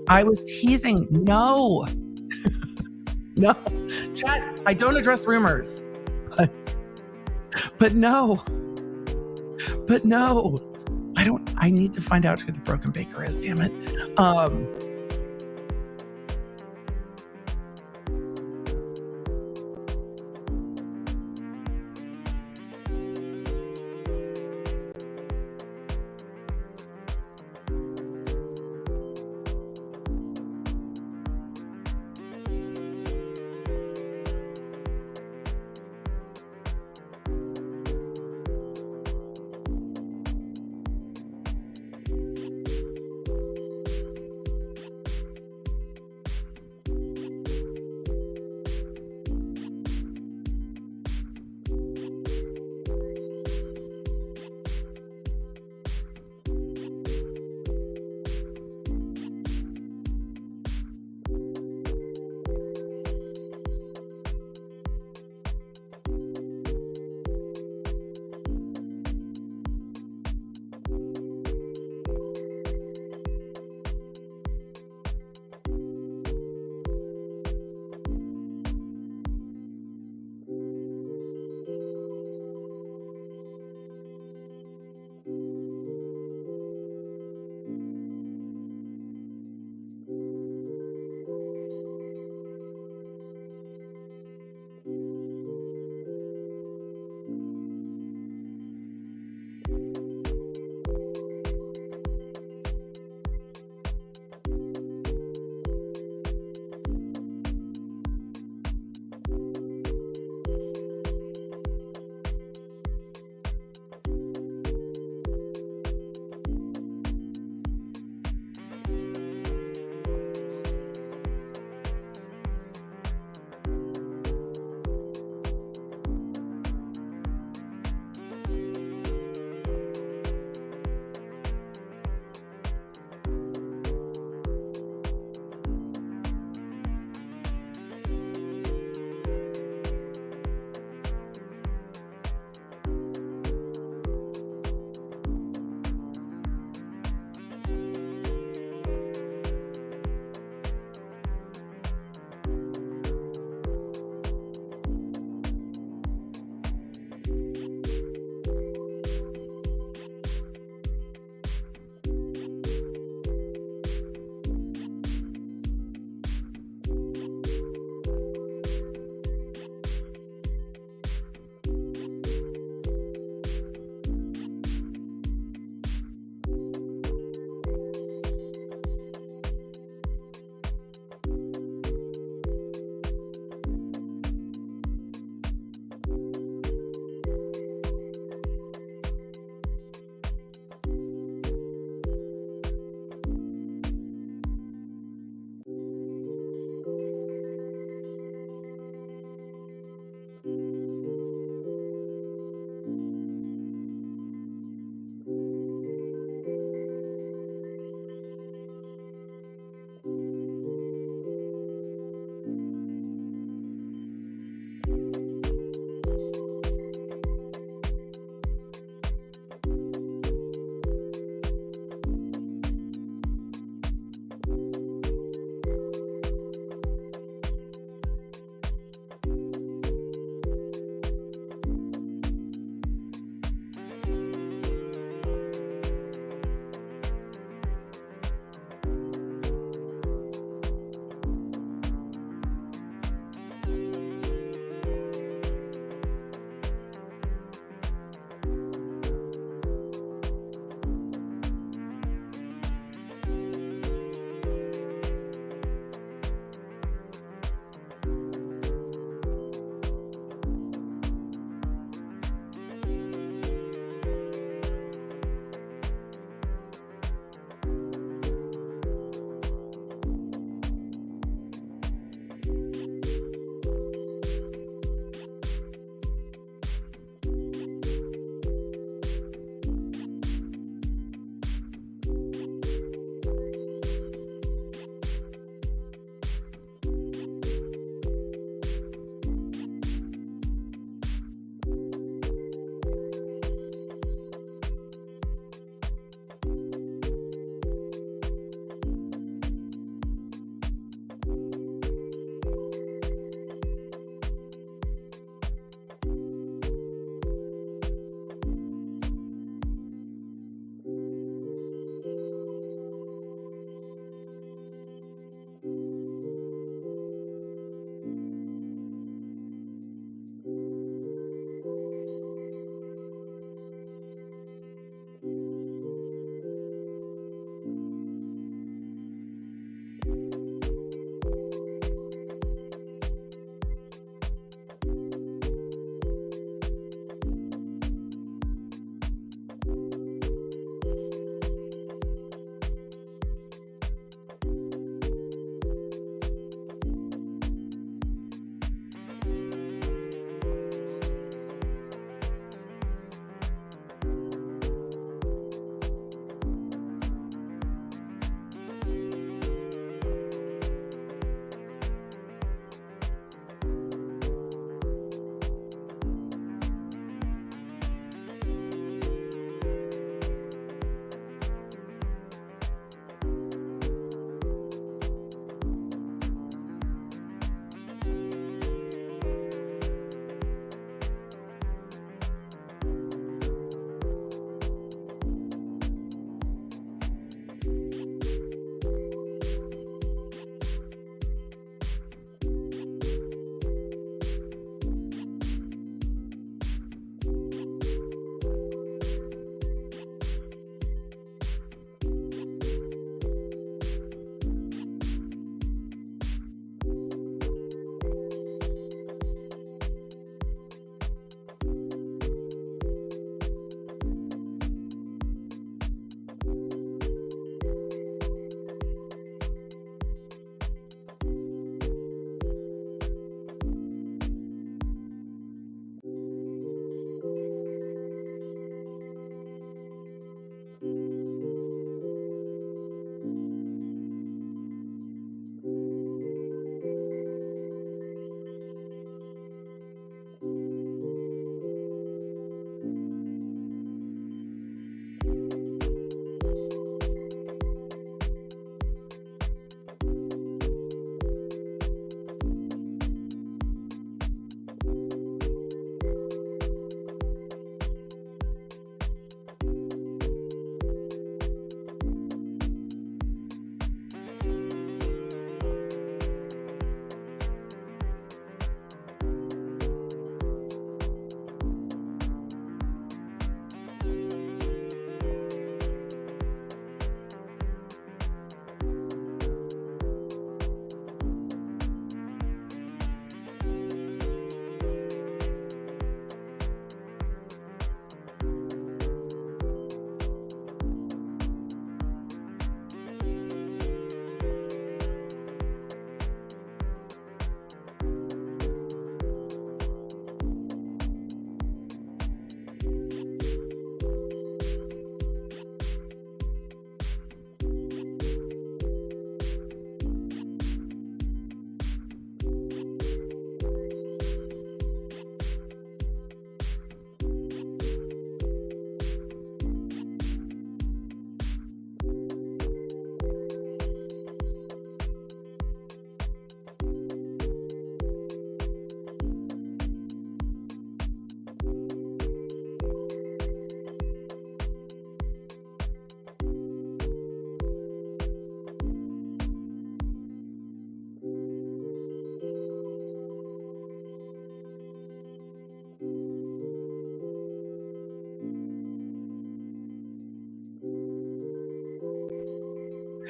I was teasing. No. No. Chat, I don't address rumors. But no. But no. I need to find out who the broken baker is, damn it.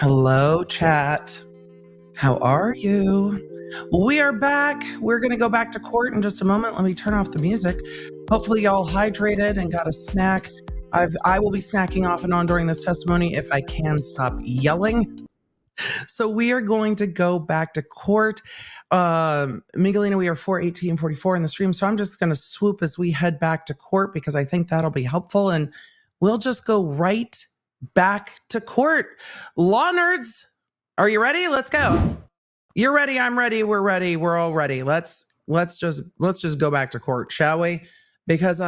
Hello, chat. How are you? We are back. We're going to go back to court in just a moment. Let me turn off the music. Hopefully y'all hydrated and got a snack. I will be snacking off and on during this testimony if I can stop yelling. So we are going to go back to court. Miguelina, we are 4:18:44 in the stream. So I'm just going to swoop as we head back to court because I think that'll be helpful. And we'll just go right back to court. Law nerds, are you ready? Let's go. You're ready. I'm ready. We're ready. We're all ready. Let's just go back to court, shall we? Because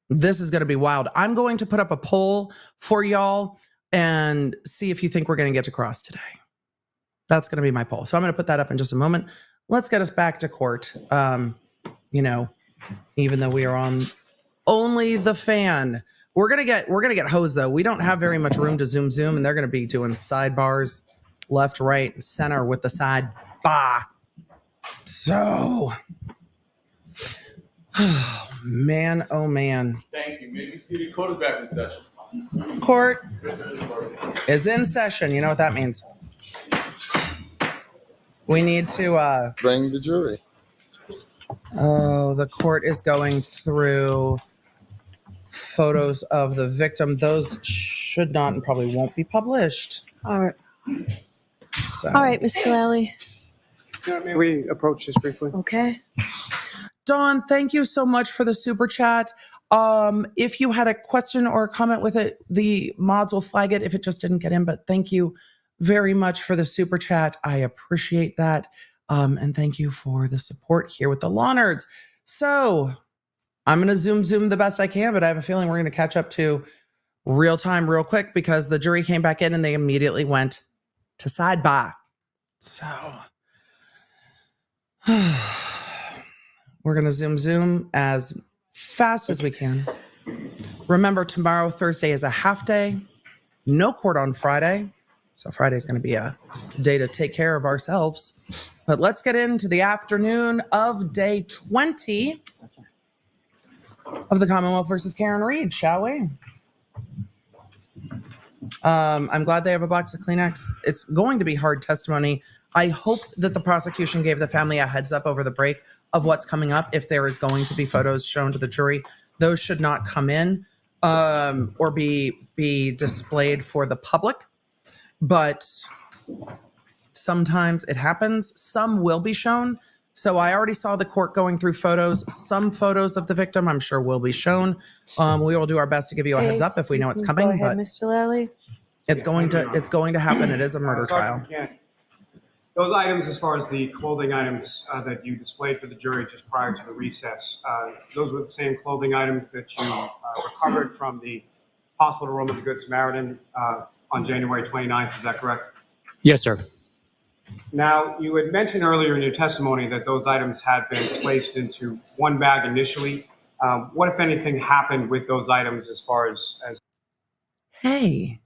this is going to be wild. I'm going to put up a poll for y'all and see if you think we're going to get to cross today. That's going to be my poll. So I'm going to put that up in just a moment. Let's get us back to court. You know, even though we are on only the fan, we're going to get hosed though. We don't have very much room to zoom, and they're going to be doing sidebars left, right, center with the side bar. So, oh man. Thank you. Maybe see the quarterback in session. Court is in session. You know what that means. We need to bring the jury. Oh, the court is going through photos of the victim. Those should not and probably won't be published. All right. So. All right, Mr. Lally. May we approach this briefly? Okay. Dawn, thank you so much for the super chat. If you had a question or a comment with it, the mods will flag it if it just didn't get in, but thank you very much for the super chat. I appreciate that. And thank you for the support here with the Law Nerds. So I'm going to zoom the best I can, but I have a feeling we're going to catch up to real time real quick because the jury came back in and they immediately went to sidebar. So we're going to zoom as fast as we can. Remember, tomorrow, Thursday, is a half day. No court on Friday. So Friday is going to be a day to take care of ourselves. But let's get into the afternoon of day 20 of the Commonwealth versus Karen Reed, shall we? I'm glad they have a box of Kleenex. It's going to be hard testimony. I hope that the prosecution gave the family a heads up over the break of what's coming up. If there is going to be photos shown to the jury, those should not come in or be displayed for the public. But sometimes it happens. Some will be shown. So I already saw the court going through photos. Some photos of the victim, I'm sure, will be shown. We will do our best to give you a heads up if we know it's coming. Go ahead, but Mr. Lally. it's going to happen. It is a murder trial. Those items, as far as the clothing items that you displayed for the jury just prior to the recess, those were the same clothing items that you recovered from the hospital room of the Good Samaritan on January 29th. Is that correct? Yes, sir. Now, you had mentioned earlier in your testimony that those items had been placed into one bag initially. What, if anything, happened with those items as far as... Hey,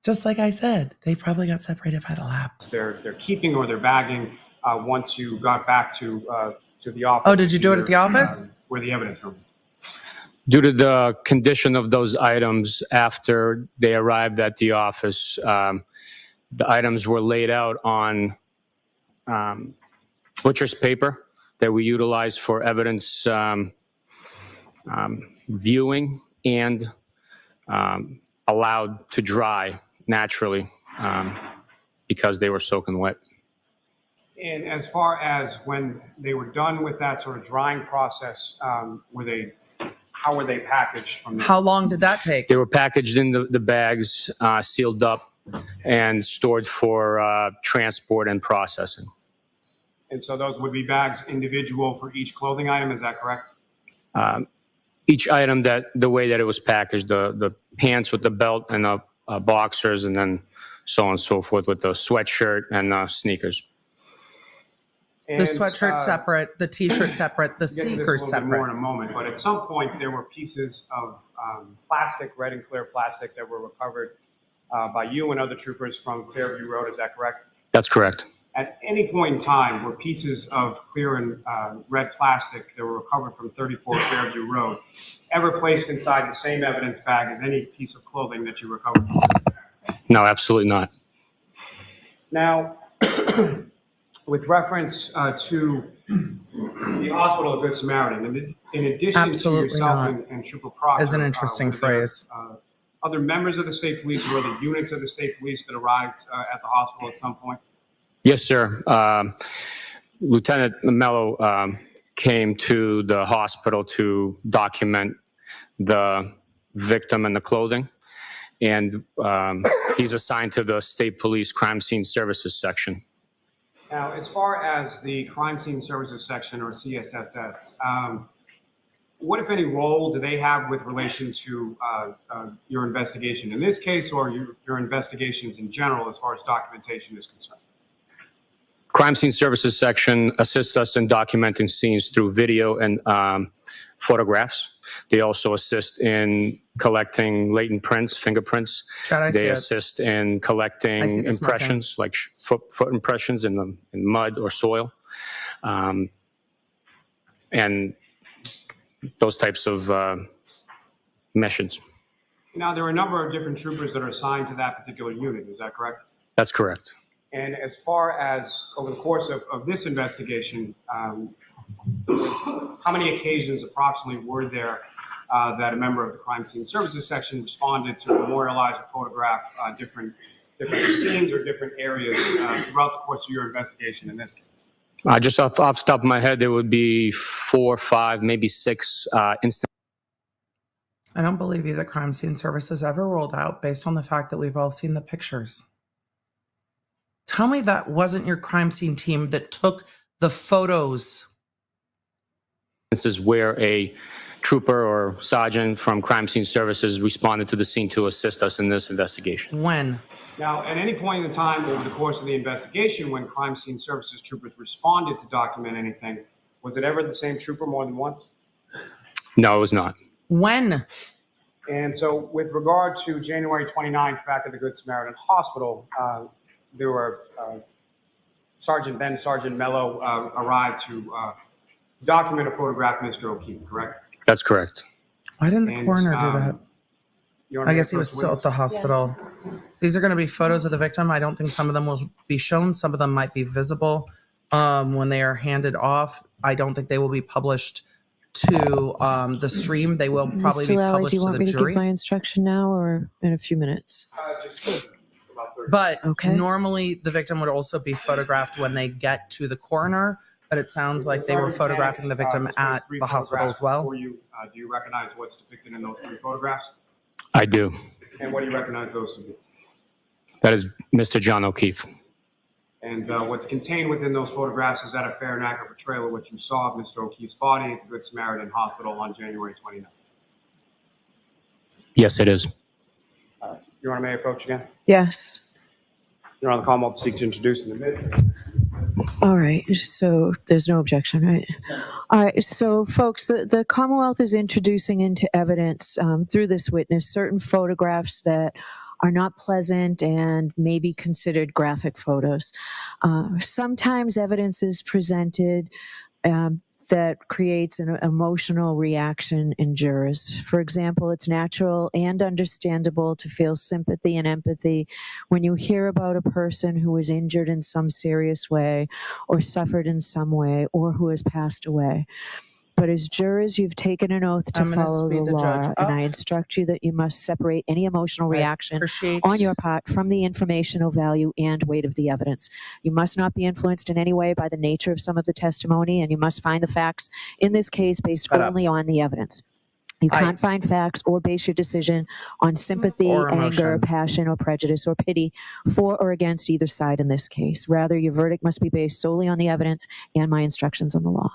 just like I said, they probably got separated by the lab. They're keeping or they're bagging once you got back to the office. Oh, did you do it at the office? Where the evidence room is. Due to the condition of those items after they arrived at the office, the items were laid out on butcher's paper that we utilize for evidence viewing and allowed to dry naturally because they were soaking wet. And as far as when they were done with that sort of drying process, how were they packaged from there? How long did that take? They were packaged in the bags, sealed up, and stored for transport and processing. And so those would be bags individual for each clothing item, is that correct? Each item the way that it was packaged, the pants with the belt and the boxers, and then so on and so forth with the sweatshirt and sneakers. And, the sweatshirt separate, the t-shirt separate, the sneakers separate. More in a moment, but at some point there were pieces of plastic, red and clear plastic, that were recovered by you and other troopers from Fairview Road. Is that correct? That's correct. At any point in time, were pieces of clear and red plastic that were recovered from 34 Fairview Road ever placed inside the same evidence bag as any piece of clothing that you recovered? No, absolutely not. Now, with reference to the hospital of Good Samaritan, in addition Absolutely to yourself not. and Trooper Proctor, Is an interesting were there, phrase. other members of the state police or other units of the state police that arrived at the hospital at some point? Yes, sir. Lieutenant Mello came to the hospital to document the victim and the clothing, and he's assigned to the state police crime scene services section. Now, as far as the crime scene services section or CSSS, what, if any, role do they have with relation to your investigation in this case or your investigations in general as far as documentation is concerned? Crime scene services section assists us in documenting scenes through video and photographs. They also assist in collecting latent prints, fingerprints. Chad, I see They it. assist in collecting I see the smoking. impressions, like foot impressions in mud or soil, and those types of missions. Now, there are a number of different troopers that are assigned to that particular unit. Is that correct? That's correct. And as far as over the course of this investigation, how many occasions approximately were there that a member of the crime scene services section responded to memorialize or photograph different scenes or different areas throughout the course of your investigation in this case? Just off the top of my head, there would be 4, 5, maybe 6 instances. I don't believe either crime scene services ever rolled out based on the fact that we've all seen the pictures. Tell me that wasn't your crime scene team that took the photos. This is where a trooper or sergeant from crime scene services responded to the scene to assist us in this investigation. When? Now, at any point in time over the course of the investigation, when crime scene services troopers responded to document anything, was it ever the same trooper more than once? No, it was not. When? And so with regard to January 29th back at the Good Samaritan Hospital, there were Sergeant Mello arrived to document or photograph Mr. O'Keefe, correct? That's correct. Why didn't the And, coroner do that? you wanna I make guess he was first still witness? at the hospital. These are going to be photos of the victim. I don't think some of them will be shown. Some of them might be visible when they are handed off. I don't think they will be published to the stream. They will probably be Mr. Lally, published do you to want the me to jury. give my instruction now or in a few minutes? Just about 30. But Okay. normally the victim would also be photographed when they get to the coroner. But it sounds like they were photographing the victim Just those at 3 the hospital photographs as well. before you, do you recognize what's depicted in those 3 photographs? I do. And what do you recognize those to be? That is Mr. John O'Keefe. And what's contained within those photographs, is that a fair and accurate portrayal of what you saw of Mr. O'Keefe's body at the Good Samaritan Hospital on January 29th? Yes, it is. Your Honor, may I approach again? Yes. Your Honor, the Commonwealth seek to introduce and admit. All right. So there's no objection, right? All right. So, folks, the Commonwealth is introducing into evidence through this witness certain photographs that are not pleasant and may be considered graphic photos. Sometimes evidence is presented that creates an emotional reaction in jurors. For example, it's natural and understandable to feel sympathy and empathy when you hear about a person who was injured in some serious way or suffered in some way or who has passed away. But as jurors, you've taken an oath to I'm gonna follow the speed the judge law, up. and I instruct you that you must separate any emotional reaction Appreciate on your part from the informational value and weight of the evidence. You must not be influenced in any way by the nature of some of the testimony, and you must find the facts in this case based Shut up. only on the evidence. You I- can't find facts or base your decision on sympathy, Or anger, emotion. passion, or prejudice or pity for or against either side in this case. Rather, your verdict must be based solely on the evidence and my instructions on the law.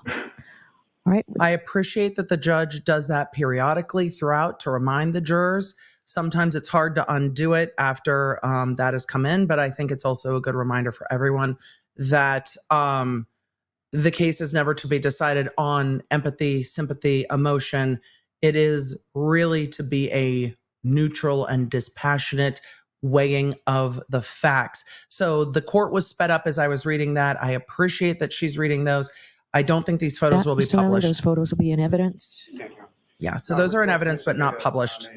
All right. I appreciate that the judge does that periodically throughout to remind the jurors. Sometimes it's hard to undo it after that has come in, but I think it's also a good reminder for everyone that the case is never to be decided on empathy, sympathy, emotion. It is really to be a neutral and dispassionate weighing of the facts. So the court was sped up as I was reading that. I appreciate that she's reading those. I don't think these photos will be Mr. Lally, published. those photos will be in evidence. Thank you. Yeah, so those are in evidence, but not published.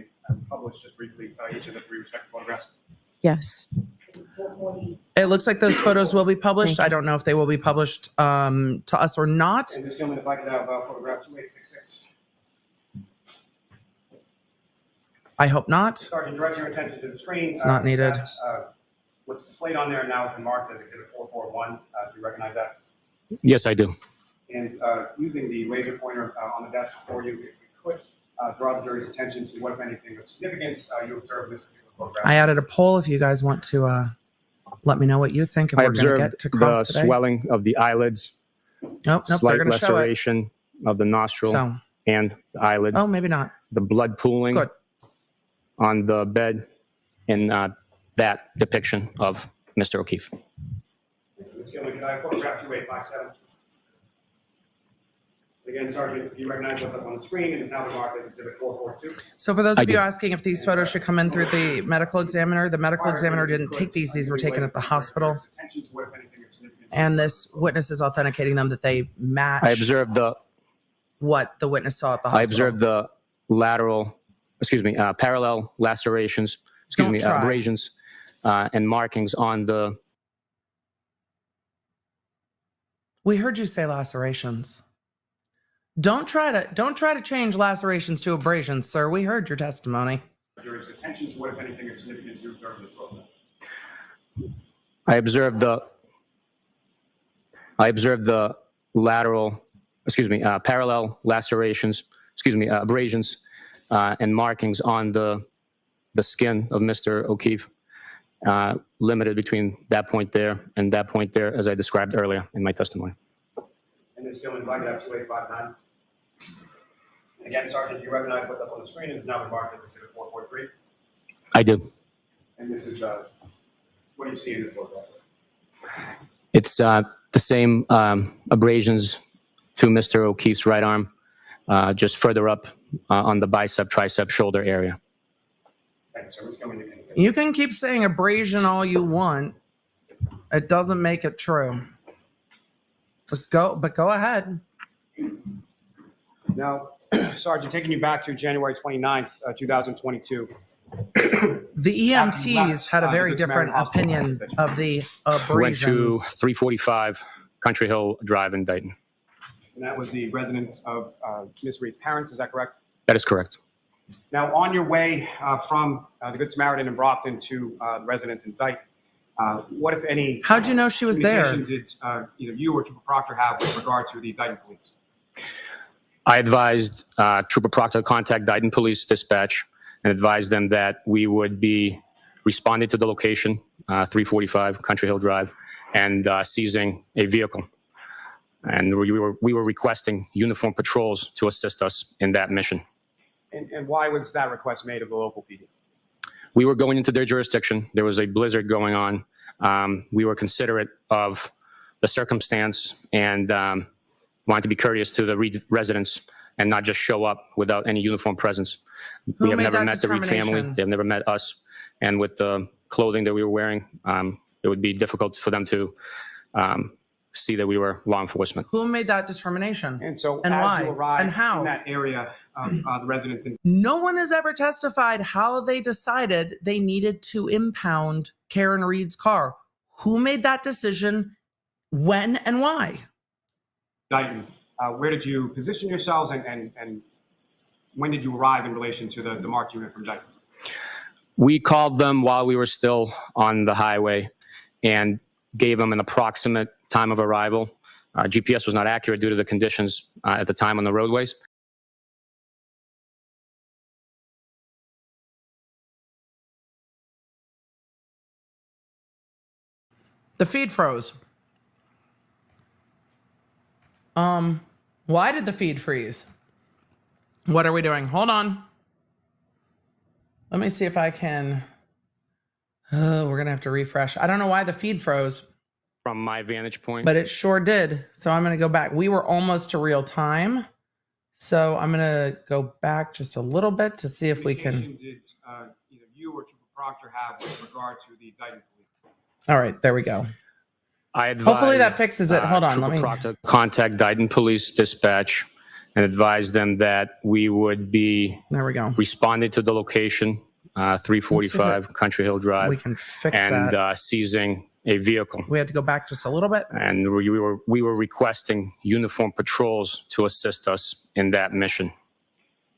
Publish just briefly each of the 3 respective photographs. Yes. It looks like those photos will be published. I don't know if they will be published to us or not. And this gentleman, if I could have photograph 2866. I hope not. Sergeant, direct your attention to the screen. It's not needed. What's displayed on there now has been marked as Exhibit 441. Do you recognize that? Yes, I do. And using the laser pointer on the desk before you, if you could draw the jury's attention to what, if anything, of significance you observed in this particular photograph. I added a poll if you guys want to let me know what you think if I we're going to observed get to cross the today. swelling of the eyelids, Nope, they're slight going to show it. laceration of the nostril So, and the eyelid, oh, maybe not. the blood pooling Good. on the bed, and that depiction of Mr. O'Keefe. Ms. Gilman, can I have photograph 2857? Again, Sergeant, if you recognize what's up on the screen, it is now marked as Exhibit 442. So for those of you asking if these photos should come in through the medical examiner didn't take these. These were taken at the hospital. And this witness is authenticating them that they match I observed what the witness saw at the hospital. I observed the parallel lacerations, abrasions, and markings on the. We heard you say lacerations. Don't try to change lacerations to abrasions, sir. We heard your testimony. Jury's attention to what, if anything, of significance you observed in this photo. I observed the parallel lacerations, abrasions, and markings on the skin of Mr. O'Keefe, limited between that point there and that point there, as I described earlier in my testimony. And this gentleman, if I could have 2859. Again, Sergeant, do you recognize what's up on the screen? It is now marked as Exhibit 443. I do. And this is, what do you see in this photograph? It's the same abrasions to Mr. O'Keefe's right arm, just further up on the bicep, tricep, shoulder area. Thank you, sir. Ms. Gilman, You can keep saying abrasion all you want. It doesn't make it true. But go ahead. Now, Sergeant, taking you back to January 29th, 2022. The EMTs had a very different opinion of the Went to abrasions. 345 Country Hill Drive in Dayton. And that was the residence of Ms. Reed's parents, is that correct? That is correct. Now, on your way from the Good Samaritan in Brockton to the residence in Dayton, what, if any, how'd you know she was there? communication did either you or Trooper Proctor have with regard to the Dayton police? I advised Trooper Proctor to contact Dayton Police Dispatch and advised them that we would be responding to the location, 345 Country Hill Drive, and seizing a vehicle. And we were requesting uniformed patrols to assist us in that mission. And why was that request made of the local PD? We were going into their jurisdiction. There was a blizzard going on. We were considerate of the circumstance and wanted to be courteous to the Reed residents and not just show up without any uniform presence. We have never met the Reed family. They have never met us. And with the clothing that we were wearing, it would be difficult for them to see that we were law enforcement. Who made that determination? And so and as why? you arrived And how? in that area of the residence in No one has ever testified how they decided they needed to impound Karen Reed's car. Who made that decision, when, and why? Dayton, where did you position yourselves and when did you arrive in relation to the marked unit from Dayton? We called them while we were still on the highway and gave them an approximate time of arrival. GPS was not accurate due to the conditions at the time on the roadways. The feed froze. Why did the feed freeze? What are we doing? Hold on. Let me see if I can. We're going to have to refresh. I don't know why the feed froze. From my vantage point. But it sure did. So I'm going to go back. We were almost to real time. So I'm going to go back just a little bit to see if we can. Did either you or Trooper Proctor have with regard to the Dayton police? All right, there we go. I advised, hopefully that fixes it. Hold on. Trooper Let me Proctor contact Dayton Police Dispatch and advise them that we would be there we go. responding to the location, 345 Country Hill Drive. We can fix and that. Seizing a vehicle. We had to go back just a little bit. And we were requesting uniformed patrols to assist us in that mission.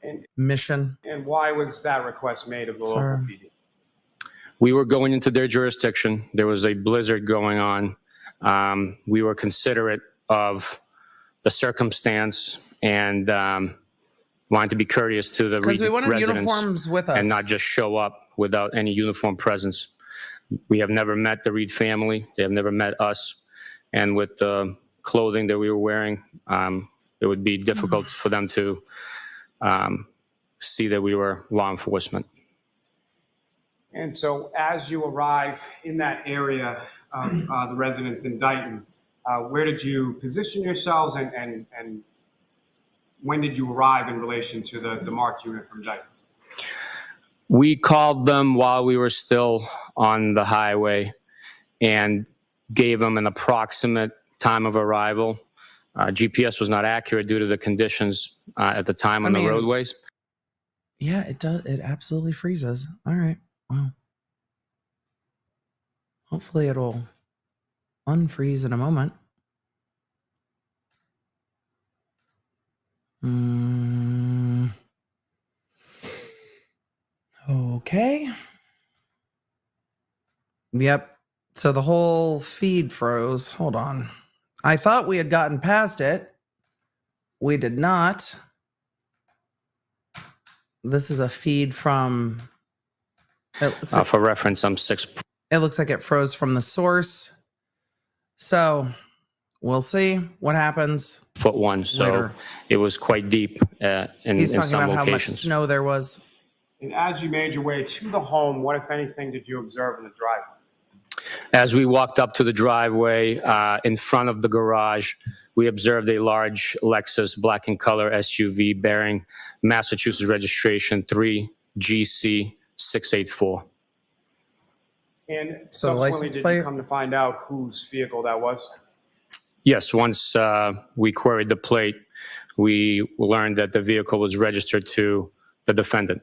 And why was that request made of the local PD? We were going into their jurisdiction. There was a blizzard going on. We were considerate of the circumstance and wanted to be courteous to the Because we wanted residents uniforms with us. and not just show up without any uniform presence. We have never met the Reed family. They have never met us. And with the clothing that we were wearing, it would be difficult for them to see that we were law enforcement. And so as you arrive in that area of the residence in Dighton, where did you position yourselves and when did you arrive in relation to the marked unit from Dighton? We called them while we were still on the highway and gave them an approximate time of arrival. GPS was not accurate due to the conditions at the time on the roadways. Yeah, it does. It absolutely freezes. All right. Wow. Hopefully it'll unfreeze in a moment. Okay. Yep. So the whole feed froze. Hold on. I thought we had gotten past it. We did not. This is a feed from... For reference, I'm 6. It looks like it froze from the source. So we'll see what happens. Foot 1, so later. It was quite deep in He's talking some about how much locations. snow there was. And as you made your way to the home, what, if anything, did you observe in the driveway? As we walked up to the driveway in front of the garage, we observed a large Lexus black in color SUV bearing Massachusetts registration 3GC684. And So subsequently, did you come to find out whose vehicle that was? Yes, once we queried the plate, we learned that the vehicle was registered to the defendant.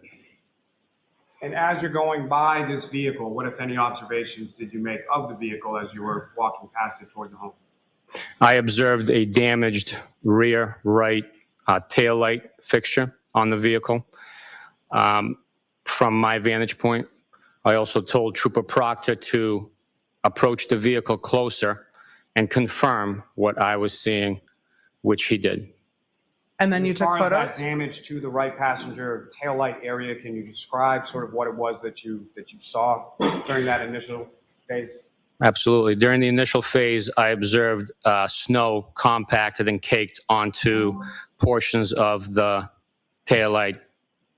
And as you're going by this vehicle, what, if any, observations did you make of the vehicle as you were walking past it toward the home? I observed a damaged rear right taillight fixture on the vehicle. From my vantage point, I also told Trooper Proctor to approach the vehicle closer and confirm what I was seeing, which he did. And then you took As far as photos? that damage to the right passenger taillight area, can you describe sort of what it was that you saw during that initial phase? Absolutely. During the initial phase, I observed snow compacted and caked onto portions of the taillight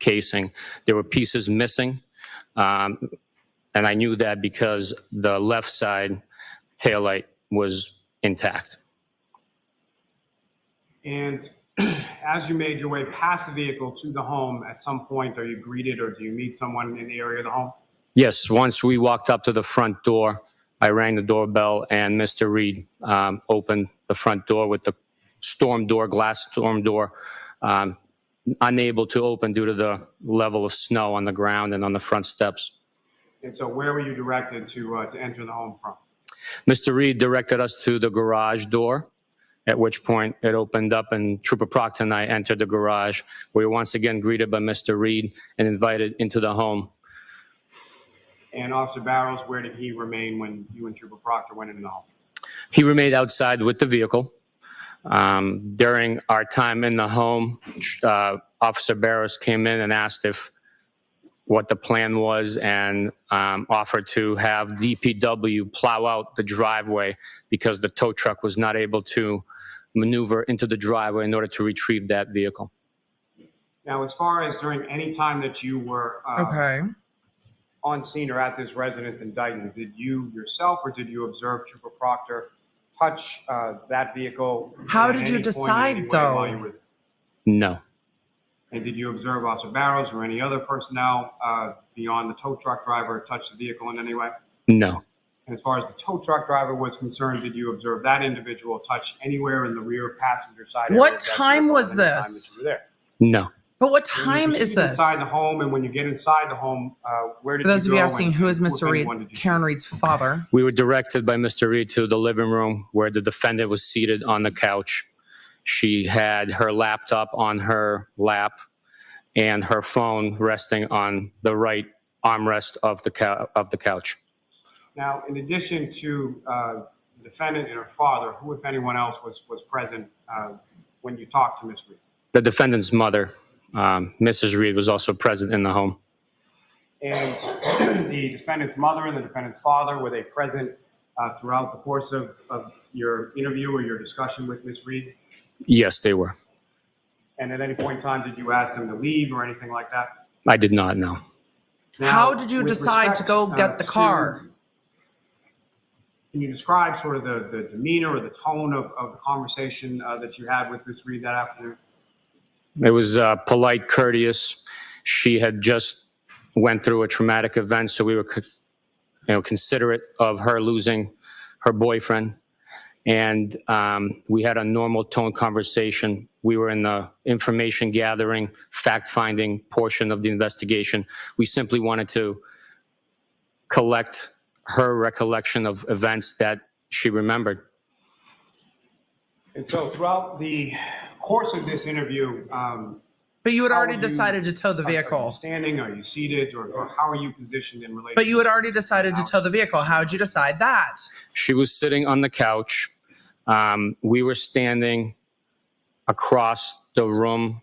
casing. There were pieces missing, and I knew that because the left side taillight was intact. And as you made your way past the vehicle to the home, at some point, are you greeted or do you meet someone in the area of the home? Yes, once we walked up to the front door, I rang the doorbell and Mr. Reed opened the front door with the storm door, glass storm door, unable to open due to the level of snow on the ground and on the front steps. And so where were you directed to enter the home from? Mr. Reed directed us to the garage door, at which point it opened up and Trooper Proctor and I entered the garage. We were once again greeted by Mr. Reed and invited into the home. And Officer Barrows, where did he remain when you and Trooper Proctor went into the home? He remained outside with the vehicle. During our time in the home, Officer Barrows came in and asked what the plan was and offered to have DPW plow out the driveway because the tow truck was not able to maneuver into the driveway in order to retrieve that vehicle. Now, as far as during any time that you were on scene or at this residence in Dighton, did you yourself or did you observe Trooper Proctor touch that vehicle? How did you decide, though? No. And did you observe Officer Barrows or any other personnel beyond the tow truck driver touch the vehicle in any way? No. And as far as the tow truck driver was concerned, did you observe that individual touch anywhere in the rear passenger side? What time was this? You were there? No. But what When you time is proceed this? Inside the home, and when you get inside the home, where did For those you of go? you asking, who is and Mr. if Reed? anyone did you see? Karen Reed's father. We were directed by Mr. Reed to the living room where the defendant was seated on the couch. She had her laptop on her lap and her phone resting on the right armrest of the couch. Now, in addition to the defendant and her father, who, if anyone else, was present when you talked to Ms. Reed? The defendant's mother, Mrs. Reed, was also present in the home. And the defendant's mother and the defendant's father, were they present throughout the course of your interview or your discussion with Ms. Reed? Yes, they were. And at any point in time, did you ask them to leave or anything like that? I did not know. Now, How did you with decide to respect, go get the car? Can you describe sort of the demeanor or the tone of the conversation that you had with Ms. Reed that afternoon? It was polite, courteous. She had just went through a traumatic event, so we were considerate of her losing her boyfriend. And we had a normal tone conversation. We were in the information gathering, fact-finding portion of the investigation. We simply wanted to collect her recollection of events that she remembered. And so throughout the course of this interview, But you had how already are you- decided to tow the Are you vehicle. standing? Are you seated? Or how are you positioned in relation? But you had to- already decided to tow the vehicle. How did you decide that? She was sitting on the couch. We were standing across the room.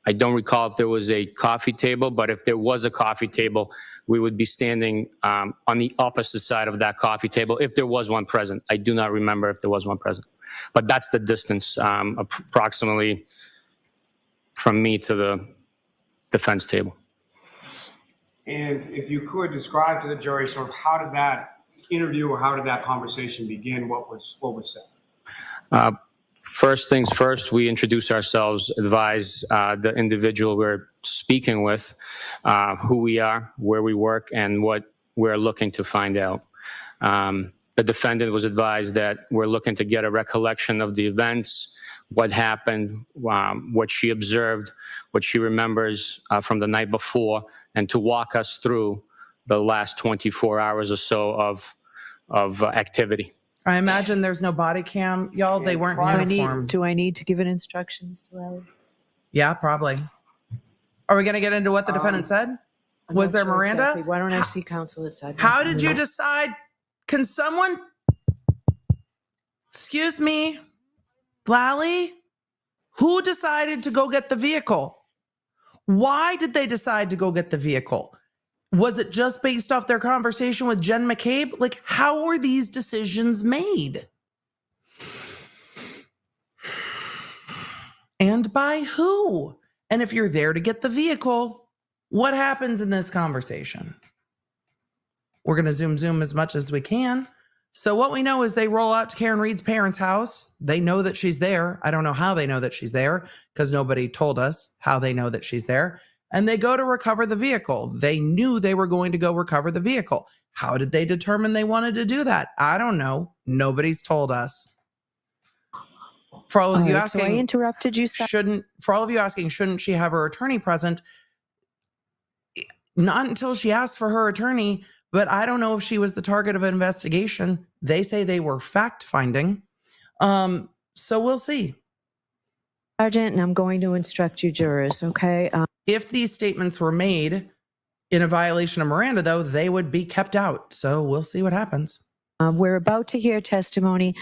I don't recall if there was a coffee table, but if there was a coffee table, we would be standing on the opposite side of that coffee table, if there was one present. I do not remember if there was one present. But that's the distance, approximately from me to the defense table. And if you could describe to the jury sort of how did that interview or how did that conversation begin? What was said? First things first, we introduce ourselves, advise the individual we're speaking with who we are, where we work, and what we're looking to find out. The defendant was advised that we're looking to get a recollection of the events, what happened, what she observed, what she remembers from the night before, and to walk us through the last 24 hours or so of activity. I imagine there's no body cam. Y'all, they weren't in uniform. Do I need to give an instructions to Ellie? Yeah, probably. Are we going to get into what the defendant said? I'm Was not there sure Miranda? exactly. Why don't I see counsel inside? How did you decide? Can someone? Excuse me, Lally? Who decided to go get the vehicle? Why did they decide to go get the vehicle? Was it just based off their conversation with Jen McCabe? Like, how were these decisions made? And by who? And if you're there to get the vehicle, what happens in this conversation? We're going to zoom as much as we can. So what we know is they roll out to Karen Reed's parents' house. They know that she's there. I don't know how they know that she's there because nobody told us how they know that she's there. And they go to recover the vehicle. They knew they were going to go recover the vehicle. How did they determine they wanted to do that? I don't know. Nobody's told us. For all of you asking, so I interrupted you. Shouldn't she have her attorney present? Not until she asked for her attorney, but I don't know if she was the target of an investigation. They say they were fact-finding. So we'll see. Sergeant, and I'm going to instruct you jurors, okay? If these statements were made in a violation of Miranda, though, they would be kept out. So we'll see what happens. We're about to hear testimony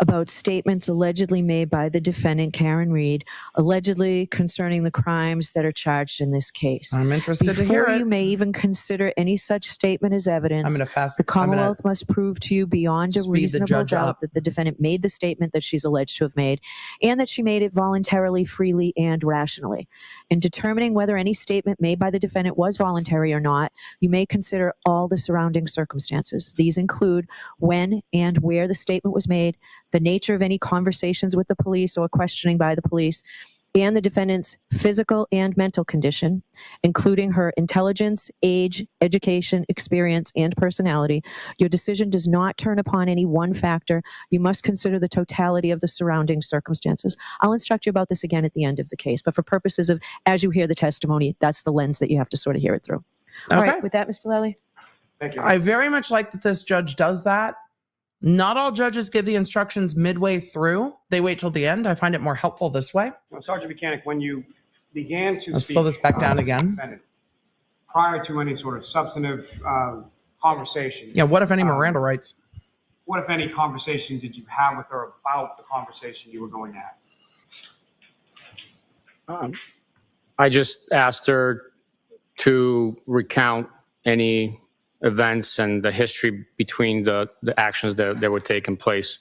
about statements allegedly made by the defendant, Karen Reed, allegedly concerning the crimes that are charged in this case. I'm interested to hear Before it. you may even consider any such statement as evidence, the Commonwealth must prove to you beyond a reasonable doubt that the defendant made the statement that she's alleged to have made and that she made it voluntarily, freely, and rationally. In determining whether any statement made by the defendant was voluntary or not, you may consider all the surrounding circumstances. These include when and where the statement was made, the nature of any conversations with the police or questioning by the police, and the defendant's physical and mental condition, including her intelligence, age, education, experience, and personality, your decision does not turn upon any one factor. You must consider the totality of the surrounding circumstances. I'll instruct you about this again at the end of the case, but for purposes of, as you hear the testimony, that's the lens that you have to sort of hear it through. All right, with that, Mr. Lally? Thank you. I very much like that this judge does that. Not all judges give the instructions midway through. They wait till the end. I find it more helpful this way. Now, Sergeant Bukhenik, when you began to Let's speak, slow this back down again. defendant, prior to any sort of substantive conversation. Yeah, what if any Miranda rights? What, if any, conversation did you have with her about the conversation you were going to have? I just asked her to recount any events and the history between the actions that were taking place.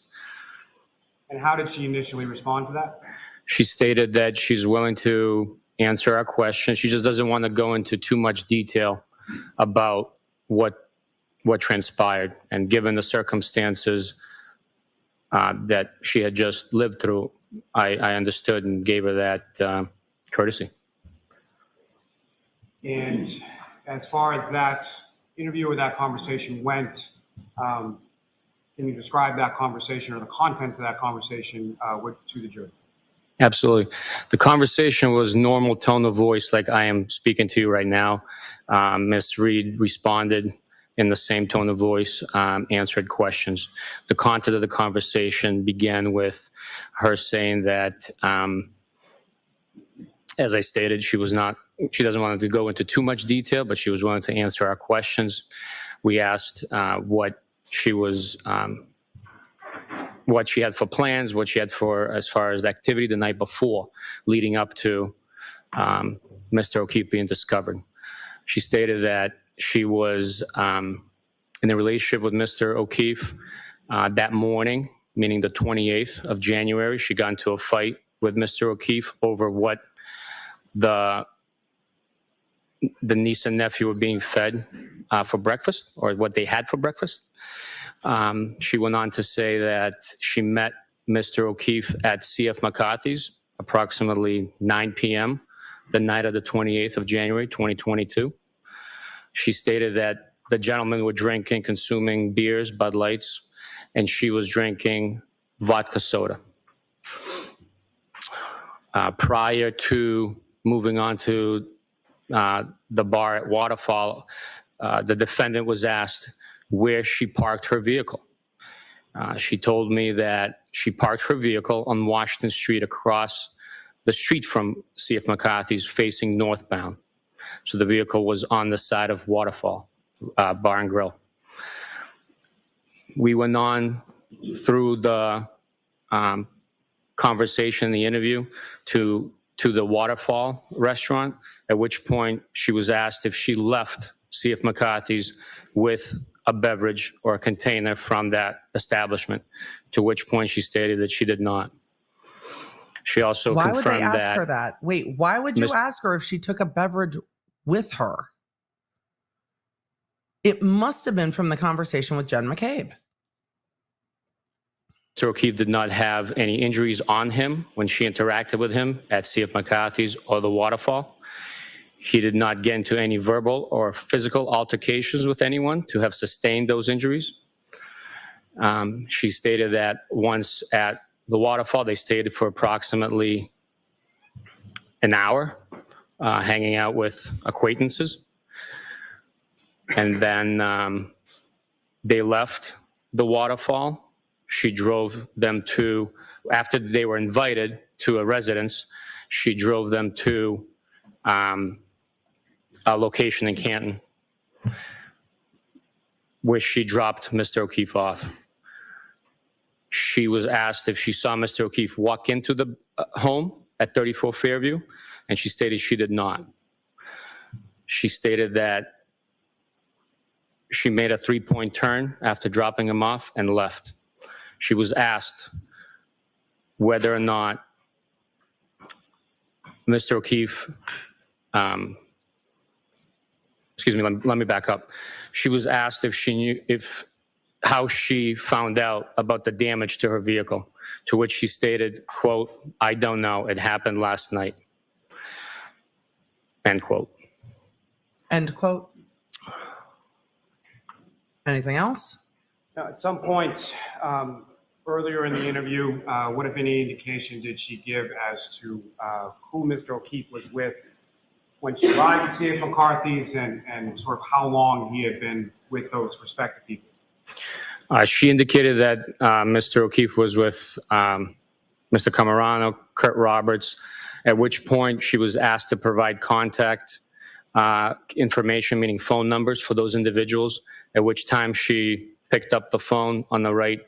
And how did she initially respond to that? She stated that she's willing to answer our questions. She just doesn't want to go into too much detail about what transpired. And given the circumstances that she had just lived through, I understood and gave her that courtesy. And as far as that interview or that conversation went, can you describe that conversation or the contents of that conversation to the jury? Absolutely. The conversation was normal tone of voice like I am speaking to you right now. Ms. Reed responded in the same tone of voice, answered questions. The content of the conversation began with her saying that, as I stated, she doesn't want to go into too much detail, but she was willing to answer our questions. We asked what she had for plans, what she had for as far as activity the night before, leading up to Mr. O'Keefe being discovered. She stated that she was in a relationship with Mr. O'Keefe that morning, meaning the 28th of January. She got into a fight with Mr. O'Keefe over what the niece and nephew were being fed for breakfast, or what they had for breakfast. She went on to say that she met Mr. O'Keefe at C.F. McCarthy's approximately 9 p.m. the night of the 28th of January, 2022. She stated that the gentlemen were drinking, consuming beers, Bud Lights, and she was drinking vodka soda. Prior to moving on to the bar at Waterfall, the defendant was asked where she parked her vehicle. She told me that she parked her vehicle on Washington Street across the street from C.F. McCarthy's, facing northbound. So the vehicle was on the side of Waterfall Bar and Grill. We went on through the conversation, the interview, to the Waterfall restaurant, at which point she was asked if she left C.F. McCarthy's with a beverage or a container from that establishment, to which point she stated that she did not. She also Why would confirmed they ask her that? Wait, why would you ask her if she took a beverage with her? It must have been from the conversation with Jen McCabe. Mr. O'Keefe did not have any injuries on him when she interacted with him at C.F. McCarthy's or the Waterfall. He did not get into any verbal or physical altercations with anyone to have sustained those injuries. She stated that once at the Waterfall, they stayed for approximately an hour, hanging out with acquaintances. And then they left the Waterfall. She drove them to, after they were invited to a residence, she drove them to a location in Canton where she dropped Mr. O'Keefe off. She was asked if she saw Mr. O'Keefe walk into the home at 34 Fairview, and she stated she did not. She stated that she made a three-point turn after dropping him off and left. She was asked whether or not Mr. O'Keefe, excuse me, let me back up. She was asked if she knew, if how she found out about the damage to her vehicle, to which she stated, quote, "I don't know. It happened last night." End quote. End quote. Anything else? Now, at some point earlier in the interview, what, if any, indication did she give as to who Mr. O'Keefe was with when she arrived at C.F. McCarthy's and sort of how long he had been with those respective people? She indicated that Mr. O'Keefe was with Mr. Camarano, Kurt Roberts, at which point she was asked to provide contact information, meaning phone numbers for those individuals, at which time she picked up the phone on the right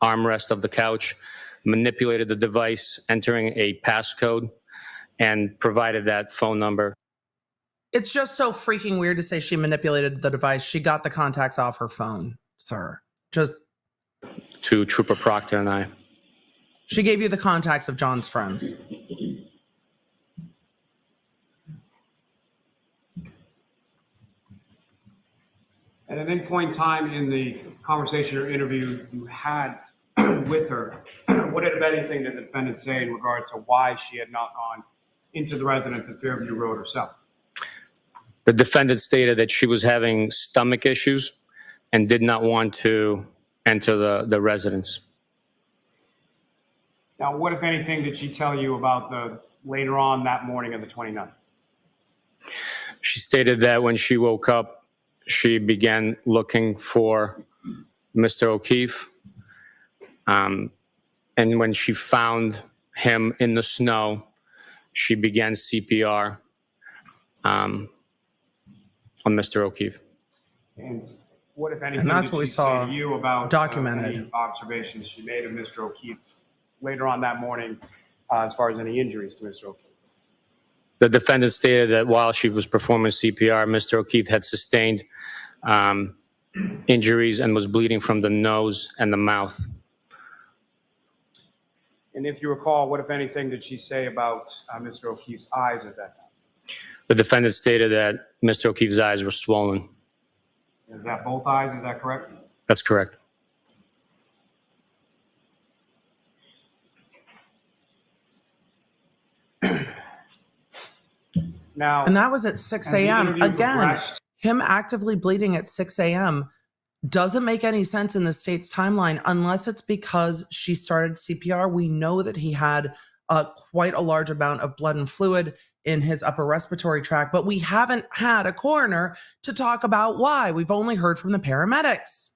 armrest of the couch, manipulated the device, entering a passcode, and provided that phone number. It's just so freaking weird to say she manipulated the device. She got the contacts off her phone, sir. Just to Trooper Proctor and I. She gave you the contacts of John's friends. At any point in time in the conversation or interview you had with her, what, if anything, did the defendant say in regard to why she had not gone into the residence at Fairview Road herself? The defendant stated that she was having stomach issues and did not want to enter the residence. Now, what, if anything, did she tell you about the later on that morning of the 29th? She stated that when she woke up, she began looking for Mr. O'Keefe. And when she found him in the snow, she began CPR on Mr. O'Keefe. And what, if anything, And that's did what we she saw say to you about documented. any observations she made of Mr. O'Keefe later on that morning as far as any injuries to Mr. O'Keefe? The defendant stated that while she was performing CPR, Mr. O'Keefe had sustained injuries and was bleeding from the nose and the mouth. And if you recall, what, if anything, did she say about Mr. O'Keefe's eyes at that time? The defendant stated that Mr. O'Keefe's eyes were swollen. Is that both eyes? Is that correct? That's correct. Now, And that was at 6 as the a.m. interview Again, progressed- him actively bleeding at 6 a.m. doesn't make any sense in the state's timeline unless it's because she started CPR. We know that he had quite a large amount of blood and fluid in his upper respiratory tract, but we haven't had a coroner to talk about why. We've only heard from the paramedics.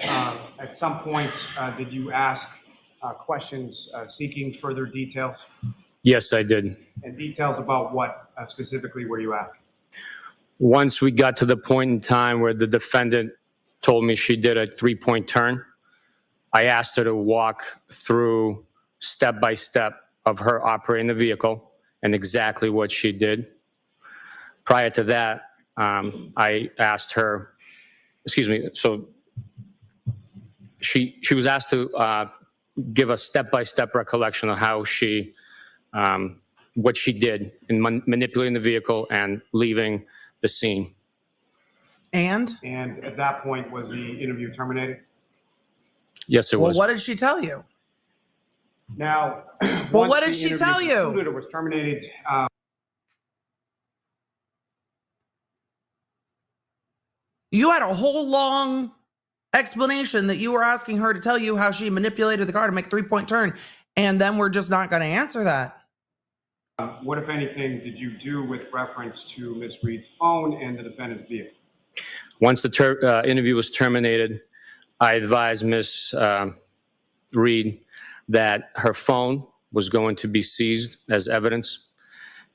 At some point, did you ask questions seeking further details? Yes, I did. And details about what specifically were you asking? Once we got to the point in time where the defendant told me she did a 3-point turn, I asked her to walk through step by step of her operating the vehicle and exactly what she did. Prior to that, I asked her, so she was asked to give a step-by-step recollection of how she, what she did in manipulating the vehicle and leaving the scene. And at that point, was the interview terminated? Yes, it was. Well, what did she tell you? Now, Well, once what the did she interview tell you? concluded or was terminated, You had a whole long explanation that you were asking her to tell you how she manipulated the car to make a 3-point turn, and then we're just not going to answer that. what, if anything, did you do with reference to Ms. Reed's phone and the defendant's vehicle? Once the interview was terminated, I advised Ms. Reed that her phone was going to be seized as evidence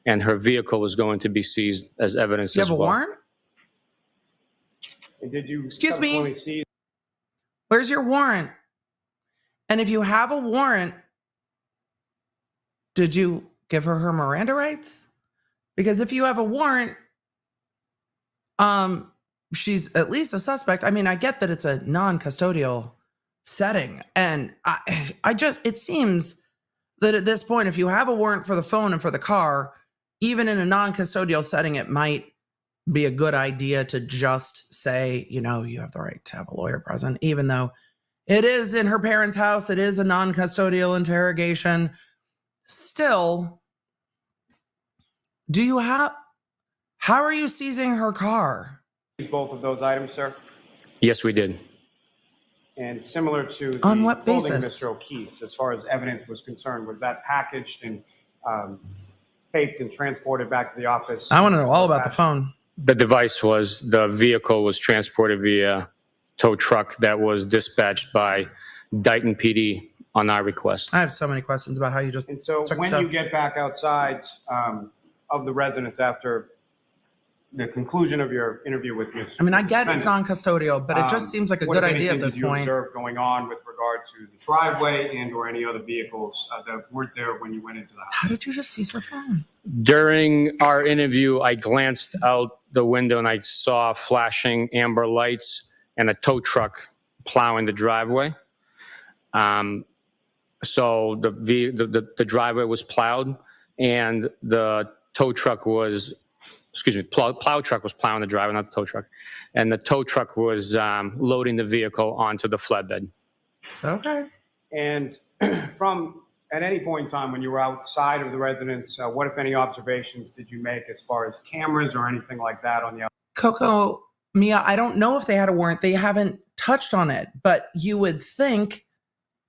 and her vehicle was going to be seized as evidence You as have a well. warrant? And did you Excuse me? subsequently see? Where's your warrant? And if you have a warrant, did you give her Miranda rights? Because if you have a warrant, she's at least a suspect. I mean, I get that it's a non-custodial setting. And it seems that at this point, if you have a warrant for the phone and for the car, even in a non-custodial setting, it might be a good idea to just say, you know, you have the right to have a lawyer present, even though it is in her parents' house. It is a non-custodial interrogation. Still, how are you seizing her car? Both of those items, sir. Yes, we did. And similar to the On what clothing, basis? Mr. O'Keefe, as far as evidence was concerned, was that packaged and taped and transported back to the office? I want to know all about the phone. The vehicle was transported via tow truck that was dispatched by Dighton PD on our request. I have so many questions about how you just And so took when stuff. you get back outside of the residence after the conclusion of your interview with Ms. I mean, I get it's defendant, non-custodial, but it just seems like a what, good if idea at anything, this did you point. observe going on with regard to the driveway and or any other vehicles that weren't there when you went into the house? How did you just seize her phone? During our interview, I glanced out the window and I saw flashing amber lights and a tow truck plowing the driveway. So the driveway was plowed and the tow truck was, plow truck was plowing the driveway, not the tow truck. And the tow truck was loading the vehicle onto the flatbed. Okay. And from at any point in time when you were outside of the residence, what, if any, observations did you make as far as cameras or anything like that on the outside? Coco, Mia, I don't know if they had a warrant. They haven't touched on it, but you would think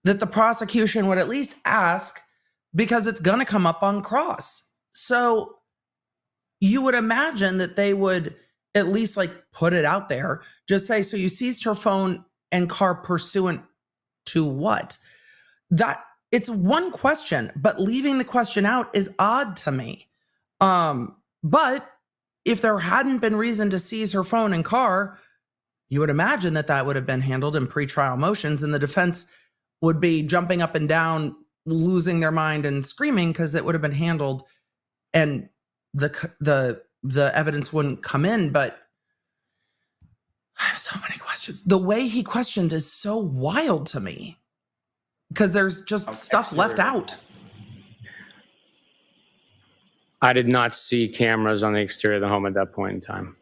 that the prosecution would at least ask, because it's going to come up on cross. So you would imagine that they would at least like put it out there. Just say, so you seized her phone and car pursuant to what? That it's one question, but leaving the question out is odd to me. But if there hadn't been reason to seize her phone and car, you would imagine that that would have been handled in pretrial motions, and the defense would be jumping up and down, losing their mind and screaming because it would have been handled, and the evidence wouldn't come in. But I have so many questions. The way he questioned is so wild to me because there's just stuff left out. I did not see cameras on the exterior of the home at that point in time.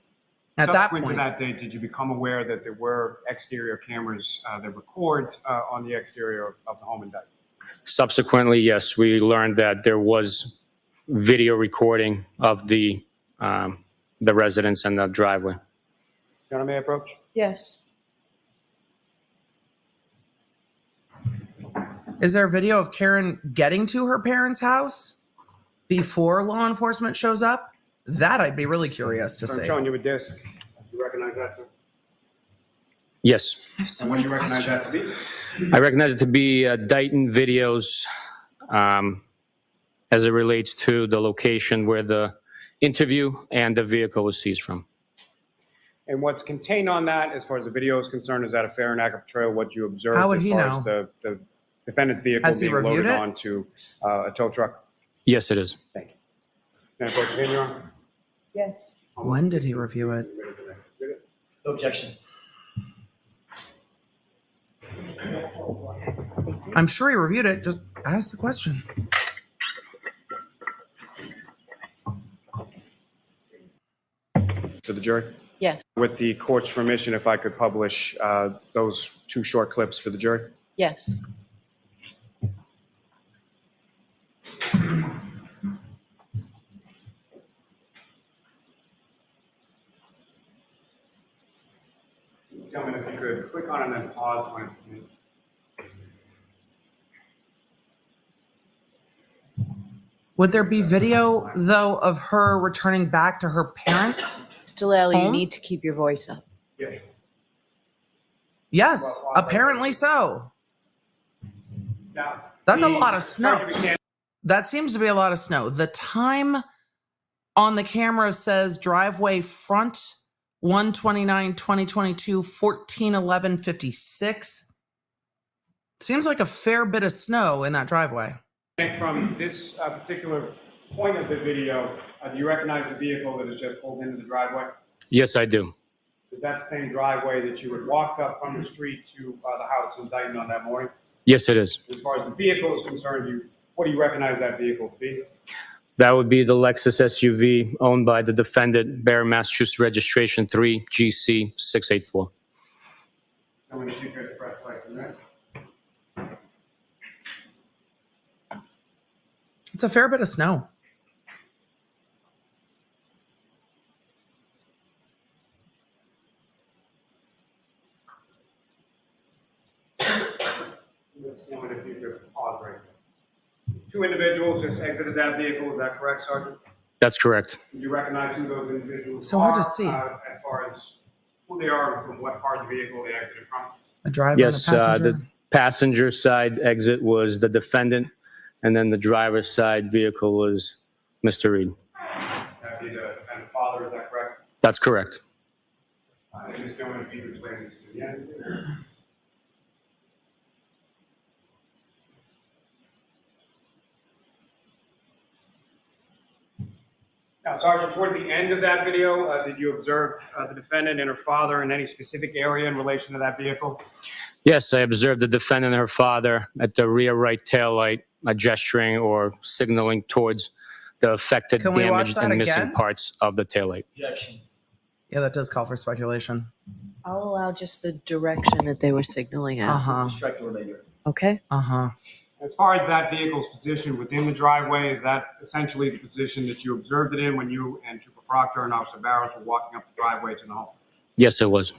At that Subsequent point, to that date, did you become aware that there were exterior cameras that record on the exterior of the home in Dayton? Subsequently, yes, we learned that there was video recording of the residence and the driveway. Your Honor, may I approach? Yes. is there a video of Karen getting to her parents' house before law enforcement shows up? That I'd be really curious to see. I'm showing you a disc. You recognize that, sir? Yes. I have so And what do many you recognize that to questions. be? I recognize it to be Dighton videos as it relates to the location where the interview and the vehicle was seized from. And what's contained on that, as far as the video is concerned, is that a fair and accurate portrayal of what you observed How would as he far know? as the defendant's vehicle Has he being reviewed loaded it? onto a tow truck? Yes, it is. Thank you. Can I approach again, Your Honor? Yes. When did he review it? Objection. I'm sure he reviewed it. Just ask the question. To the jury? Yes. With the court's permission, if I could publish those two short clips for the jury? Yes. Gentlemen, if you could click on and then pause when it begins. Would there be video, though, of her returning back to her parents? Stilali, you Home? need to keep your voice up. Yes. Yes, apparently so. Now, That's a the lot of snow. Sergeant Buchanan- That seems to be a lot of snow. The time on the camera says driveway front 1/29/2022 14/11/56. Seems like a fair bit of snow in that driveway. From this particular point of the video, do you recognize the vehicle that has just pulled into the driveway? Yes, I do. Is that the same driveway that you had walked up from the street to the house in Dayton on that morning? Yes, it is. As far as the vehicle is concerned, what do you recognize that vehicle to be? That would be the Lexus SUV owned by the defendant, bearer Massachusetts registration 3GC684. Someone if you could press play from there. It's a fair bit of snow. This one, if you could pause right there. 2 individuals just exited that vehicle. Is that correct, Sergeant? That's correct. Do you recognize who those individuals So hard to are, see. as far as who they are and from what part of the vehicle they exited from? A driver Yes, and a passenger. the passenger side exit was the defendant, and then the driver's side vehicle was Mr. Reed. That'd be the defendant's father, is that correct? That's correct. And this gentleman, if you could explain this to the end. Now, Sergeant, towards the end of that video, did you observe the defendant and her father in any specific area in relation to that vehicle? Yes, I observed the defendant and her father at the rear right taillight, gesturing or signaling towards the affected, Can we watch damaged, that and missing again? parts of the taillight. Objection. Yeah, that does call for speculation. I'll allow just the direction that they were signaling out. Uh-huh. Strike the remainder. Okay? Uh-huh. As far as that vehicle's position within the driveway, is that essentially the position that you observed it in when you and Trooper Proctor and Officer Barrows were walking up the driveway to the home? Yes, it was.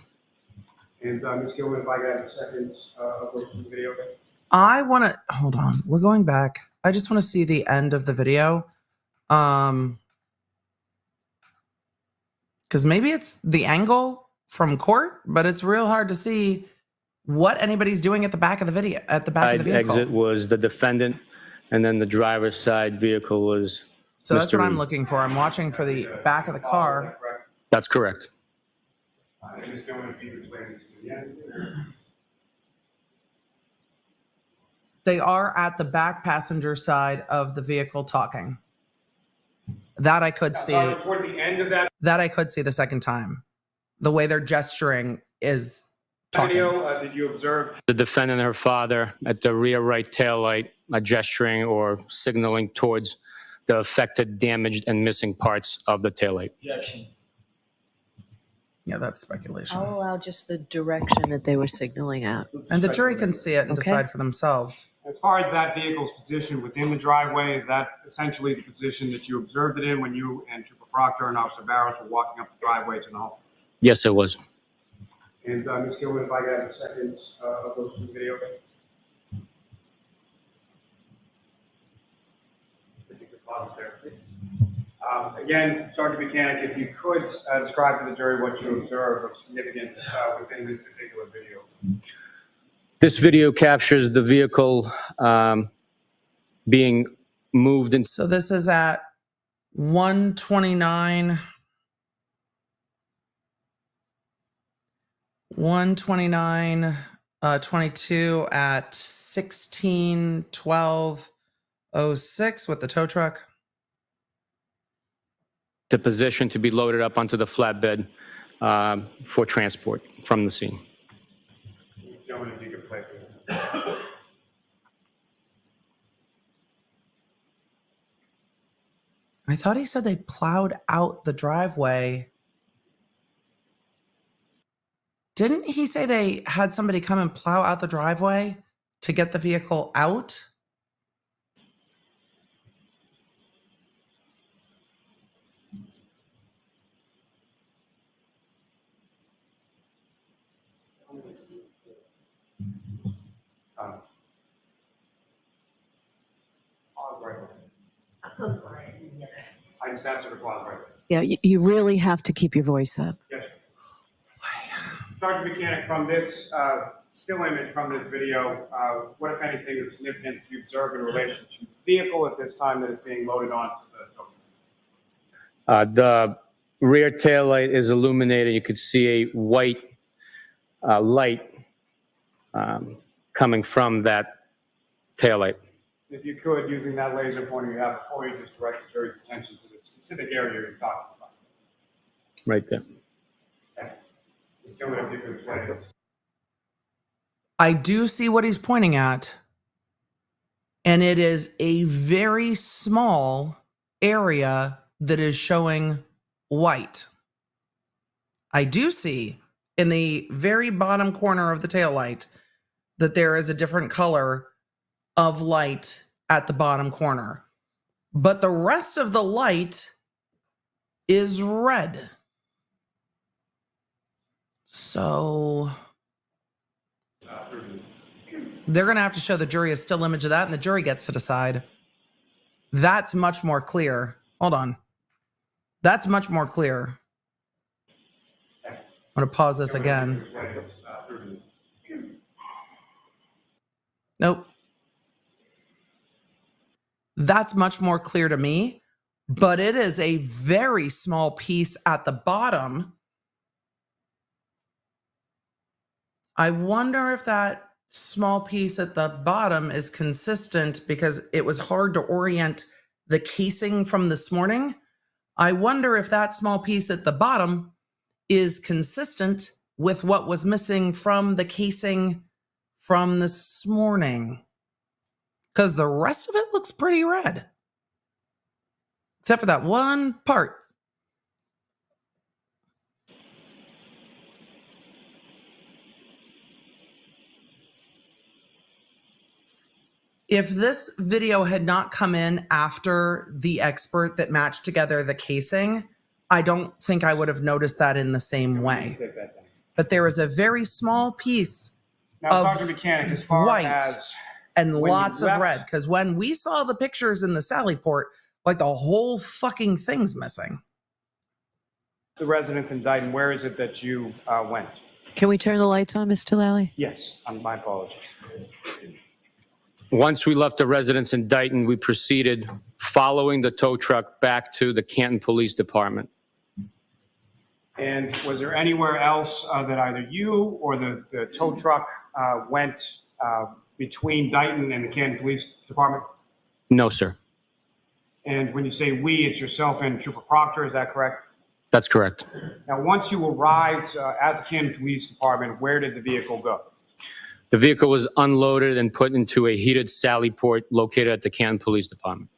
And Ms. Gilman, if I could have a second of those 2 videos. I want to hold on. We're going back. I just want to see the end of the video. Because maybe it's the angle from court, but it's real hard to see what anybody's doing at the back of the video, at the back of the vehicle. Exit was the defendant, and then the driver's side vehicle was So that's Mr. what I'm Reed. looking for. I'm watching for the back of the car. That's correct. Ms. Gilman, if you could explain this to the end. They are at the back passenger side of the vehicle talking. That I could see. Sergeant, towards the end of That I could see the second time. The way they're gesturing is talking. video, did you observe The defendant and her father at the rear right taillight, gesturing or signaling towards the affected, damaged, and missing parts of the taillight. Objection. Yeah, that's speculation. I'll allow just the direction that they were signaling out. And the jury can see it and Okay. decide for themselves. As far as that vehicle's position within the driveway, is that essentially the position that you observed it in when you and Trooper Proctor and Officer Barrows were walking up the driveway to the home? Yes, it was. And Ms. Gilman, if I could have a second of those 2 videos. If you could pause it there, please. Again, Sergeant Bukhenik, if you could describe to the jury what you observed of significance within this particular video. This video captures the vehicle being moved in. So this is at 129. 129:22 at 16:12:06 with the tow truck. The position to be loaded up onto the flatbed for transport from the scene. Gentlemen, if you could play for me. I thought he said they plowed out the driveway. Didn't he say they had somebody come and plow out the driveway to get the vehicle out? Pause right there. I'm sorry, I didn't get it. I just asked her to pause right there. Yeah, you really have to keep your voice up. Yes, sir. Sergeant Bukhenik, from this still image from this video, what, if anything, of significance do you observe in relation to the vehicle at this time that is being loaded onto the tow truck? The rear taillight is illuminated. You could see a white light coming from that taillight. If you could, using that laser pointer you have before you, just direct the jury's attention to the specific area you're talking about. Right there. Okay. Ms. Gilman, if you could play this. I do see what he's pointing at. And it is a very small area that is showing white. I do see in the very bottom corner of the taillight that there is a different color of light at the bottom corner. But the rest of the light is red. So they're going to have to show the jury a still image of that, and the jury gets to decide. That's much more clear. Hold on. That's much more clear. I'm going to pause this again. Nope. That's much more clear to me, but it is a very small piece at the bottom. I wonder if that small piece at the bottom is consistent because it was hard to orient the casing from this morning. I wonder if that small piece at the bottom is consistent with what was missing from the casing from this morning. Because the rest of it looks pretty red. Except for that one part. If this video had not come in after the expert that matched together the casing, I don't think I would have noticed that in the same way. But there is a very small piece Now, of Sergeant Bukhenik, as far white as and when you lots of left- red. Because when we saw the pictures in the Sally Port, like the whole fucking thing's missing. the residence in Dayton, where is it that you went? Can we turn the lights on, Mr. Lally? Yes, my apologies. Once we left the residence in Dayton, we proceeded following the tow truck back to the Canton Police Department. And was there anywhere else that either you or the tow truck went between Dayton and the Canton Police Department? No, sir. And when you say we, it's yourself and Trooper Proctor, is that correct? That's correct. Now, once you arrived at the Canton Police Department, where did the vehicle go? The vehicle was unloaded and put into a heated Sally Port located at the Canton Police Department.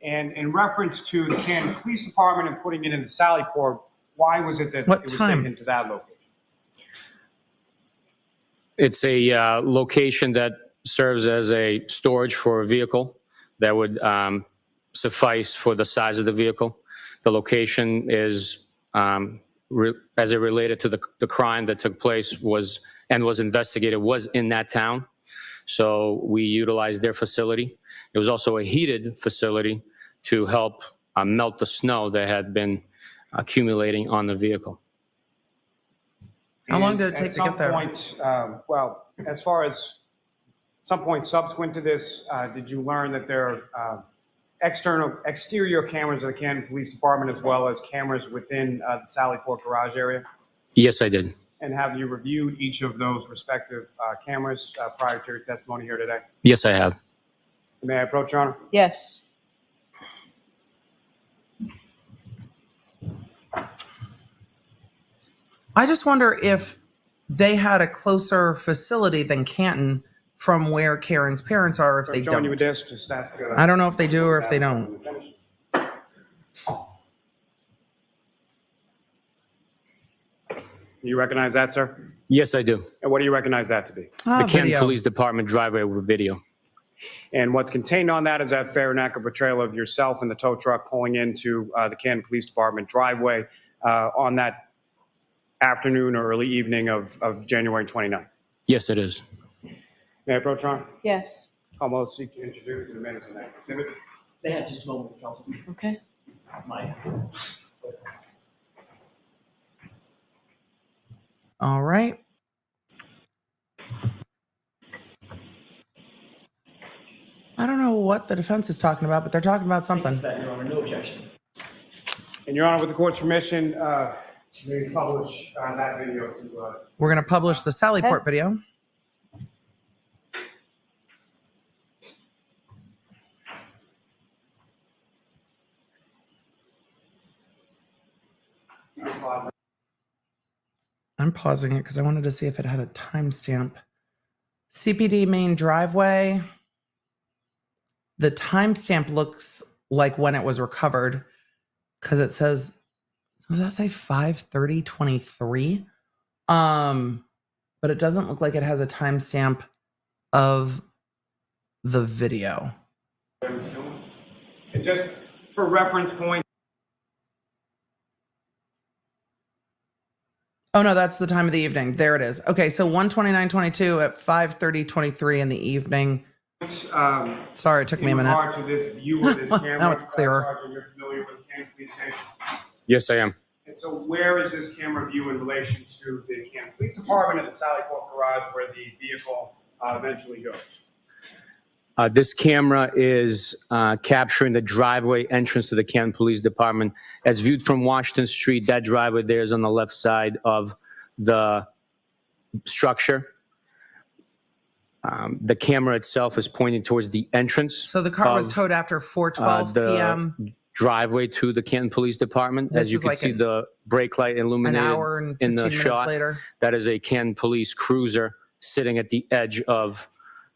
And in reference to the Canton Police Department and putting it in the Sally Port, why was it that What it was time? taken to that location? It's a location that serves as a storage for a vehicle that would suffice for the size of the vehicle. The location is, as it related to the crime that took place was investigated, was in that town. So we utilized their facility. It was also a heated facility to help melt the snow that had been accumulating on the vehicle. How long did it And take at to get there? some point, well, as far as some point subsequent to this, did you learn that there are exterior cameras of the Canton Police Department as well as cameras within the Sally Port garage area? Yes, I did. And have you reviewed each of those respective cameras prior to your testimony here today? Yes, I have. May I approach, Your Honor? Yes. I just wonder if they had a closer facility than Canton from where Karen's parents are, if So they I'm showing you a don't. disc. Just that, I don't know if they do or if they don't. You recognize that, sir? Yes, I do. And what do you recognize that to be? Ah, The Canton video. Police Department driveway with video. And what's contained on that is that fair and accurate portrayal of yourself and the tow truck pulling into the Canton Police Department driveway on that afternoon or early evening of January 29th. Yes, it is. May I approach, Your Honor? Yes. Almost seek to introduce the minutes and next exhibit. They have just a moment, Counsel. Okay. Mike. All right. I don't know what the defense is talking about, but they're talking about something. That, Your Honor, no objection. And Your Honor, with the court's permission, may we publish that video to We're going to publish the Sally Port video. I'm pausing it because I wanted to see if it had a timestamp. CPD main driveway. The timestamp looks like when it was recovered, because it says, does that say 5:30:23? But it doesn't look like it has a timestamp of the video. And just for reference point. Oh no, that's the time of the evening. There it is. Okay, so 1:29:22 at 5:30:23 in the evening. Sorry, it took me a minute. In regard to this view of this camera, Now it's clearer. Sergeant, you're familiar with the Canton Police Station. Yes, I am. And so where is this camera view in relation to the Canton Police Department and the Sally Port Garage where the vehicle eventually goes? This camera is capturing the driveway entrance to the Canton Police Department. As viewed from Washington Street, that driveway there is on the left side of the structure. The camera itself is pointing towards the entrance. So the car was towed after 4:12 p.m. Driveway to the Canton Police Department. This As you is can like see, the brake light illuminated an hour and 15 in the minutes shot. later. That is a Canton Police cruiser sitting at the edge of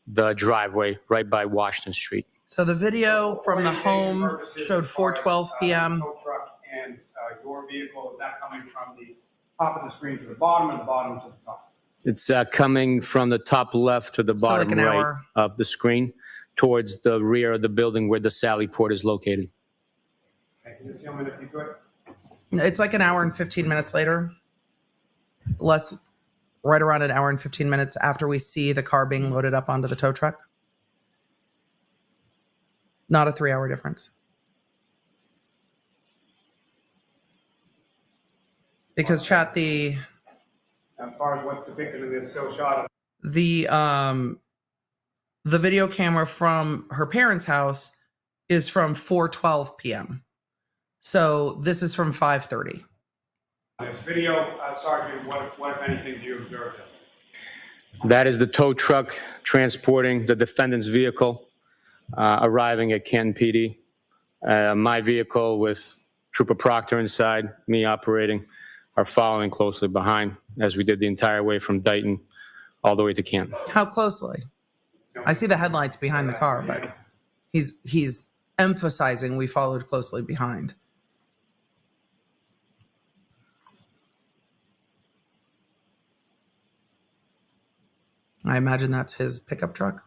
the driveway right by Washington Street. So the video from the home showed 4:12 p.m. Tow truck and your vehicle, is that coming from the top of the screen to the bottom and the bottom to the top? It's coming from the top left to the So like bottom an right hour. of the screen towards the rear of the building where the Sally Port is located. Thank you, Ms. Gilman, if you could. It's like an hour and 15 minutes later. Right around an hour and 15 minutes after we see the car being loaded up onto the tow truck. Not a 3-hour difference. Because chat, As far as what's depicted in this still shot, the video camera from her parents' house is from 4:12 p.m. So this is from 5:30. this video, Sergeant, what if anything do you observe there? That is the tow truck transporting the defendant's vehicle, arriving at Canton PD. My vehicle with Trooper Proctor inside, me operating, are following closely behind, as we did the entire way from Dighton all the way to Canton. How closely? I see the headlights behind the car, but he's emphasizing we followed closely behind. I imagine that's his pickup truck.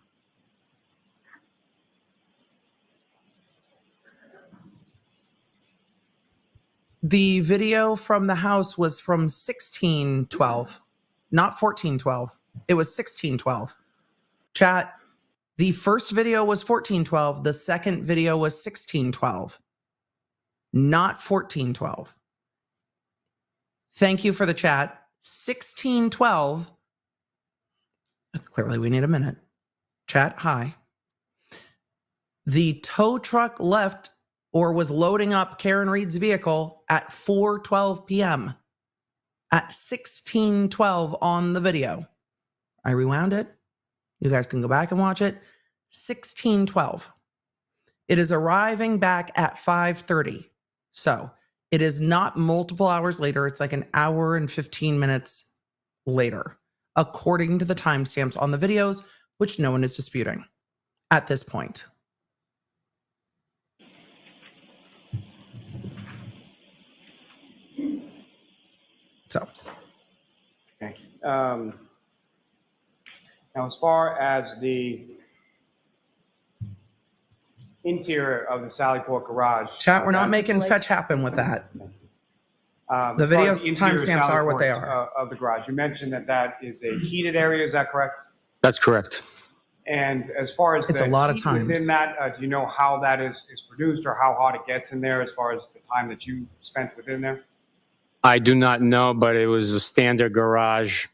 The video from the house was from 16:12, not 14:12. It was 16:12. Chat, the first video was 14:12. The second video was 16:12, not 14:12. Thank you for the chat. 16:12. Clearly, we need a minute. Chat, hi. The tow truck left or was loading up Karen Reed's vehicle at 4:12 p.m. At 16:12 on the video. I rewound it. You guys can go back and watch it. 16:12. It is arriving back at 5:30. So it is not multiple hours later. It's like an hour and 15 minutes later, according to the timestamps on the videos, which no one is disputing at this point. So, thank you. Now, as far as the interior of the Sally Port garage, chat, we're not making fetch happen with that. The video timestamps are what they are. Of the garage, you mentioned that is a heated area. Is that correct? That's correct. And as far as it's a lot of heat times within that, do you know how that is produced or how hot it gets in there as far as the time that you spent within there? I do not know, but it was a standard garage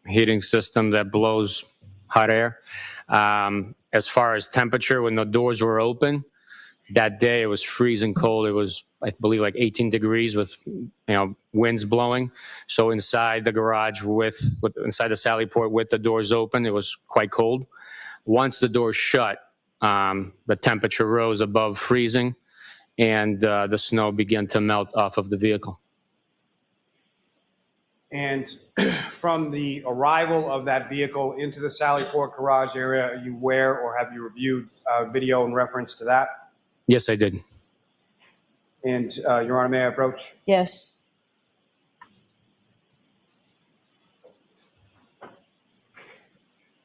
heating system that blows hot air. As far as temperature, when the doors were open, that day it was freezing cold. It was, I believe, like 18 degrees with, winds blowing. So inside the garage inside the Sally Port with the doors open, it was quite cold. Once the doors shut, the temperature rose above freezing, and the snow began to melt off of the vehicle. And from the arrival of that vehicle into the Sally Port garage area, are you aware or have you reviewed video in reference to that? Yes, I did. And Your Honor, may I approach? Yes.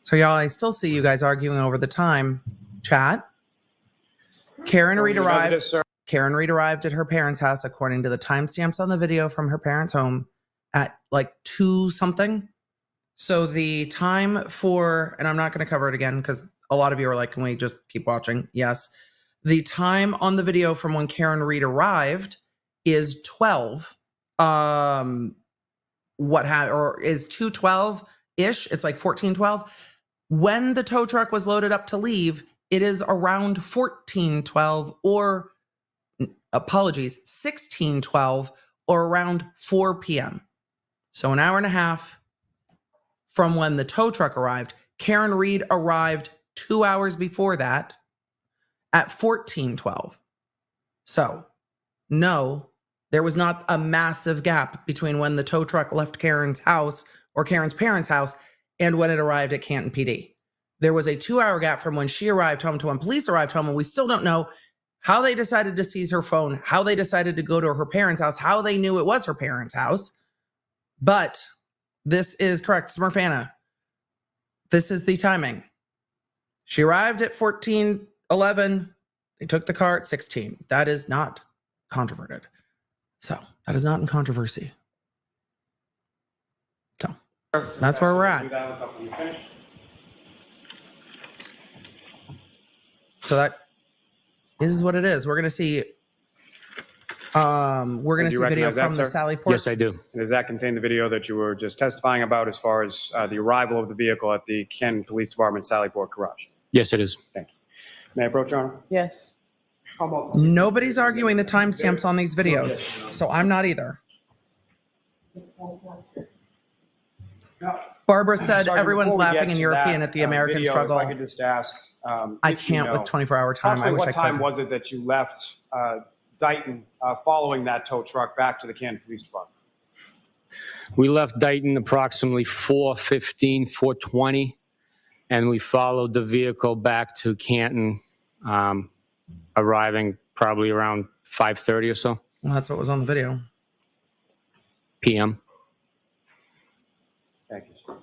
So, y'all, I still see you guys arguing over the time. Chat. Karen Reed arrived. Karen Reed arrived at her parents' house, according to the timestamps on the video from her parents' home, at like 2 something. So the time for, and I'm not going to cover it again because a lot of you are like, can we just keep watching? Yes. The time on the video from when Karen Reed arrived is 12. Or is 2:12-ish. It's like 14:12. When the tow truck was loaded up to leave, it is around 14:12 or, apologies, 16:12 or around 4 p.m. So an hour and a half from when the tow truck arrived. Karen Reed arrived 2 hours before that at 14:12. So, no, there was not a massive gap between when the tow truck left Karen's house or Karen's parents' house and when it arrived at Canton PD. There was a 2-hour gap from when she arrived home to when police arrived home, and we still don't know how they decided to seize her phone, how they decided to go to her parents' house, how they knew it was her parents' house. But this is correct. Smurfana, this is the timing. She arrived at 14:11. They took the car at 16. That is not controverted. So that is not in controversy. So that's where we're at. So that is what it is. We're going to see video from the Sally Port. Yes, I do. Does that contain the video that you were just testifying about as far as the arrival of the vehicle at the Canton Police Department Sally Port garage? Yes, it is. Thank you. May I approach, Your Honor? Yes. Nobody's arguing the timestamps on these videos, so I'm not either. Barbara said everyone's laughing in European at the American video, struggle. If I could just ask, I can't with 24-hour time. I wish I could. What time was it that you left Dighton following that tow truck back to the Canton Police Department? We left Dighton approximately 4:15, 4:20, and we followed the vehicle back to Canton, arriving probably around 5:30 or so. Well, that's what was on the video. PM. Thank you, sir.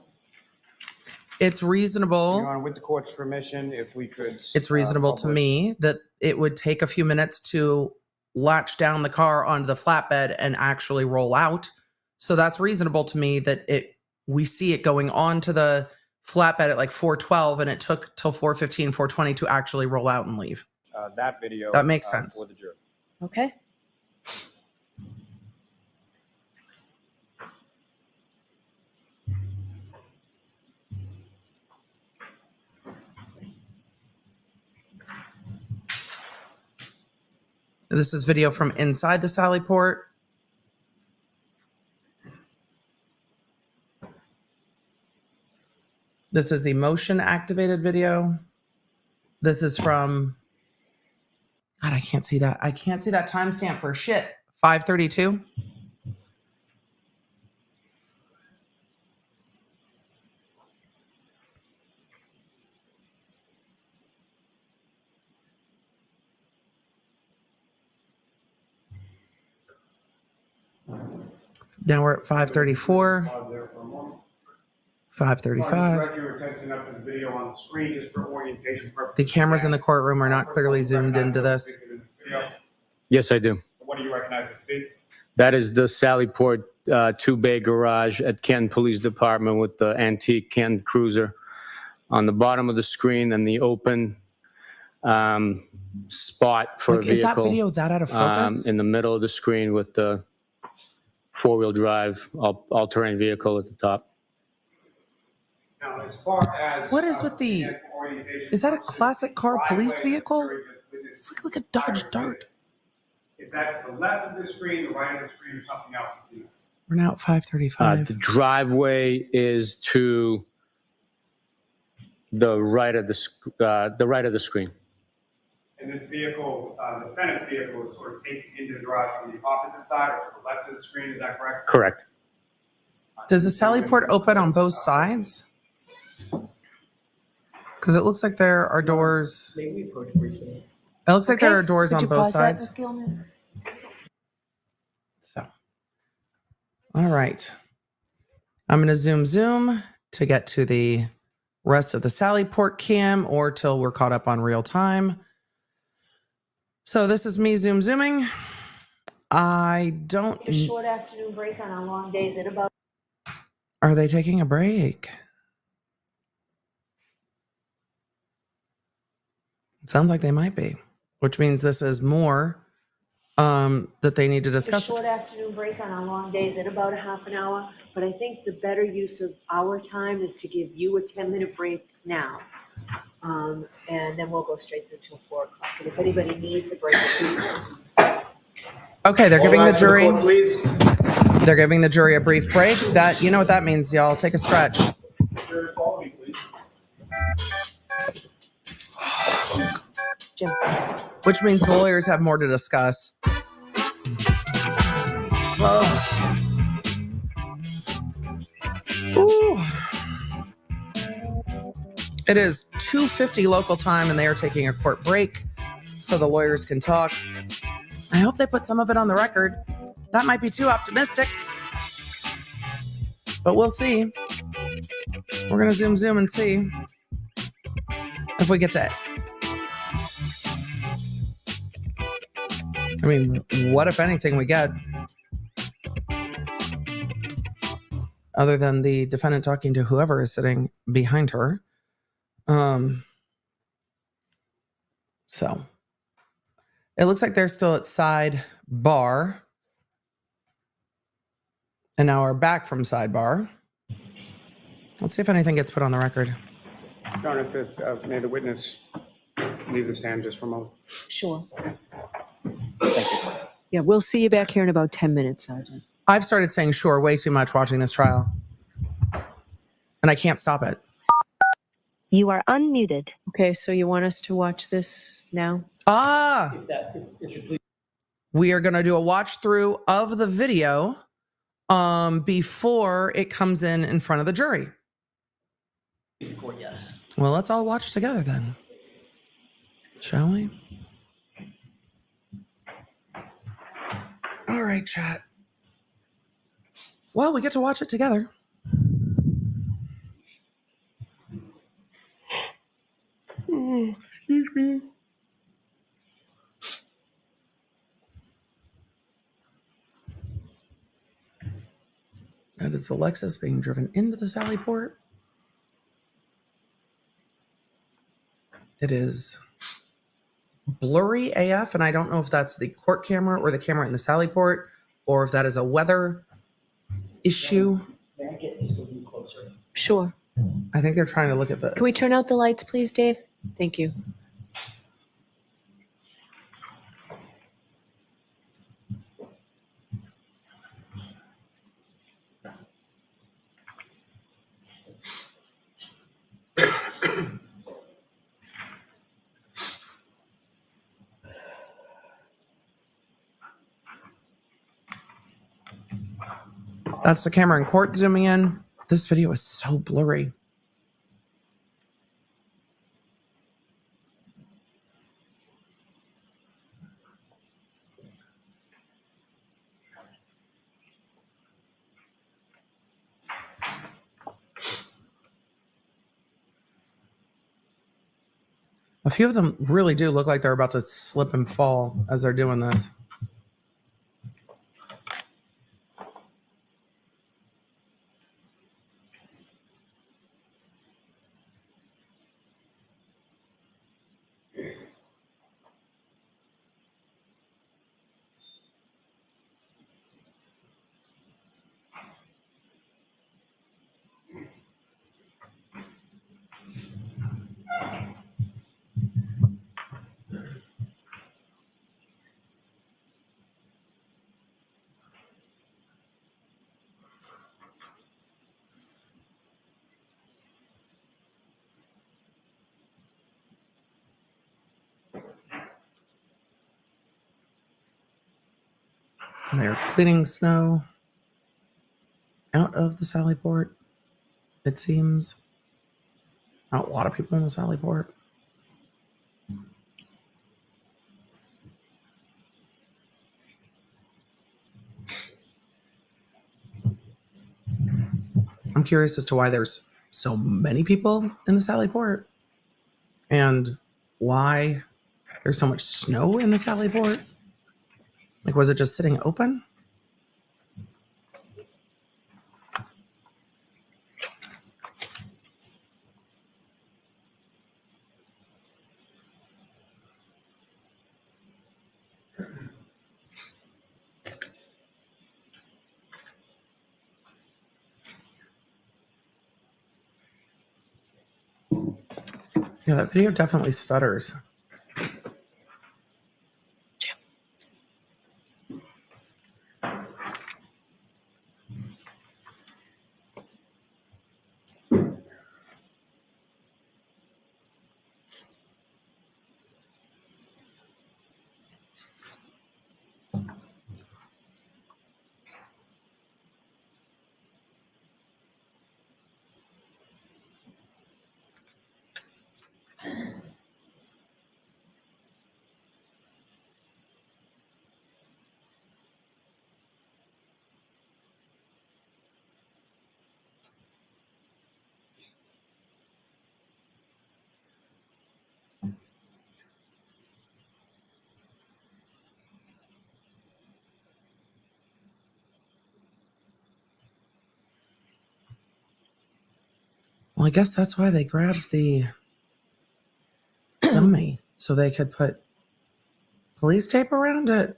It's reasonable. Your Honor, with the court's permission, if we could. It's reasonable to me that it would take a few minutes to latch down the car onto the flatbed and actually roll out. So that's reasonable to me that we see it going onto the flatbed at like 4:12 and it took till 4:15, 4:20 to actually roll out and leave. That video. That makes sense. For the jury. Okay. This is video from inside the Sally Port. This is the motion activated video. This is from, God, I can't see that. I can't see that timestamp for shit. 5:32. Now we're at 5:34. 5:35. Direct your attention up to the video on the screen just for orientation purposes. The cameras in the courtroom are not clearly zoomed into this. Yes, I do. What do you recognize it to be? That is the Sally Port 2-bay garage at Canton Police Department with the antique Canton Cruiser on the bottom of the screen and the open spot for a vehicle. Is that video that out of focus? In the middle of the screen with the 4-wheel drive, all-terrain vehicle at the top. Now, as far as What is with the, is that a classic car police vehicle? It's like a Dodge Dart. Is that to the left of the screen, the right of the screen, or something else? We're now at 5:35. The driveway is to the right of the screen. And this vehicle, the defendant's vehicle, is sort of taken into the garage from the opposite side or to the left of the screen. Is that correct? Correct. Does the Sally Port open on both sides? Because it looks like there are doors. May we approach briefly? It looks like Okay, there are doors could on you both pause that, sides. Ms. Gilman? So, all right. I'm going to zoom to get to the rest of the Sallyport cam or till we're caught up on real time. So this is me zooming. I don't... A short afternoon break on our long days at about... Are they taking a break? It sounds like they might be, which means this is more that they need to A discuss. short afternoon break on our long days at about a half an hour, but I think the better use of our time is to give you a 10-minute break now. And then we'll go straight through till 4 o'clock. And if anybody needs a break, Okay, they're giving the jury. Please. They're giving the jury a brief break. That, you know what that means, y'all. Take a stretch. Follow me, please. Jim. Which means the lawyers have more to discuss. Ooh. It is 2:50 local time and they are taking a court break so the lawyers can talk. I hope they put some of it on the record. That might be too optimistic, but we'll see. We're going to zoom and see if we get to it. I mean, what if anything we get? Other than the defendant talking to whoever is sitting behind her. So it looks like they're still at sidebar. And now we're back from sidebar. Let's see if anything gets put on the record. Your Honor, if may the witness leave the stand just for a moment. Sure. Yeah, we'll see you back here in about 10 minutes, Sergeant. I've started saying sure way too much watching this trial. And I can't stop it. You are unmuted. Okay, so you want us to watch this now? We are going to do a watch through of the video before it comes in front of the jury. Yes. Well, let's all watch together then. Shall we? All right, chat. Well, we get to watch it together. Oh, excuse me. That is the Lexus being driven into the Sallyport. It is blurry AF, and I don't know if that's the court camera or the camera in the Sallyport, or if that is a weather issue. May I get just a little closer? Sure. I think they're trying to look at the... Can we turn out the lights, please, Dave? Thank you. That's the camera in court zooming in. This video is so blurry. A few of them really do look like they're about to slip and fall as they're doing this. They're cleaning snow out of the Sallyport, it seems. Not a lot of people in the Sallyport. I'm curious as to why there's so many people in the Sally Port and why there's so much snow in the Sally Port. Like, was it just sitting open? Yeah, that video definitely stutters. Well, I guess that's why they grabbed the dummy, so they could put police tape around it.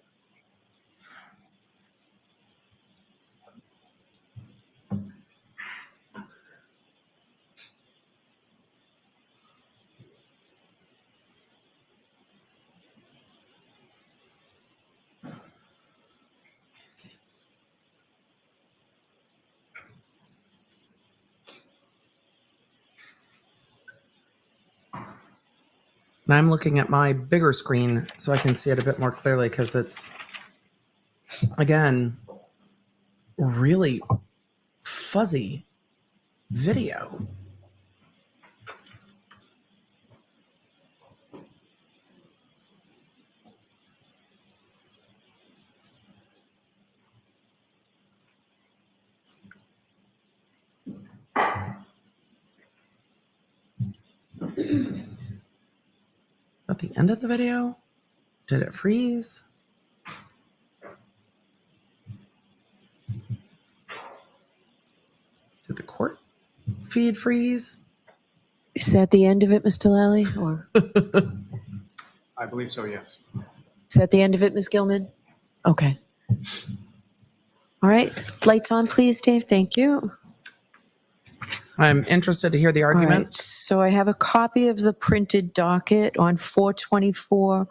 And I'm looking at my bigger screen so I can see it a bit more clearly because it's, again, really fuzzy video. Is that the end of the video? Did it freeze? Did the court feed freeze? Is that the end of it, Mr. Lally? Or I believe so, yes. is that the end of it, Ms. Gilman? Okay. All right. Lights on, please, Dave. Thank you. I'm interested to hear the All argument. right, so I have a copy of the printed docket on 424.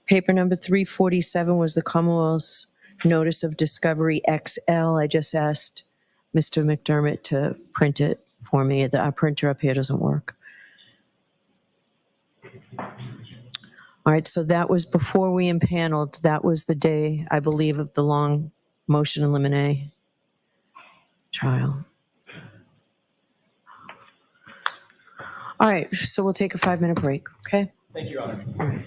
Paper number 347 was the Commonwealth's Notice of Discovery XL. I just asked Mr. McDermott to print it for me. Our printer up here doesn't work. All right, so that was before we impaneled. That was the day, I believe, of the long motion in limine trial. All right, so we'll take a 5-minute break, okay? Thank you, Your Honor. All right.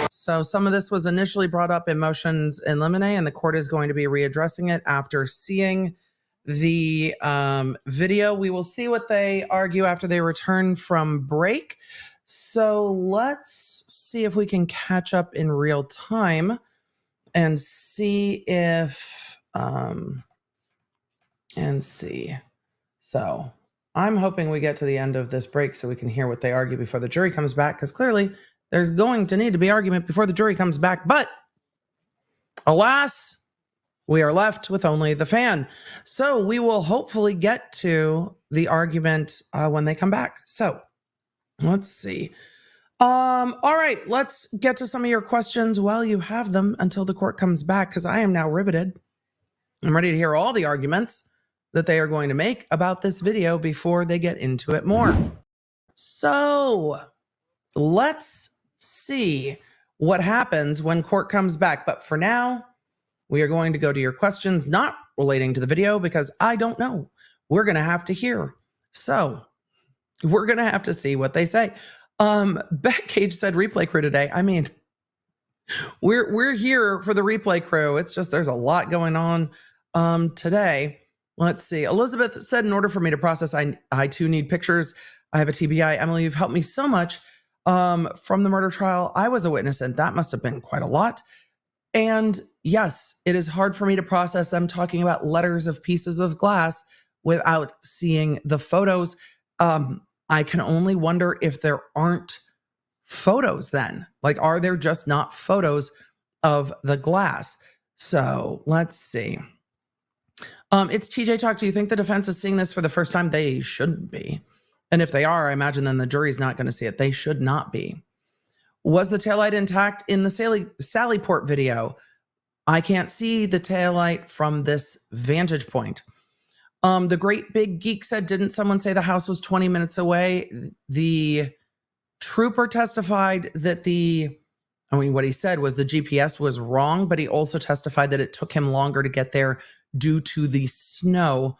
So some of this was initially brought up in motions in limine, and the court is going to be readdressing it after seeing the video. We will see what they argue after they return from break. So let's see if we can catch up in real time and see if, So I'm hoping we get to the end of this break so we can hear what they argue before the jury comes back, because clearly there's going to need to be argument before the jury comes back. But alas, we are left with only the fan. So we will hopefully get to the argument when they come back. So let's see. All right, let's get to some of your questions while you have them until the court comes back, because I am now riveted. I'm ready to hear all the arguments that they are going to make about this video before they get into it more. So let's see what happens when court comes back. But for now, we are going to go to your questions not relating to the video because I don't know. We're going to have to hear. So we're going to have to see what they say. Beck Cage said replay crew today. I mean, we're here for the replay crew. It's just there's a lot going on today. Let's see. Elizabeth said, in order for me to process, I too need pictures. I have a TBI. Emily, you've helped me so much from the murder trial. I was a witness, and that must have been quite a lot. And yes, it is hard for me to process them talking about letters of pieces of glass without seeing the photos. I can only wonder if there aren't photos then. Like, are there just not photos of the glass? So let's see. It's TJ Talk. Do you think the defense is seeing this for the first time? They shouldn't be. And if they are, I imagine then the jury's not going to see it. They should not be. Was the taillight intact in the Sally Port video? I can't see the taillight from this vantage point. The Great Big Geek said, didn't someone say the house was 20 minutes away? The trooper testified that what he said was the GPS was wrong, but he also testified that it took him longer to get there due to the snow.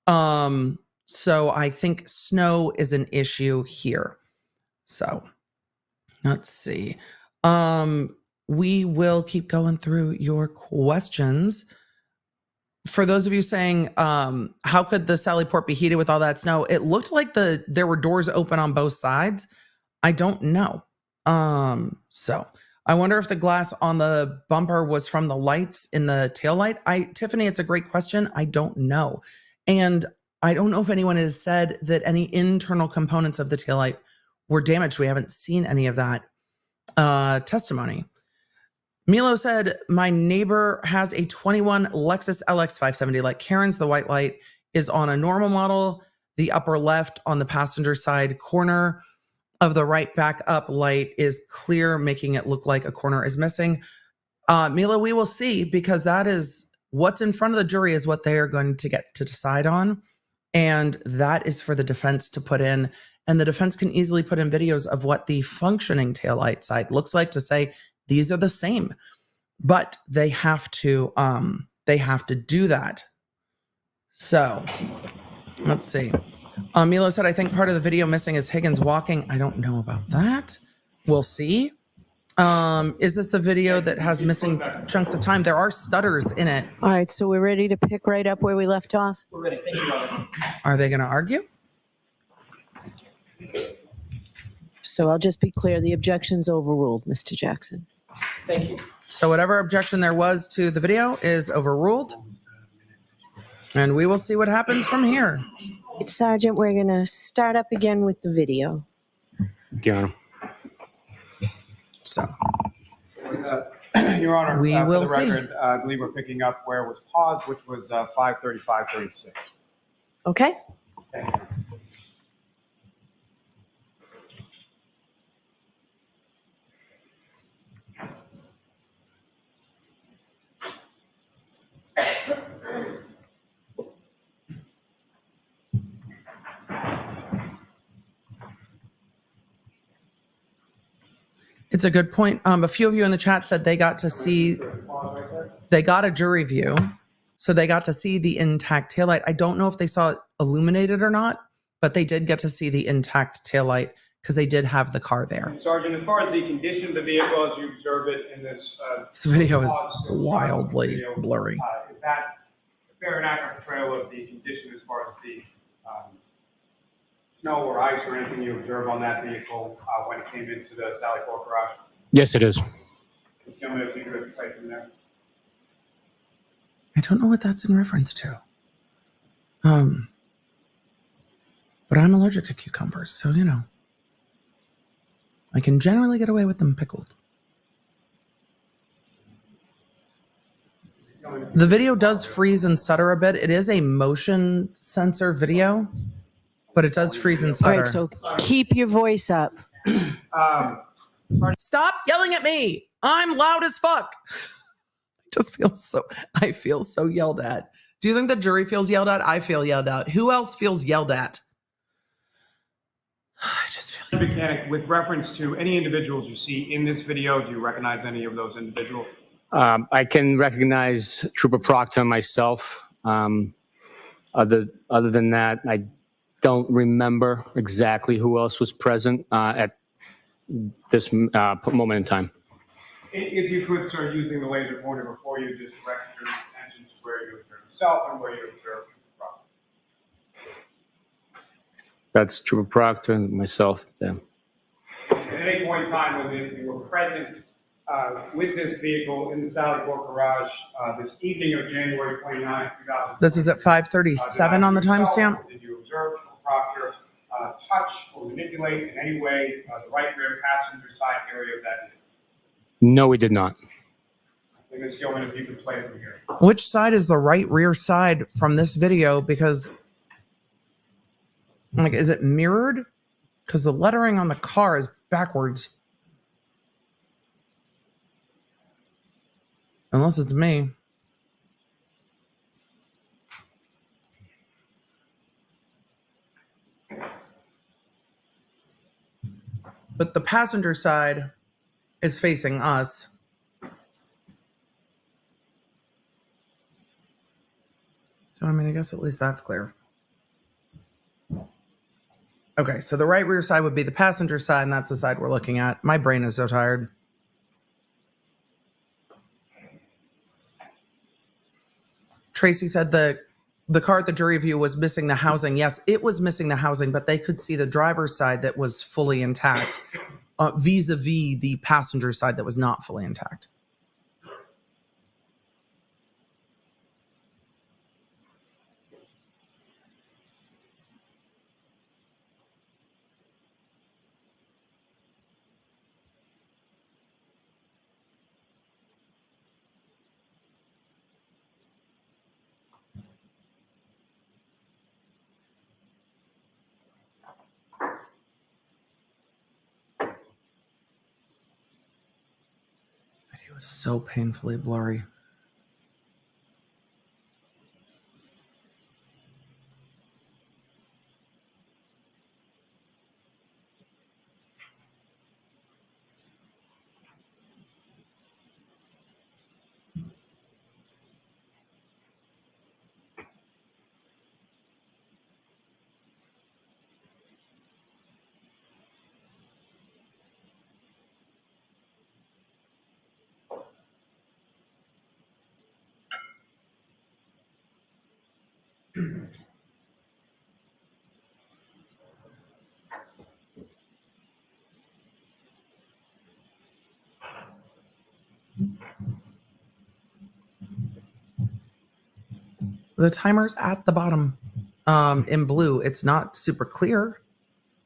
So I think snow is an issue here. So let's see. We will keep going through your questions. For those of you saying, how could the Sally Port be heated with all that snow? It looked like there were doors open on both sides. I don't know. So I wonder if the glass on the bumper was from the lights in the taillight. Tiffany, it's a great question. I don't know. And I don't know if anyone has said that any internal components of the taillight were damaged. We haven't seen any of that testimony. Milo said, my neighbor has a 21 Lexus LX 570 like Karen's. The white light is on a normal model. The upper left on the passenger side corner of the right back up light is clear, making it look like a corner is missing. Milo, we will see, because that is what's in front of the jury is what they are going to get to decide on. And that is for the defense to put in. And the defense can easily put in videos of what the functioning taillight side looks like to say, these are the same, but they have to do that. So let's see. Milo said, I think part of the video missing is Higgins walking. I don't know about that. We'll see. Is this the video that has missing chunks of time? There are stutters in it. All right, so we're ready to pick right up where we left off? We're ready. Thank you. Are they going to argue? So I'll just be clear, the objection's overruled, Mr. Jackson. Thank you. So whatever objection there was to the video is overruled. And we will see what happens from here. Sergeant, we're going to start up again with the video. Your So, Your Honor, we for will the see. record, I believe we're picking up where it was paused, which was 5:35:36. Okay? It's a good point. A few of you in the chat said they got a jury view. So they got to see the intact taillight. I don't know if they saw it illuminated or not, but they did get to see the intact taillight because they did have the car there. Sergeant, as far as the condition of the vehicle as you observe it in this... This video is wildly blurry. Is that a fair and accurate portrayal of the condition as far as the snow or ice or anything you observe on that vehicle when it came into the Sally Port garage? Yes, it is. Just give me a few minutes right from there. I don't know what that's in reference to. But I'm allergic to cucumbers, so, you know, I can generally get away with them pickled. The video does freeze and stutter a bit. It is a motion sensor video, but it does freeze and All stutter. right, so keep your voice up. Stop yelling at me. I'm loud as fuck. I feel so yelled at. Do you think the jury feels yelled at? I feel yelled at. Who else feels yelled at? I just feel Bukhenik, with reference to any individuals you see in this video, do you recognize any of those individuals? I can recognize Trooper Proctor myself. Other than that, I don't remember exactly who else was present at this moment in time. If you could, sir, using the laser pointer before you, just direct your attention to where you observe yourself and where you observe Trooper That's Trooper Proctor and myself there. At any point in time when you were present with this vehicle in the Sally Port garage this evening of January 29, 2000. This is at 5:37 on the timestamp. Did you observe Trooper Proctor touch or manipulate in any way the right rear passenger side area of that vehicle? No, we did not. Ms. Gilman, if you could play from here. Which side is the right rear side from this video? Because, like, is it mirrored? Because the lettering on the car is backwards. Unless it's me. But the passenger side is facing us. So, I mean, I guess at least that's clear. Okay, so the right rear side would be the passenger side, and that's the side we're looking at. My brain is so tired. Tracy said the car at the jury view was missing the housing. Yes, it was missing the housing, but they could see the driver's side that was fully intact vis-a-vis the passenger side that was not fully intact. It was so painfully blurry. The timer's at the bottom in blue. It's not super clear,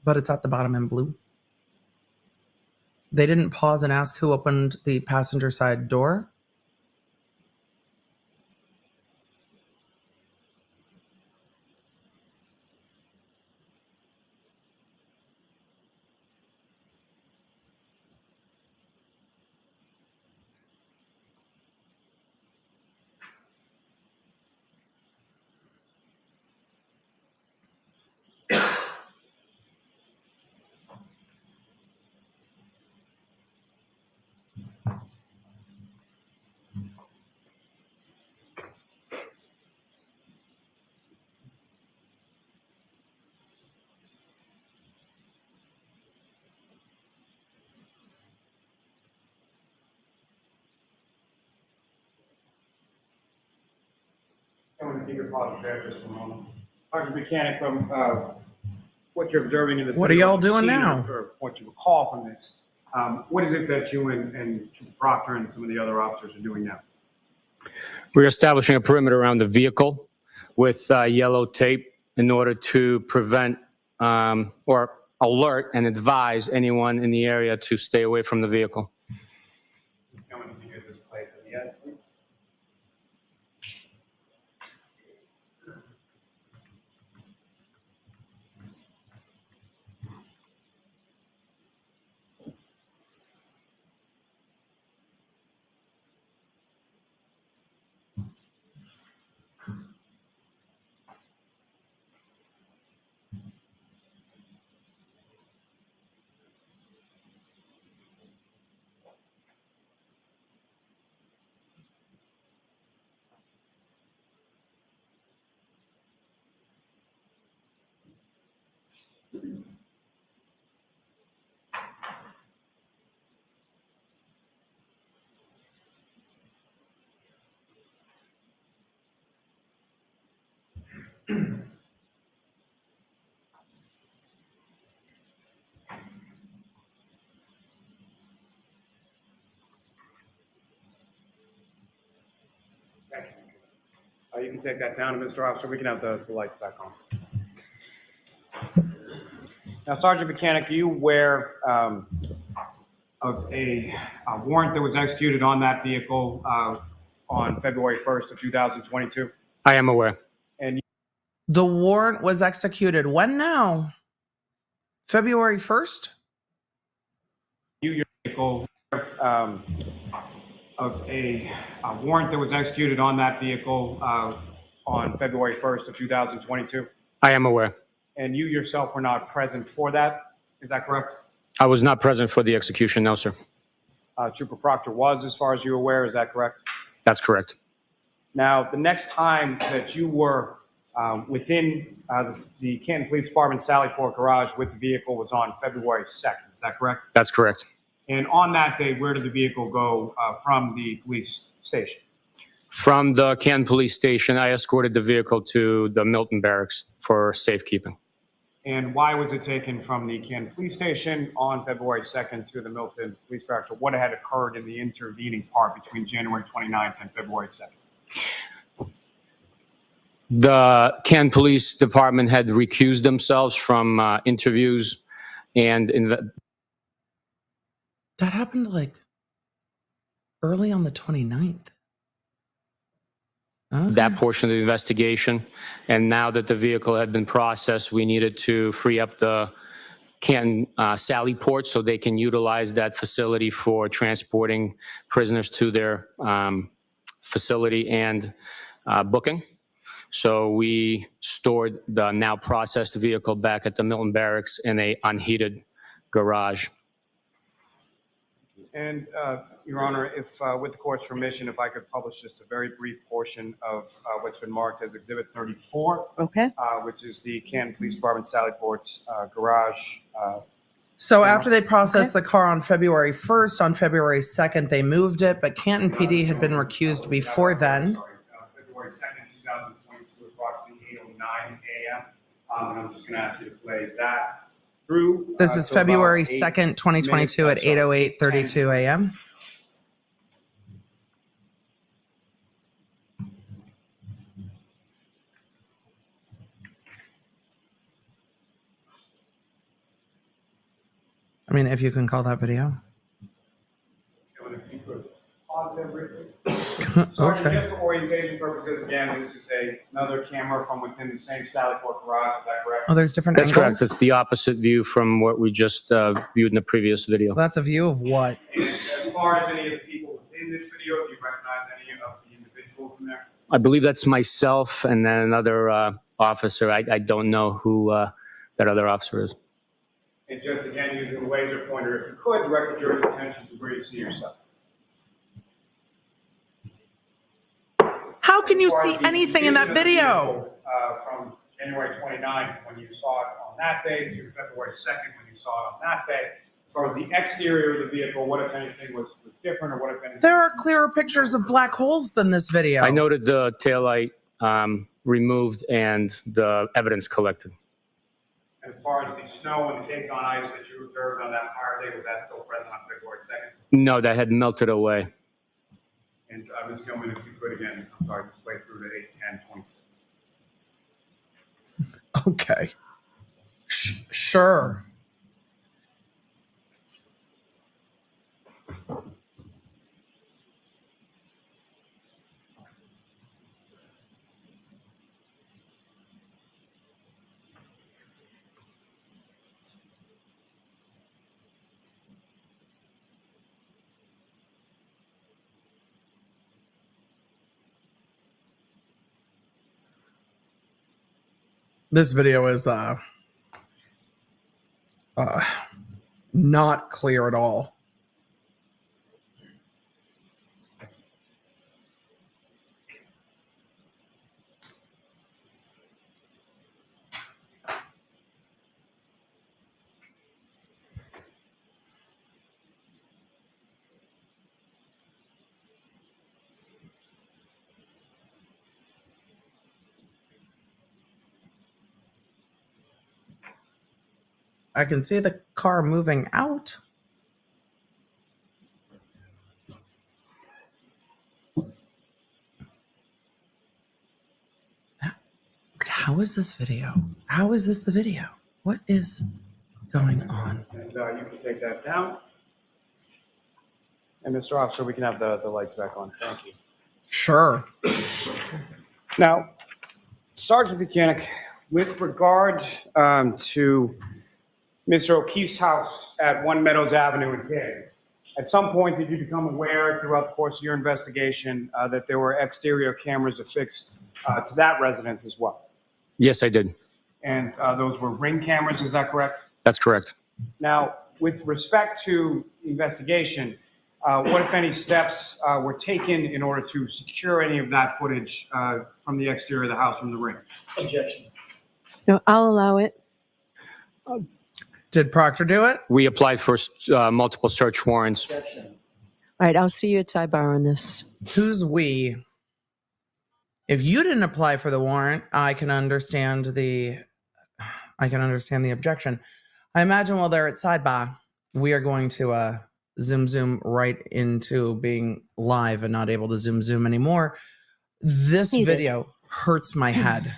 but it's at the bottom in blue. They didn't pause and ask who opened the passenger side door. I want to take a pause there just for a moment. Dr. Bukhenik, from what you're observing in this What are video, y'all what you've doing seen now? Or what you recall from this, what is it that you and Trooper Proctor and some of the other officers are doing now? We're establishing a perimeter around the vehicle with yellow tape in order to prevent or alert and advise anyone in the area to stay away from the vehicle. Ms. Gilman, if you could just play to the end, please. You can take that down, Mr. Officer. We can have the lights back on. Now, Sergeant Bukhenik, are you aware of a warrant that was executed on that vehicle on February 1st of 2022? I am aware. And The warrant was executed when now? February 1st? your vehicle of a warrant that was executed on that vehicle on February 1st of 2022? I am aware. And you yourself were not present for that, is that correct? I was not present for the execution, no, sir. Trooper Proctor was, as far as you're aware, is that correct? That's correct. Now, the next time that you were within the Canton Police Department Sallyport garage with the vehicle was on February 2nd, is that correct? That's correct. And on that day, where did the vehicle go from the police station? From the Canton Police Station, I escorted the vehicle to the Milton Barracks for safekeeping. And why was it taken from the Canton Police Station on February 2nd to the Milton Police Barracks? Or what had occurred in the intervening part between January 29th and February 2nd? The Canton Police Department had recused themselves from interviews and That happened like early on the 29th. Okay. that portion of the investigation. And now that the vehicle had been processed, we needed to free up the Canton Sallyport so they can utilize that facility for transporting prisoners to their facility and booking. So we stored the now processed vehicle back at the Milton Barracks in a unheated garage. And, Your Honor, if, with the court's permission, if I could publish just a very brief portion of what's been marked as Exhibit 34, Okay. which is the Canton Police Department Sallyport garage. So after they processed the car on February 1st, on February 2nd, they moved it, but Canton PD had been recused before then. February 2nd, 2022, approximately 8:09 a.m. And I'm just going to ask you to play that through. This is till about February 8 2nd, 2022 at minutes, 8:08:32 a.m. I mean, if you can call that video. Sergeant, Okay. just for orientation purposes, again, this is another camera from within the same Sallyport garage, is that correct? Oh, there's different That's angles? correct. It's the opposite view from what we just viewed in the previous video. That's a view of what? And as far as any of the people in this video, do you recognize any of the individuals in there? I believe that's myself and then another officer. I don't know who that other officer is. And just again, using the laser pointer, if you could, direct the jury's attention to where you see yourself. How can you As far see as the anything in that condition of the video? vehicle, from January 29th, when you saw it on that day, to February 2nd, when you saw it on that day, as far as the exterior of the vehicle, what if anything was different, or what if anything? There are clearer pictures of black holes than this video. I noted the taillight removed and the evidence collected. And as far as the snow and the caked on ice that you observed on that prior day, was that still present on February 2nd? No, that had melted away. And Ms. Gilman, if you could again, I'm sorry, just play through to 8:10:26. Okay. Sure. This video is not clear at all. I can see the car moving out. How is this video? How is this the video? What is going on? And you can take that down. And Mr. Officer, we can have the lights back on. Thank you. Sure. Now, Sergeant Bukhenik, with regard to Mr. O'Keefe's house at One Meadows Avenue in King, at some point did you become aware throughout the course of your investigation that there were exterior cameras affixed to that residence as well? Yes, I did. And those were Ring cameras, is that correct? That's correct. Now, with respect to investigation, what, if any, steps were taken in order to secure any of that footage from the exterior of the house from the Ring? Objection. No, I'll allow it. Did Proctor do it? We applied for multiple search warrants. Objection. All right, I'll see you at sidebar on this. Who's we? If you didn't apply for the warrant, I can understand the objection. I imagine while they're at sidebar, we are going to zoom right into being live and not able to zoom anymore. This video hurts my head.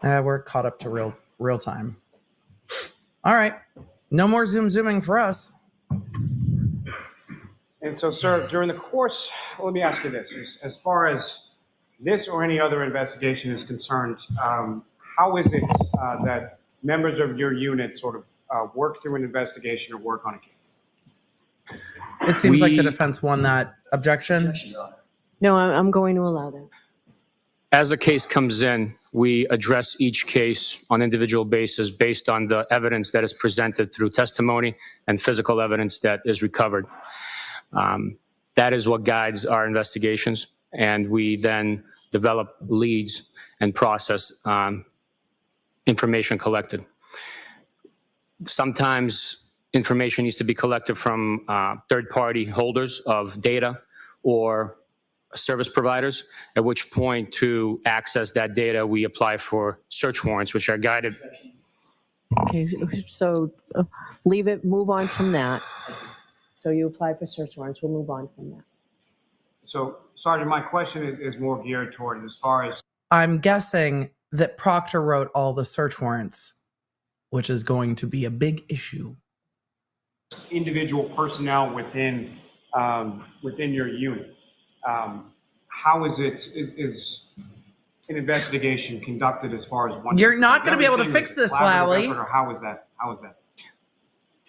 We're caught up to real time. All right. No more zooming for us. And so, sir, during the course, let me ask you this. As far as this or any other investigation is concerned, how is it that members of your unit sort of work through an investigation or work on a case? It seems like the defense won that objection. No, I'm going to allow that. As a case comes in, we address each case on an individual basis based on the evidence that is presented through testimony and physical evidence that is recovered. That is what guides our investigations, and we then develop leads and process information collected. Sometimes information needs to be collected from third-party holders of data or service providers, at which point to access that data, we apply for search warrants, which are guided. Okay, so leave it, move on from that. So you apply for search warrants, we'll move on from that. So, Sergeant, my question is more geared toward as far as... I'm guessing that Proctor wrote all the search warrants, which is going to be a big issue. Individual personnel within your unit. How is an investigation conducted as far as one? You're not going to be able to fix this, Lally. Or how is that?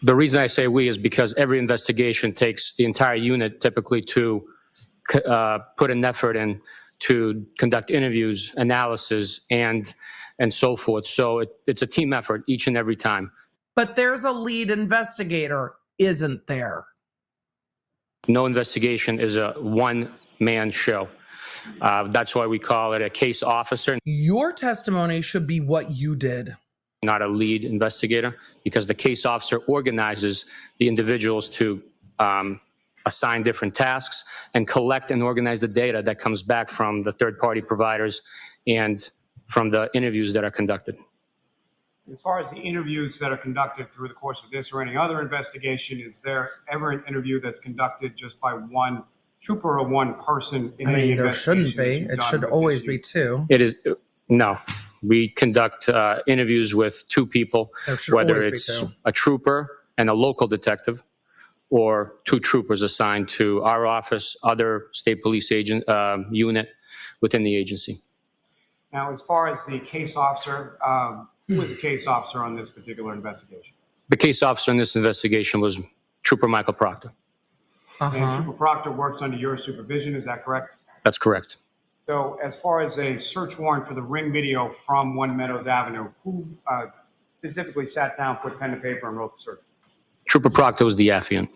The reason I say we is because every investigation takes the entire unit typically to put an effort in to conduct interviews, analysis, and so forth. So it's a team effort each and every time. But there's a lead investigator, isn't there? No investigation is a one-man show. That's why we call it a case officer. Your testimony should be what you did. Not a lead investigator, because the case officer organizes the individuals to assign different tasks and collect and organize the data that comes back from the third-party providers and from the interviews that are conducted. As far as the interviews that are conducted through the course of this or any other investigation, is there ever an interview that's conducted just by one trooper or one person in any there shouldn't investigation be. It should always be two. It is, no. We conduct interviews with two people, whether it's a trooper and a local detective, or two troopers assigned to our office, other state police agent unit within the agency. Now, as far as the case officer, who was a case officer on this particular investigation? The case officer in this investigation was Trooper Michael Proctor. And Trooper Proctor works under your supervision, is that correct? That's correct. So as far as a search warrant for the Ring video from One Meadows Avenue, who specifically sat down, put pen to paper, and wrote the search warrant? Trooper Proctor was the affiant.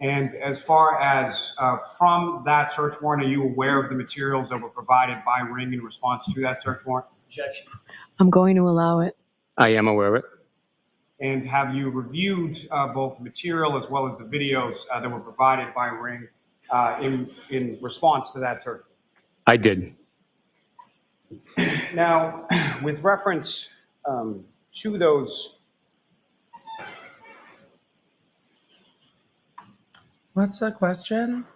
And as far as from that search warrant, are you aware of the materials that were provided by Ring in response to that search warrant? Objection. I'm going to allow it. I am aware of it. And have you reviewed both the material as well as the videos that were provided by Ring in response to that search warrant? I did. Now, with reference to those... What's the question?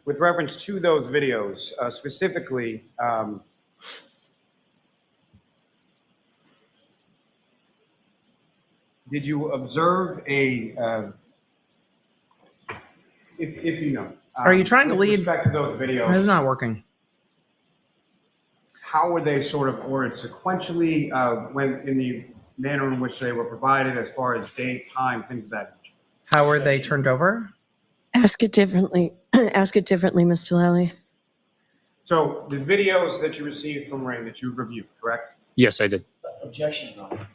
With reference to those videos, specifically, did you observe if you know? Are you trying to with lead? respect to those videos, It's not working. how were they sort of ordered sequentially, when in the manner in which they were provided, as far as date, time, things of that nature? How were they turned over? Ask it differently. Ask it differently, Mr. Lally. So the videos that you received from Ring that you've reviewed, correct? Yes, I did. Objection, Your Honor.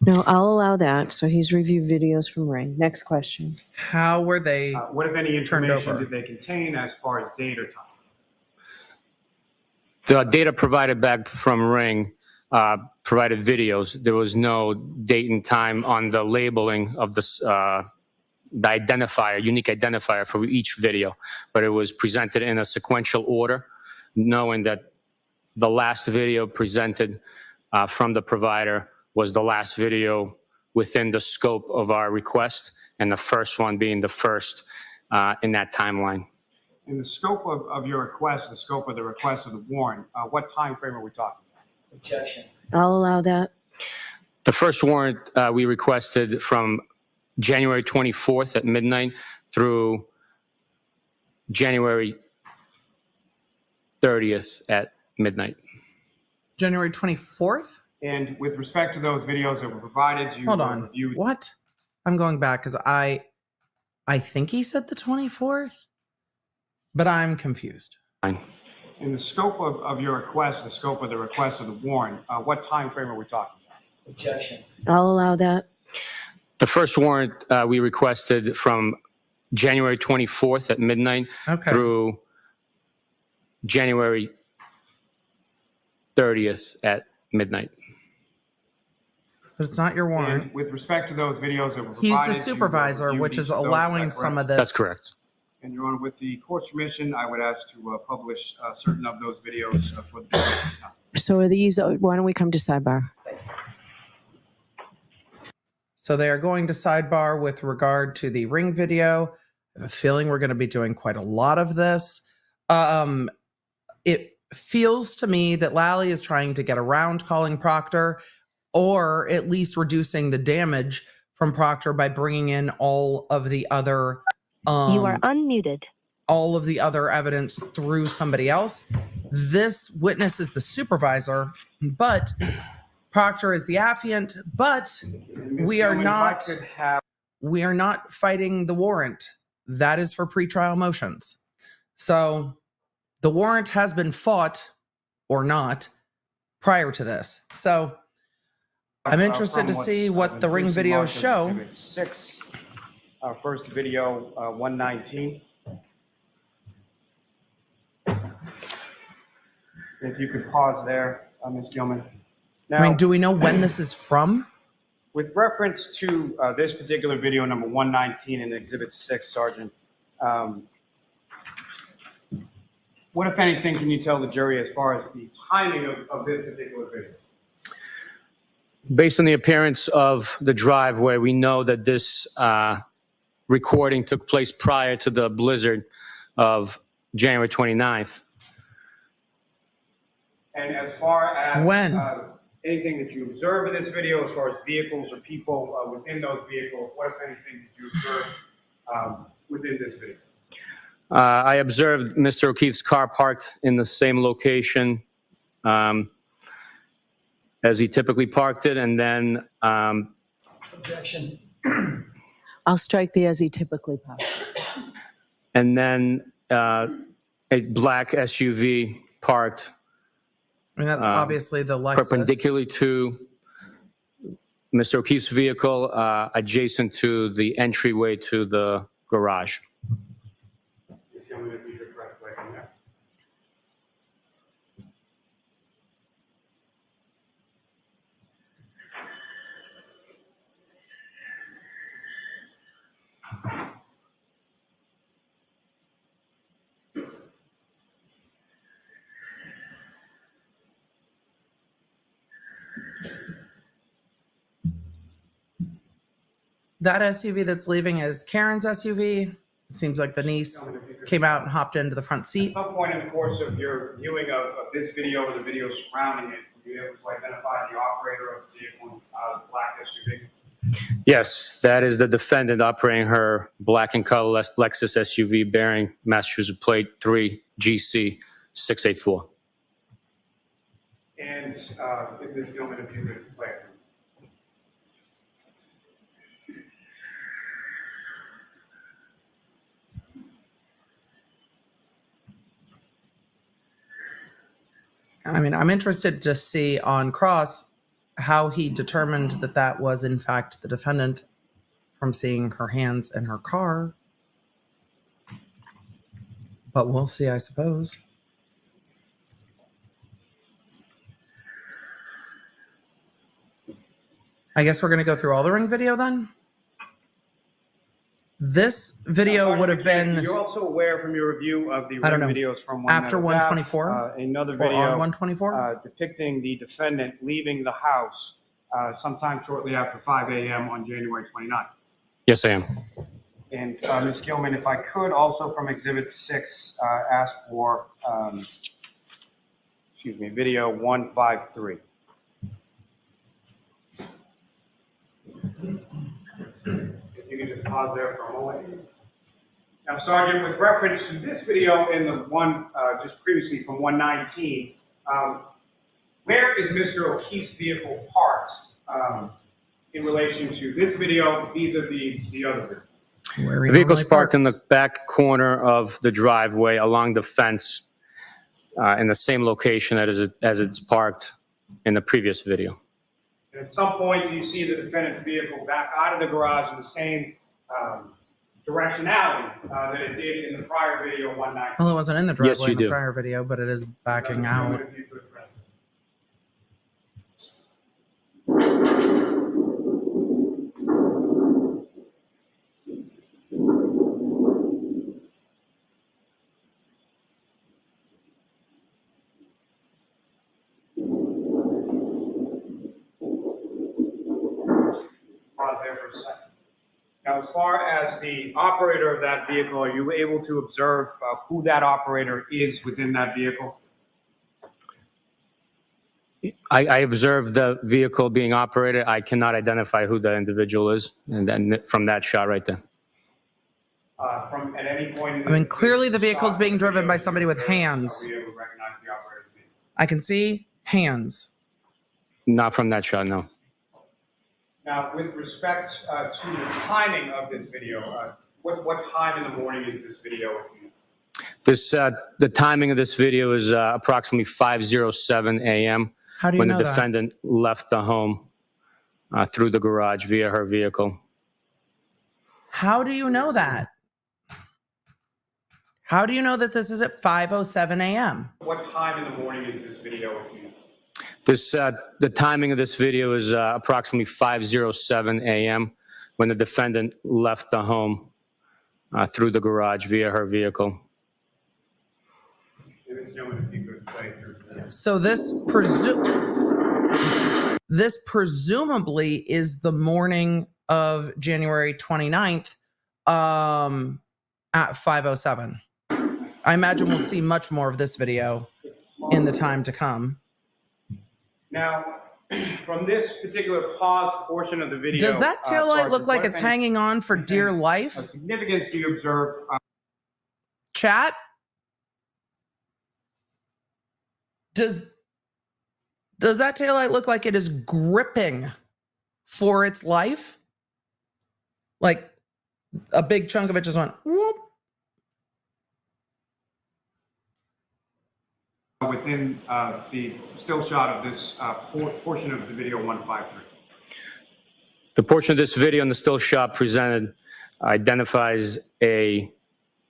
No, I'll allow that. So he's reviewed videos from Ring. Next question. How were they? What, if any, turned information over? did they contain as far as date or time? The data provided back from Ring provided videos. There was no date and time on the labeling of the identifier, unique identifier for each video, but it was presented in a sequential order, knowing that the last video presented from the provider was the last video within the scope of our request, and the first one being the first in that timeline. In the scope of your request, the scope of the request of the warrant, what time frame are we talking about? Objection. I'll allow that. The first warrant we requested from January 24th at midnight through January 30th at midnight. January 24th? And with respect to those videos that were provided, you Hold on. reviewed. What? I'm going back because I think he said the 24th, but I'm confused. Fine. In the scope of your request, the scope of the request of the warrant, what time frame are we talking about? Objection. I'll allow that. The first warrant we requested from January 24th at midnight through January 30th at midnight. But it's not your warrant. And with respect to those videos that were provided, He's the you supervisor, reviewed which each is of those, allowing is that some of correct? this. That's correct. And Your Honor, with the court's permission, I would ask to publish certain of those videos for the jury this time. So are these, why don't we come to sidebar? So they are going to sidebar with regard to the Ring video. I have a feeling we're going to be doing quite a lot of this. It feels to me that Lally is trying to get around calling Proctor, or at least reducing the damage from Proctor by bringing in all of the other You are unmuted. all of the other evidence through somebody else. This witness is the supervisor, but Proctor is the affiant, but we are not fighting the warrant. That is for pretrial motions. So the warrant has been fought or not prior to this. So I'm interested to see what the Ring videos show. Exhibit 6, first video, 119. If you could pause there, Ms. Gilman. Now, I mean, do we know when this is from? with reference to this particular video, number 119 in Exhibit 6, Sergeant, what, if anything, can you tell the jury as far as the timing of this particular video? Based on the appearance of the driveway, we know that this recording took place prior to the blizzard of January 29th. And as far as When? Anything that you observe in this video, as far as vehicles or people within those vehicles, what, if anything, did you observe within this video? I observed Mr. O'Keefe's car parked in the same location as he typically parked it, and then Objection. I'll strike the as he typically parks. and then a black SUV parked I mean, that's obviously the Lexus. perpendicularly to Mr. O'Keefe's vehicle, adjacent to the entryway to the garage. Ms. Gilman, if you could press play on there. That SUV that's leaving is Karen's SUV. Seems like the niece came out and hopped into the front At seat. some point in the course of your viewing of this video or the video surrounding it, were you able to identify the operator of the vehicle, black SUV? Yes, that is the defendant operating her black and color Lexus SUV bearing Massachusetts plate 3 GC 684. And if Ms. Gilman, if you could play it. I mean, I'm interested to see on cross how he determined that that was in fact the defendant from seeing her hands in her car. But we'll see, I suppose. I guess we're going to go through all the ring video then. This video would have been. You're also aware from your review of the I don't ring know, videos from after 124, another or video on 124? depicting the defendant leaving the house sometime shortly after 5 a.m. on January 29th. Yes, I am. And Ms. Gilman, if I could also from Exhibit 6 ask for, video 153. If you can just pause there for a moment. Now, Sergeant, with reference to this video and the one just previously from 119, where is Mr. O'Keefe's vehicle parked in relation to this video vis-a-vis the other video? The vehicle's parked in the back corner of the driveway along the fence in the same location as it's parked in the previous video. And at some point, do you see the defendant's vehicle back out of the garage in the same directionality that it did in the prior video 119? Well, it wasn't in the driveway Yes, you in the do. prior video, but it is backing out. If you could address it. Pause there for a second. Now, as far as the operator of that vehicle, are you able to observe who that operator is within that vehicle? I observed the vehicle being operated. I cannot identify who the individual is, and then from that shot right there. From at any point in I mean, clearly the vehicle's being driven by somebody with hands. Are we able to recognize the operator's name? I can see hands. Not from that shot, no. Now, with respect to the timing of this video, what time in the morning is this video? The timing of this video is approximately 5:07 a.m. How do you when know the that? defendant left the home through the garage via her vehicle. How do you know that? How do you know that this is at 5:07 a.m.? What time in the morning is this video? The timing of this video is approximately 5:07 a.m. when the defendant left the home through the garage via her vehicle. Ms. Gilman, if you could play through that. So this presumably is the morning of January 29th at 5:07. I imagine we'll see much more of this video in the time to come. Now, from this particular pause portion of the video, Does that taillight look Sergeant, like what it's if any- hanging on for dear life? What significance do you observe? Chat? Does that taillight look like it is gripping for its life? Like a big chunk of it just went whoop. Within the still shot of this portion of the video 153. The portion of this video in the still shot presented identifies a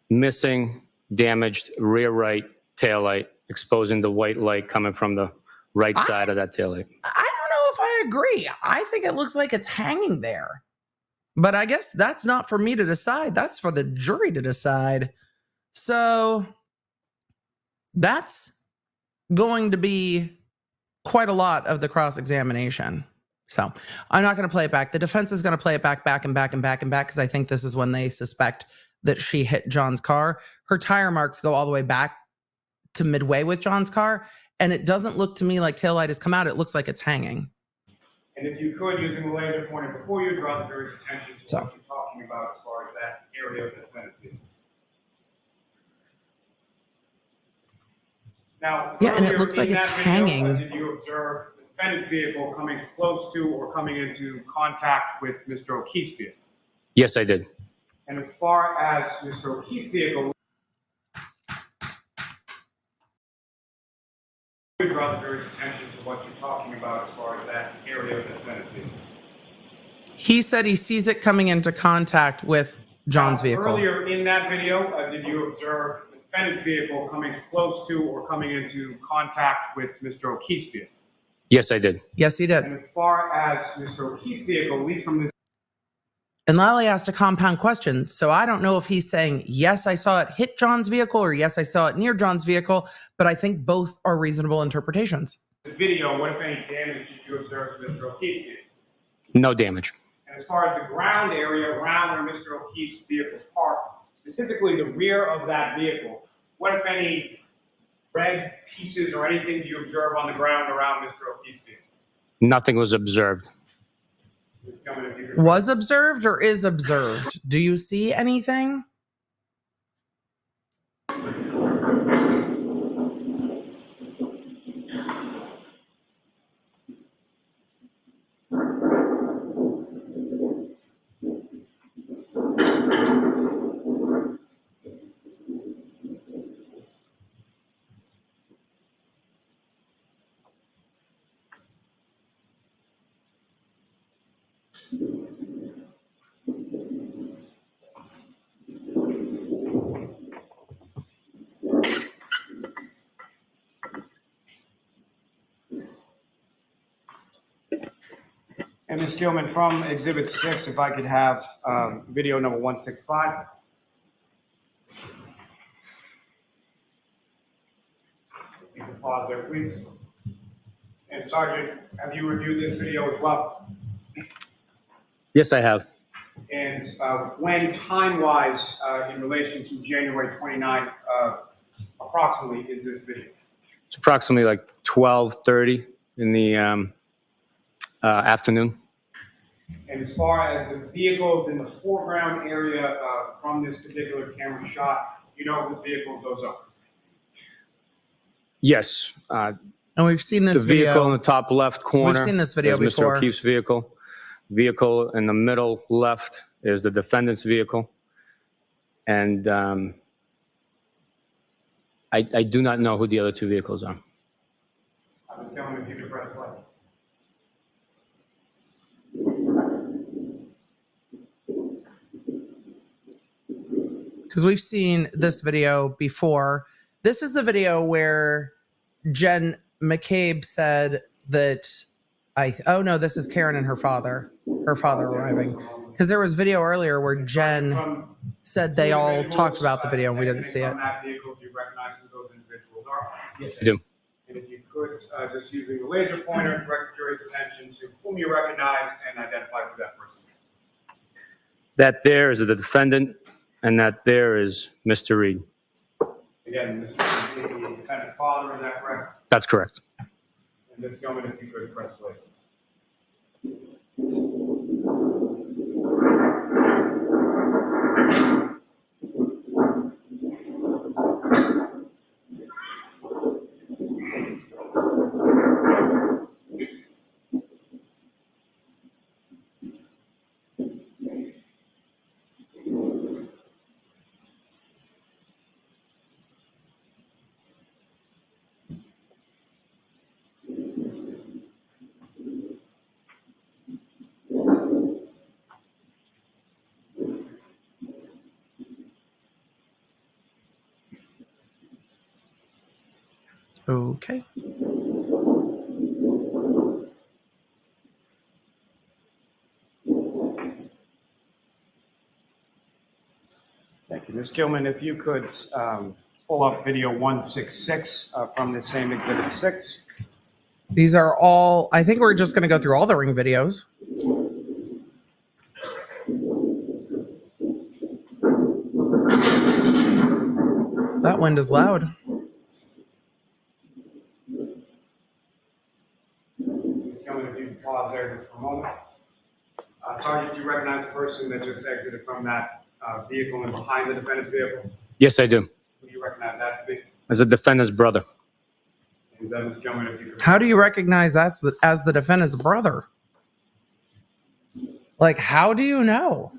missing, damaged rear right taillight, exposing the white light coming from the right side of that taillight. I don't know if I agree. I think it looks like it's hanging there. But I guess that's not for me to decide. That's for the jury to decide. So that's going to be quite a lot of the cross-examination. So I'm not going to play it back. The defense is going to play it back, because I think this is when they suspect that she hit John's car. Her tire marks go all the way back to midway with John's car. And it doesn't look to me like taillight has come out. It looks like it's hanging. And if you could, using the laser pointer before you, draw the jury's attention to what you're talking about as far as that area of the defendant's vehicle. Now, Yeah, and it earlier looks like in it's that video, hanging. did you observe the defendant's vehicle coming close to or coming into contact with Mr. O'Keefe's vehicle? Yes, I did. And as far as Mr. O'Keefe's vehicle, draw the jury's attention to what you're talking about as far as that area of the defendant's vehicle. He said he sees it coming into contact with John's vehicle. Earlier in that video, did you observe the defendant's vehicle coming close to or coming into contact with Mr. O'Keefe's vehicle? Yes, I did. Yes, he did. And as far as Mr. O'Keefe's vehicle, at least from this. And Lally asked a compound question. So I don't know if he's saying, yes, I saw it hit John's vehicle, or yes, I saw it near John's vehicle, but I think both are reasonable interpretations. Video, what if any damage did you observe to Mr. O'Keefe's vehicle? No damage. And as far as the ground area around where Mr. O'Keefe's vehicle is parked, specifically the rear of that vehicle, what if any red pieces or anything do you observe on the ground around Mr. O'Keefe's vehicle? Nothing was observed. Was observed or is observed? Do you see anything? And Ms. Gilman, from Exhibit 6, if I could have video number 165. You can pause there, please. And Sergeant, have you reviewed this video as well? Yes, I have. And when time-wise, in relation to January 29th, approximately is this video? It's approximately like 12:30 in the afternoon. And as far as the vehicles in the foreground area from this particular camera shot, you know whose vehicles those are? Yes. And we've seen this the vehicle video. in the top left corner. We've seen this video is before. Mr. O'Keefe's vehicle. Vehicle in the middle left is the defendant's vehicle. And I do not know who the other two vehicles are. I was telling if you could press play. Because we've seen this video before. This is the video where Jen McCabe said that oh no, this is Karen and her father arriving. Because there was video earlier where Jen said they all talked about the video and we didn't see it. From that vehicle, do you recognize who those individuals are? Yes, I do. And if you could, just using the laser pointer, direct the jury's attention to whom you recognize and identify who that person is. That there is the defendant, and that there is Mr. Reed. Again, Mr. Reed, the defendant's father, is that correct? That's correct. And Ms. Gilman, if you could press play. Okay. Thank you. Ms. Gilman, if you could pull up video 166 from the same Exhibit 6. These are all, I think we're just going to go through all the ring videos. that wind is loud. Just going to do pause there just for a moment. Sergeant, you recognize the person that just exited from that vehicle and behind the defendant's vehicle? Yes, I do. Who do you recognize that to be? As a defendant's brother. And Ms. Gilman, if you could. How do you recognize that's as the defendant's brother? Like, how do you know?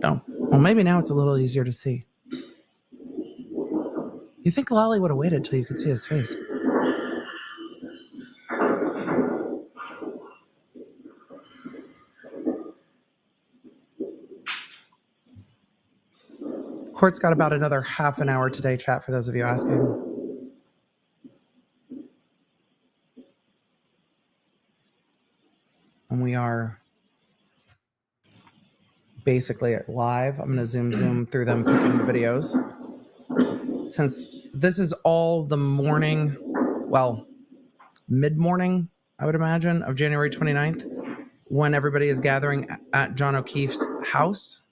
Oh, well, maybe now it's a little easier to see. You think Lolly would have waited till you could see his face? Court's got about another half an hour today, chat, for those of you asking. And we are basically live. I'm going to zoom through them, picking the videos. Since this is all the morning, well, mid-morning, I would imagine, of January 29th, when everybody is gathering at John O'Keefe's house.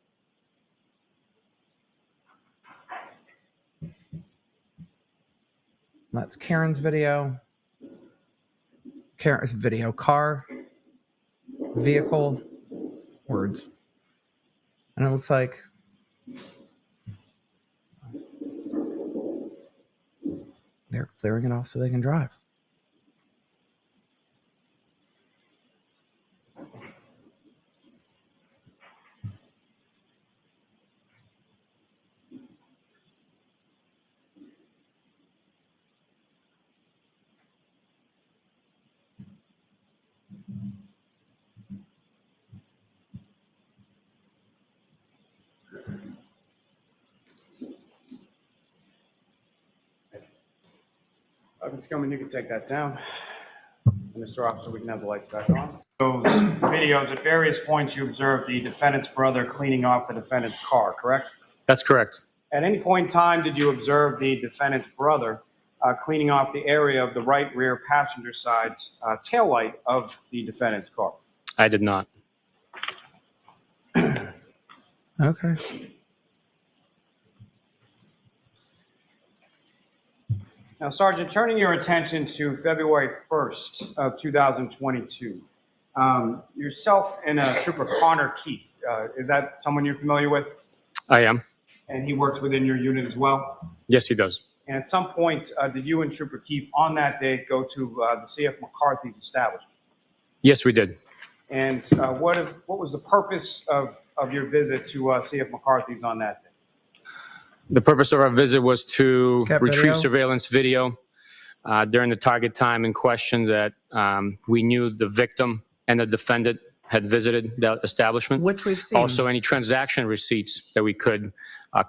That's Karen's video. Karen's video, car, vehicle, words. And it looks like they're clearing it off so they can drive. Ms. Gilman, you can take that down. Mr. Officer, we can have the lights back on. Those videos, at various points you observed the defendant's brother cleaning off the defendant's car, correct? That's correct. At any point in time, did you observe the defendant's brother cleaning off the area of the right rear passenger side's taillight of the defendant's car? I did not. Okay. Now, Sergeant, turning your attention to February 1st of 2022, yourself and Trooper Connor Keefe, is that someone you're familiar with? I am. And he works within your unit as well? Yes, he does. And at some point, did you and Trooper Keefe on that day go to the C.F. McCarthy's establishment? Yes, we did. And what was the purpose of your visit to C.F. McCarthy's on that day? The purpose of our visit was to Get retrieve video. surveillance video during the target time in question that we knew the victim and the defendant had visited that establishment. Which we've seen. Also, any transaction receipts that we could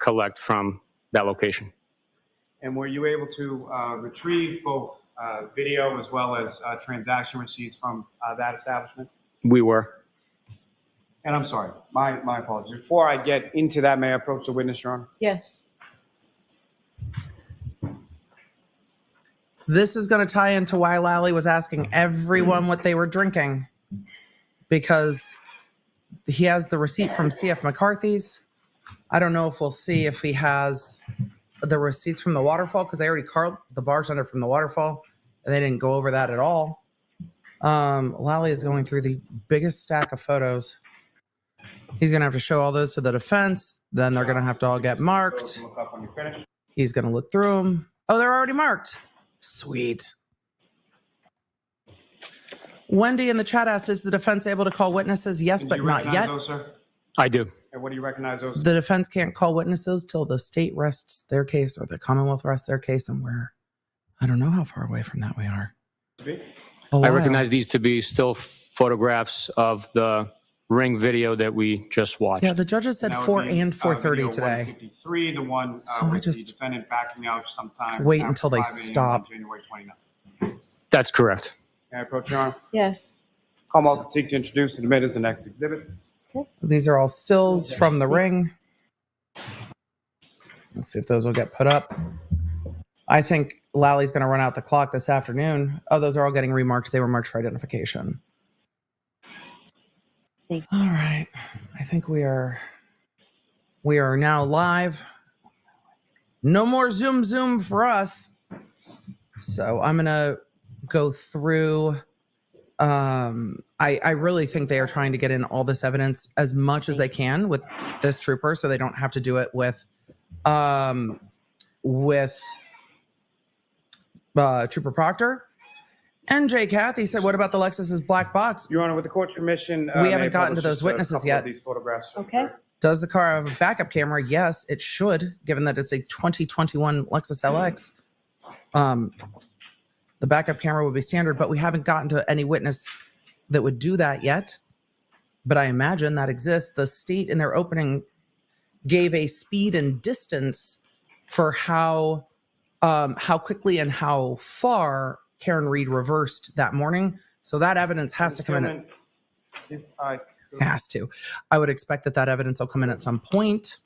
collect from that location. And were you able to retrieve both video as well as transaction receipts from that establishment? We were. And I'm sorry, my apologies. Before I get into that, may I approach the witness, Your Honor? Yes. This is going to tie into why Lally was asking everyone what they were drinking, because he has the receipt from C.F. McCarthy's. I don't know if we'll see if he has the receipts from the waterfall, because they already called the bartender from the waterfall, and they didn't go over that at all. Lally is going through the biggest stack of photos. He's going to have to show all those to the defense. Then they're going to have to all get marked. Look up when you're finished. He's going to look through them. Oh, they're already marked. Sweet. Wendy in the chat asked, is the defense able to call witnesses? Yes, And but do you not recognize yet. those, sir? I do. And what do you recognize those? The defense can't call witnesses till the state rests their case or the Commonwealth rests their case, and I don't know how far away from that we are. I recognize these to be still photographs of the ring video that we just watched. Yeah, the judges said That would 4 be, and 4:30 video today. 153, the one So I with just the defendant backing out sometime. wait after until they 5 a.m. on stop. January 29th. That's correct. May I approach, Your Honor? Yes. Commonwealth will seek to introduce and admit as the next exhibit These are all stills from the ring. Let's see if those will get put up. I think Lally's going to run out the clock this afternoon. Oh, those are all getting remarked. They were marked for identification. All right. I think we are now live. No more Zoom for us. So I'm going to go through. I really think they are trying to get in all this evidence as much as they can with this trooper, so they don't have to do it with Trooper Proctor. And J. Kathy said, what about the Lexus's black box? Your Honor, with the court's permission, We haven't gotten to those witnesses yet. These photographs. Okay. Does the car have a backup camera? Yes, it should, given that it's a 2021 Lexus LX. The backup camera would be standard, but we haven't gotten to any witness that would do that yet. But I imagine that exists. The state in their opening gave a speed and distance for how quickly and how far Karen Reed reversed that morning. So that evidence has to come in. If I could. Has to. I would expect that evidence will come in at some point.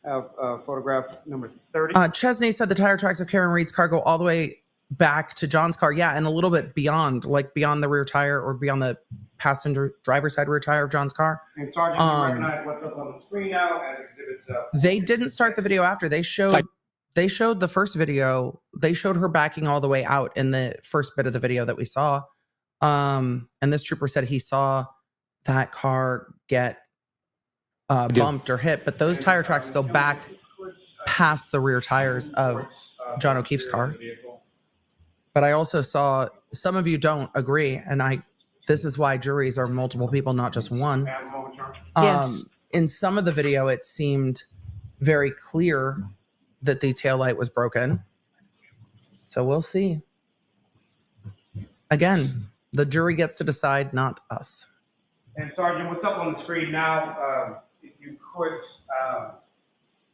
Photograph number 30. Chesney said the tire tracks of Karen Reed's car go all the way back to John's car. Yeah, and a little bit beyond, like beyond the rear tire or beyond the passenger driver's side rear tire of John's car. And Sergeant, you recognize what's up on the screen now as exhibit. They didn't start the video after. They showed the first video. They showed her backing all the way out in the first bit of the video that we saw. And this trooper said he saw that car get bumped or hit, but those tire tracks go back past the rear tires of John O'Keefe's car. But I also saw, some of you don't agree, and this is why juries are multiple people, not just one. Yes. In some of the video, it seemed very clear that the taillight was broken. So we'll see. Again, the jury gets to decide, not us. And Sergeant, what's up on the screen now? If you could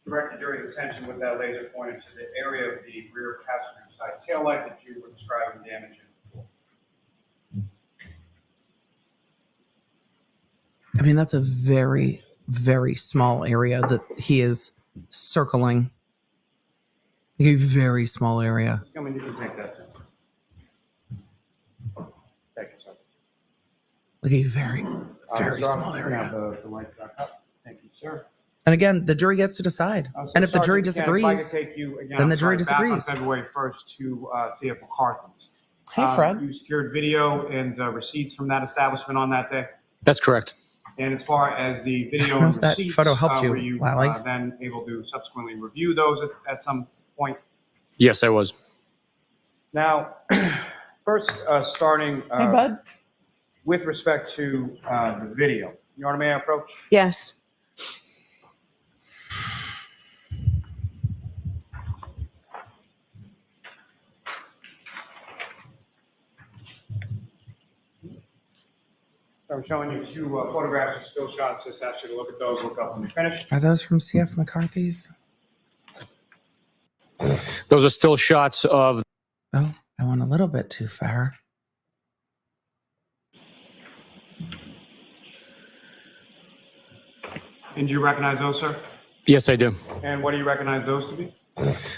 direct the jury's attention with that laser pointed to the area of the rear passenger side taillight that you were describing damage in. I mean, that's a very, very small area that he is circling. A very small area. I mean, you can take that too. Thank you, sir. Like a very, very small area. The lights back up. Thank you, sir. And again, the jury gets to decide. So And if the jury Sergeant, if I could disagrees, take you again, then the I'm jury sorry, back disagrees. on February 1st to C.F. McCarthy's. Hey, Fred. You secured video and receipts from that establishment on that day. That's correct. And as far as the video I don't know and if that receipts, photo helped you, were you Lally. then able to subsequently review those at some point? Yes, I was. Now, first, starting Hey, bud. with respect to the video. Your Honor, may I approach? Yes. I'm showing you two photographs of still shots. Just ask you to look at those, look up when you're finished. Are those from C.F. McCarthy's? Those are still shots of. Oh, I went a little bit too far. And do you recognize those, sir? Yes, I do. And what do you recognize those to be?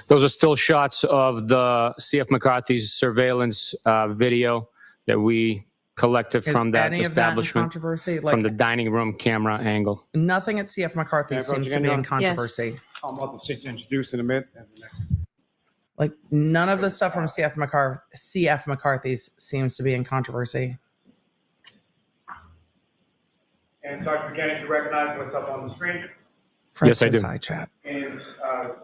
Those are still shots of the C.F. McCarthy's surveillance video that we collected from that any of that in establishment, controversy? from the dining room camera angle. Nothing at C.F. McCarthy Can I approach seems to again, be Your in Honor? controversy. I'm about to sit to introduce in a minute. Like, none of the stuff from C.F. McCarthy's seems to be in controversy. And Sergeant Bukhenik, you recognize what's up on the screen? Fred Yes, I says do. hi, chat. And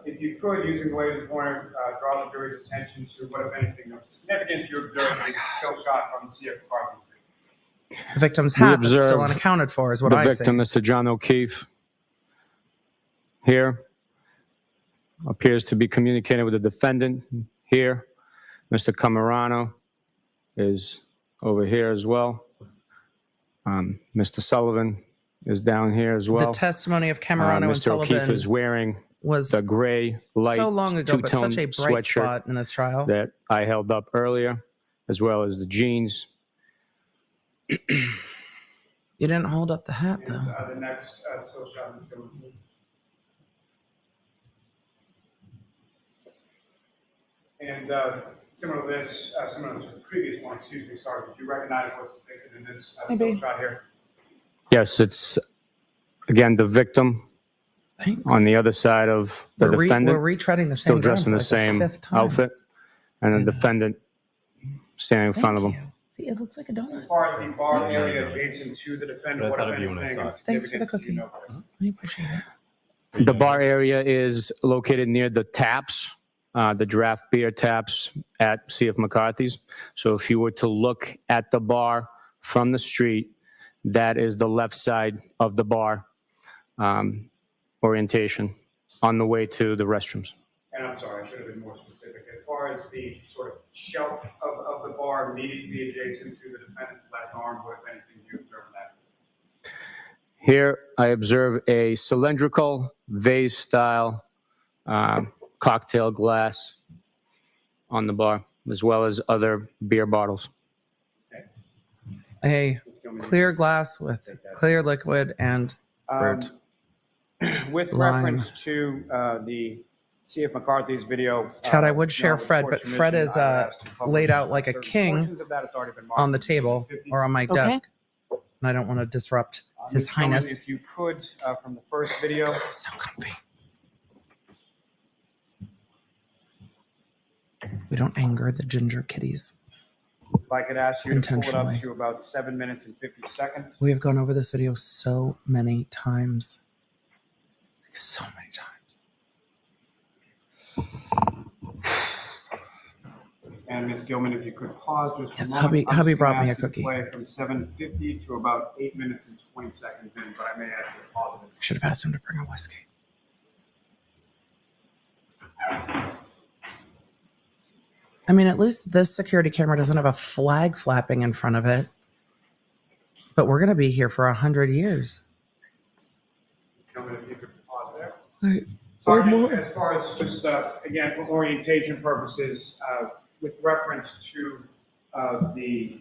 if you could, using the laser pointer, draw the jury's attention to what, if anything, of significance you observed in this still shot from the C.F. McCarthy's video. The victim's We hat that's still observe unaccounted for is what the I victim, see. Mr. John O'Keefe, here, appears to be communicating with the defendant here. Mr. Camerano is over here as well. Mr. Sullivan is down here as well. The testimony of Camerano and Mr. O'Keefe Sullivan is wearing was the gray light so long ago, but two-tone such a bright sweatshirt spot in this trial. that I held up earlier, as well as the jeans. You didn't hold up the hat, though. The next still shot is going, please. And similar to this, similar to the previous one, excuse me, Sergeant, do you recognize what's depicted in this still shot here? Yes, it's, again, the victim Thanks. on the other side of the defendant. We're retreading the still same dressed in ground the for like same fifth time. outfit, and the defendant standing in front of him. See, it looks like a donut. As far as the bar area adjacent to the defendant, what if anything is Thanks for the significant do cookie. you know? I appreciate it. The bar area is located near the taps, the draft beer taps at C.F. McCarthy's. So if you were to look at the bar from the street, that is the left side of the bar orientation on the way to the restrooms. And I'm sorry, I should have been more specific. As far as the sort of shelf of the bar immediately adjacent to the defendant's left arm, what if anything do you observe that? Here, I observe a cylindrical vase-style cocktail glass on the bar, as well as other beer bottles. A clear glass with clear liquid and fruit. With Lime. reference to the C.F. McCarthy's video. Chad, I would share now with Fred, the but court's Fred permission, is I would ask to publish laid out like a certain king portions of that. It's already been marked on the as table 50. or on my Okay. desk. And I don't want to disrupt His Ms. Tillman, Highness. If you could, from the first video. So comfy. We don't anger the ginger kitties. If I could ask you to pull it Intentionally. up to about 7 minutes and 50 seconds. We have gone over this video so many times. Like, so many times. And Ms. Gilman, if you could pause just Yes, a moment. hubby I'm just brought gonna me a ask you to cookie. Play from 7:50 to about 8 minutes and 20 seconds in, but I may ask you to pause it. Should have asked him to bring a whiskey. I mean, at least this security camera doesn't have a flag flapping in front of it. But we're going to be here for 100 years. Ms. Gilman, if you could pause there. Wait, Sergeant, as far as just, again, for orientation purposes, with reference to the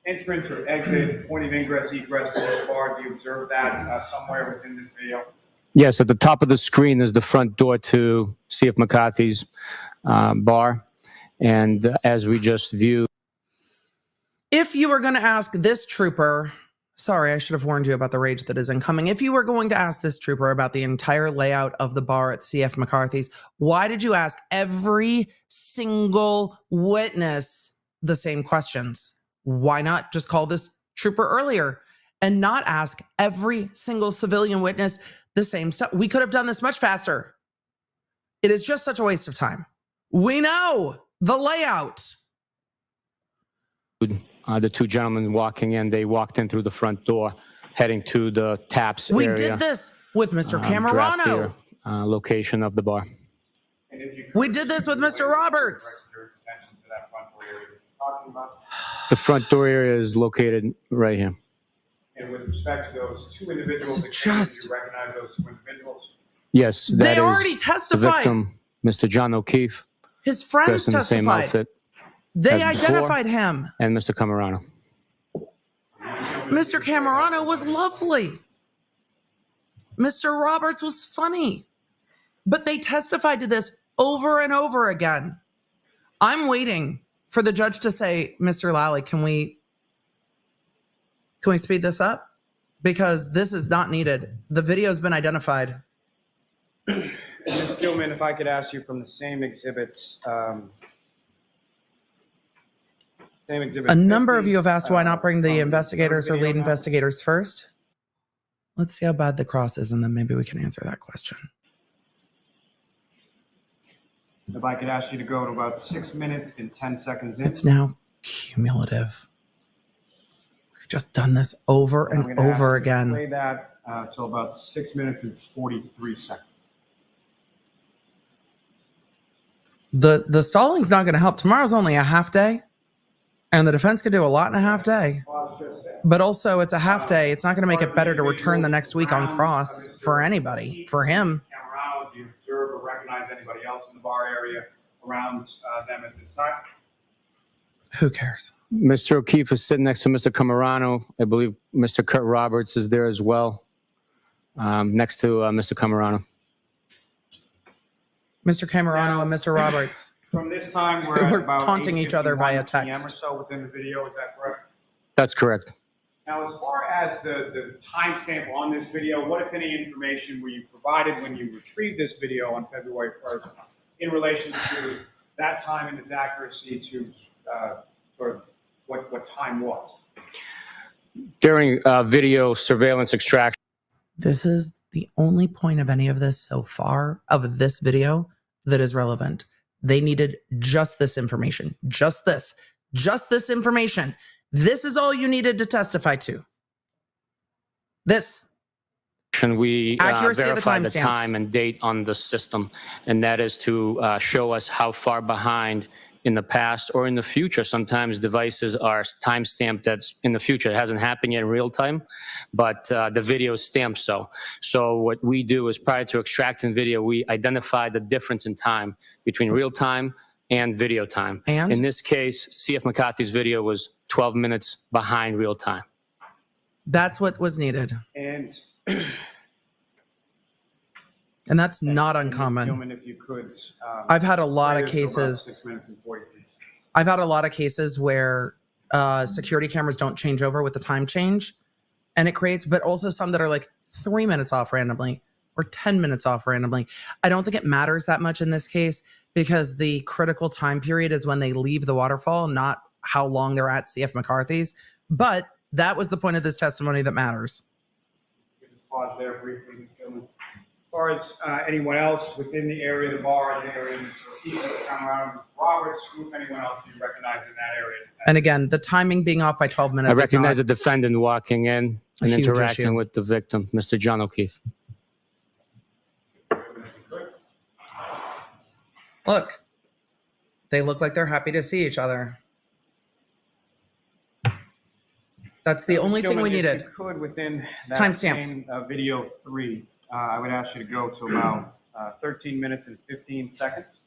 entrance or exit, point of ingress, egress for this bar, do you observe that somewhere within this video? Yes, at the top of the screen is the front door to C.F. McCarthy's bar. And as we just viewed, if you were going to ask this trooper, sorry, I should have warned you about the rage that is incoming. If you were going to ask this trooper about the entire layout of the bar at C.F. McCarthy's, why did you ask every single witness the same questions? Why not just call this trooper earlier and not ask every single civilian witness the same stuff? We could have done this much faster. It is just such a waste of time. We know the layout. the two gentlemen walking in, they walked in through the front door, heading to the taps We area. did this with Mr. Draft Camerano. beer, location of the bar. We did this with Mr. Roberts. Attention to that front door area that you're talking about. The front door area is located right here. And with respect to those two individuals, This is that came in, just- do you recognize those two individuals? Yes, that They is already the testified. victim, Mr. John O'Keefe, His friends dressed in the same testified. outfit, They as before. identified him. and Mr. Camerano. Mr. Camerano was lovely. Mr. Roberts was funny. But they testified to this over and over again. I'm waiting for the judge to say, Mr. Lally, can we speed this up? Because this is not needed. The video's been identified. Ms. Gilman, if I could ask you from the same exhibits. Same exhibit A number of 50, you have asked why not bring the from investigators or video lead now. investigators first. Let's see how bad the cross is, and then maybe we can answer that question. If I could ask you to go to about 6 minutes and 10 seconds in. It's now cumulative. We've just done this over I'm and gonna ask over you to again. Play that till about 6 minutes and 43 seconds. The stalling's not going to help. Tomorrow's only a half day, and the defense could do a lot in a half day. Pause just there. But also, it's a half day. It's not going to make it better to return the next week on cross for anybody. For him, Camerano, do you observe or recognize anybody else in the bar area around them at this time? Who cares? Mr. O'Keefe is sitting next to Mr. Camerano. I believe Mr. Kurt Roberts is there as well, next to Mr. Camerano. Mr. Camerano and Mr. Roberts. From this time, we're at We're about taunting each other 8:51 via PM text. or so within the video, is that correct? That's correct. Now, as far as the timestamp on this video, what, if any, information were you provided when you retrieved this video on February 1st in relation to that time and its accuracy to sort of what time was? During video surveillance extraction. This is the only point of any of this so far of this video that is relevant. They needed just this information, just this information. This is all you needed to testify to. This. We Accuracy of the verify the timestamps. time and date on the system, and that is to show us how far behind in the past or in the future. Sometimes devices are timestamped that's in the future. It hasn't happened yet in real time, but the video is stamped so. So what we do is prior to extracting video, we identify the difference in time between real time and video time. And? In this case, C.F. McCarthy's video was 12 minutes behind real time. That's what was needed. And that's not uncommon. Gilman, if you could, I've had a lot of about 6 cases. minutes and 40, please. I've had a lot of cases where security cameras don't change over with the time change, and it creates, but also some that are like 3 minutes off randomly or 10 minutes off randomly. I don't think it matters that much in this case because the critical time period is when they leave the waterfall, not how long they're at CF McCarthy's. But that was the point of this testimony that matters. Just pause there briefly, Ms. Gilman. As far as anyone else within the area of the bar, the area, Mr. O'Keefe, Mr. Roberts, who, if anyone else you recognize in that area? And again, the timing being off by 12 minutes. I recognize is the defendant walking in a and huge interacting issue. with the victim, Mr. John O'Keefe. Look, they look like they're happy to see each other. That's the only thing we needed. If you could, within that Timestamps. same video 3, I would ask you to go to about 13 minutes and 15 seconds.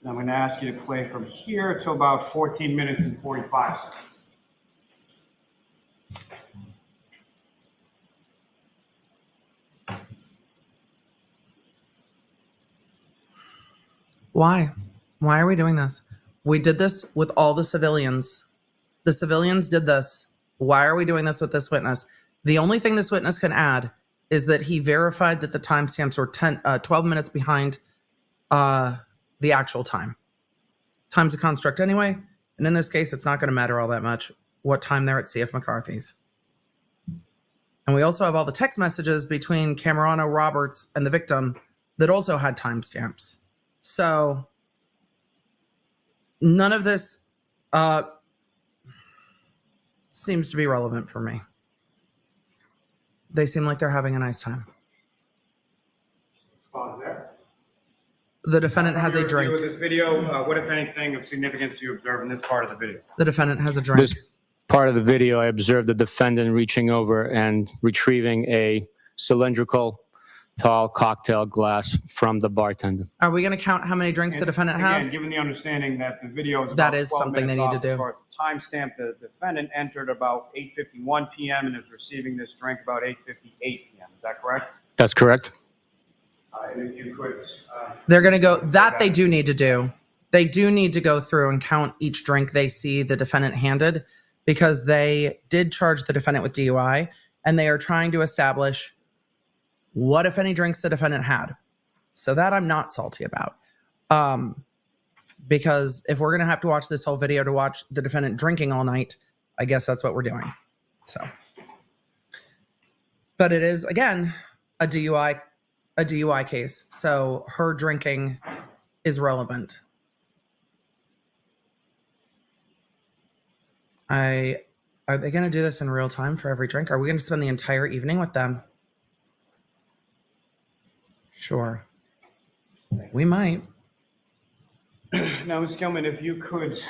And I'm going to ask you to play from here to about 14 minutes and 45 seconds. Why? Why are we doing this? We did this with all the civilians. The civilians did this. Why are we doing this with this witness? The only thing this witness can add is that he verified that the timestamps were 12 minutes behind the actual time. Time's a construct anyway, and in this case, it's not going to matter all that much what time they're at CF McCarthy's. And we also have all the text messages between Camerano, Roberts, and the victim that also had timestamps. So none of this seems to be relevant for me. They seem like they're having a nice time. Pause there. The defendant has a From your review drink. of this video, what, if anything, of significance do you observe in this part of the video? The defendant has a drink. This part of the video, I observed the defendant reaching over and retrieving a cylindrical, tall cocktail glass from the bartender. Are we going to count how many drinks the defendant Again, has? given the understanding that the video is That about is 12 something they minutes need off to do. As far as the timestamp, the defendant entered about 8:51 p.m. and is receiving this drink about 8:58 p.m. Is that correct? That's correct. And if you could... They're going to go, that they do need to do. They do need to go through and count each drink they see the defendant handed because they did charge the defendant with DUI and they are trying to establish what, if any, drinks the defendant had. So that I'm not salty about. Because if we're going to have to watch this whole video to watch the defendant drinking all night, I guess that's what we're doing. So, but it is, again, a DUI case. So her drinking is relevant. Are they going to do this in real time for every drink? Are we going to spend the entire evening with them? Sure. We might. Now, Ms. Gilman, if you could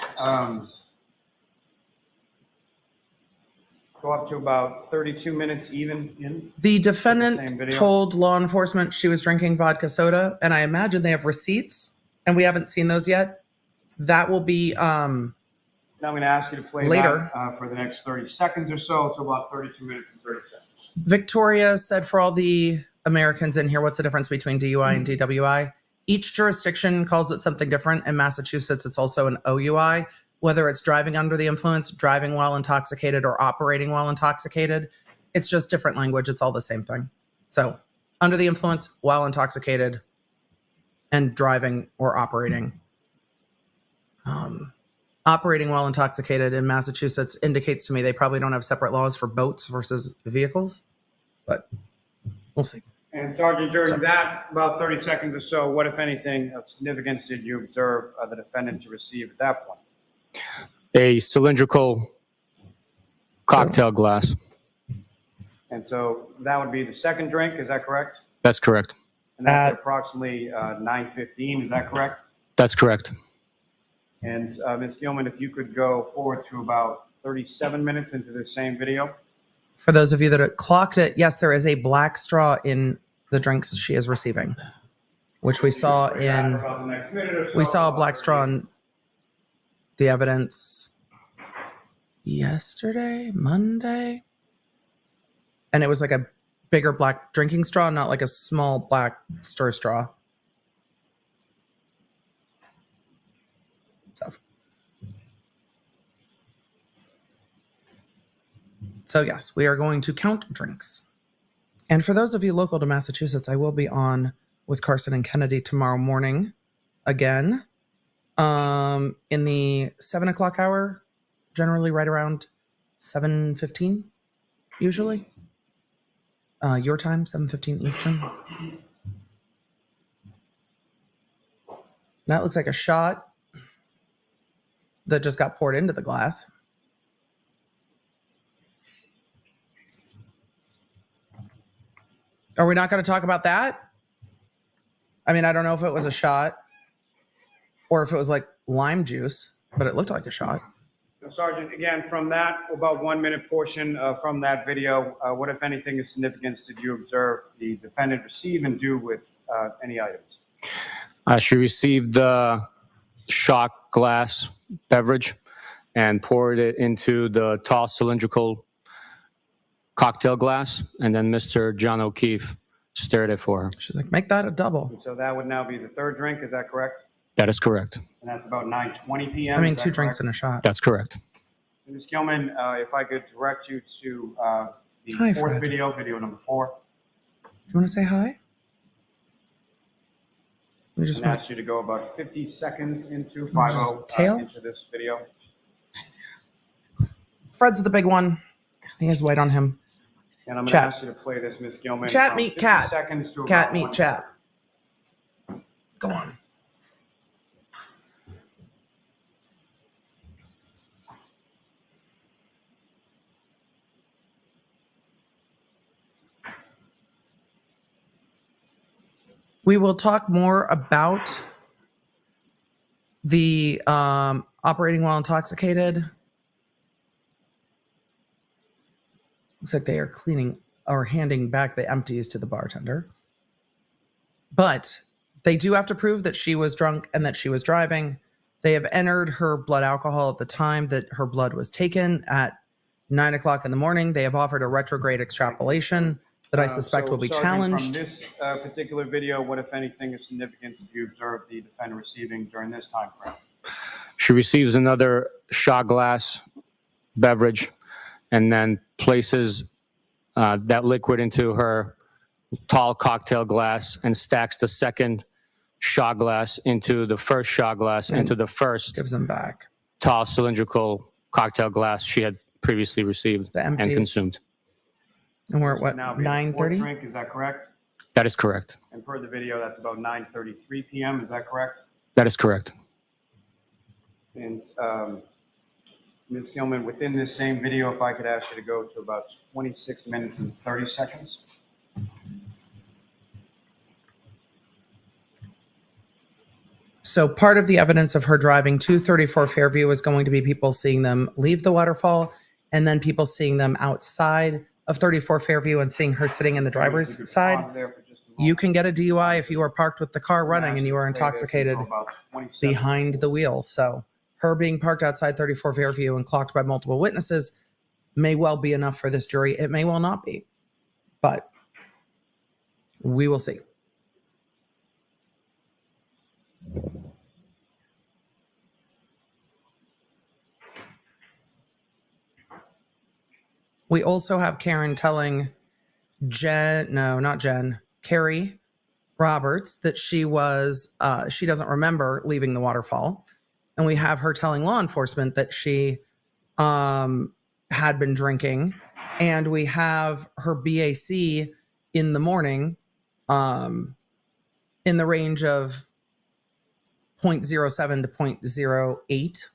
Go up to about 32 minutes even in. The same defendant video. told law enforcement she was drinking vodka soda, and I imagine they have receipts, and we haven't seen those yet. That will be Now I'm going to ask you to play later. that for the next 30 seconds or so, to about 32 minutes and 30 seconds. Victoria said, for all the Americans in here, what's the difference between DUI and DWI? Each jurisdiction calls it something different. In Massachusetts, it's also an OUI, whether it's driving under the influence, driving while intoxicated, or operating while intoxicated. It's just different language. It's all the same thing. So under the influence, while intoxicated, and driving or operating. Operating while intoxicated in Massachusetts indicates to me they probably don't have separate laws for boats versus vehicles, but we'll see. And Sergeant, during that about 30 seconds or so, what, if anything, of significance did you observe the defendant to receive at that point? A cylindrical cocktail glass. And so that would be the second drink, is that correct? That's correct. And that's at approximately 9:15, is that correct? That's correct. And Ms. Gilman, if you could go forward to about 37 minutes into the same video. For those of you that have clocked it, yes, there is a black straw in the drinks she is receiving, which we saw in, we saw a black straw in the evidence yesterday, Monday. And it was like a bigger black drinking straw, not like a small black stir straw. So yes, we are going to count drinks. And for those of you local to Massachusetts, I will be on with Carson and Kennedy tomorrow morning again in the 7 o'clock hour, generally right around 7:15, usually. Your time, 7:15 Eastern. That looks like a shot that just got poured into the glass. Are we not going to talk about that? I mean, I don't know if it was a shot or if it was like lime juice, but it looked like a shot. So, Sergeant, again, from that about 1 minute portion from that video, what, if anything, of significance did you observe the defendant receive and do with any items? She received the shot glass beverage and poured it into the tall cylindrical cocktail glass, and then Mr. John O'Keefe stirred it for her. She's like, make that a double. And so that would now be the third drink, is that correct? That is correct. And that's about 9:20 p.m. I mean, is that 2 drinks correct? and a shot. That's correct. And Ms. Gilman, if I could direct you to the Hi, fourth Fred. video number 4. Do you want to say hi? We just And want ask you to go about 50 seconds into Just tail? into this video. Fred's the big one. He has white on him. And I'm going to Chat. ask you to play this, Ms. Gilman. Chat from meet 50 cat. seconds to Cat about meet 1 chat. Go on. We will talk more about the operating while intoxicated. Looks like they are cleaning or handing back the empties to the bartender. But they do have to prove that she was drunk and that she was driving. They have entered her blood alcohol at the time that her blood was taken at 9 o'clock in the morning. They have offered a retrograde extrapolation that I suspect will be Sergeant, challenged. From this particular video, what, if anything, of significance do you observe the defendant receiving during this time frame? She receives another shot glass beverage and then places that liquid into her tall cocktail glass and stacks the second shot glass into the first shot glass, And into the first gives them back tall cylindrical cocktail glass she had previously received the and empties. consumed. And we're at what, Now be the fourth 9:30? drink, is that correct? That is correct. And per the video, that's about 9:33 p.m., is that correct? That is correct. And Ms. Gilman, within this same video, if I could ask you to go to about 26 minutes and 30 seconds. So part of the evidence of her driving to 34 Fairview is going to be people seeing them leave the waterfall and then people seeing them outside of 34 Fairview and seeing her sitting in the driver's side, you can get a DUI if you are parked with the car running and you are intoxicated behind the wheel. So her being parked outside 34 Fairview and clocked by multiple witnesses may well be enough for this jury. It may well not be, but we will see. We also have Karen telling Carrie Roberts that she doesn't remember leaving the waterfall. And we have her telling law enforcement that she had been drinking. And we have her BAC in the morning in the range of 0.07 to 0.08.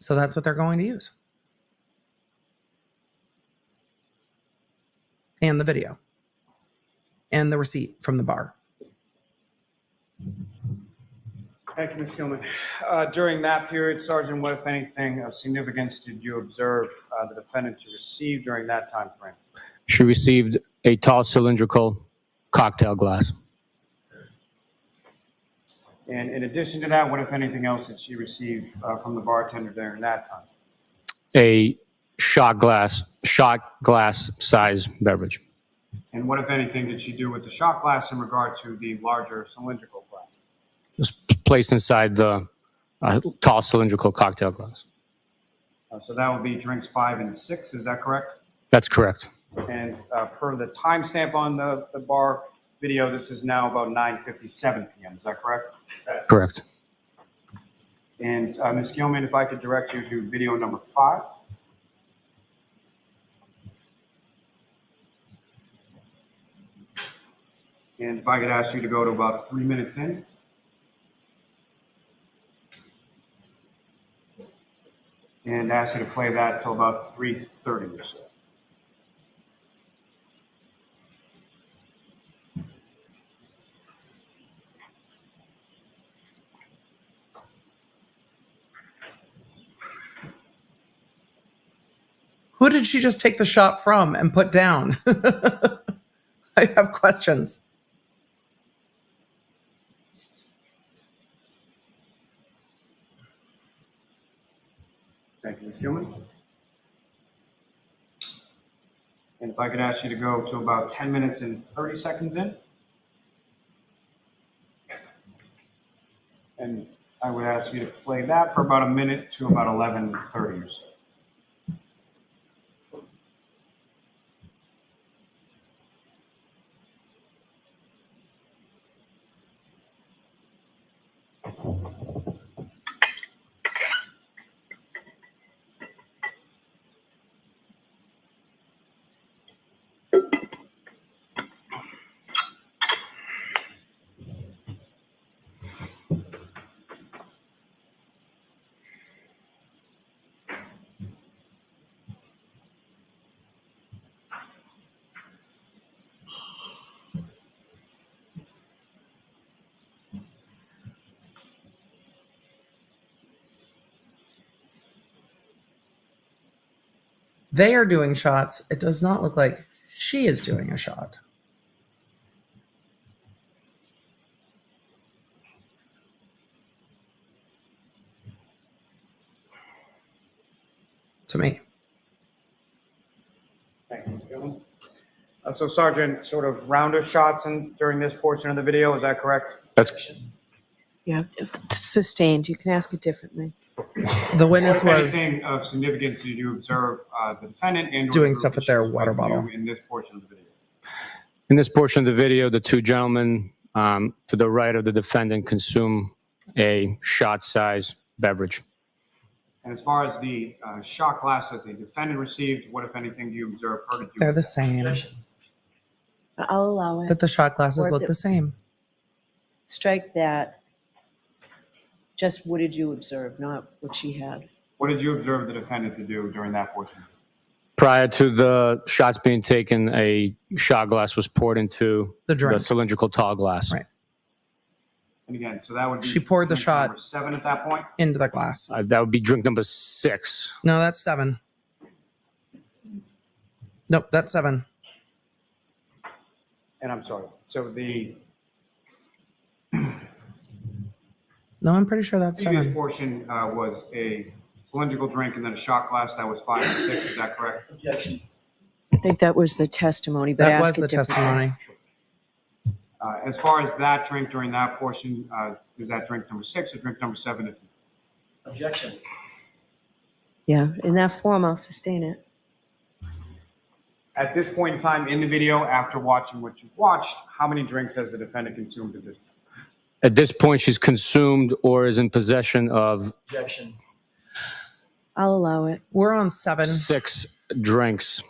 So that's what they're going to use. And the video. And the receipt from the bar. Thank you, Ms. Gilman. During that period, Sergeant, what, if anything, of significance did you observe the defendant to receive during that time frame? She received a tall cylindrical cocktail glass. And in addition to that, what, if anything else, did she receive from the bartender during that time? A shot glass size beverage. And what, if anything, did she do with the shot glass in regard to the larger cylindrical glass? It was placed inside the tall cylindrical cocktail glass. So that would be drinks 5 and 6, is that correct? That's correct. And per the timestamp on the bar video, this is now about 9:57 p.m., is that correct? Correct. And Ms. Gilman, if I could direct you to video number 5. And if I could ask you to go to about 3 minutes in. And ask you to play that till about 3:30 or so. Who did she just take the shot from and put down? I have questions. Thank you, Ms. Gilman. And if I could ask you to go to about 10 minutes and 30 seconds in. And I would ask you to play that for about a minute to about 11:30 or so. They are doing shots. It does not look like she is doing a shot. To me. Thank you, Ms. Gilman. So, Sergeant, sort of rounder shots during this portion of the video, is that correct? That's Yeah, sustained. You can ask it differently. The witness What, if was anything of significance did you observe the defendant and doing stuff with their water bottle. in this portion of the video? in this portion of the video, the two gentlemen to the right of the defendant consume a shot size beverage. And as far as the shot glass that the defendant received, what, if anything, do you observe her to do? They're the same. I'll allow it. That the shot glasses Or look the same. Strike that. Just what did you observe, not what she had. What did you observe the defendant to do during that portion? Prior to the shots being taken, a shot glass was poured into The drink. cylindrical tall glass. Right. And again, so that would be. She poured the drink shot number 7 at that point. into the glass. That would be drink number 6. No, that's 7. Nope, that's 7. And I'm sorry. So the No, I'm pretty sure that's previous 7. portion was a cylindrical drink and then a shot glass. That was 5 and 6. Is that correct? Objection. I think that was the testimony, but That was ask it the differently. testimony. As far as that drink during that portion, is that drink number 6 or drink number 7? Objection. Yeah, in that form, I'll sustain it. At this point in time in the video, after watching what you've watched, how many drinks has the defendant consumed at this point? At this point, she's consumed or is in possession of Objection. I'll allow it. We're on 7. 6 drinks.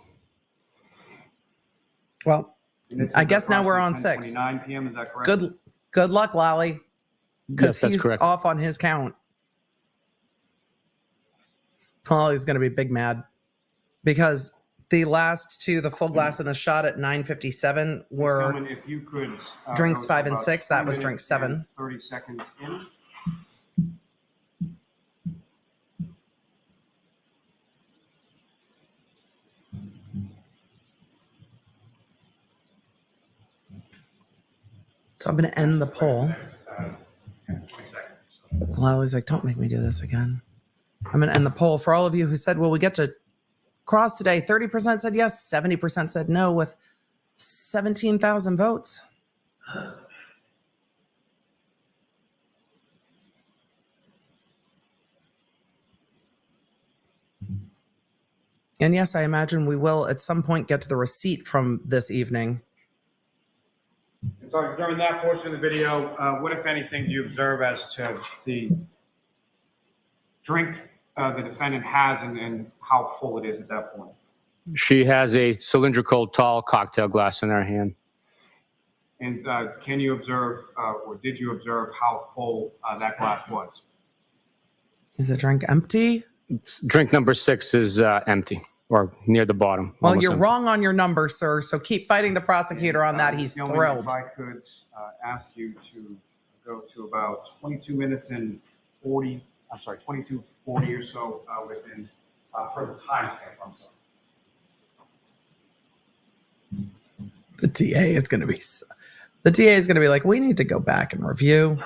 Well, And this I is guess now we're on approximately 6. 10:29 p.m. Is that correct? Good luck, Lally. Because Yes, that's he's correct. off on his count. Holly's going to be big mad because the last 2, the full glass and the shot at 9:57 were Gentlemen, if you could, drinks go to 5 and about 6. 2 That was drink minutes 7. and 30 seconds in. So I'm going to end the poll. 10, 20 seconds. Lally's like, don't make me do this again. I'm going to end the poll. For all of you who said, well, we get to cross today, 30% said yes, 70% said no with 17,000 votes. And yes, I imagine we will at some point get to the receipt from this evening. So during that portion of the video, what, if anything, do you observe as to the drink the defendant has and how full it is at that point? She has a cylindrical tall cocktail glass in her hand. And can you observe, or did you observe how full that glass was? Is the drink empty? Drink number 6 is empty or near the bottom. Well, almost you're empty. wrong on your number, sir. So keep fighting the prosecutor on that. He's Gentlemen, thrilled. If I could ask you to go to about 22 minutes and 40, I'm sorry, 22:40 or so within for the time stamp. I'm sorry. The DA is going to be like, we need to go back and review.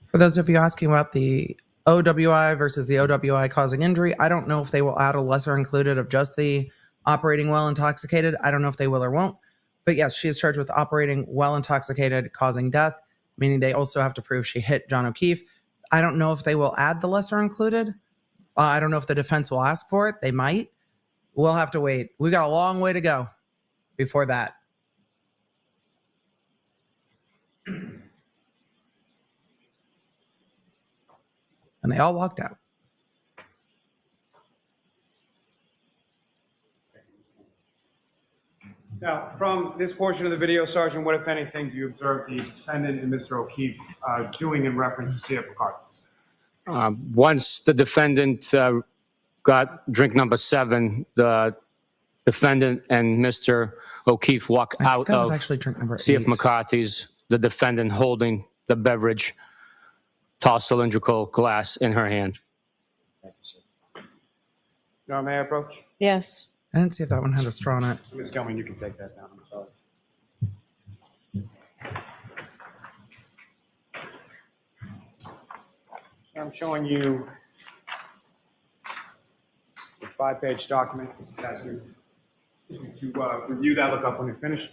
For those of you asking about the OWI versus the OWI causing injury, I don't know if they will add a lesser included of just the operating while intoxicated. I don't know if they will or won't. But yes, she is charged with operating while intoxicated, causing death, meaning they also have to prove she hit John O'Keefe. I don't know if they will add the lesser included. I don't know if the defense will ask for it. They might. We'll have to wait. We got a long way to go before that. And they all walked out. Now, from this portion of the video, Sergeant, what, if anything, do you observe the defendant and Mr. O'Keefe doing in reference to C.F. McCarthy? Once the defendant got drink number 7, the defendant and Mr. O'Keefe walk out that was of actually drink number C.F. 8. McCarthy's, the defendant holding the beverage, tall cylindrical glass in her hand. Thank you, sir. Now, may I approach? Yes. I didn't see if that one had a straw in it. Ms. Gelman, you can take that down. I'm sorry. So I'm showing you the 5-page document. Ask you to review that, look up when you're finished.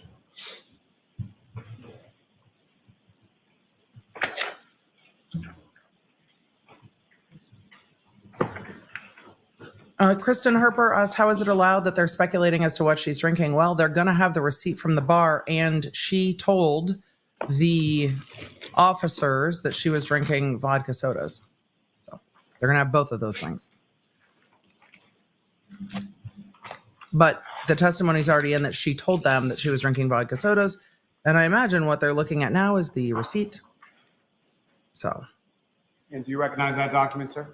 Kristen Herper asked, how is it allowed that they're speculating as to what she's drinking? Well, they're going to have the receipt from the bar, and she told the officers that she was drinking vodka sodas. They're going to have both of those things. But the testimony's already in that she told them that she was drinking vodka sodas. And I imagine what they're looking at now is the receipt. So. And do you recognize that document, sir?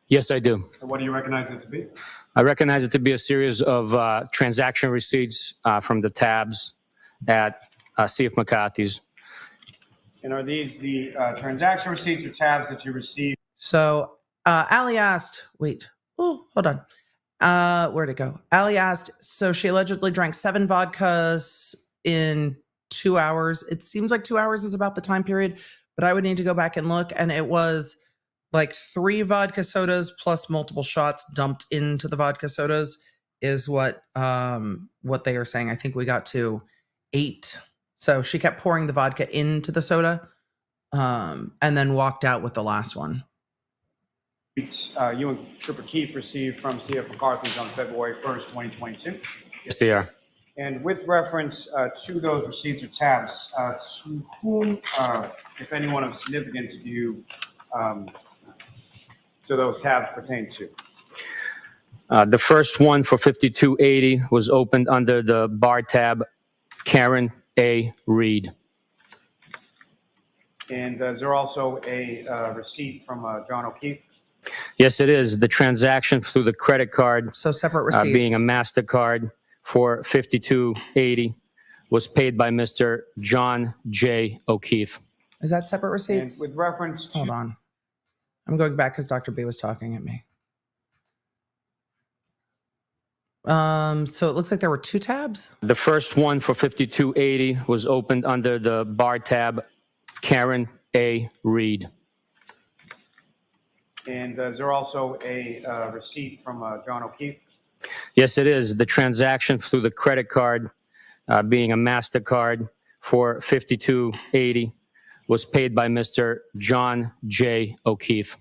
Yes, I do. And what do you recognize it to be? I recognize it to be a series of transaction receipts from the tabs at C.F. McCarthy's. And are these the transaction receipts or tabs that you received? So Allie asked, hold on. Where'd it go? Allie asked, so she allegedly drank 7 vodkas in 2 hours. It seems like 2 hours is about the time period, but I would need to go back and look. And it was like 3 vodka sodas plus multiple shots dumped into the vodka sodas is what they are saying. I think we got to 8. So she kept pouring the vodka into the soda and then walked out with the last one. You and Trooper Keefe received from C.F. McCarthy's on February 1st, 2022. Yes, they are. And with reference to those receipts or tabs, to whom, if anyone of significance, do those tabs pertain to? The first one for 5280 was opened under the bar tab Karen A. Reed. And is there also a receipt from John O'Keefe? Yes, it is. The transaction through the credit card, so separate receipts, being a MasterCard for 5280, was paid by Mr. John J. O'Keefe. Is that separate receipts? And with reference to... Hold on. I'm going back because Dr. B was talking at me. So it looks like there were 2 tabs. The first one for 5280 was opened under the bar tab Karen A. Reed. And is there also a receipt from John O'Keefe? Yes, it is. The transaction through the credit card, being a MasterCard for 5280, was paid by Mr. John J. O'Keefe.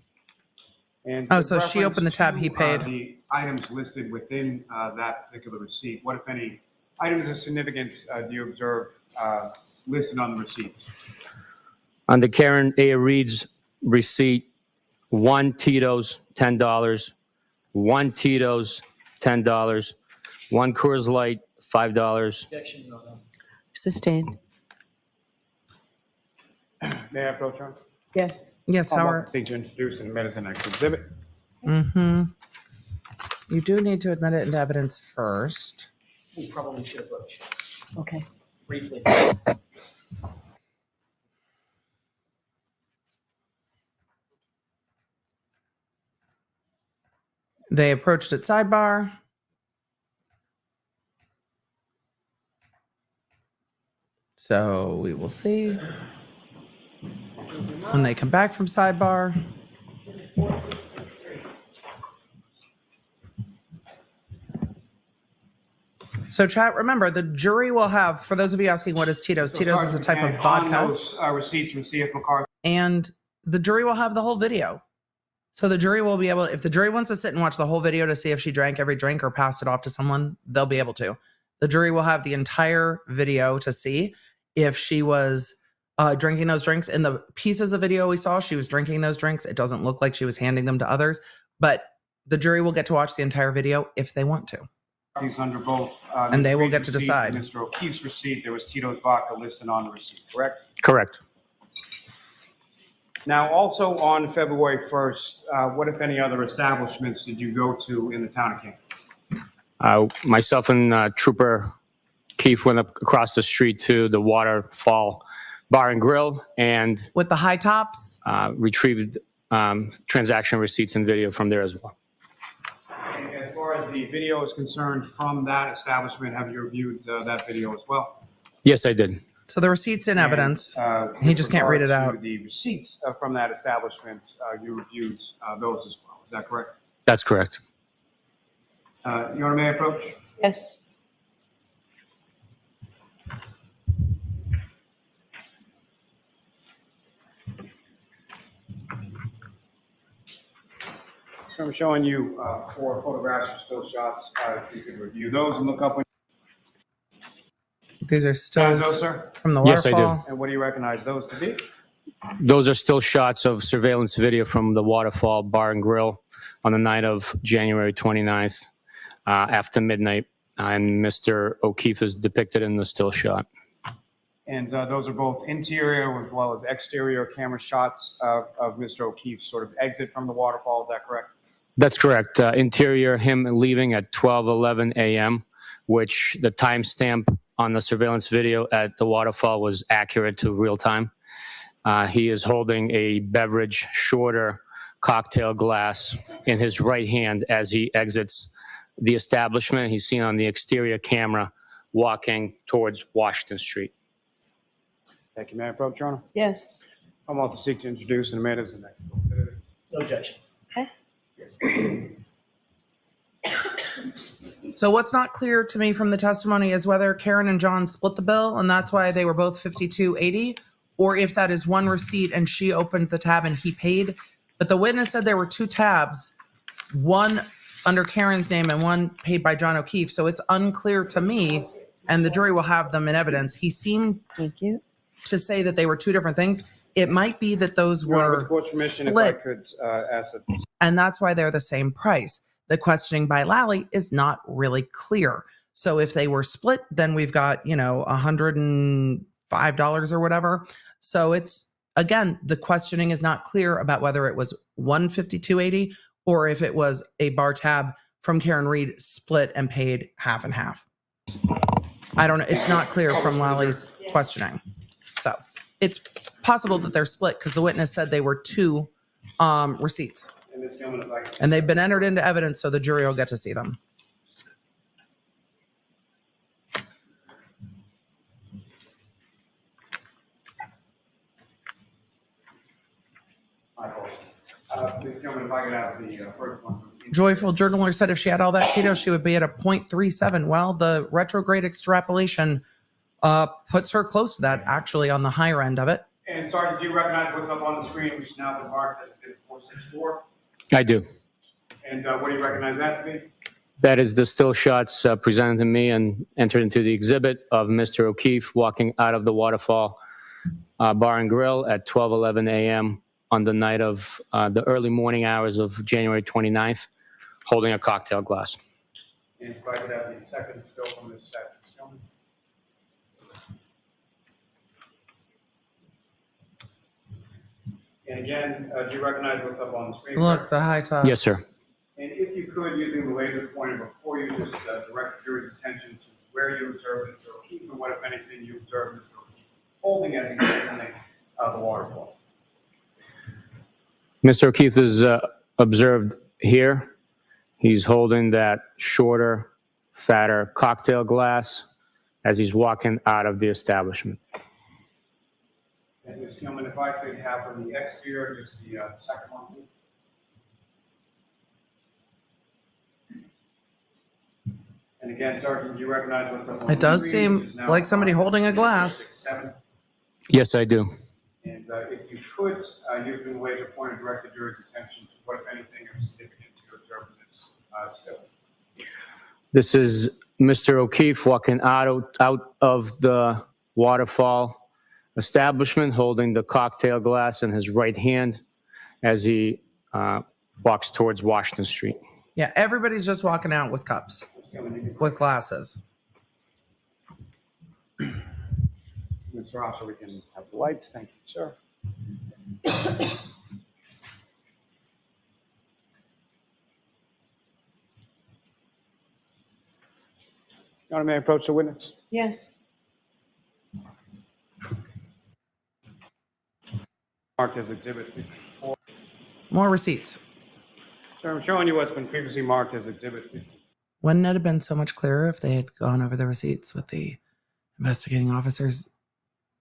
And so she opened the tab, he paid. The items listed within that particular receipt, what, if any, items of significance do you observe listed on the receipts? On the Karen A. Reed's receipt, 1 Tito's, $10, 1 Tito's, $10, 1 Coors Light, $5. Objection, no, no. Sustained. May I approach her? Yes. Yes, Howard. Thing to introduce and admit as the next exhibit. Mm-hmm. You do need to admit it into evidence first. We probably should approach Okay. briefly. They approached at sidebar. So we will see when they come back from sidebar. So chat, remember, the jury will have, for those of you asking what is Tito's, Tito's is a type of vodka. On those receipts from C.F. McCarthy. And the jury will have the whole video. So the jury will be able, if the jury wants to sit and watch the whole video to see if she drank every drink or passed it off to someone, they'll be able to. The jury will have the entire video to see if she was drinking those drinks. In the pieces of video we saw, she was drinking those drinks. It doesn't look like she was handing them to others, but the jury will get to watch the entire video if they want to. Under both, and they will get to decide. Mr. O'Keefe's receipt, there was Tito's vodka listed on the receipt, correct? Correct. Now, also on February 1st, what, if any, other establishments did you go to in the town of King? Myself and Trooper Keefe went up across the street to the Waterfall Bar and Grill and with the high tops, retrieved transaction receipts and video from there as well. And as far as the video is concerned from that establishment, have you reviewed that video as well? Yes, I did. So the receipts in evidence. He just can't read it out. The receipts from that establishment, you reviewed those as well. Is that correct? That's correct. Your Honor, may I approach? Yes. So I'm showing you 4 photographs or still shots. If you could review those and look up when. These are stills those, sir? from the waterfall. Yes, I do. And what do you recognize those to be? Those are still shots of surveillance video from the Waterfall Bar and Grill on the night of January 29th after midnight. And Mr. O'Keefe is depicted in the still shot. And those are both interior as well as exterior camera shots of Mr. O'Keefe's sort of exit from the waterfall. Is that correct? That's correct. Interior, him leaving at 12:11 a.m., which the timestamp on the surveillance video at the waterfall was accurate to real time. He is holding a beverage, shorter cocktail glass in his right hand as he exits the establishment. He's seen on the exterior camera walking towards Washington Street. Thank you. May I approach, Your Honor? Yes. I'm about to seek to introduce and admit as the next witness. No objection. So what's not clear to me from the testimony is whether Karen and John split the bill and that's why they were both $52.80, or if that is one receipt and she opened the tab and he paid. But the witness said there were two tabs, one under Karen's name and one paid by John O'Keefe. So it's unclear to me, and the jury will have them in evidence. He seemed to say that they were two different things. It might be that those Your Honor, were with the court's permission, split, if I could ask that. and that's why they're the same price. The questioning by Lally is not really clear. So if they were split, then we've got, $105 or whatever. So it's, again, the questioning is not clear about whether it was $152.80 or if it was a bar tab from Karen Reed split and paid half and half. I don't know. It's not clear from Lally's questioning. So it's possible that they're split because the witness said they were two receipts. And they've been entered into evidence, so the jury will get to see them. My apologies. Please tell me if I could have the first one. Joyful Journaler said if she had all that Cheeto, she would be at a 0.37. Well, the retrograde extrapolation puts her close to that, actually, on the higher end of it. And Sergeant, do you recognize what's up on the screen, which is now been marked as Exhibit 464? I do. And what do you recognize that to be? That is the still shots presented to me and entered into the exhibit of Mr. O'Keefe walking out of the Waterfall Bar and Grill at 12:11 a.m. on the night of the early morning hours of January 29th, holding a cocktail glass. And if I could have the second still from this set. And again, do you recognize what's up on the screen? Look, the high tops. Yes, sir. And if you could, using the laser pointer before you, just direct the jury's attention to where you observed Mr. O'Keefe and what, if anything, you observed Mr. O'Keefe holding as he's exiting the waterfall. Mr. O'Keefe is observed here. He's holding that shorter, fatter cocktail glass as he's walking out of the establishment. And Ms. Gilman, if I could have from the exterior, just the second one, please. And again, Sergeant, do you recognize what's up on It does the screen, seem like somebody holding a glass. 7? Yes, I do. And if you could, using the laser pointer, direct the jury's attention to what, if anything, of significance you observed in this still. This is Mr. O'Keefe walking out of the Waterfall establishment, holding the cocktail glass in his right hand as he walks towards Washington Street. Yeah, everybody's just walking out with cups, with glasses. Mr. Officer, we can have the lights. Thank you, sir. Your Honor, may I approach the witness? Yes. Marked as Exhibit 4. More receipts. Sir, I'm showing you what's been previously marked as Exhibit 4. Wouldn't it have been so much clearer if they had gone over the receipts with the investigating officers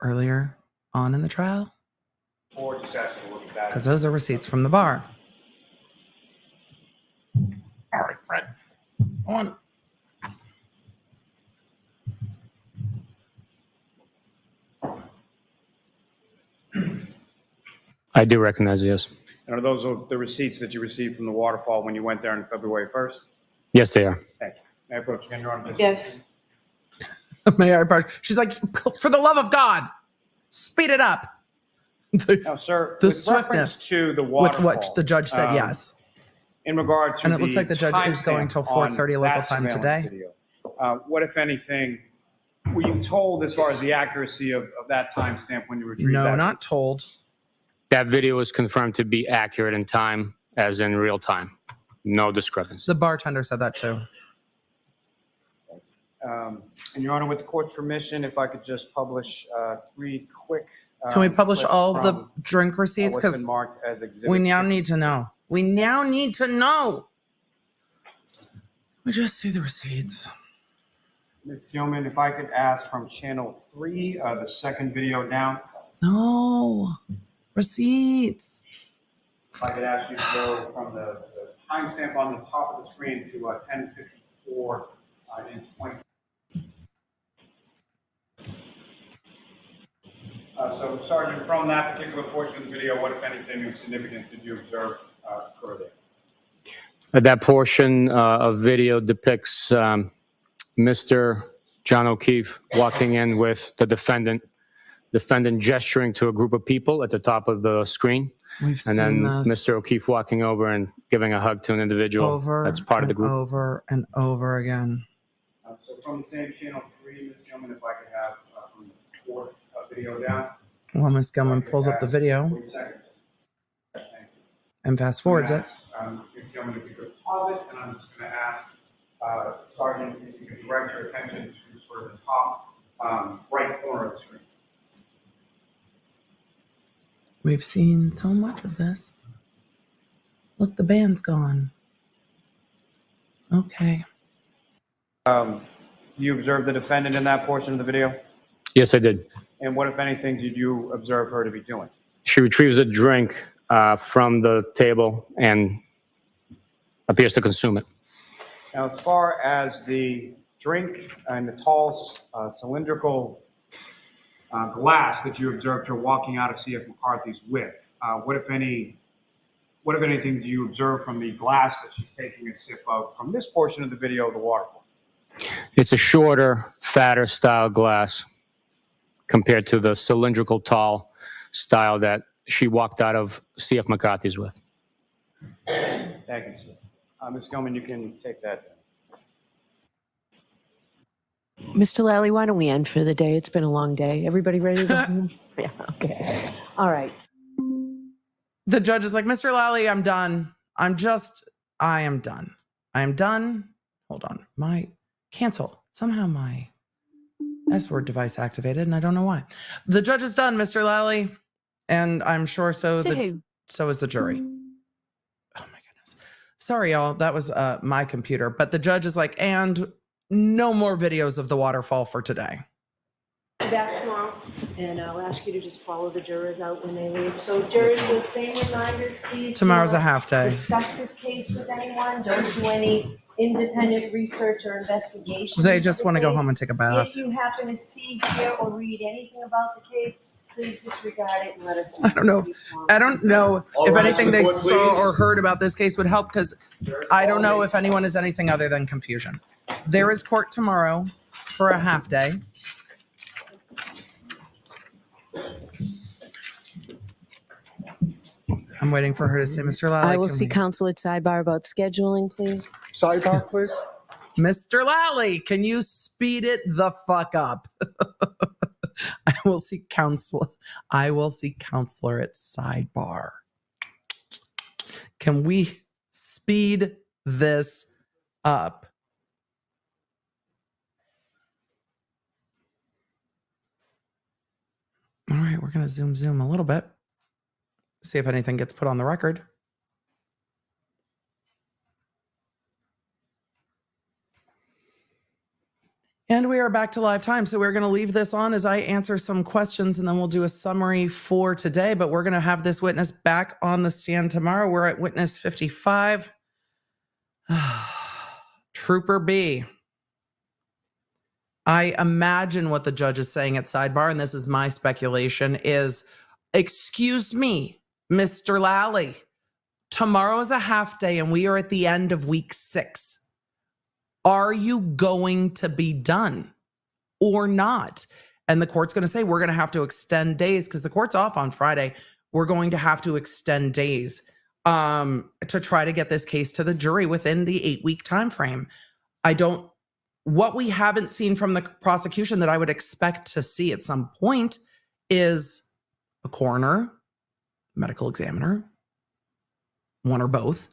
earlier on in the trial? Or just ask to look at that. Because those are receipts from the bar. All right, Fred. On. I do recognize it, yes. And are those the receipts that you received from the waterfall when you went there on February 1st? Yes, they are. Thank you. May I approach again, Your Honor? Yes. May I approach? She's like, for the love of God, speed it up. Now, sir, the with swiftness reference to the with waterfall, which the judge said yes. in regard to And it looks like the judge is going till 4:30 local time today. Video, what, if anything, were you told as far as the accuracy of that timestamp when you retrieved that? No, not told. That video was confirmed to be accurate in time, as in real time. No discrepancy. The bartender said that too. And Your Honor, with the court's permission, if I could just publish 3 quick. Can we publish clips all the from, drink receipts? what's been Because marked as exhibit. we now need to know. We now need to know. We just see the receipts. Ms. Gilman, if I could ask from channel 3, the second video down. No. Receipts. If I could ask you to go from the timestamp on the top of the screen to 10:54 in 20. So, Sergeant, from that particular portion of the video, what, if anything, of significance did you observe occur there? That portion of video depicts Mr. John O'Keefe walking in with the defendant gesturing to a group of people at the top of the screen. We've And then seen this Mr. O'Keefe walking over and giving a hug to an individual over that's part of the and group. over and over again. So from the same channel 3, Ms. Gilman, if I could have from the 4th video down. While Ms. Gilman pulls up the video 40 seconds. Thank you. and fast forwards it. Ms. Gilman, if you could pause it, and I'm just going to ask Sergeant if you could direct your attention to sort of the top right corner of the screen. We've seen so much of this. Look, the band's gone. Okay. You observed the defendant in that portion of the video? Yes, I did. And what, if anything, did you observe her to be doing? She retrieves a drink from the table and appears to consume it. Now, as far as the drink and the tall cylindrical glass that you observed her walking out of C.F. McCarthy's with, what, if anything, do you observe from the glass that she's taking a sip of from this portion of the video, the waterfall? It's a shorter, fatter style glass compared to the cylindrical tall style that she walked out of C.F. McCarthy's with. Thank you, sir. Ms. Gilman, you can take that down. Mr. Lally, why don't we end for the day? It's been a long day. Everybody ready to go home? Yeah, okay. All right. The judge is like, Mr. Lally, I'm done. I am done. I am done. Hold on. Cancel. Somehow my S-word device activated, and I don't know why. The judge is done, Mr. Lally. And I'm sure so is the jury. Oh my goodness. Sorry, y'all. That was my computer. But the judge is like, and no more videos of the waterfall for today. Back tomorrow, and I'll ask you to just follow the jurors out when they leave. So jurors, those same reminders, please. Tomorrow's a half day. Discuss this case with anyone. Don't do any independent research or investigation. They just want to go home and take a bath. If you happen to see, hear, or read anything about the case, please disregard it and let us know. I don't know All if right, anything they support, saw please. or heard about this case would help, because I don't know if anyone is anything other than confusion. There is court tomorrow for a half day. I'm waiting for her to say, Mr. Lally. I will see counsel at sidebar about scheduling, please. Sidebar, please. Mr. Lally, can you speed it the fuck up? I will see counselor at sidebar. Can we speed this up? All right, we're going to zoom a little bit. See if anything gets put on the record. And we are back to live time. So we're going to leave this on as I answer some questions, and then we'll do a summary for today. But we're going to have this witness back on the stand tomorrow. We're at witness 55. Trooper B. I imagine what the judge is saying at sidebar, and this is my speculation, is, excuse me, Mr. Lally, tomorrow is a half day and we are at the end of week 6. Are you going to be done or not? And the court's going to say, we're going to have to extend days because the court's off on Friday. We're going to have to extend days to try to get this case to the jury within the 8-week time frame. What we haven't seen from the prosecution that I would expect to see at some point is a coroner, medical examiner, one or both,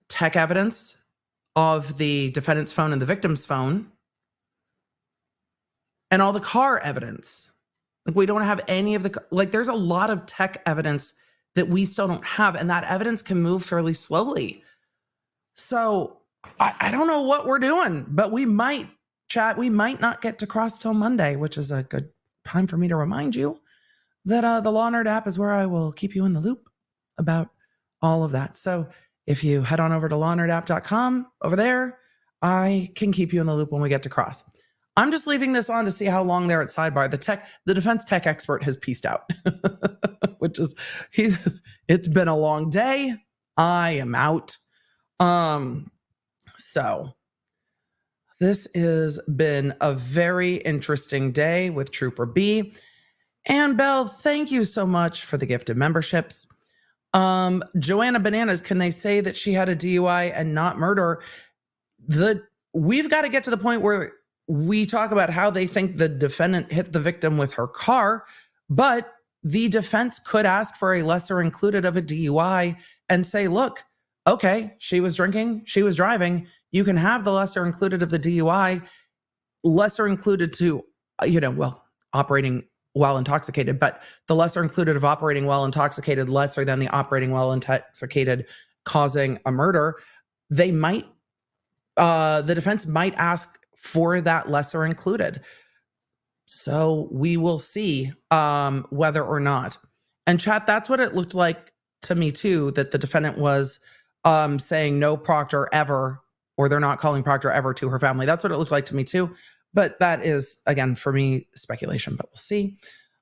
tech evidence of the defendant's phone and the victim's phone, and all the car evidence. Like, we don't have any of there's a lot of tech evidence that we still don't have, and that evidence can move fairly slowly. So I don't know what we're doing, but we might not get to cross till Monday, which is a good time for me to remind you that the Law Nerd app is where I will keep you in the loop about all of that. So if you head on over to lawnerdapp.com, over there, I can keep you in the loop when we get to cross. I'm just leaving this on to see how long they're at sidebar. The defense tech expert has pieced out, which is, it's been a long day. I am out. So this has been a very interesting day with Trooper B. And Belle, thank you so much for the gift of memberships. Joanna Bananas, can they say that she had a DUI and not murder? We've got to get to the point where we talk about how they think the defendant hit the victim with her car, but the defense could ask for a lesser included of a DUI and say, look, okay, she was drinking, she was driving. You can have the lesser included of the DUI, lesser included to, operating while intoxicated, but the lesser included of operating while intoxicated, lesser than the operating while intoxicated causing a murder. The defense might ask for that lesser included. So we will see whether or not. And chat, that's what it looked like to me too, that the defendant was saying no Proctor ever, or they're not calling Proctor ever to her family. That's what it looked like to me too. But that is, again, for me, speculation, but we'll see.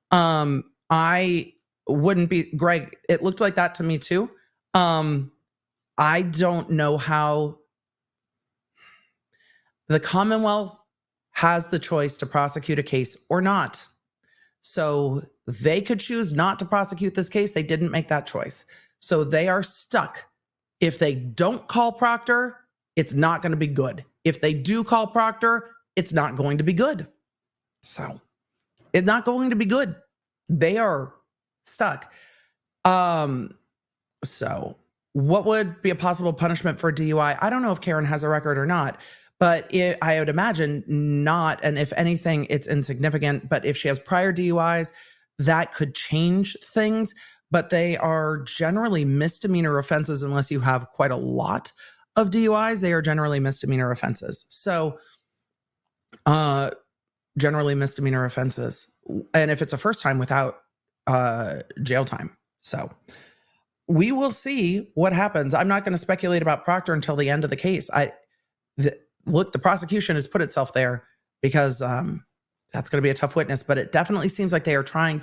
I wouldn't be, Greg, it looked like that to me too. I don't know how the Commonwealth has the choice to prosecute a case or not. So they could choose not to prosecute this case. They didn't make that choice. So they are stuck. If they don't call Proctor, it's not going to be good. If they do call Proctor, it's not going to be good. So it's not going to be good. They are stuck. So what would be a possible punishment for DUI? I don't know if Karen has a record or not, but I would imagine not. And if anything, it's insignificant. But if she has prior DUIs, that could change things. But they are generally misdemeanor offenses unless you have quite a lot of DUIs. They are generally misdemeanor offenses. So generally misdemeanor offenses. And if it's a first time, without jail time. So we will see what happens. I'm not going to speculate about Proctor until the end of the case. Look, the prosecution has put itself there because that's going to be a tough witness, but it definitely seems like they are trying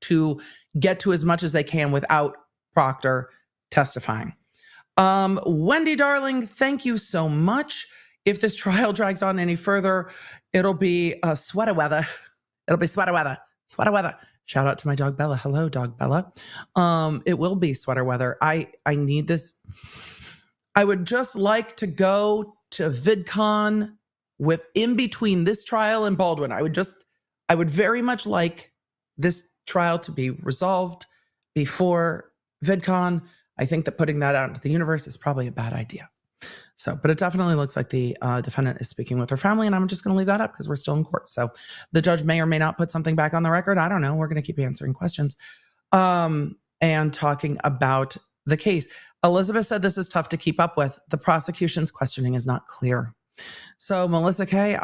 to get to as much as they can without Proctor testifying. Wendy, darling, thank you so much. If this trial drags on any further, it'll be sweater weather. It'll be sweater weather. Sweater weather. Shout out to my dog Bella. Hello, dog Bella. It will be sweater weather. I need this. I would just like to go to VidCon with in between this trial and Baldwin. I would very much like this trial to be resolved before VidCon. I think that putting that out into the universe is probably a bad idea. So, but it definitely looks like the defendant is speaking with her family, and I'm just going to leave that up because we're still in court. So the judge may or may not put something back on the record. I don't know. We're going to keep answering questions and talking about the case. Elizabeth said this is tough to keep up with. The prosecution's questioning is not clear. So Melissa Kay,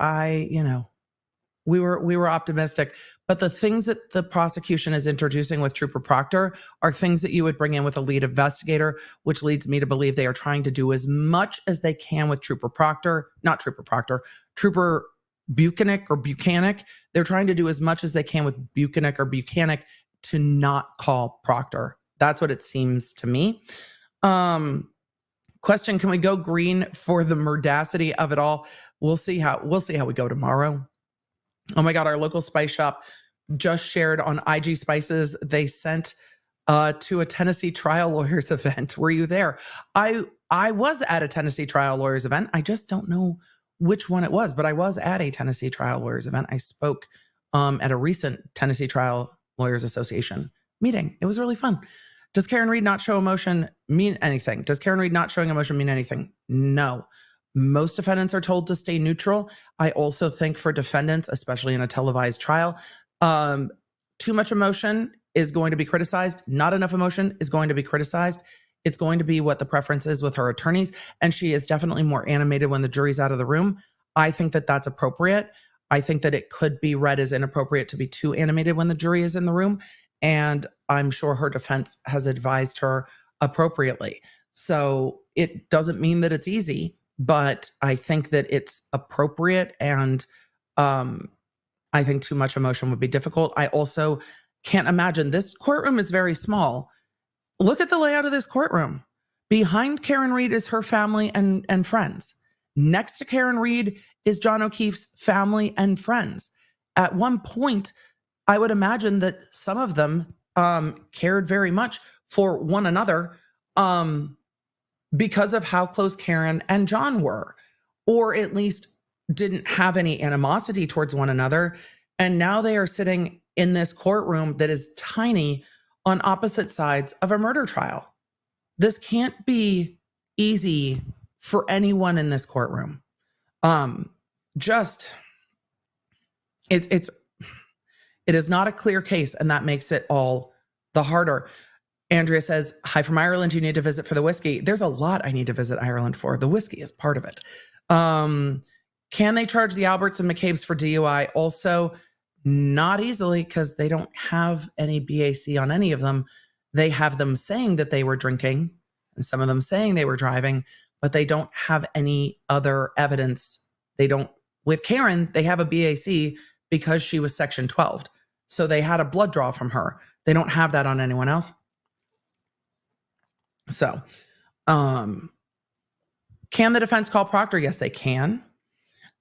we were optimistic, but the things that the prosecution is introducing with Trooper Proctor are things that you would bring in with a lead investigator, which leads me to believe they are trying to do as much as they can with Trooper Bukhenik. They're trying to do as much as they can with Bukhenik to not call Proctor. That's what it seems to me. Question, can we go green for the murdacity of it all? We'll see how we go tomorrow. Oh my God, our local spice shop just shared on IG Spices. They sent to a Tennessee trial lawyers event. Were you there? I was at a Tennessee trial lawyers event. I just don't know which one it was, but I was at a Tennessee trial lawyers event. I spoke at a recent Tennessee Trial Lawyers Association meeting. It was really fun. Does Karen Reed not show emotion mean anything? Does Karen Reed not showing emotion mean anything? No. Most defendants are told to stay neutral. I also think for defendants, especially in a televised trial, too much emotion is going to be criticized. Not enough emotion is going to be criticized. It's going to be what the preference is with her attorneys. And she is definitely more animated when the jury's out of the room. I think that that's appropriate. I think that it could be read as inappropriate to be too animated when the jury is in the room. And I'm sure her defense has advised her appropriately. So it doesn't mean that it's easy, but I think that it's appropriate. And I think too much emotion would be difficult. I also can't imagine. This courtroom is very small. Look at the layout of this courtroom. Behind Karen Reed is her family and friends. Next to Karen Reed is John O'Keefe's family and friends. At one point, I would imagine that some of them cared very much for one another because of how close Karen and John were, or at least didn't have any animosity towards one another. And now they are sitting in this courtroom that is tiny on opposite sides of a murder trial. This can't be easy for anyone in this courtroom. It is not a clear case, and that makes it all the harder. Andrea says, hi from Ireland, you need to visit for the whiskey. There's a lot I need to visit Ireland for. The whiskey is part of it. Can they charge the Alberts and McCabe's for DUI? Also, not easily, because they don't have any BAC on any of them. They have them saying that they were drinking, and some of them saying they were driving, but they don't have any other evidence. They don't, with Karen, they have a BAC because she was Section 12. So they had a blood draw from her. They don't have that on anyone else. So, can the defense call Proctor? Yes, they can.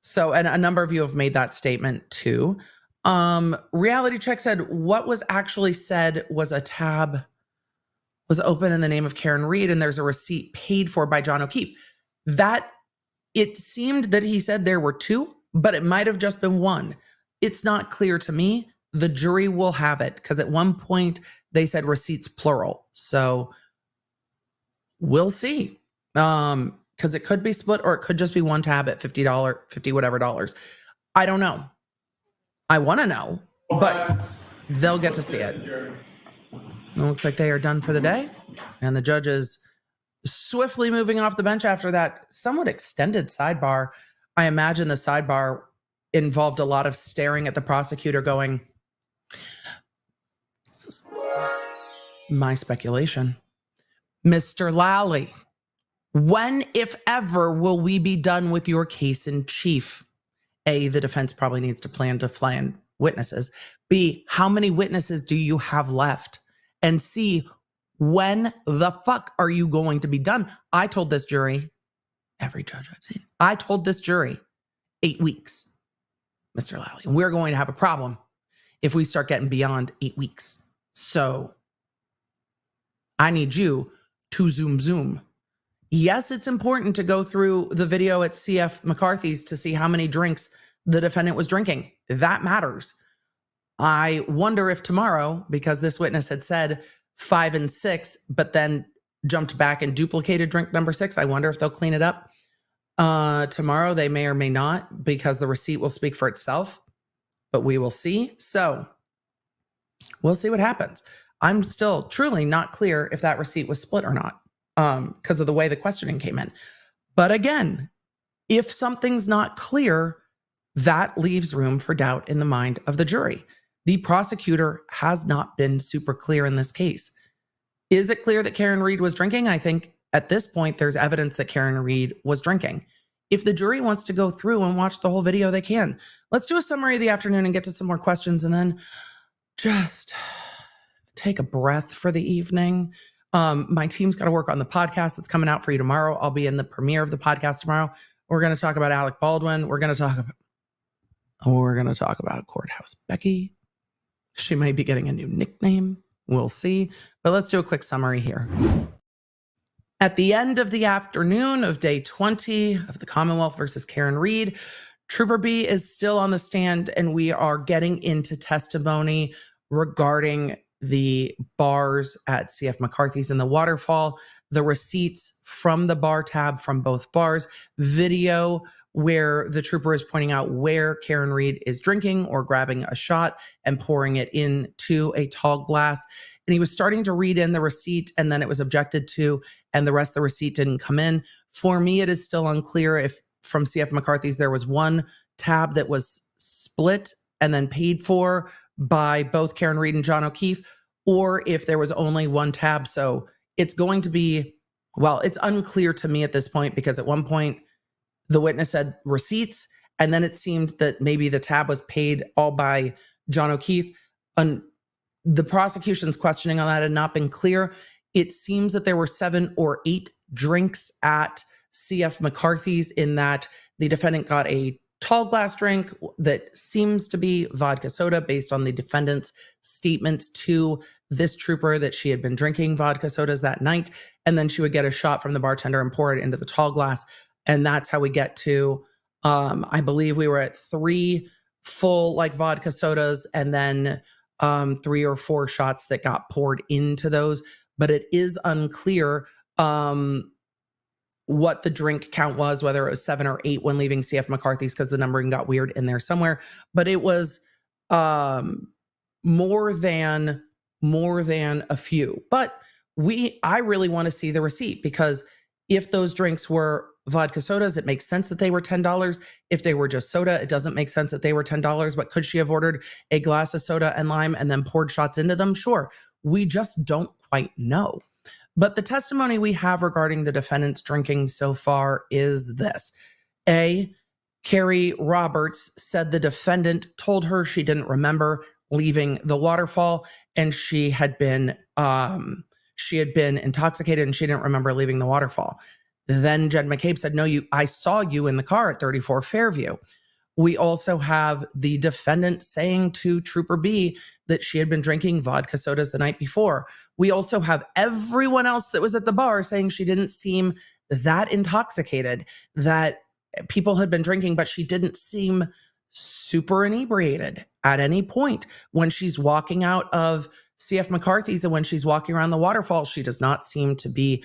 So, and a number of you have made that statement too. Reality Check said what was actually said was a tab was open in the name of Karen Reed, and there's a receipt paid for by John O'Keefe. That it seemed that he said there were two, but it might have just been one. It's not clear to me. The jury will have it, because at one point they said receipts plural. So we'll see. Because it could be split, or it could just be one tab at $50, 50 whatever dollars. I don't know. I want to know, but they'll get to see it. It looks like they are done for the day, and the judge is swiftly moving off the bench after that somewhat extended sidebar. I imagine the sidebar involved a lot of staring at the prosecutor going, this is my speculation. Mr. Lally, when, if ever, will we be done with your case in chief? A, the defense probably needs to plan to fly in witnesses. B, how many witnesses do you have left? And C, when the fuck are you going to be done? I told this jury, every judge I've seen, I told this jury 8 weeks, Mr. Lally. We're going to have a problem if we start getting beyond 8 weeks. So I need you to zoom. Yes, it's important to go through the video at CF McCarthy's to see how many drinks the defendant was drinking. That matters. I wonder if tomorrow, because this witness had said 5 and 6, but then jumped back and duplicated drink number 6, I wonder if they'll clean it up. Tomorrow they may or may not, because the receipt will speak for itself, but we will see. So we'll see what happens. I'm still truly not clear if that receipt was split or not, because of the way the questioning came in. But again, if something's not clear, that leaves room for doubt in the mind of the jury. The prosecutor has not been super clear in this case. Is it clear that Karen Reed was drinking? I think at this point, there's evidence that Karen Reed was drinking. If the jury wants to go through and watch the whole video, they can. Let's do a summary of the afternoon and get to some more questions, and then just take a breath for the evening. My team's got to work on the podcast that's coming out for you tomorrow. I'll be in the premiere of the podcast tomorrow. We're going to talk about Alec Baldwin. We're going to talk about We're going to talk about Courthouse Becky. She might be getting a new nickname. We'll see. But let's do a quick summary here. At the end of the afternoon of day 20 of the Commonwealth versus Karen Read, Trooper B is still on the stand, and we are getting into testimony regarding the bars at CF McCarthy's in the Waterfall, the receipts from the bar tab from both bars, video where the trooper is pointing out where Karen Read is drinking or grabbing a shot and pouring it into a tall glass. And he was starting to read in the receipt, and then it was objected to, and the rest of the receipt didn't come in. For me, it is still unclear if from CF McCarthy's there was one tab that was split and then paid for by both Karen Read and John O'Keefe, or if there was only one tab. So it's going to be, well, it's unclear to me at this point, because at one point the witness said receipts, and then it seemed that maybe the tab was paid all by John O'Keefe. And the prosecution's questioning on that had not been clear. It seems that there were 7 or 8 drinks at CF McCarthy's, in that the defendant got a tall glass drink that seems to be vodka soda based on the defendant's statements to this trooper that she had been drinking vodka sodas that night. And then she would get a shot from the bartender and pour it into the tall glass. And that's how we get to, I believe we were at 3 full like vodka sodas, and then 3 or 4 shots that got poured into those. But it is unclear what the drink count was, whether it was 7 or 8 when leaving CF McCarthy's, because the numbering got weird in there somewhere. But it was more than a few. But I really want to see the receipt, because if those drinks were vodka sodas, it makes sense that they were $10. If they were just soda, it doesn't make sense that they were $10. But could she have ordered a glass of soda and lime and then poured shots into them? Sure. We just don't quite know. But the testimony we have regarding the defendant's drinking so far is this. A, Carrie Roberts said the defendant told her she didn't remember leaving the Waterfall, and she had been intoxicated and she didn't remember leaving the Waterfall. Then Jen McCabe said, no, I saw you in the car at 34 Fairview. We also have the defendant saying to Trooper B that she had been drinking vodka sodas the night before. We also have everyone else that was at the bar saying she didn't seem that intoxicated, that people had been drinking, but she didn't seem super inebriated at any point. When she's walking out of CF McCarthy's and when she's walking around the Waterfall, she does not seem to be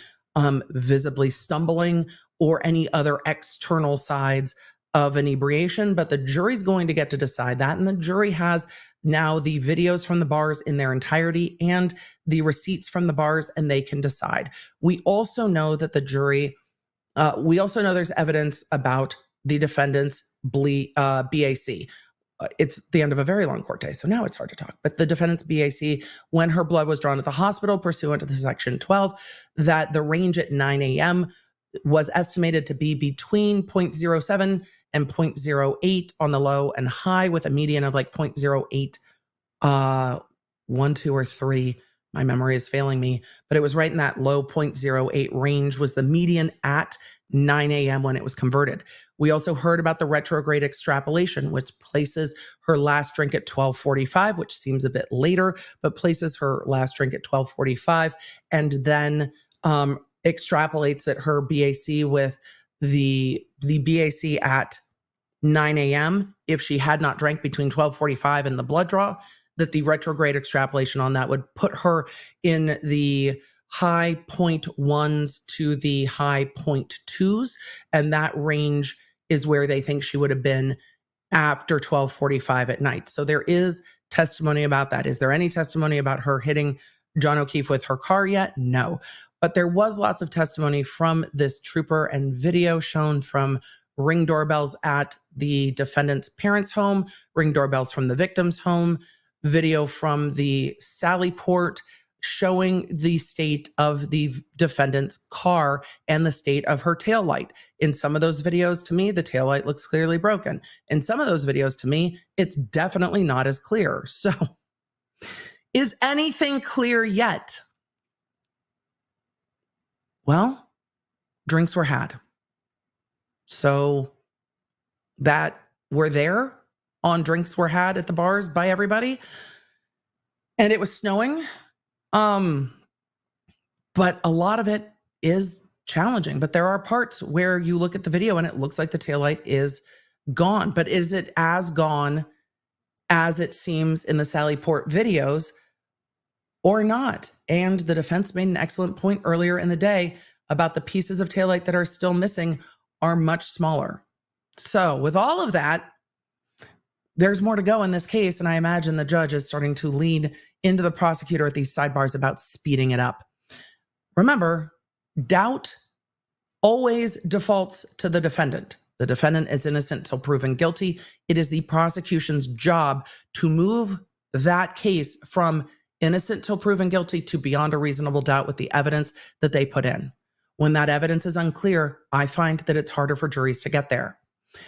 visibly stumbling or any other external sides of inebriation. But the jury's going to get to decide that. And the jury has now the videos from the bars in their entirety and the receipts from the bars, and they can decide. We also know that the jury, we also know there's evidence about the defendant's BAC. It's the end of a very long court day, so now it's hard to talk. But the defendant's BAC, when her blood was drawn at the hospital pursuant to the Section 12, that the range at 9 a.m. was estimated to be between 0.07 and 0.08 on the low and high, with a median of like 0.08, 1, 2, or 3. My memory is failing me, but it was right in that low 0.08 range was the median at 9 a.m. when it was converted. We also heard about the retrograde extrapolation, which places her last drink at 12:45, which seems a bit later, but places her last drink at 12:45, and then extrapolates at her BAC with the BAC at 9 a.m. If she had not drank between 12:45 and the blood draw, that the retrograde extrapolation on that would put her in the high 0.1s to the high 0.2s. And that range is where they think she would have been after 12:45 at night. So there is testimony about that. Is there any testimony about her hitting John O'Keefe with her car yet? No. But there was lots of testimony from this trooper and video shown from Ring doorbells at the defendant's parents' home, Ring doorbells from the victim's home, video from the Sally Port showing the state of the defendant's car and the state of her taillight. In some of those videos, to me, the taillight looks clearly broken. In some of those videos, to me, it's definitely not as clear. So, is anything clear yet? Well, drinks were had. So that we're there on drinks were had at the bars by everybody. And it was snowing. But a lot of it is challenging. But there are parts where you look at the video and it looks like the taillight is gone. But is it as gone as it seems in the Sally Port videos or not? And the defense made an excellent point earlier in the day about the pieces of taillight that are still missing are much smaller. So with all of that, there's more to go in this case. And I imagine the judge is starting to lead into the prosecutor at these sidebars about speeding it up. Remember, doubt always defaults to the defendant. The defendant is innocent till proven guilty. It is the prosecution's job to move that case from innocent till proven guilty to beyond a reasonable doubt with the evidence that they put in. When that evidence is unclear, I find that it's harder for juries to get there.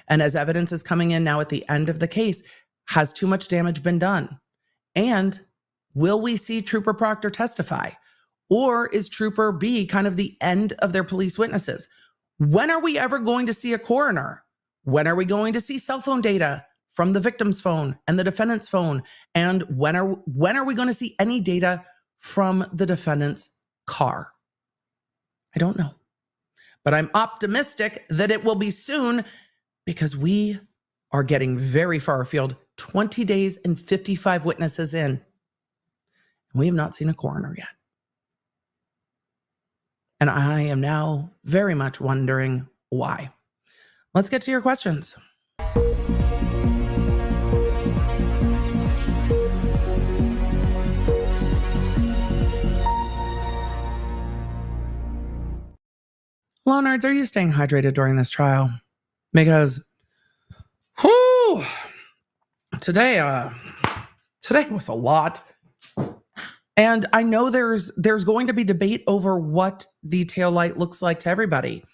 And as evidence is coming in now at the end of the case, has too much damage been done? And will we see Trooper Proctor testify? Or is Trooper B kind of the end of their police witnesses? When are we ever going to see a coroner? When are we going to see cell phone data from the victim's phone and the defendant's phone? And when are we going to see any data from the defendant's car? I don't know. But I'm optimistic that it will be soon because we are getting very far afield, 20 days and 55 witnesses in. And we have not seen a coroner yet. And I am now very much wondering why. Let's get to your questions. Law nerds, are you staying hydrated during this trial? Because, today was a lot. And I know there's going to be debate over what the taillight looks like to everybody.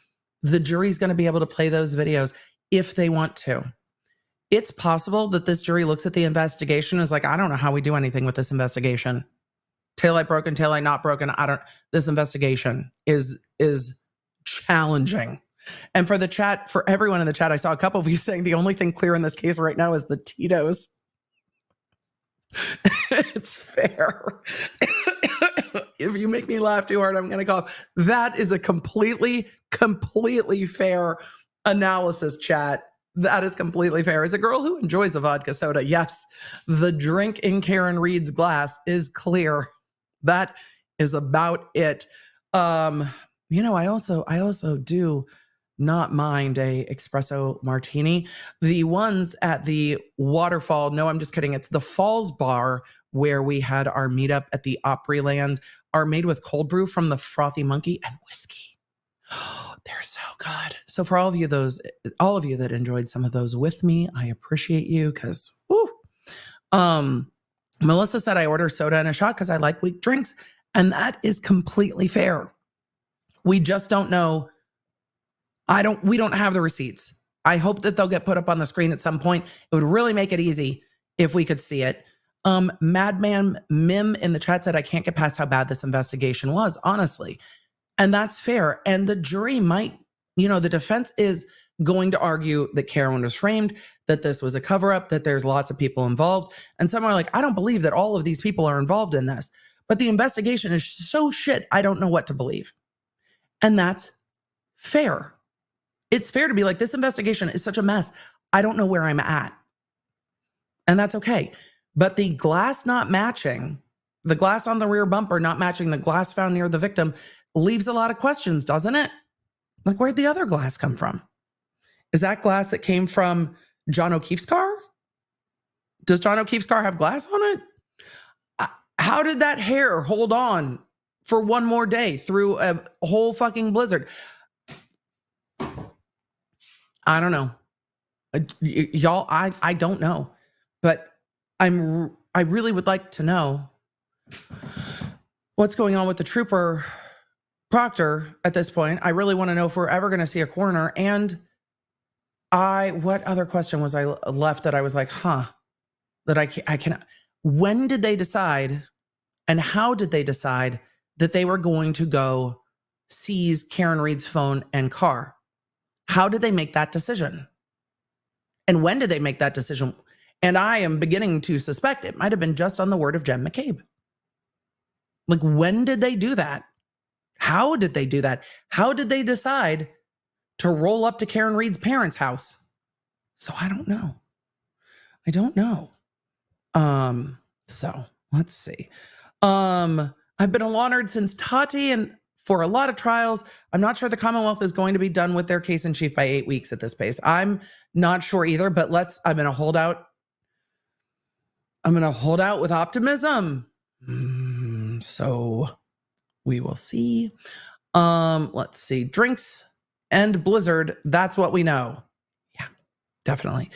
The jury's going to be able to play those videos if they want to. It's possible that this jury looks at the investigation and is like, I don't know how we do anything with this investigation. Taillight broken, taillight not broken. This investigation is challenging. And for the chat, for everyone in the chat, I saw a couple of you saying the only thing clear in this case right now is the Tito's. It's fair. If you make me laugh too hard, I'm going to cough. That is a completely fair analysis, chat. That is completely fair. As a girl who enjoys a vodka soda, yes, the drink in Karen Reed's glass is clear. That is about it. I also do not mind a espresso martini. The ones at the waterfall, no, I'm just kidding. It's the Falls Bar where we had our meetup at the Opryland, are made with cold brew from the Frothy Monkey and whiskey. Oh, they're so good. So for all of you that enjoyed some of those with me, I appreciate you because, Melissa said I order soda and a shot because I like weak drinks. And that is completely fair. We just don't know. We don't have the receipts. I hope that they'll get put up on the screen at some point. It would really make it easy if we could see it. Madman Mim in the chat said, I can't get past how bad this investigation was, honestly. And that's fair. And the jury might, the defense is going to argue that Karen was framed, that this was a cover-up, that there's lots of people involved. And some are like, I don't believe that all of these people are involved in this. But the investigation is so shit, I don't know what to believe. And that's fair. It's fair to be like, this investigation is such a mess. I don't know where I'm at. And that's okay. But the glass not matching, the glass on the rear bumper not matching the glass found near the victim leaves a lot of questions, doesn't it? Like, where'd the other glass come from? Is that glass that came from John O'Keefe's car? Does John O'Keefe's car have glass on it? How did that hair hold on for one more day through a whole fucking blizzard? I don't know. Y'all, I don't know. But I really would like to know what's going on with the Trooper Proctor at this point. I really want to know if we're ever going to see a coroner. And what other question was I left that I was like, that I cannot. When did they decide and how did they decide that they were going to go seize Karen Reed's phone and car? How did they make that decision? And when did they make that decision? And I am beginning to suspect it might have been just on the word of Jen McCabe. Like, when did they do that? How did they do that? How did they decide to roll up to Karen Reed's parents' house? So I don't know. I don't know. So let's see. I've been a law nerd since Tati, and for a lot of trials, I'm not sure the Commonwealth is going to be done with their case in chief by 8 weeks at this pace. I'm not sure either, but I'm going to hold out. I'm going to hold out with optimism. So we will see. Let's see. Drinks and Blizzard. That's what we know. Yeah, definitely.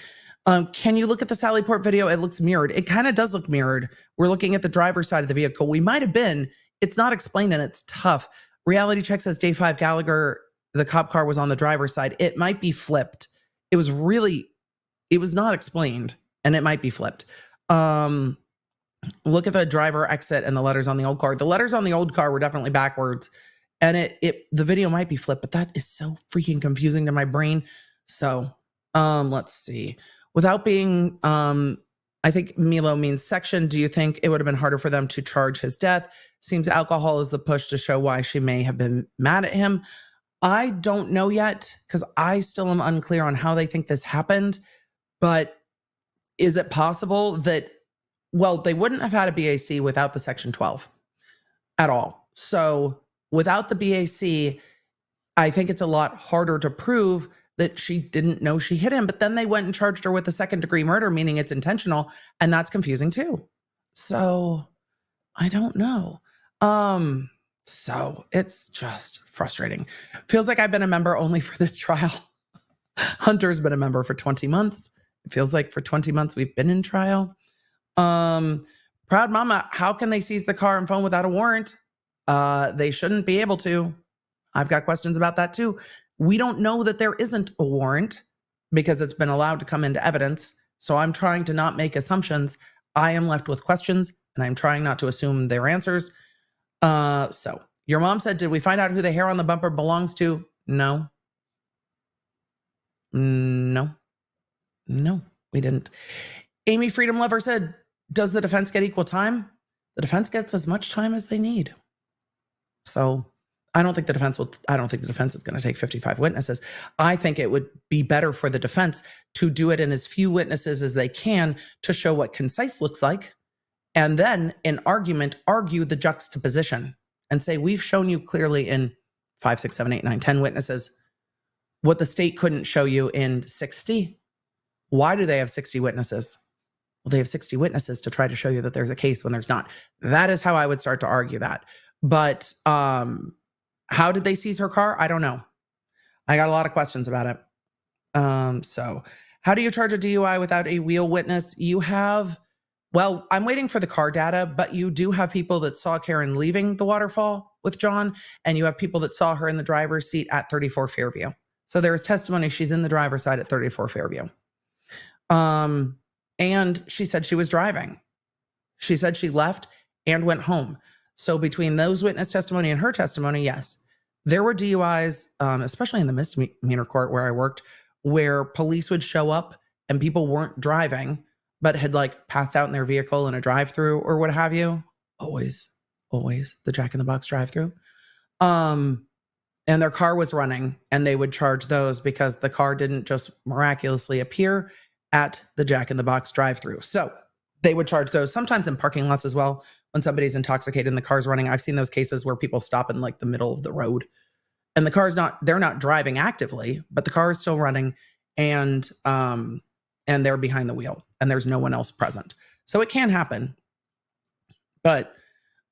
Can you look at the Sallyport video? It looks mirrored. It kind of does look mirrored. We're looking at the driver's side of the vehicle. We might have been. It's not explained and it's tough. Reality Check says day 5 Gallagher, the cop car was on the driver's side. It might be flipped. It was not explained and it might be flipped. Look at the driver exit and the letters on the old car. The letters on the old car were definitely backwards, and the video might be flipped, but that is so freaking confusing to my brain. So, let's see. Without being, I think Milo means section. Do you think it would have been harder for them to charge his death? Seems alcohol is the push to show why she may have been mad at him. I don't know yet, because I still am unclear on how they think this happened, but is it possible that, well, they wouldn't have had a BAC without the Section 12 at all. So without the BAC, I think it's a lot harder to prove that she didn't know she hit him. But then they went and charged her with a second-degree murder, meaning it's intentional, and that's confusing too. So I don't know. So it's just frustrating. Feels like I've been a member only for this trial. Hunter's been a member for 20 months. It feels like for 20 months we've been in trial. Proud Mama, how can they seize the car and phone without a warrant? They shouldn't be able to. I've got questions about that too. We don't know that there isn't a warrant because it's been allowed to come into evidence. So I'm trying to not make assumptions. I am left with questions and I'm trying not to assume their answers. So your mom said, did we find out who the hair on the bumper belongs to? No, we didn't. Amy Freedom Lover said, does the defense get equal time? The defense gets as much time as they need. So I don't think the defense is going to take 55 witnesses. I think it would be better for the defense to do it in as few witnesses as they can to show what concise looks like. And then in argument, argue the juxtaposition and say, we've shown you clearly in 5, 6, 7, 8, 9, 10 witnesses what the state couldn't show you in 60. Why do they have 60 witnesses? Well, they have 60 witnesses to try to show you that there's a case when there's not. That is how I would start to argue that. But how did they seize her car? I don't know. I got a lot of questions about it. So how do you charge a DUI without a real witness? You have, well, I'm waiting for the car data, but you do have people that saw Karen leaving the waterfall with John, and you have people that saw her in the driver's seat at 34 Fairview. So there is testimony she's in the driver's side at 34 Fairview. And she said she was driving. She said she left and went home. So between those witness testimony and her testimony, yes, there were DUIs, especially in the misdemeanor court where I worked, where police would show up and people weren't driving, but had like passed out in their vehicle in a drive-through or what have you. Always the Jack in the Box drive-through. And their car was running, and they would charge those because the car didn't just miraculously appear at the Jack in the Box drive-through. So they would charge those sometimes in parking lots as well. When somebody's intoxicated and the car's running, I've seen those cases where people stop in like the middle of the road and the car's they're not driving actively, but the car is still running and they're behind the wheel and there's no one else present. So it can happen, but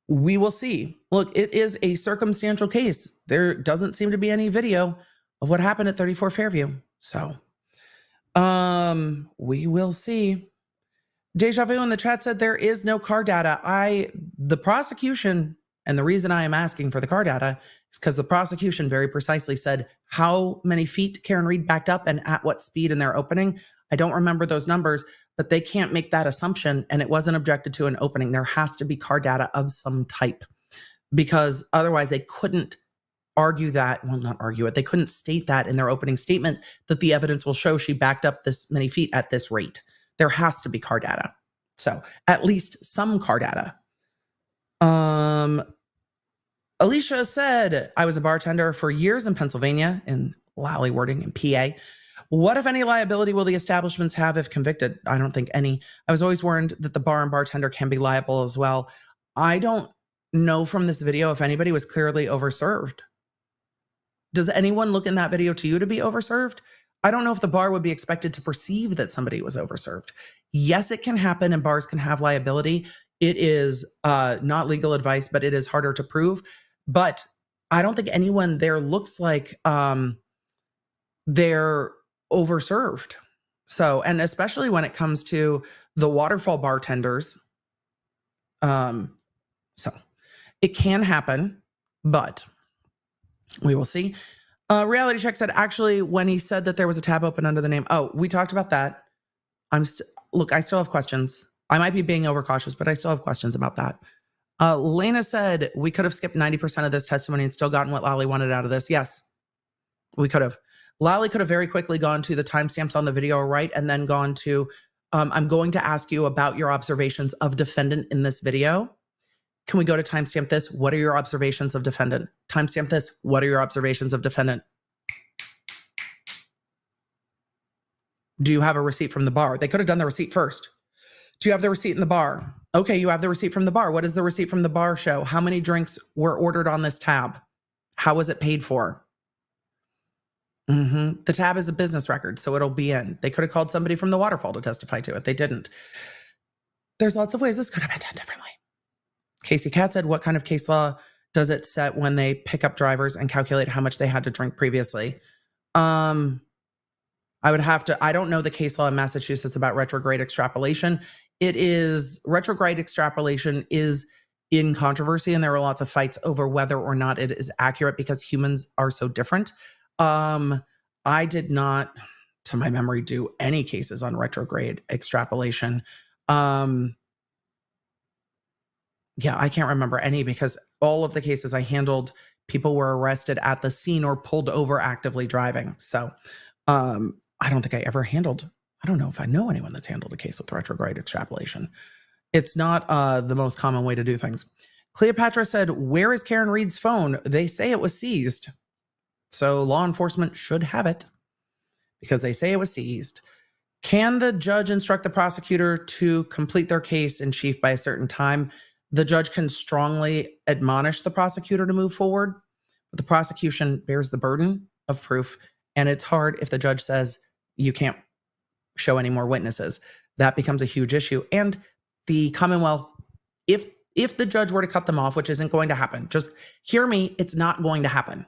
we will see. Look, it is a circumstantial case. There doesn't seem to be any video of what happened at 34 Fairview. So we will see. Deja Vu in the chat said there is no car data. The prosecution, and the reason I am asking for the car data is because the prosecution very precisely said how many feet Karen Reed backed up and at what speed in their opening. I don't remember those numbers, but they can't make that assumption, and it wasn't objected to in opening. There has to be car data of some type because otherwise they couldn't argue that, well, not argue it. They couldn't state that in their opening statement that the evidence will show she backed up this many feet at this rate. There has to be car data. So at least some car data. Alicia said, I was a bartender for years in Pennsylvania, in Lally wording, in PA. What, if any, liability will the establishments have if convicted? I don't think any. I was always warned that the bar and bartender can be liable as well. I don't know from this video if anybody was clearly overserved. Does anyone look in that video to you to be overserved? I don't know if the bar would be expected to perceive that somebody was overserved. Yes, it can happen and bars can have liability. It is not legal advice, but it is harder to prove. But I don't think anyone there looks like they're overserved. So, and especially when it comes to the waterfall bartenders. So it can happen, but we will see. Reality Check said, actually, when he said that there was a tab open under the name. Oh, we talked about that. Look, I still have questions. I might be being overcautious, but I still have questions about that. Lena said we could have skipped 90% of this testimony and still gotten what Lally wanted out of this. Yes, we could have. Lally could have very quickly gone to the timestamps on the video, right? And then gone to, I'm going to ask you about your observations of defendant in this video. Can we go to timestamp this? What are your observations of defendant? Timestamp this. What are your observations of defendant? Do you have a receipt from the bar? They could have done the receipt first. Do you have the receipt in the bar? Okay, you have the receipt from the bar. What does the receipt from the bar show? How many drinks were ordered on this tab? How was it paid for? The tab is a business record, so it'll be in. They could have called somebody from the waterfall to testify to it. They didn't. There's lots of ways this could have been done differently. Casey Cat said, what kind of case law does it set when they pick up drivers and calculate how much they had to drink previously? I would have to, I don't know the case law in Massachusetts about retrograde extrapolation. Retrograde extrapolation is in controversy, and there were lots of fights over whether or not it is accurate because humans are so different. I did not, to my memory, do any cases on retrograde extrapolation. Yeah, I can't remember any because all of the cases I handled, people were arrested at the scene or pulled over actively driving. So I don't think I ever handled, I don't know if I know anyone that's handled a case with retrograde extrapolation. It's not the most common way to do things. Cleopatra said, where is Karen Reed's phone? They say it was seized. So law enforcement should have it because they say it was seized. Can the judge instruct the prosecutor to complete their case in chief by a certain time? The judge can strongly admonish the prosecutor to move forward, but the prosecution bears the burden of proof, and it's hard if the judge says you can't show any more witnesses. That becomes a huge issue. And the Commonwealth, if the judge were to cut them off, which isn't going to happen, just hear me, it's not going to happen.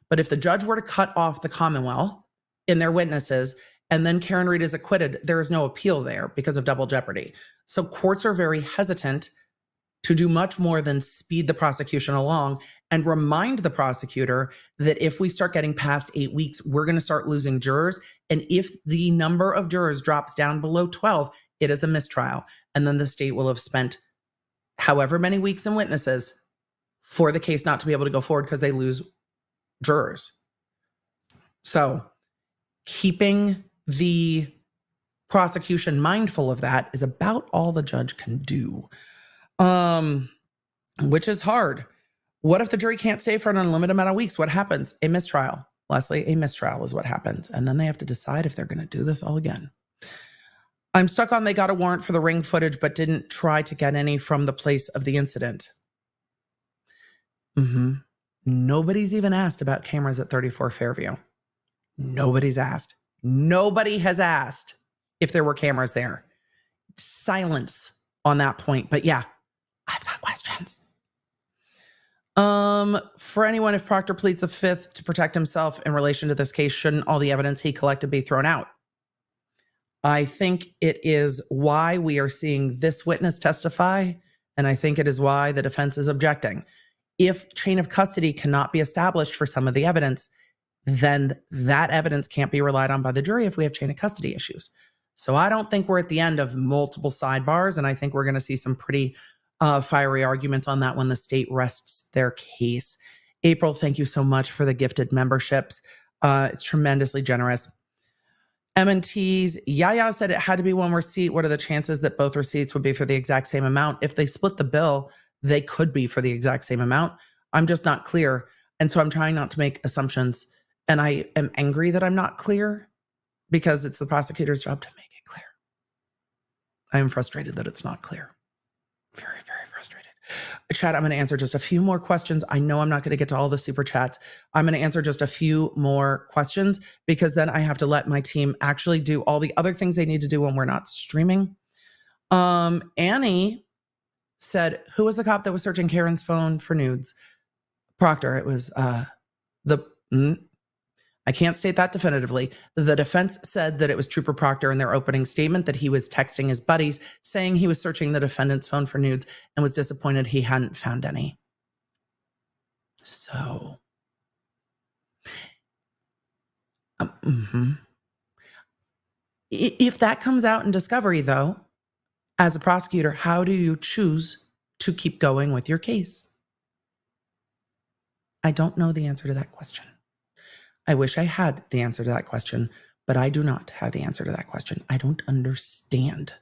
But if the judge were to cut off the Commonwealth in their witnesses, and then Karen Reed is acquitted, there is no appeal there because of double jeopardy. So courts are very hesitant to do much more than speed the prosecution along and remind the prosecutor that if we start getting past 8 weeks, we're going to start losing jurors. And if the number of jurors drops down below 12, it is a mistrial. And then the state will have spent however many weeks in witnesses for the case not to be able to go forward because they lose jurors. So keeping the prosecution mindful of that is about all the judge can do. Which is hard. What if the jury can't stay for an unlimited amount of weeks? What happens? A mistrial. Leslie, a mistrial is what happens. And then they have to decide if they're going to do this all again. I'm stuck on they got a warrant for the ring footage, but didn't try to get any from the place of the incident. Nobody's even asked about cameras at 34 Fairview. Nobody's asked. Nobody has asked if there were cameras there. Silence on that point. But yeah, I've got questions. For anyone, if Proctor pleads the fifth to protect himself in relation to this case, shouldn't all the evidence he collected be thrown out? I think it is why we are seeing this witness testify, and I think it is why the defense is objecting. If chain of custody cannot be established for some of the evidence, then that evidence can't be relied on by the jury if we have chain of custody issues. So I don't think we're at the end of multiple sidebars, and I think we're going to see some pretty fiery arguments on that when the state rests their case. April, thank you so much for the gifted memberships. It's tremendously generous. M&T's Yaya said it had to be one receipt. What are the chances that both receipts would be for the exact same amount? If they split the bill, they could be for the exact same amount. I'm just not clear. And so I'm trying not to make assumptions. And I am angry that I'm not clear because it's the prosecutor's job to make it clear. I am frustrated that it's not clear. Very, very frustrated. Chat, I'm going to answer just a few more questions. I know I'm not going to get to all the super chats. I'm going to answer just a few more questions because then I have to let my team actually do all the other things they need to do when we're not streaming. Annie said, who was the cop that was searching Karen's phone for nudes? Proctor. It was I can't state that definitively. The defense said that it was Trooper Proctor in their opening statement, that he was texting his buddies saying he was searching the defendant's phone for nudes and was disappointed he hadn't found any. So, if that comes out in discovery, though, as a prosecutor, how do you choose to keep going with your case? I don't know the answer to that question. I wish I had the answer to that question, but I do not have the answer to that question. I don't understand.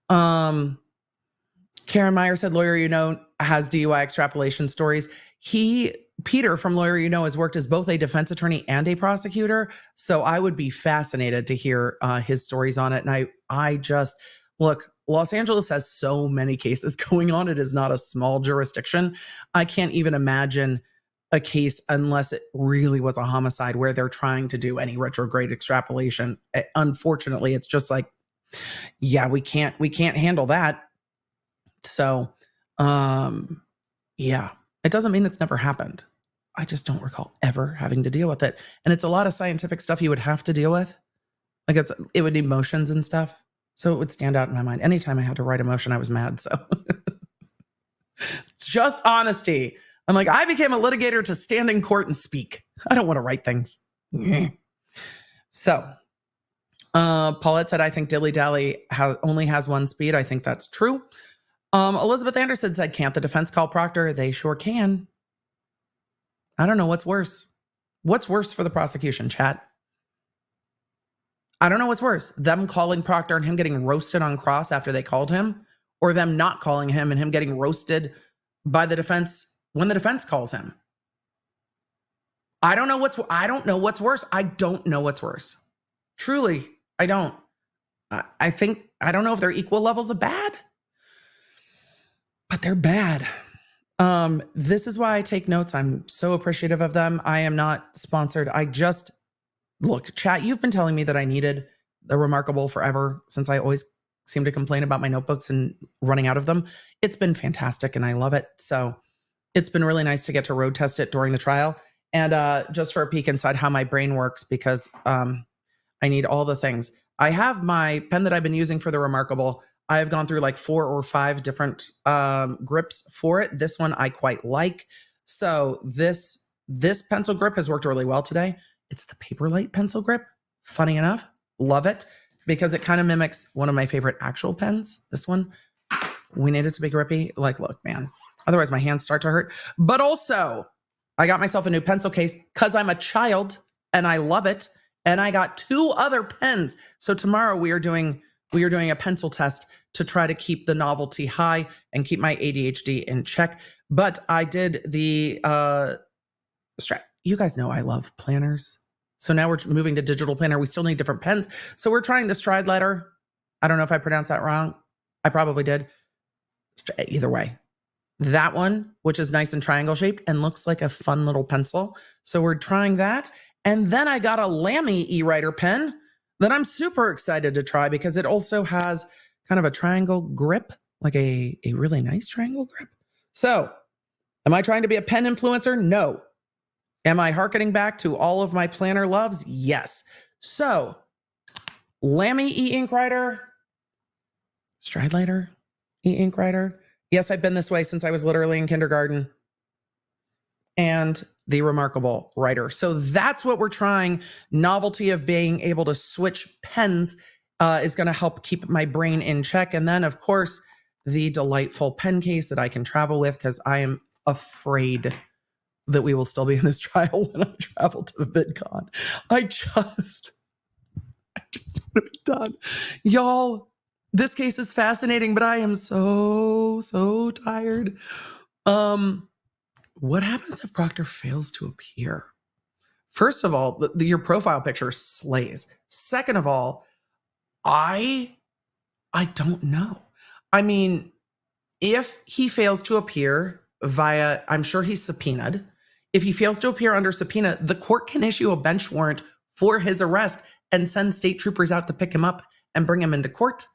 Karen Meyer said, Lawyer You Know has DUI extrapolation stories. Peter from Lawyer You Know has worked as both a defense attorney and a prosecutor. So I would be fascinated to hear his stories on it. And I just, look, Los Angeles has so many cases going on. It is not a small jurisdiction. I can't even imagine a case unless it really was a homicide where they're trying to do any retrograde extrapolation. Unfortunately, it's just like, yeah, we can't handle that. So, yeah, it doesn't mean it's never happened. I just don't recall ever having to deal with it. And it's a lot of scientific stuff you would have to deal with. Like it would need motions and stuff. So it would stand out in my mind. Anytime I had to write a motion, I was mad. So it's just honesty. I'm like, I became a litigator to stand in court and speak. I don't want to write things. So Paulette said, I think Dilly Dally only has one speed. I think that's true. Elizabeth Anderson said, can't the defense call Proctor? They sure can. I don't know what's worse. What's worse for the prosecution, chat? I don't know what's worse. Them calling Proctor and him getting roasted on cross after they called him, or them not calling him and him getting roasted by the defense when the defense calls him. I don't know what's worse. I don't know what's worse. Truly, I don't. I don't know if they're equal levels of bad, but they're bad. This is why I take notes. I'm so appreciative of them. I am not sponsored. Look, chat, you've been telling me that I needed the Remarkable forever since I always seem to complain about my notebooks and running out of them. It's been fantastic and I love it. So it's been really nice to get to road test it during the trial. And just for a peek inside how my brain works, because I need all the things. I have my pen that I've been using for the Remarkable. I have gone through like 4 or 5 different grips for it. This one I quite like. So this pencil grip has worked really well today. It's the Paperlight pencil grip. Funny enough, love it because it kind of mimics one of my favorite actual pens. This one, we need it to be grippy. Like, look, man, otherwise my hands start to hurt. But also, I got myself a new pencil case because I'm a child and I love it. And I got 2 other pens. So tomorrow we are doing a pencil test to try to keep the novelty high and keep my ADHD in check. But I did the you guys know I love planners. So now we're moving to digital planner. We still need different pens. So we're trying the Stride letter. I don't know if I pronounced that wrong. I probably did. Either way, that one, which is nice and triangle shaped and looks like a fun little pencil. So we're trying that. And then I got a Lamy e-writer pen that I'm super excited to try because it also has kind of a triangle grip, like a really nice triangle grip. So am I trying to be a pen influencer? No. Am I hearkening back to all of my planner loves? Yes. So Lamy e-ink writer, Stride lighter, e-ink writer. Yes, I've been this way since I was literally in kindergarten. And the Remarkable writer. So that's what we're trying. Novelty of being able to switch pens is going to help keep my brain in check. And then, of course, the delightful pen case that I can travel with because I am afraid that we will still be in this trial when I travel to VidCon. just want to be done. Y'all, this case is fascinating, but I am so tired. What happens if Proctor fails to appear? First of all, your profile picture slays. Second of all, I don't know. I mean, if he fails to appear via, I'm sure he's subpoenaed. If he fails to appear under subpoena, the court can issue a bench warrant for his arrest and send state troopers out to pick him up and bring him into court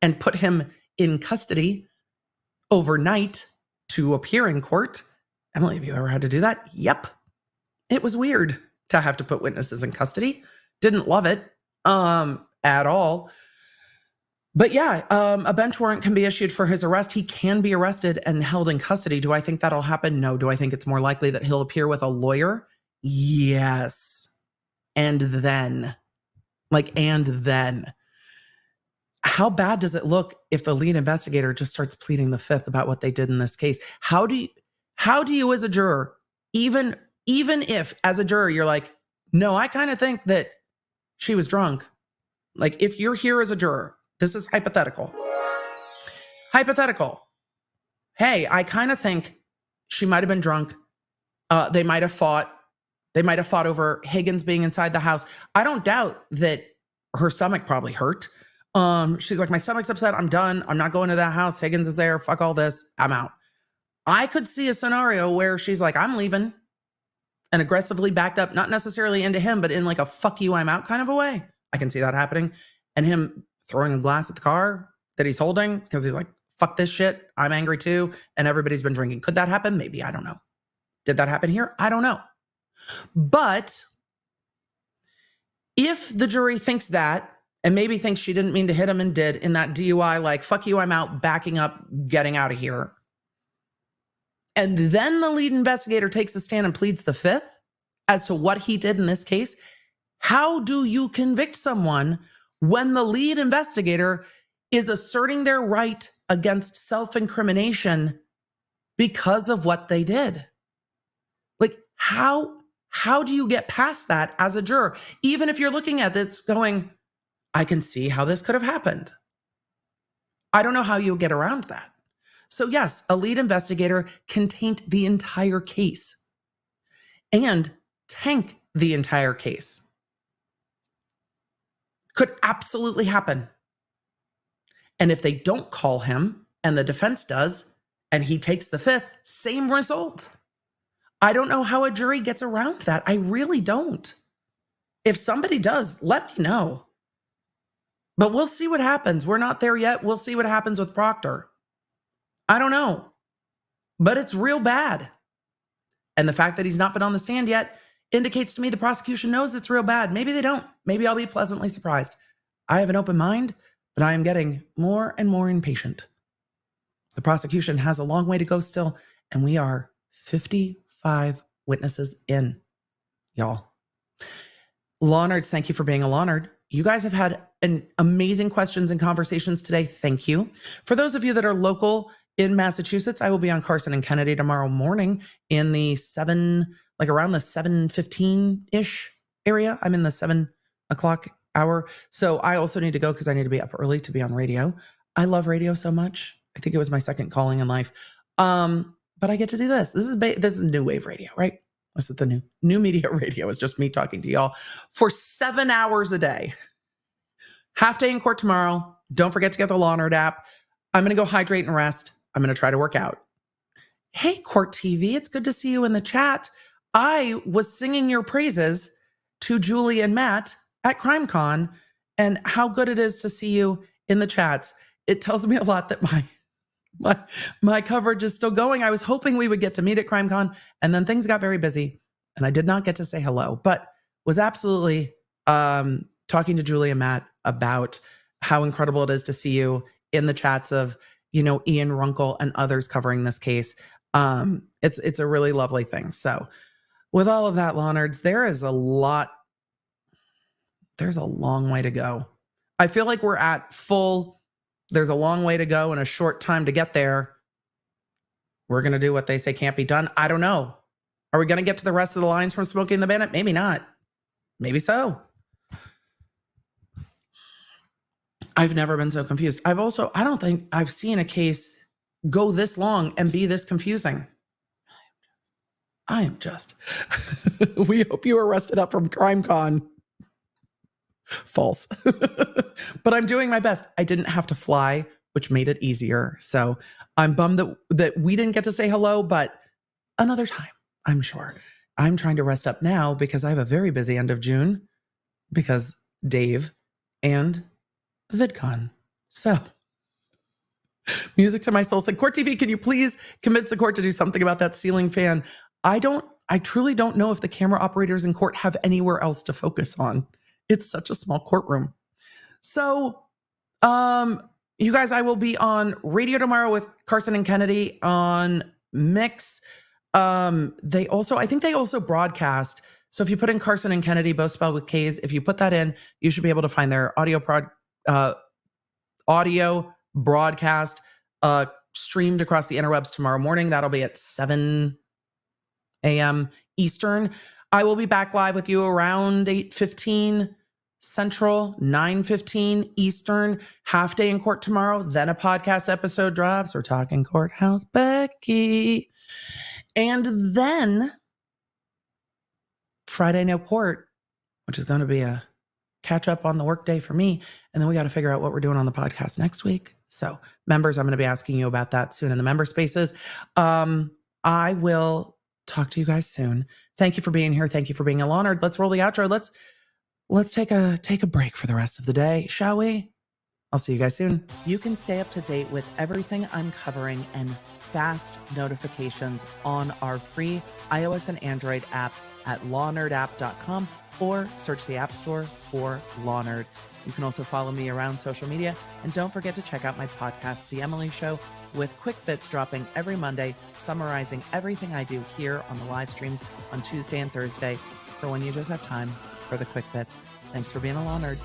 and put him in custody overnight to appear in court. Emily, have you ever had to do that? Yep. It was weird to have to put witnesses in custody. Didn't love it at all. But yeah, a bench warrant can be issued for his arrest. He can be arrested and held in custody. Do I think that'll happen? No. Do I think it's more likely that he'll appear with a lawyer? Yes. And then, how bad does it look if the lead investigator just starts pleading the fifth about what they did in this case? How do you as a juror, even if as a juror, you're like, no, I kind of think that she was drunk. Like if you're here as a juror, this is hypothetical. Hey, I kind of think she might've been drunk. They might've fought over Higgins being inside the house. I don't doubt that her stomach probably hurt. She's like, my stomach's upset. I'm done. I'm not going to that house. Higgins is there. Fuck all this. I'm out. I could see a scenario where she's like, I'm leaving, and aggressively backed up, not necessarily into him, but in like a fuck you, I'm out kind of a way. I can see that happening. And him throwing a glass at the car that he's holding because he's like, fuck this shit. I'm angry too. And everybody's been drinking. Could that happen? Maybe. I don't know. Did that happen here? I don't know. But if the jury thinks that, and maybe thinks she didn't mean to hit him and did in that DUI, like, fuck you, I'm out, backing up, getting out of here. And then the lead investigator takes the stand and pleads the fifth as to what he did in this case. How do you convict someone when the lead investigator is asserting their right against self-incrimination because of what they did? Like, how do you get past that as a juror? Even if you're looking at this going, I can see how this could have happened. I don't know how you'll get around that. So yes, a lead investigator can taint the entire case and tank the entire case. Could absolutely happen. And if they don't call him and the defense does, and he takes the fifth, same result. I don't know how a jury gets around that. I really don't. If somebody does, let me know. But we'll see what happens. We're not there yet. We'll see what happens with Proctor. I don't know. But it's real bad. And the fact that he's not been on the stand yet indicates to me the prosecution knows it's real bad. Maybe they don't. Maybe I'll be pleasantly surprised. I have an open mind, but I am getting more and more impatient. The prosecution has a long way to go still, and we are 55 witnesses in, y'all. Law Nerds, thank you for being a Law Nerd. You guys have had amazing questions and conversations today. Thank you. For those of you that are local in Massachusetts, I will be on Carson and Kennedy tomorrow morning in the around the 7:15-ish area. I'm in the 7 o'clock hour. So I also need to go because I need to be up early to be on radio. I love radio so much. I think it was my second calling in life. But I get to do this. This is new wave radio, right? This is the new media radio. It's just me talking to y'all for 7 hours a day. Half day in court tomorrow. Don't forget to get the Law Nerd app. I'm going to go hydrate and rest. I'm going to try to work out. Hey, Court TV, it's good to see you in the chat. I was singing your praises to Julie and Matt at CrimeCon and how good it is to see you in the chats. It tells me a lot that my coverage is still going. I was hoping we would get to meet at CrimeCon, and then things got very busy, and I did not get to say hello, but was absolutely talking to Julie and Matt about how incredible it is to see you in the chats of, Ian Runkle and others covering this case. It's a really lovely thing. So with all of that, Law Nerds, there's a long way to go. I feel like we're at full. There's a long way to go and a short time to get there. We're going to do what they say can't be done. I don't know. Are we going to get to the rest of the lines from Smokey and the Bandit? Maybe not. Maybe so. I've never been so confused. I don't think I've seen a case go this long and be this confusing. I am just. We hope you were rested up from CrimeCon. False. But I'm doing my best. I didn't have to fly, which made it easier. So I'm bummed that we didn't get to say hello, but another time, I'm sure. I'm trying to rest up now because I have a very busy end of June because Dave and VidCon. So, music to my soul said, Court TV, can you please convince the court to do something about that ceiling fan? I truly don't know if the camera operators in court have anywhere else to focus on. It's such a small courtroom. So, you guys, I will be on radio tomorrow with Carson and Kennedy on Mix. I think they also broadcast. So if you put in Carson and Kennedy, both spelled with K's, if you put that in, you should be able to find their audio broadcast streamed across the interwebs tomorrow morning. That'll be at 7 a.m. Eastern. I will be back live with you around 8:15 Central, 9:15 Eastern, half day in court tomorrow. Then a podcast episode drops. We're talking Courthouse Becky. And then Friday No Court, which is going to be a catch up on the workday for me. And then we got to figure out what we're doing on the podcast next week. So members, I'm going to be asking you about that soon in the member spaces. I will talk to you guys soon. Thank you for being here. Thank you for being honored. Let's roll the outro. Let's take a break for the rest of the day, shall we? I'll see you guys soon. You can stay up to date with everything I'm covering and fast notifications on our free iOS and Android app at lawnerdapp.com or search the App Store for Law Nerd. You can also follow me around social media, and don't forget to check out my podcast, The Emily Show, with quick bits dropping every Monday, summarizing everything I do here on the live streams on Tuesday and Thursday for when you just have time for the quick bits. Thanks for being a Law Nerd.